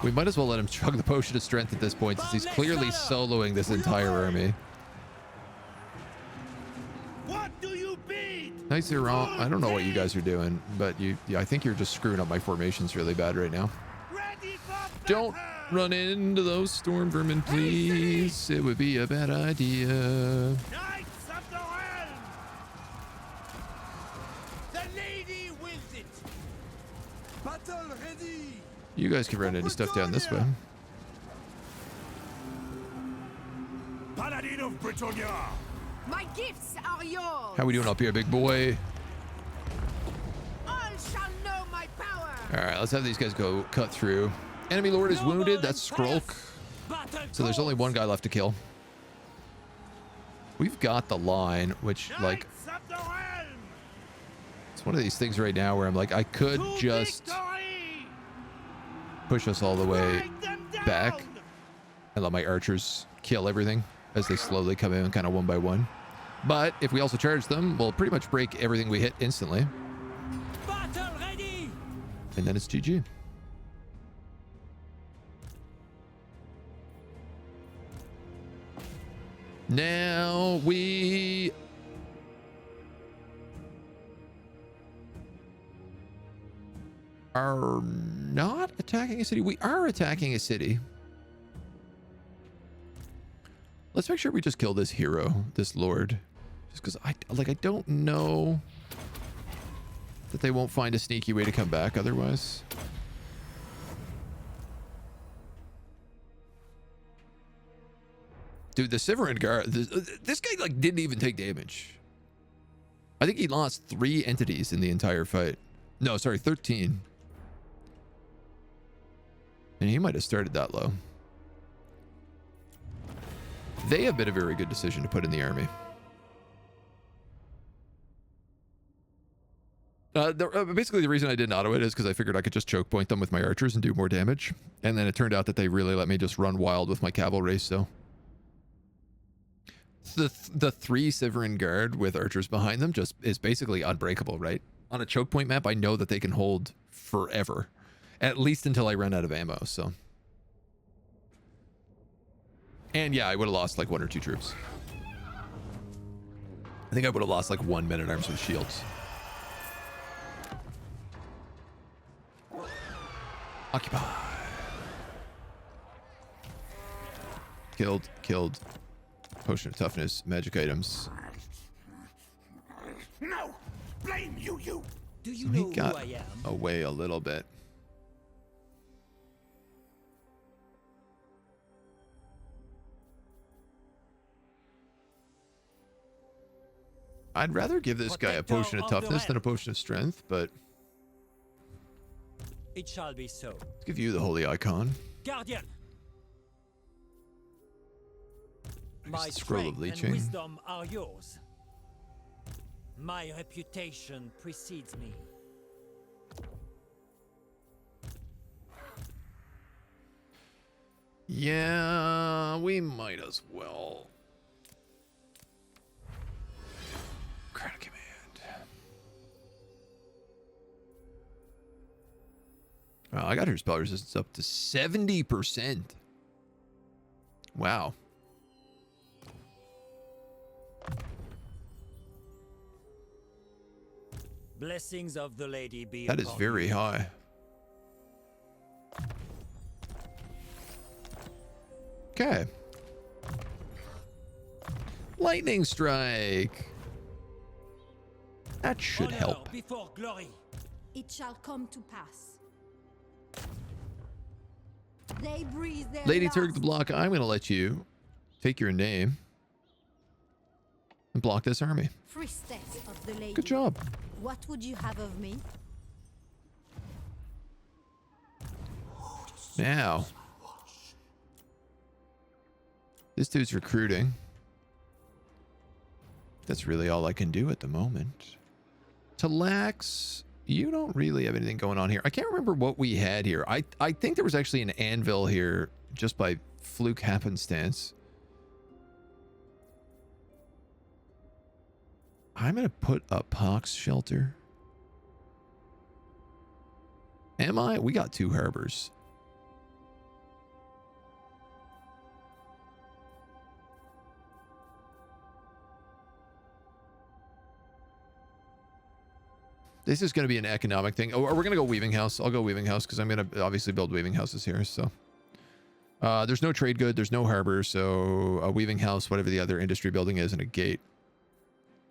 We might as well let him chug the potion of strength at this point, since he's clearly soloing this entire army. What do you beat? Nice or wrong, I don't know what you guys are doing, but I think you're just screwing up my formations really bad right now. Ready for Don't battle! run into those storm vermin, please. It would be a bad idea. Knights of the realm! The lady wills it. Battle ready. You guys can run into stuff down this way. Paladin of Britannia! My gifts are yours. How we doing up here, big boy? All shall know my power. All right, let's have these guys go cut through. Enemy lord is wounded. That's Skrulk. So there's only one guy left to kill. We've got the line, which, like, Knights of the realm! it's one of these things right now where I'm like, I could To just victory! push us all the way Strike them down! back and let my archers kill everything as they slowly come in kind of one by one. But if we also charge them, we'll pretty much break everything we hit instantly. Battle ready! And then it's GG. Now we are not attacking a city. We are attacking a city. Let's make sure we just kill this hero, this lord. Just because I don't know that they won't find a sneaky way to come back otherwise. Dude, the Severin Guard, this guy like didn't even take damage. I think he lost 3 entities in the entire fight. No, sorry, 13. And he might have started that low. They have been a very good decision to put in the army. Basically, the reason I didn't auto it is because I figured I could just choke point them with my archers and do more damage. And then it turned out that they really let me just run wild with my cavalry, so... The 3 Severin Guard with archers behind them just is basically unbreakable, right? On a choke point map, I know that they can hold forever. At least until I run out of ammo, so... And yeah, I would have lost like 1 or 2 troops. I think I would have lost like 1 man-at-arms with shields. Occupy. Killed. Potion of toughness, magic items. No! Blame you! Do you So he know got who I am? away a little bit. I'd rather give this guy a potion of toughness than a potion of strength, but It shall be so. let's give you the holy icon. Guardian! My Scroll of strength leeching. and wisdom are yours. My reputation precedes me. Yeah, we might as well. Crown command. Well, I got her spell resistance up to 70%. Wow. Blessings of the lady be That is upon very you. high. Okay. Lightning strike. That should Honor help. before glory. It shall come to pass. They breathe their Lady last. Turk the Block, I'm going to let you take your name and block this army. Priestess of the lady. Good job. What would you have of me? Now, this dude's recruiting. That's really all I can do at the moment. Talax, you don't really have anything going on here. I can't remember what we had here. I think there was actually an anvil here just by fluke happenstance. I'm going to put a pox shelter. Am I? We got 2 harbors. This is going to be an economic thing. Oh, we're going to go Weaving House. I'll go Weaving House because I'm going to obviously build Weaving Houses here. So there's no trade good. There's no harbor. So a Weaving House, whatever the other industry building is, and a gate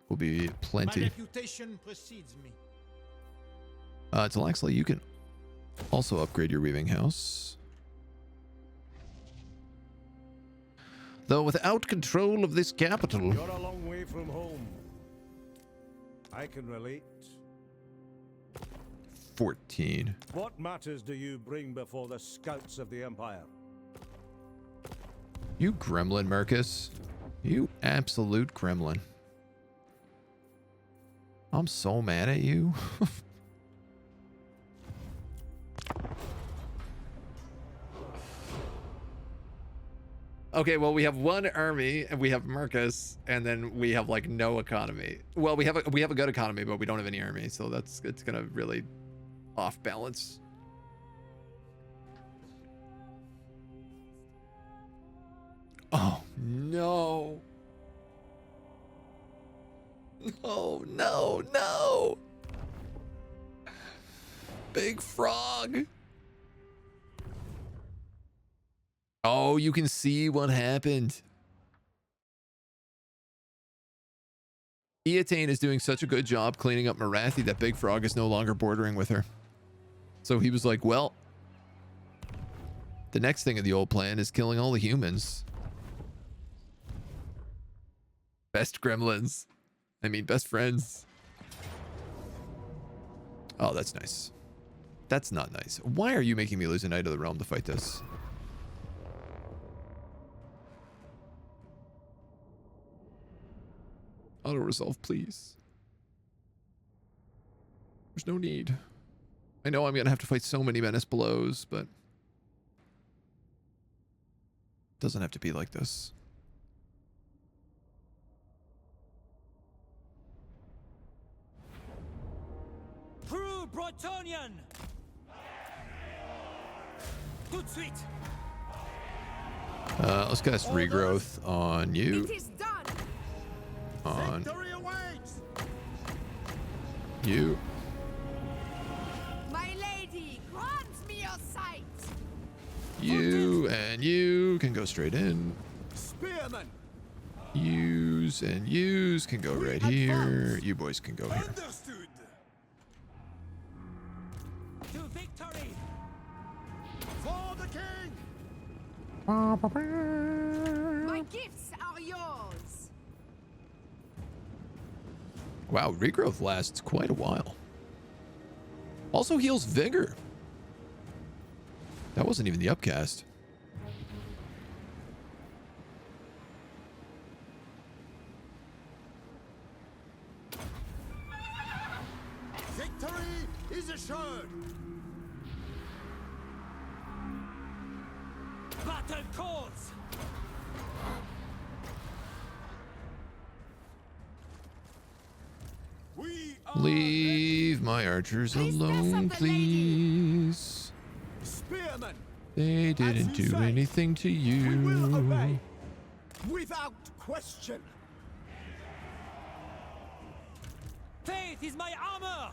will be plenty. My reputation precedes me. Talaxla, you can also upgrade your Weaving House. Though without control of this capital... You're a long way from home. I can relate. 14. What matters do you bring before the scouts of the Empire? You gremlin, Marcus. You absolute gremlin. I'm so mad at you. Okay, well, we have 1 army and we have Marcus, and then we have like no economy. Well, we have a good economy, but we don't have any army, so it's gonna really off balance. Oh no. Oh no. Big frog. Oh, you can see what happened. Eataine is doing such a good job cleaning up Marathi that Big Frog is no longer bordering with her. So he was like, well, the next thing in the old plan is killing all the humans. Best gremlins. I mean, best friends. Oh, that's nice. That's not nice. Why are you making me lose a Knight of the Realm to fight this? Auto resolve, please. There's no need. I know I'm gonna have to fight so many menace blows, but it doesn't have to be like this. True Bretonian! Tout de suite! Let's cast regrowth on you. It is done. On Victory awaits! you. My lady, grant me your sight. You and you can go straight in. Spearman! Use and use can go right here. You boys can go here. Understood! To victory! For the king! My gifts are yours. Wow, regrowth lasts quite a while. Also heals vigor. That wasn't even the upcast. Victory is assured! Battle calls! We are Leave my archers alone, please. spearmen! They didn't you do say. anything to We will you. obey! Without question! Faith is my armor!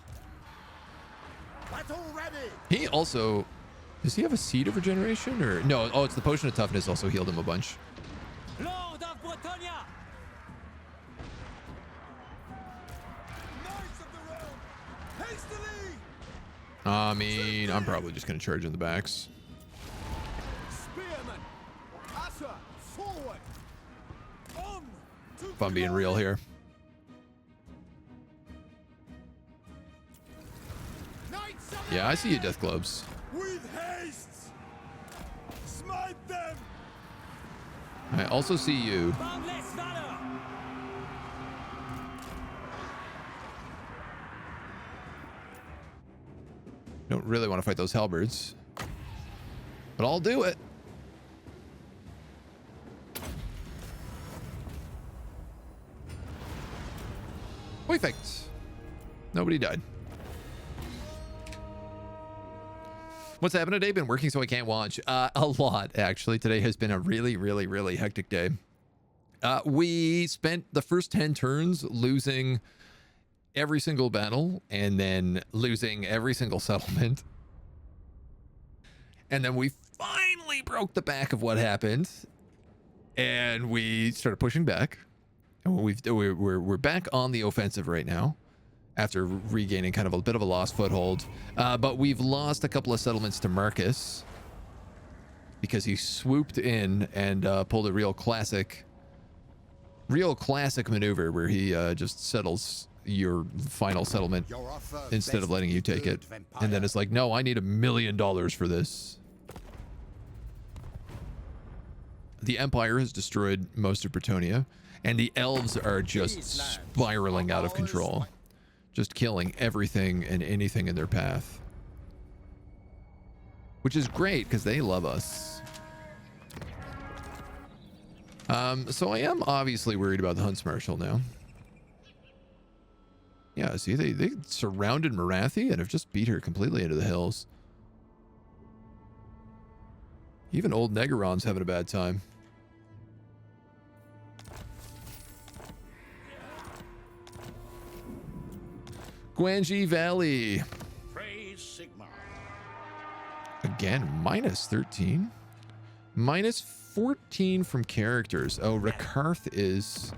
Battle ready! He also... Does he have a seed of regeneration? Or no, oh, it's the potion of toughness also healed him a bunch. Lord of Bretonia! Knights of the realm! Hastily! I mean, I'm probably just going to charge in the backs. Spearmen! Asa! Forward! On! To If I'm being real here. Knights of Yeah, I see you, Death Globes. with haste! also see you. Boundless valor! Don't really want to fight those halberds, but I'll do it. Perfect. Nobody died. What's happened today? Been working so I can't watch. A lot, actually. Today has been a really, really, really hectic day. We spent the first 10 turns losing every single battle and then losing every single settlement. And then we finally broke the back of what happened. And we started pushing back. And we're back on the offensive right now after regaining kind of a bit of a lost foothold. But we've lost a couple of settlements to Marcus because he swooped in and pulled a real classic maneuver where he just settles your final settlement instead of letting you take it. And then it's like, no, I need $1 million for this. The Empire has destroyed most of Bretonnia, and the elves are just spiraling out of control, just killing everything and anything in their path, which is great because they love us. So I am obviously worried about the Hunts Marshal now. Yeah, see, they surrounded Marathi and have just beat her completely into the hills. Even old Negaron's having a bad time. Guanji Valley. Praise Sigma. Again, minus 13. Minus 14 from characters. Oh, Rakarth is...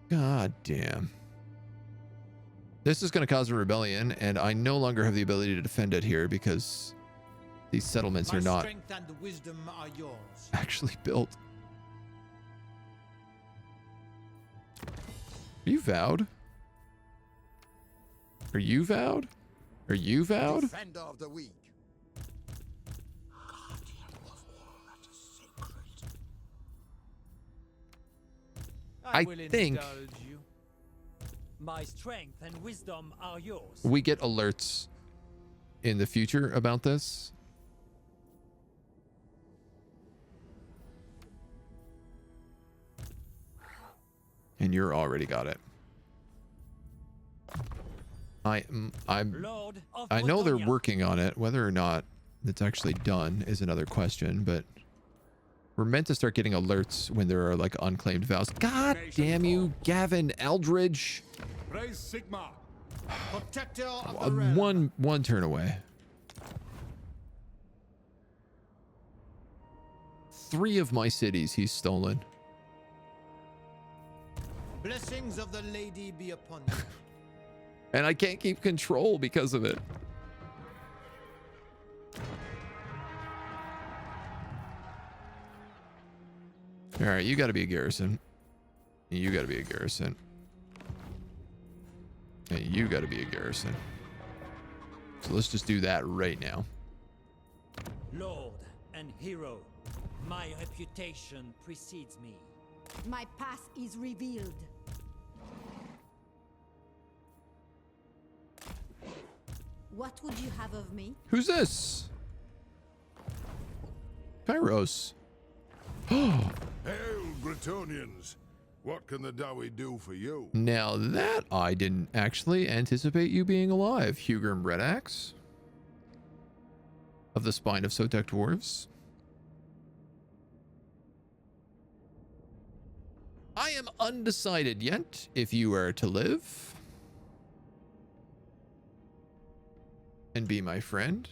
God damn. This is going to cause a rebellion, and I no longer have the ability to defend it here because these settlements are not strength and wisdom are yours. actually built. Are you vowed? Are you vowed? Are you vowed? Defender of the weak. Guardian of all that is sacred. I will think- indulge you. My strength and wisdom are yours. We get alerts in the future about this. And you're already got it. Lord of I know they're Bretonnia. working on it. Whether or not it's actually done is another question, but we're meant to start getting alerts when there are like unclaimed vows. God damn you, Gavin Eldridge. Praise Sigma. Protector of the realm. One turn away. 3 of my cities he's stolen. Blessings of the lady be upon you. And I can't keep control because of it. All right, you got to be a garrison. You got to be a garrison. And you got to be a garrison. So let's just do that right now. Lord and hero, my reputation precedes me. My path is revealed. What would you have of me? Who's this? Kairos. Oh. Hail, Bretonians. What can the Dawi do for you? Now that I didn't actually anticipate you being alive, Hugrim Bredax of the Spine of Sotek Dwarves. I am undecided yet if you are to live and be my friend.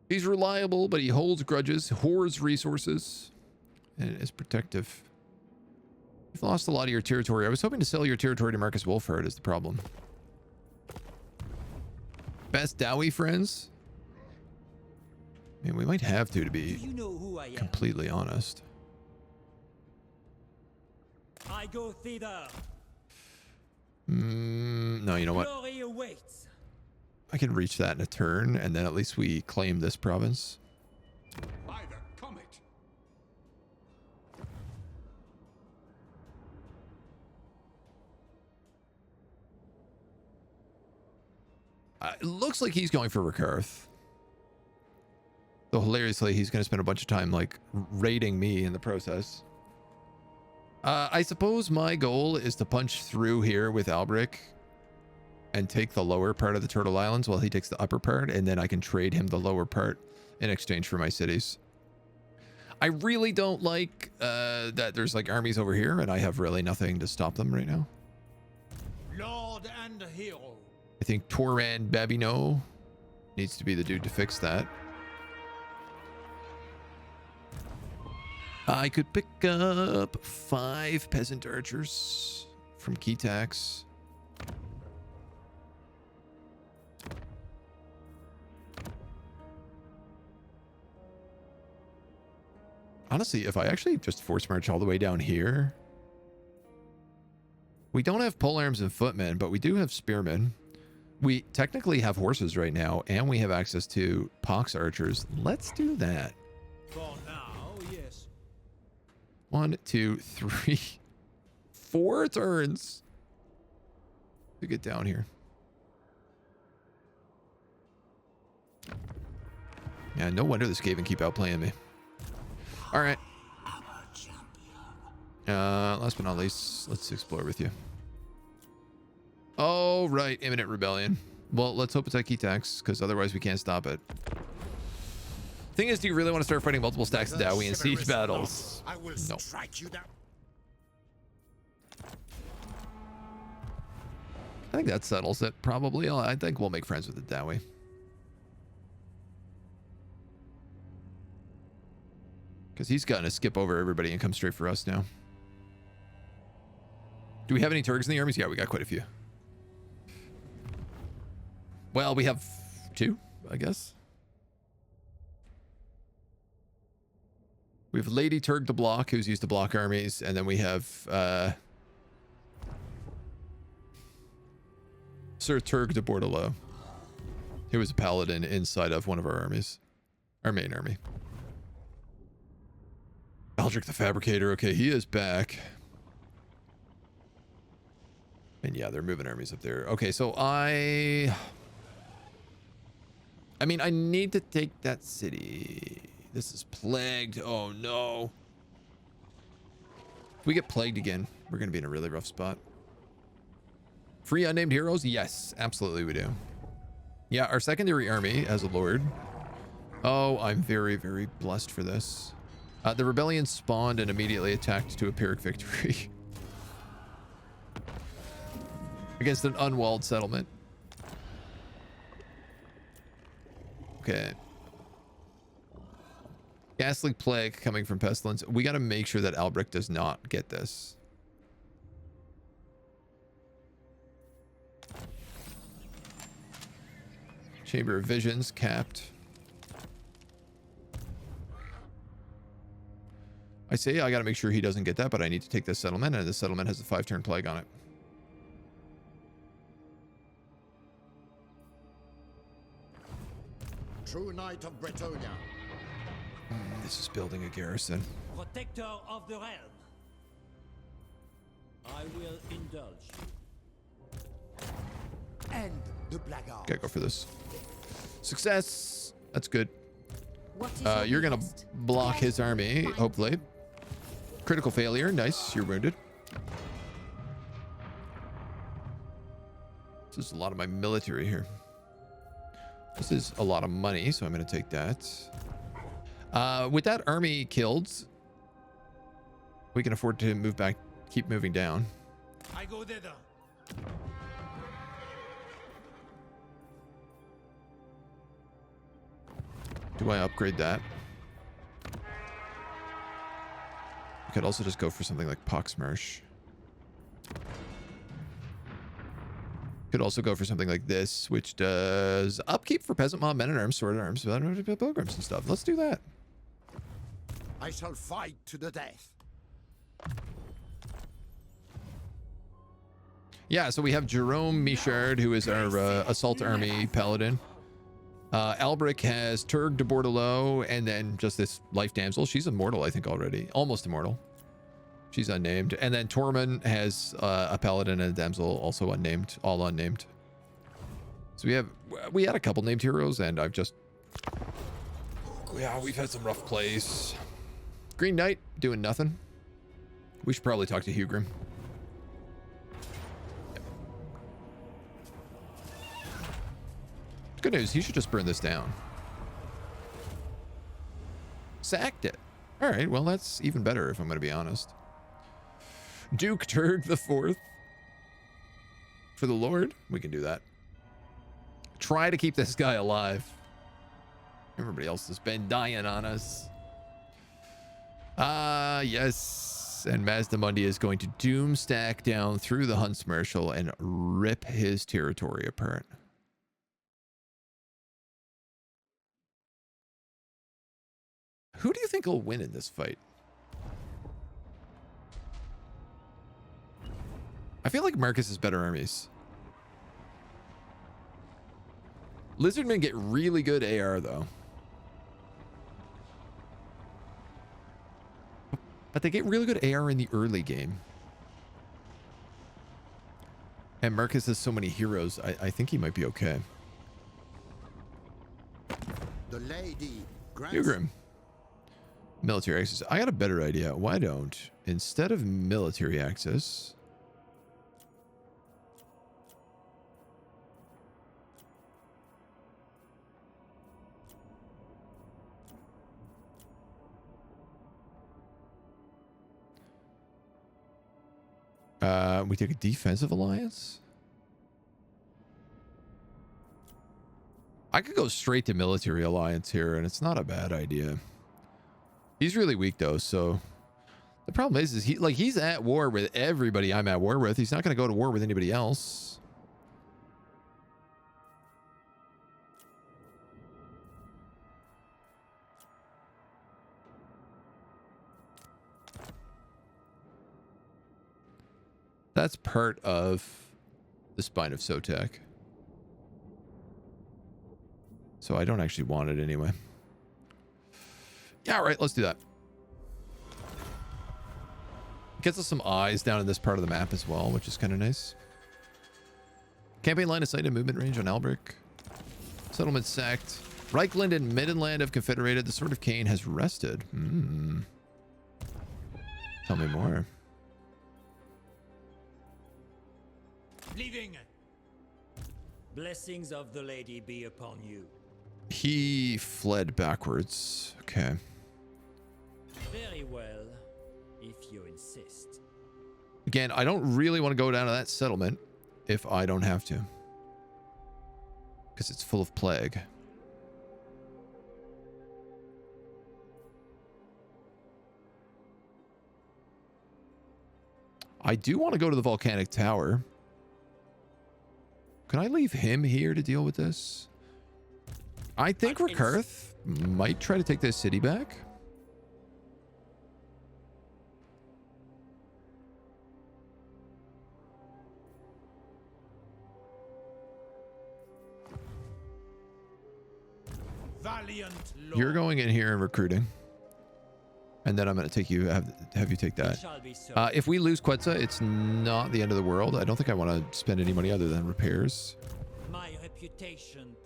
He's reliable, but he holds grudges, hoards resources, and is protective. You've lost a lot of your territory. I was hoping to sell your territory to Marcus Wolfhard is the problem. Best Dawi friends? I mean, we might have to Do be you know who I am? completely honest. I go thither. No, you know what? Glory awaits. I can reach that in a turn, and then at least we claim this province. By the comet. It looks like he's going for Rekarth. Though hilariously, he's going to spend a bunch of time like raiding me in the process. I suppose my goal is to punch through here with Albric and take the lower part of the Turtle Islands while he takes the upper part, and then I can trade him the lower part in exchange for my cities. I really don't like that there's like armies over here, and I have really nothing to stop them right now. Lord and hero. I think Toran Babino needs to be the dude to fix that. I could pick up 5 peasant archers from Ketax. Honestly, if I actually just force march all the way down here. We don't have polearms and footmen, but we do have spearmen. We technically have horses right now, and we have access to pox archers. Let's do that. For now, yes. 1, 2, 3, 4 turns to get down here. Yeah, no wonder this Skaven keep outplaying me. All right. Last but not least, let's explore with you. Oh, right. Imminent rebellion. Well, let's hope it's at Ketax, because otherwise we can't stop it. Thing is, do you really want to start fighting multiple stacks of Dowie in siege battles? I will No. strike you down. I think that settles it, probably. I think we'll make friends with the Dowie. Because he's gotten to skip over everybody and come straight for us now. Do we have any Turks in the armies? Yeah, we got quite a few. Well, we have 2, I guess. We have Lady Turk de Block, who's used to block armies, and then we have Sir Turk de Bordeleaux, who was a paladin inside of one of our armies, our main army. Aldrich the Fabricator, okay, he is back. And yeah, they're moving armies up there. Okay, so I mean, I need to take that city. This is plagued. Oh, no. If we get plagued again, we're going to be in a really rough spot. Free unnamed heroes? Yes, absolutely we do. Yeah, our secondary army as a lord. Oh, I'm very, very blessed for this. The rebellion spawned and immediately attacked to a Pyrrhic victory. Against an unwalled settlement. Okay. Ghastly plague coming from pestilence. We got to make sure that Albric does not get this. Chamber of Visions capped. I say I got to make sure he doesn't get that, but I need to take this settlement, and this settlement has a 5-turn plague on it. True Knight of Bretonia. This is building a garrison. Protector of the realm. I will indulge you. End the blackguard. Gotta go for this. Success. That's good. What is You're gonna request? block his army, hopefully. Critical failure. Nice. You're wounded. This is a lot of my military here. This is a lot of money, so I'm going to take that. With that army killed, we can afford to move back, keep moving down. I go thither. Do I upgrade that? I could also just go for something like Poxmarsh. Could also go for something like this, which does upkeep for peasant mob, men at arms, sword at arms, pilgrims and stuff. Let's do that. I shall fight to the death. Yeah, so we have Jerome Michard, who is our assault army paladin. Albric has Turg de Bordeleaux, and then just this life damsel. She's immortal, I think, already. Almost immortal. She's unnamed. And then Tormund has a paladin and a damsel, also unnamed. All unnamed. So we had a couple named heroes, and I've just... Yeah, we've had some rough plays. Green Knight, doing nothing. We should probably talk to Hugrim. Good news, he should just burn this down. Sacked it. All right, well, that's even better if I'm going to be honest. Duke Turg the Fourth. For the Lord, we can do that. Try to keep this guy alive. Everybody else has been dying on us. Yes. And Mazdamundi is going to doom stack down through the Hunts Marshal and rip his territory apart. Who do you think will win in this fight? I feel like Marcus has better armies. Lizardmen get really good AR, though. But they get really good AR in the early game. And Marcus has so many heroes, I think he might be okay. The lady Hugrim. Military access. I got a better idea. Why don't, instead of military access... we take a defensive alliance? I could go straight to military alliance here, and it's not a bad idea. He's really weak, though, so... The problem is he's at war with everybody I'm at war with. He's not going to go to war with anybody else. That's part of the spine of Sotek. So I don't actually want it anyway. Yeah, all right, let's do that. Gets us some eyes down in this part of the map as well, which is kind of nice. Campaign line of sight and movement range on Albric. Settlement sacked. Reichland and Middenland have confederated. The Sword of Cain has rested. Tell me more. Leaving. Blessings of the lady be upon you. He fled backwards. Okay. Very well, if you insist. Again, I don't really want to go down to that settlement if I don't have to. Because it's full of plague. I do want to go to the volcanic tower. Can I leave him here to deal with this? I think Rakarth might try to take this city back. Valiant Lord. You're going in here and recruiting. And then I'm going to take you, have you take that. If we lose Quetzal, it's not the end of the world. I don't think I want to spend any money other than repairs. My reputation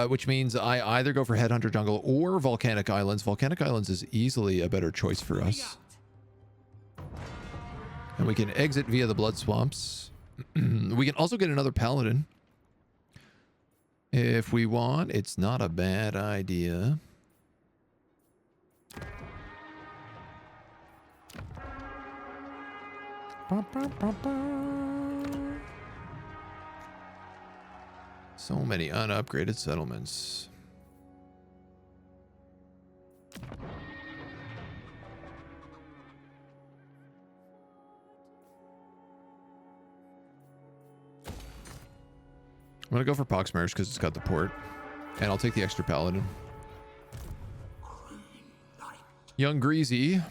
which means I either go for Headhunter Jungle or Volcanic Islands. Volcanic Islands is easily a better choice for us. And we can exit via the Blood Swamps. We can also get another Paladin. If we want, it's not a bad idea. So many unupgraded settlements. I'm gonna go for Poxmarsh because it's got the port. And I'll take the extra Paladin. Young Greasy.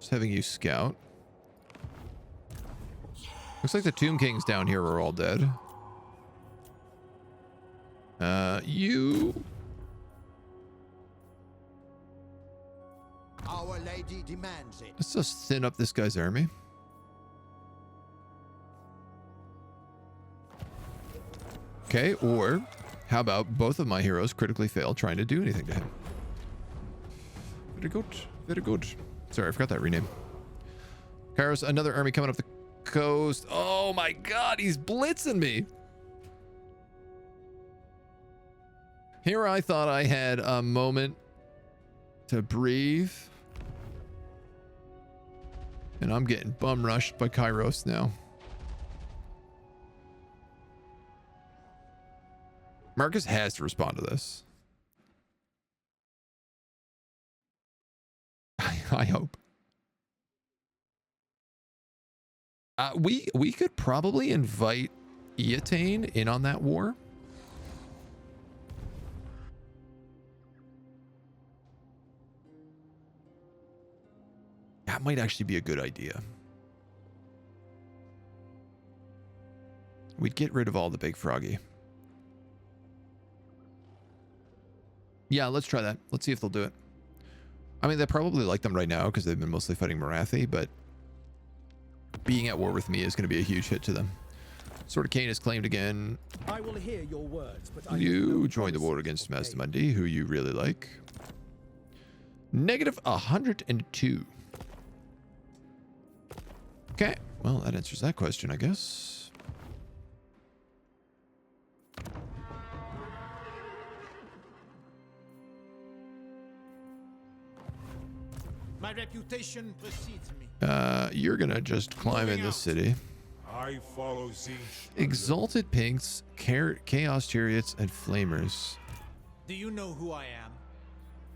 Just having you scout. Looks like the Tomb Kings down here are all dead. You... Our lady demands it. Let's just thin up this guy's army. Okay, or how about both of my heroes critically fail trying to do anything to him? Very good. Very good. Sorry, I forgot that rename. Kairos, another army coming up the coast. Oh my god, he's blitzing me. Here I thought I had a moment to breathe. And I'm getting bum rushed by Kairos now. Marcus has to respond to this. I hope. We could probably invite Eataine in on that war. That might actually be a good idea. We'd get rid of all the big froggy. Yeah, let's try that. Let's see if they'll do it. I mean, they probably like them right now because they've been mostly fighting Marathi, but being at war with me is going to be a huge hit to them. Sword of Cain is claimed again. I will hear your words, but You joined the war against Master Mundi, who you really like. Negative 102. Okay, well, that answers that question, I guess. My reputation precedes me. You're gonna just climb in this city. I follow Tzeentch. Exalted Pinks, Chaos Chariots, and Flamers. Do you know who I am?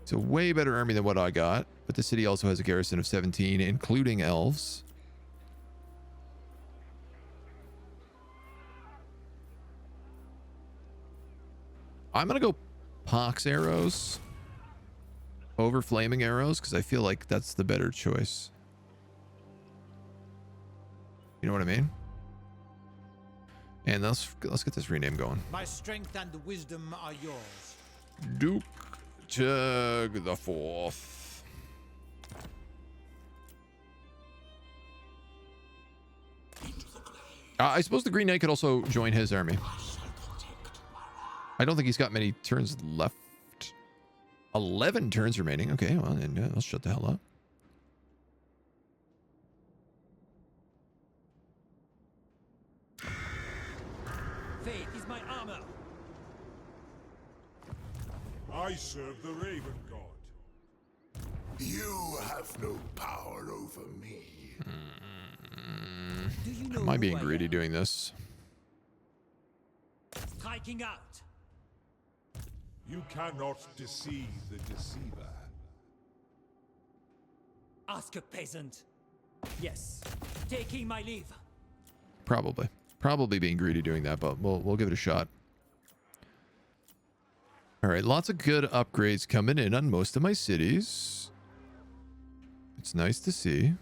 It's a way better army than what I got, but the city also has a garrison of 17, including elves. I'm gonna go Pox arrows over flaming arrows because I feel like that's the better choice. You know what I mean? And let's get this rename going. My strength and wisdom are yours. Duke Chug the Fourth. I suppose the Green Knight could also join his army. I don't think he's got many turns left. 11 turns remaining. Okay, well, then let's shut the hell up. Faith is my armor. I serve the Raven God. You have no power over me. Do you know Am I who being I greedy am? doing this? Striking out. You cannot deceive the deceiver. Ask a peasant. Yes. Taking my leave. Probably being greedy doing that, but we'll give it a shot. All right, lots of good upgrades coming in on most of my cities. It's nice to see.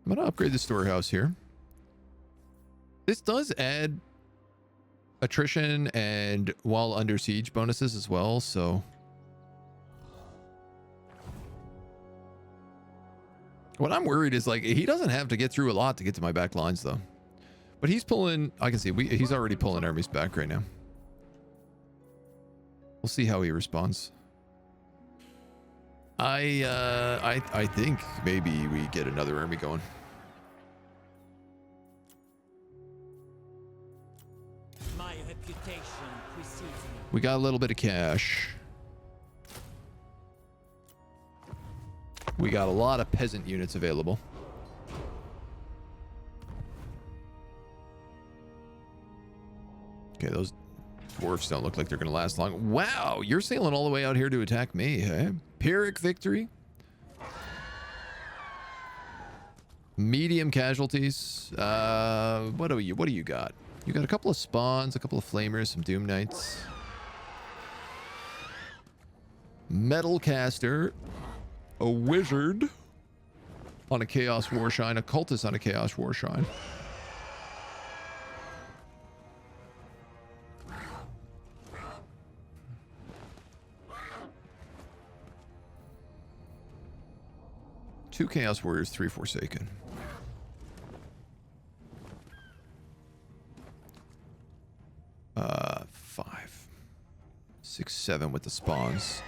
I'm going to upgrade the storehouse here. This does add attrition and while under siege bonuses as well, so... What I'm worried is, like, he doesn't have to get through a lot to get to my back lines, though. But he's pulling... I can see, he's already pulling armies back right now. We'll see how he responds. I think maybe we get another army going. My reputation precedes me. We got a little bit of cash. We got a lot of peasant units available. Okay, those dwarfs don't look like they're going to last long. Wow, you're sailing all the way out here to attack me, hey? Pyrrhic victory. Medium casualties. What do you got? You got a couple of spawns, a couple of flamers, some doom knights. Metal caster, a wizard on a chaos warshine, a cultist on a chaos warshine. Two chaos warriors, 3 forsaken. Five, 6, 7 with the spawns.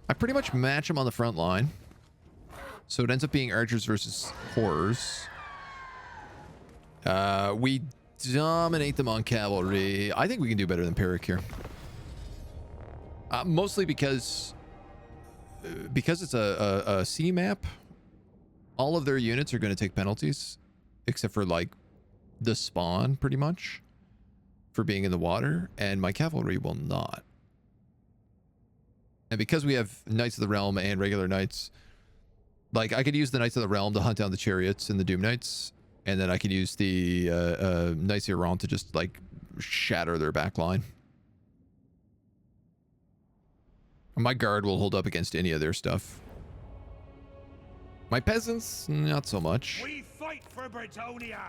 I pretty much match them on the front line. So it ends up being archers versus horrors. We dominate them on cavalry. I think we can do better than Peric here. Mostly because it's a sea map. All of their units are going to take penalties, except for like the spawn, pretty much, for being in the water, and my cavalry will not. And because we have Knights of the Realm and regular Knights, like I could use the Knights of the Realm to hunt down the chariots and the Doom Knights, and then I could use the Knights of Iran to just like shatter their back line. My guard will hold up against any of their stuff. My peasants, not so much. We fight for Bretonia.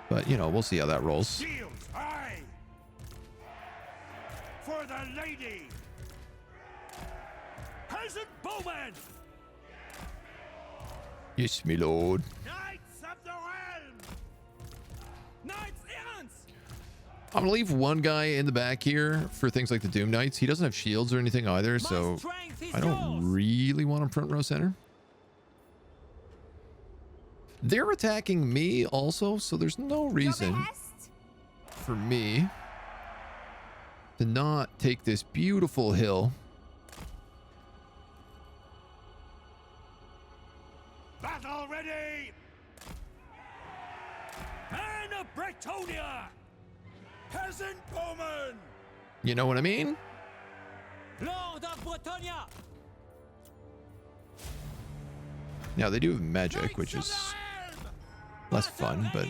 But, you know, we'll see how that rolls. Shields high. For the lady. Peasant bowman. Yes, my lord. Knights of the Realm. Knights errant. I'm gonna leave one guy in the back here for things like the Doom Knights. He doesn't have shields or anything either, so I don't really want him front row center. They're attacking me also, so there's no reason for me to not take this beautiful hill. Battle ready. Man of Bretonia. Peasant bowman. You know what I mean? Lord of Bretonia. Now they do have magic, which is less fun, but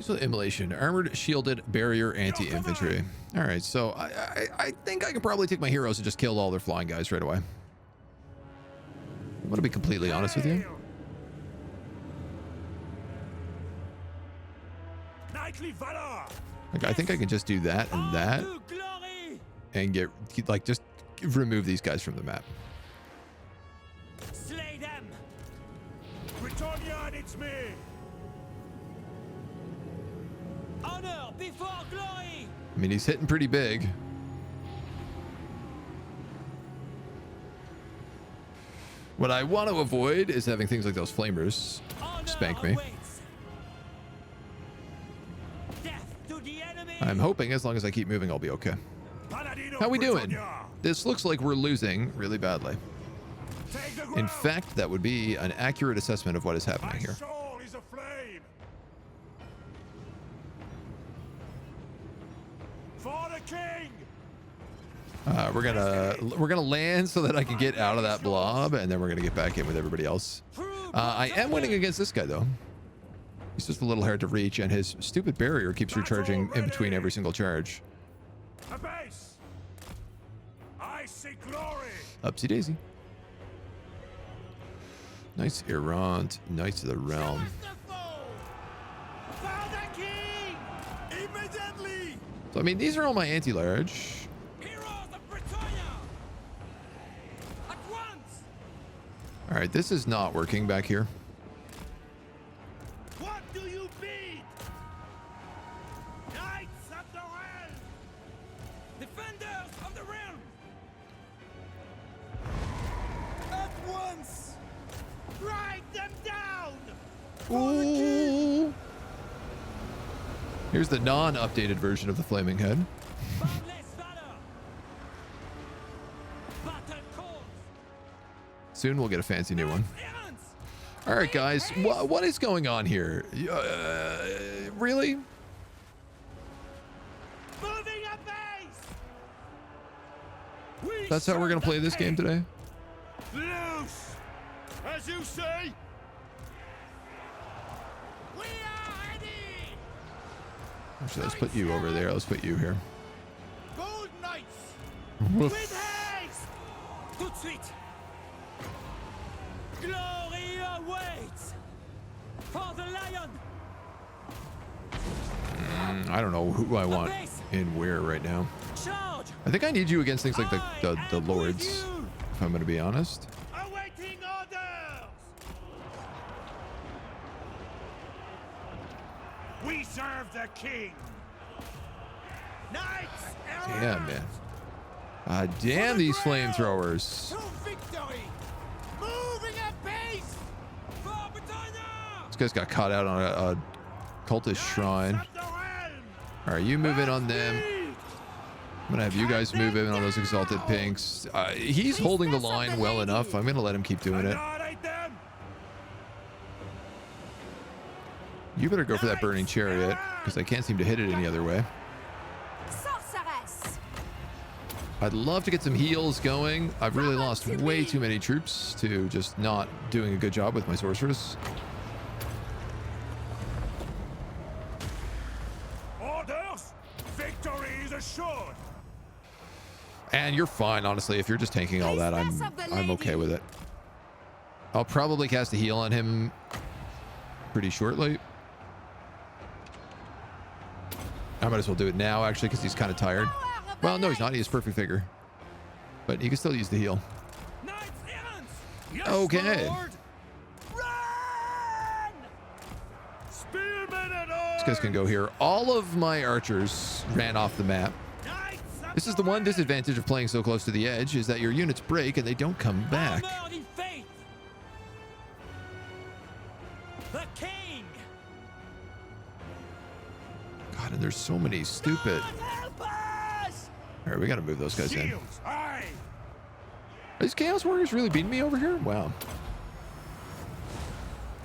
so immolation, armored, shielded, barrier, anti-infantry. All right, so I think I can probably take my heroes and just kill all their flying guys right away. I'm gonna be completely honest with you. Knightly valor. Like I think I can just do that and that, and get like just remove these guys from the map. Slay them. Bretonia needs me. Honor before glory. I mean, he's hitting pretty big. What I want to avoid is having things like those flamers spank me. I'm hoping as long as I keep moving, I'll be okay. How we doing? This looks like we're losing really badly. In fact, that would be an accurate assessment of what is happening here. For the king. We're gonna land so that I can get out of that blob, and then we're gonna get back in with everybody else. I am winning against this guy though. He's just a little hard to reach, and his stupid barrier keeps recharging in between every single charge. A base. I see glory. Upsy daisy. Nice errant, Knights of the Realm. So I mean, these are all my anti-large. All right, this is not working back here. What do you beat? Knights of the Realm. Defenders of the Realm. At once. Write them down. Ooh. Here's the non-updated version of the Flaming Head. Soon we'll get a fancy new one. All right, guys, what is going on here? Really? Moving a base. That's how we're gonna play this game today. Loose! As you say! We are ready! Actually, let's put you over there. Let's put you here. Gold knights! Woof. With haste! Tout de suite! Glory awaits! For the lion! I don't know who I want in where right now. Charge! I think I need you against things like the lords, if I'm gonna be honest. Awaiting orders! We serve the king! Knights! Damn, man. Damn these flamethrowers. To victory! Moving at pace! For Britannia! This guy's got caught out on a cultist shrine. All right, you move in on them. I'm gonna have you guys move in on those exalted pinks. He's holding the line well enough. I'm gonna let him keep doing it. You better go for that burning chariot, because I can't seem to hit it any other way. Sorceress! I'd love to get some heals going. I've really lost way too many troops to just not doing a good job with my sorceress. Orders! Victory is assured! And you're fine, honestly. If you're just tanking all that, I'm okay with it. I'll probably cast a heal on him pretty shortly. I might as well do it now, actually, because he's kind of tired. Well, no, he's not. He has perfect vigor. But he can still use the heal. Yes, Okay. Lord. Run! Spearmen at arms! These guys can go here. All of my archers ran off the map. This is the one disadvantage of playing so close to the edge, is that your units break and they don't come back. Armored in faith! The king! God, and there's so many stupid... God help us! All right, we got to move those guys in. Shields, aye! Are these Chaos Warriors really beating me over here? Wow.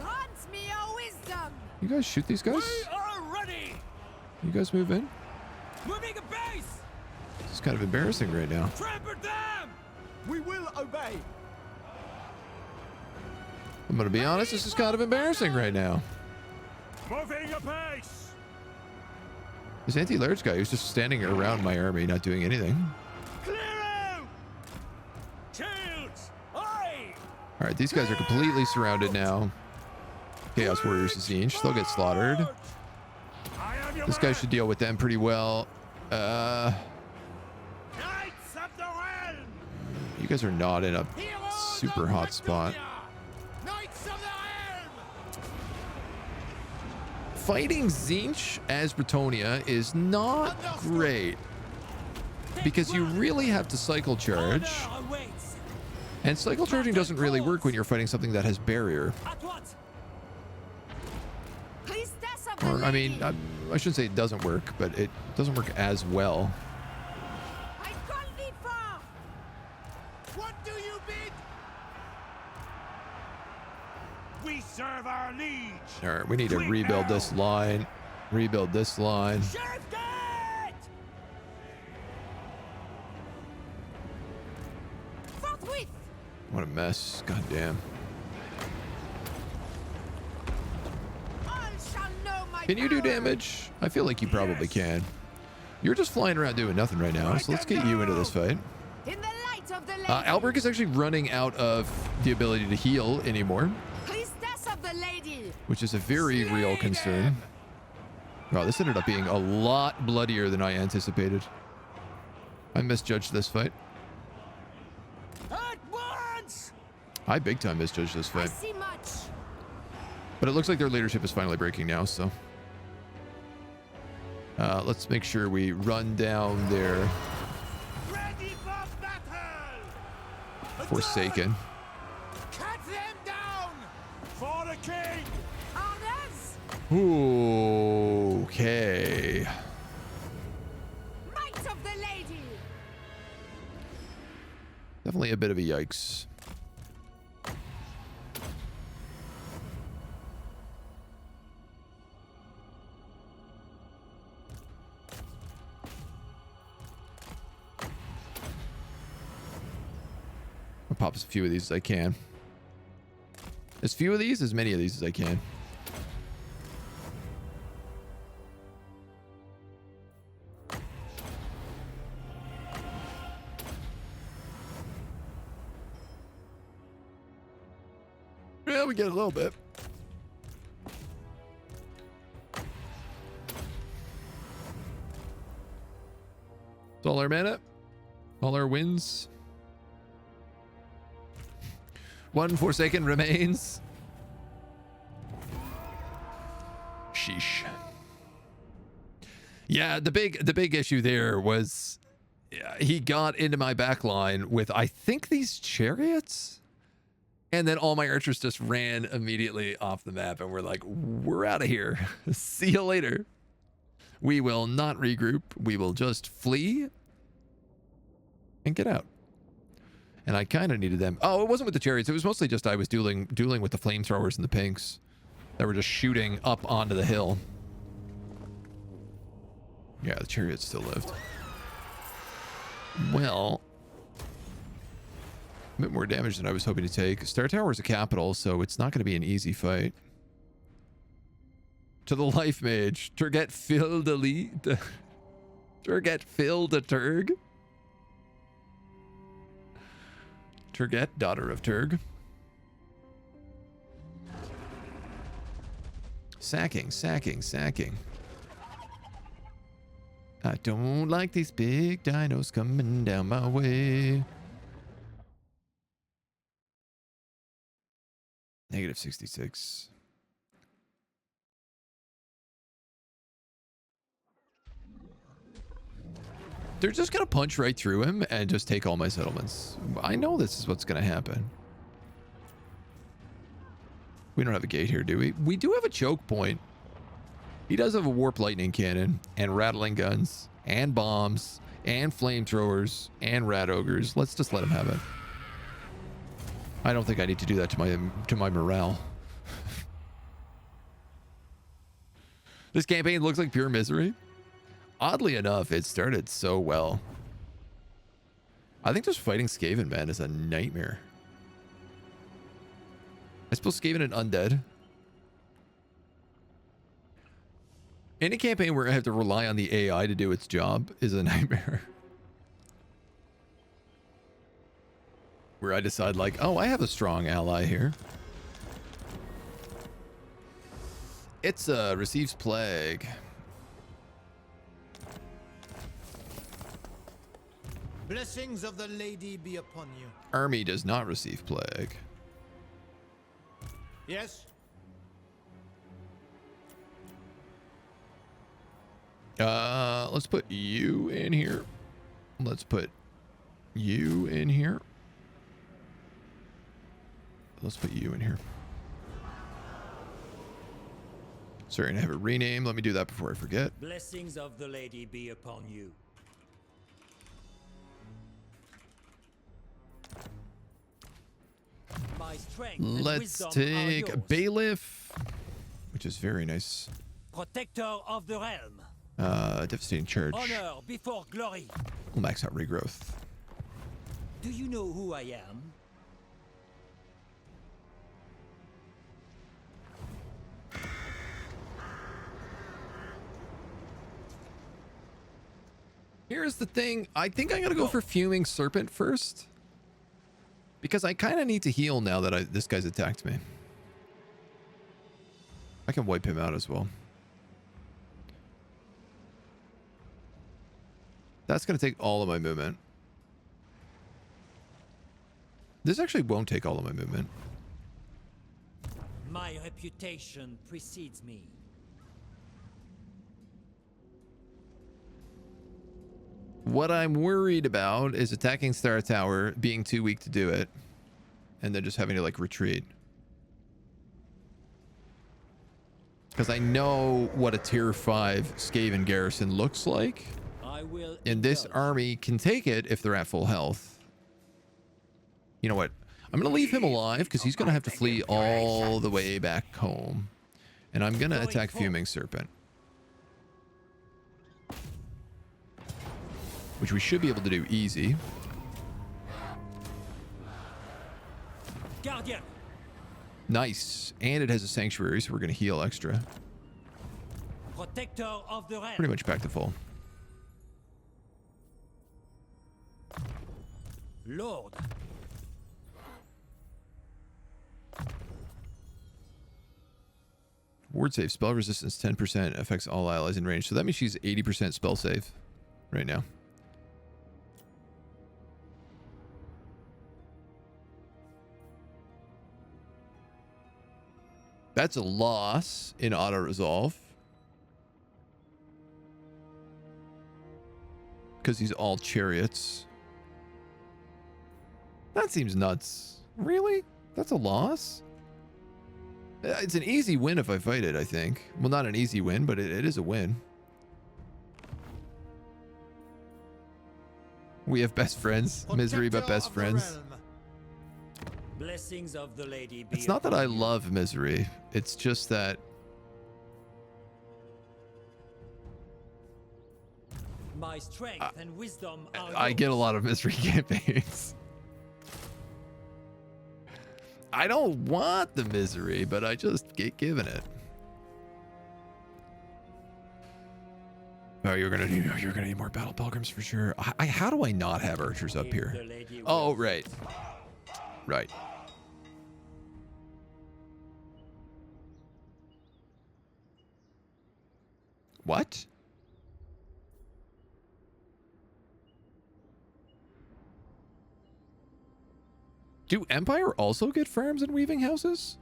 Grant me your wisdom! You guys shoot these guys? We are ready! You guys move in? Moving a base! This is kind of embarrassing right now. Trample them! We will obey! I'm going to be honest, this is kind of embarrassing right now. Moving apace! This anti-large guy who's just standing around my army, not doing anything. Clear out! Shields, aye! All right, these guys are completely surrounded now. Chaos Warriors Tzeentch, they'll get slaughtered. I am your This guy man. should deal with them pretty well. Knights of the realm! You guys are not in a Heroes super of hot spot. Bretonnia! Knights of the realm! Fighting Tzeentch as Bretonnia is not great, because you really have to cycle charge, Honor awaits! and cycle charging doesn't really work when you're fighting something that has barrier. At once! Priestess of the Or, I mean, lady. I shouldn't say it doesn't work, but it doesn't work as well. I call thee forth! What do you bid? We serve our liege! All right, we need to rebuild this line. Rebuild this line. Sheriff Gate! Forthwith! What a mess. God damn. All shall know my Can you do power. damage? I feel like you probably can. You're just flying around doing nothing right now, so let's get you into this fight. In the light of the lady. Albrecht is actually running out of the ability to heal anymore, Priestess of the lady. which is a very real concern. Wow, this ended up being a lot bloodier than I anticipated. I misjudged this fight. At once! I big time misjudged this I fight. see much. But it looks like their leadership is finally breaking now, so. Let's make sure we run down their Ready for battle! Forsaken. Cut them down! For the king! Orders. Okay. Might of the lady. Definitely a bit of a yikes. pop as few of these as I can. As few of these, as many of these as I can. Yeah, we get a little bit. It's all our mana. All our wins. One Forsaken remains. Sheesh. Yeah, the big issue there was he got into my back line with, I think, these chariots, and then all my archers just ran immediately off the map, and we're like, we're out of here. See you later. We will not regroup. We will just flee and get out. And I kind of needed them. Oh, it wasn't with the chariots. It was mostly just I was dueling with the flamethrowers and the pinks that were just shooting up onto the hill. Yeah, the chariots still lived. Well, a bit more damage than I was hoping to take. Star Tower is a capital, so it's not going to be an easy fight. To the life mage, Turget Phil de lead. Turget Phil de Turg. Turget, daughter of Turg. Sacking. I don't like these big dinos coming down my way. Negative 66. They're just going to punch right through him and just take all my settlements. I know this is what's going to happen. We don't have a gate here, do we? We do have a choke point. He does have a warp lightning cannon and rattling guns and bombs and flamethrowers and rat ogres. Let's just let him have it. I don't think I need to do that to my morale. This campaign looks like pure misery. Oddly enough, it started so well. I think just fighting Skaven, man, is a nightmare. I suppose Skaven and Undead. Any campaign where I have to rely on the AI to do its job is a nightmare. Where I decide like, oh, I have a strong ally here. It's receives plague. Blessings of the lady be upon you. Army does not receive plague. Yes? Let's put you in here. Let's put you in here. Let's put you in here. Sorry, I have a rename. Let me do that before I forget. Blessings of the lady be upon you. My strength and Let's wisdom take are yours. Bailiff, which is very nice. Protector of the realm. Devastating Charge. Honor before glory. We'll max out regrowth. Do you know who I am? Here's the thing. I think I'm going to go for Fuming Serpent first. Because I kind of need to heal now that this guy's attacked me. I can wipe him out as well. That's going to take all of my movement. This actually won't take all of my movement. My reputation precedes me. What I'm worried about is attacking Star Tower, being too weak to do it, and then just having to like retreat. Because I know what a tier 5 Skaven garrison looks like. And this army can take it if they're at full health. You know what? I'm going to leave him alive because he's going to have to flee all the way back home. And I'm going to attack Fuming Serpent. Which we should be able to do easy. Guardian. Nice. And it has a sanctuary, so we're going to heal extra. Protector of the realm. Pretty much back to full. Lord. Ward save. Spell resistance 10%. Affects all allies in range. So that means she's 80% spell save right now. That's a loss in auto-resolve. Because he's all chariots. That seems nuts. Really? That's a loss? It's an easy win if I fight it, I think. Well, not an easy win, but it is a win. We have best friends. Misery, but best friends. Blessings of the lady be It's not that I love Misery. It's just that my strength and wisdom are I get a lot of Misery campaigns. I don't want the Misery, but I just get given it. Oh, you're gonna need more battle pilgrims for sure. How do I not have archers up here? Oh, right. Right. What? Do Empire also get farms and weaving houses?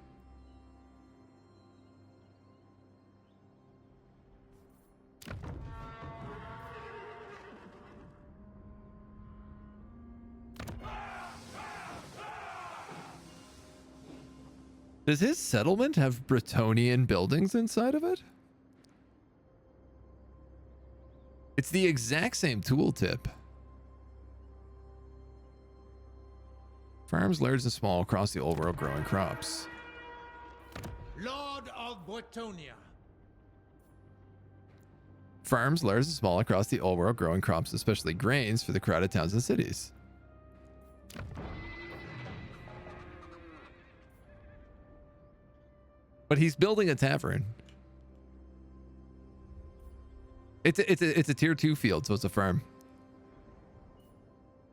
Does his settlement have Bretonnian buildings inside of it? It's the exact same tooltip. Farms large and small across the old world growing crops. Lord of Bretonia. Farms large and small across the old world growing crops, especially grains for the crowded towns and cities. But he's building a tavern. It's a tier 2 field, so it's a farm.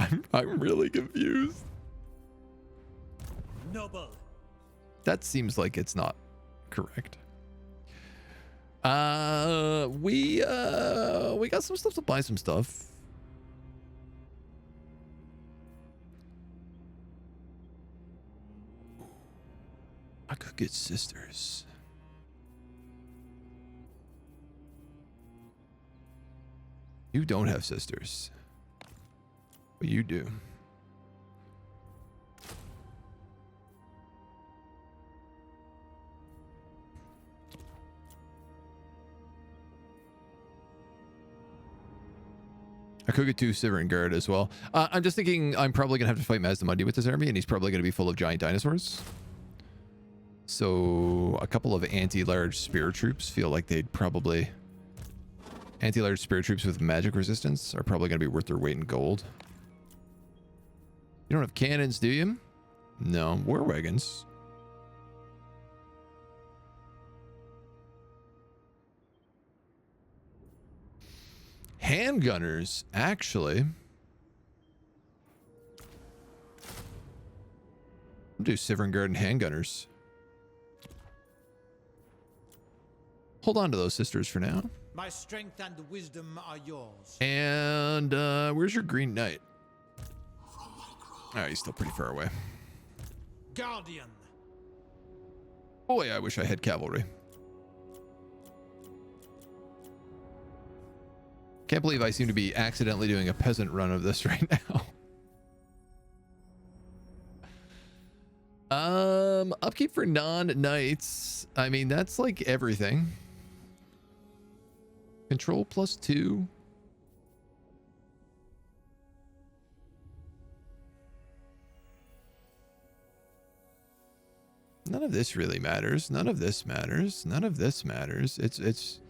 I'm really confused. Noble. That seems like it's not correct. We got some stuff to buy some stuff. I could get sisters. You don't have sisters. But you do. I could get 2 Siverin Guard as well. I'm just thinking I'm probably going to have to fight Mazdamundi with this army, and he's probably going to be full of giant dinosaurs. So a couple of anti-large spear troops feel like they'd probably... Anti-large spear troops with magic resistance are probably going to be worth their weight in gold. You don't have cannons, do you? No. War wagons. Handgunners, actually. I'll do Siverin Guard and handgunners. Hold on to those sisters for now. My strength and wisdom are yours. And where's your Green Knight? Oh, he's still pretty far away. Guardian. Boy, I wish I had cavalry. Can't believe I seem to be accidentally doing a peasant run of this right now. Upkeep for non-knights. I mean, that's like everything. Control +2. None of this really matters. None of this matters. None of this matters. It's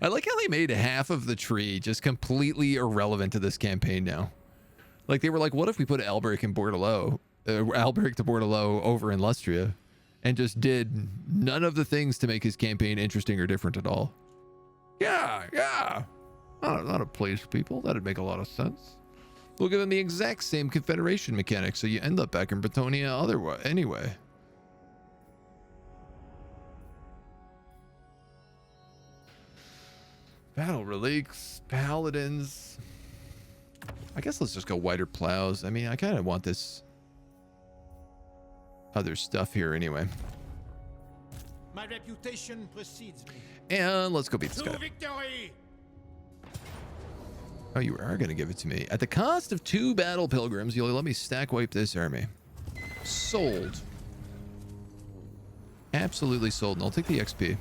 I like how they made half of the tree just completely irrelevant to this campaign now. Like, they were like, what if we put Alberic and Bordeleaux, Alberic to Bordeleaux over in Lustria, and just did none of the things to make his campaign interesting or different at all? Yeah. That'd please people. That'd make a lot of sense. We'll give him the exact same Confederation mechanics, so you end up back in Bretonia otherwise. Anyway. Battle relics, paladins. I guess let's just go wider plows. I mean, I kind of want this other stuff here anyway. My reputation precedes me. And let's go beat this To guy. victory! Oh, you are going to give it to me. At the cost of 2 battle pilgrims, you'll let me stack wipe this army. Sold. Absolutely sold. And I'll take the XP.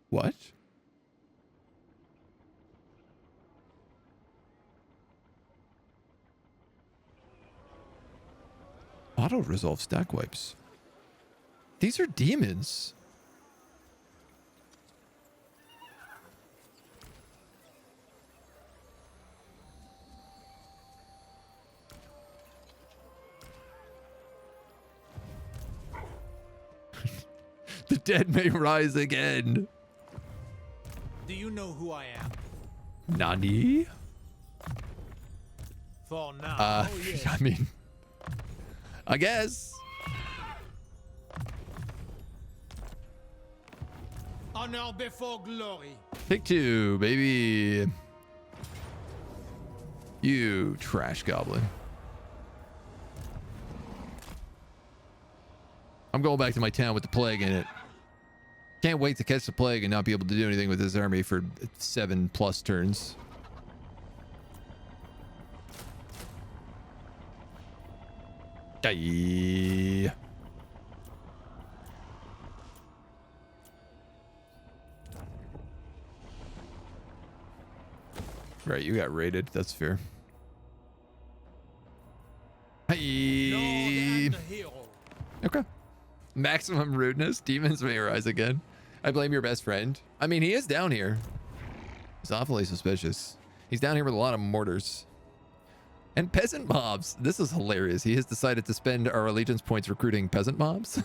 What? Auto resolve stack wipes. These are demons. The dead may rise again. Do you know who I am? Nani? For now. I mean, I guess. Honor before glory. Take 2, baby. You trash goblin. I'm going back to my town with the plague in it. Can't wait to catch the plague and not be able to do anything with this army for 7+ turns. Die. Right, you got raided. That's fair. Hey. Okay. Maximum rudeness. Demons may arise again. I blame your best friend. I mean, he is down here. He's awfully suspicious. He's down here with a lot of mortars. And peasant mobs. This is hilarious. He has decided to spend our allegiance points recruiting peasant mobs.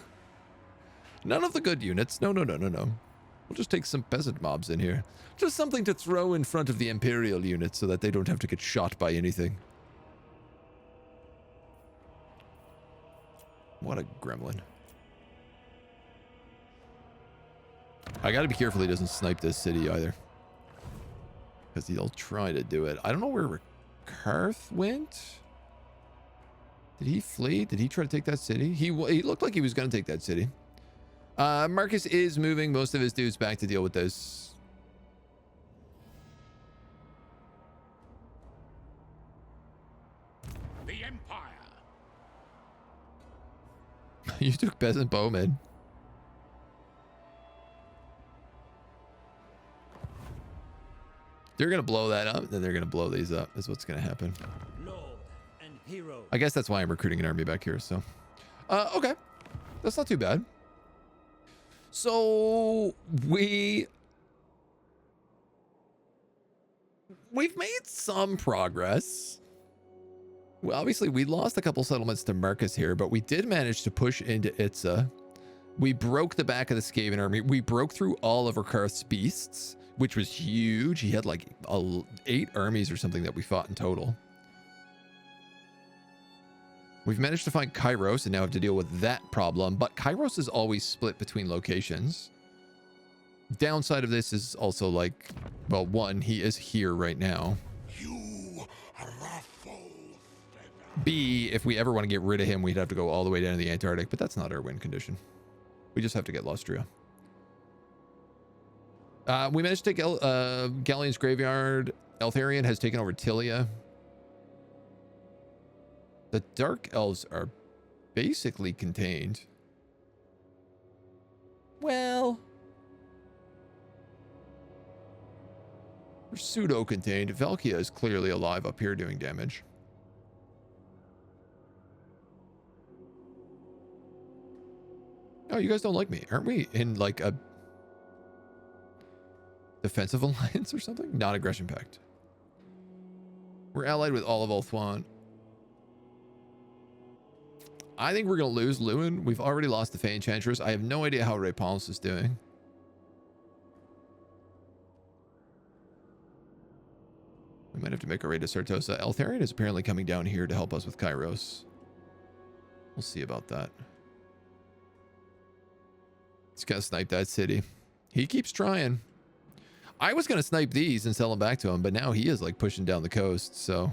None of the good units. No. We'll just take some peasant mobs in here. Just something to throw in front of the Imperial units so that they don't have to get shot by anything. What a gremlin. I gotta be careful he doesn't snipe this city either. Because he'll try to do it. I don't know where Karth went. Did he flee? Did he try to take that city? He looked like he was going to take that city. Marcus is moving most of his dudes back to deal with this. The Empire. You took peasant bowmen. They're going to blow that up, then they're going to blow these up. That's what's going to happen. Lord and hero. I guess that's why I'm recruiting an army back here, so. Okay. That's not too bad. So, we've made some progress. Well, obviously, we lost a couple settlements to Marcus here, but we did manage to push into Itza. We broke the back of the Skaven army. We broke through all of Karth's beasts, which was huge. He had like 8 armies or something that we fought in total. We've managed to find Kairos and now have to deal with that problem, but Kairos is always split between locations. Downside of this is also like, well, one, he is here right now. You ruffle. B, if we ever want to get rid of him, we'd have to go all the way down to the Antarctic, but that's not our win condition. We just have to get Lustria. We managed to take Galleon's Graveyard. Eltharion has taken over Tilia. The Dark Elves are basically contained. Well, they're pseudo-contained. Valkia is clearly alive up here doing damage. Oh, you guys don't like me. Aren't we in like a... Defensive alliance or something? Non-aggression pact. We're allied with all of Ulthuan. I think we're going to lose Lewin. We've already lost the Fey Enchantress. I have no idea how Raypons is doing. We might have to make our way to Sartosa. Eltharion is apparently coming down here to help us with Kairos. We'll see about that. He's got to snipe that city. He keeps trying. I was going to snipe these and sell them back to him, but now he is like pushing down the coast, so.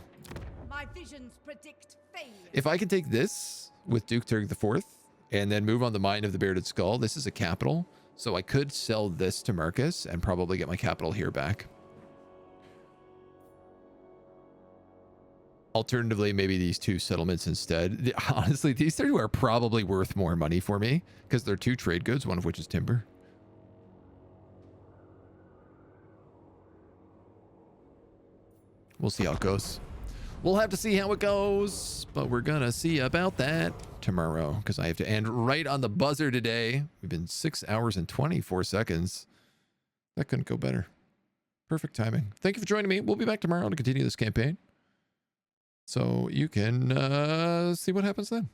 My visions predict failure. If I can take this with Duke Turg IV and then move on the Mine of the Bearded Skull, this is a capital, so I could sell this to Marcus and probably get my capital here back. Alternatively, maybe these two settlements instead. Honestly, these two are probably worth more money for me because they're two trade goods, one of which is timber. We'll see how it goes. We'll have to see how it goes, but we're gonna see about that tomorrow because I have to end right on the buzzer today. We've been 6 hours and 24 seconds. That couldn't go better. Perfect timing. Thank you for joining me. We'll be back tomorrow to continue this campaign. So you can see what happens then.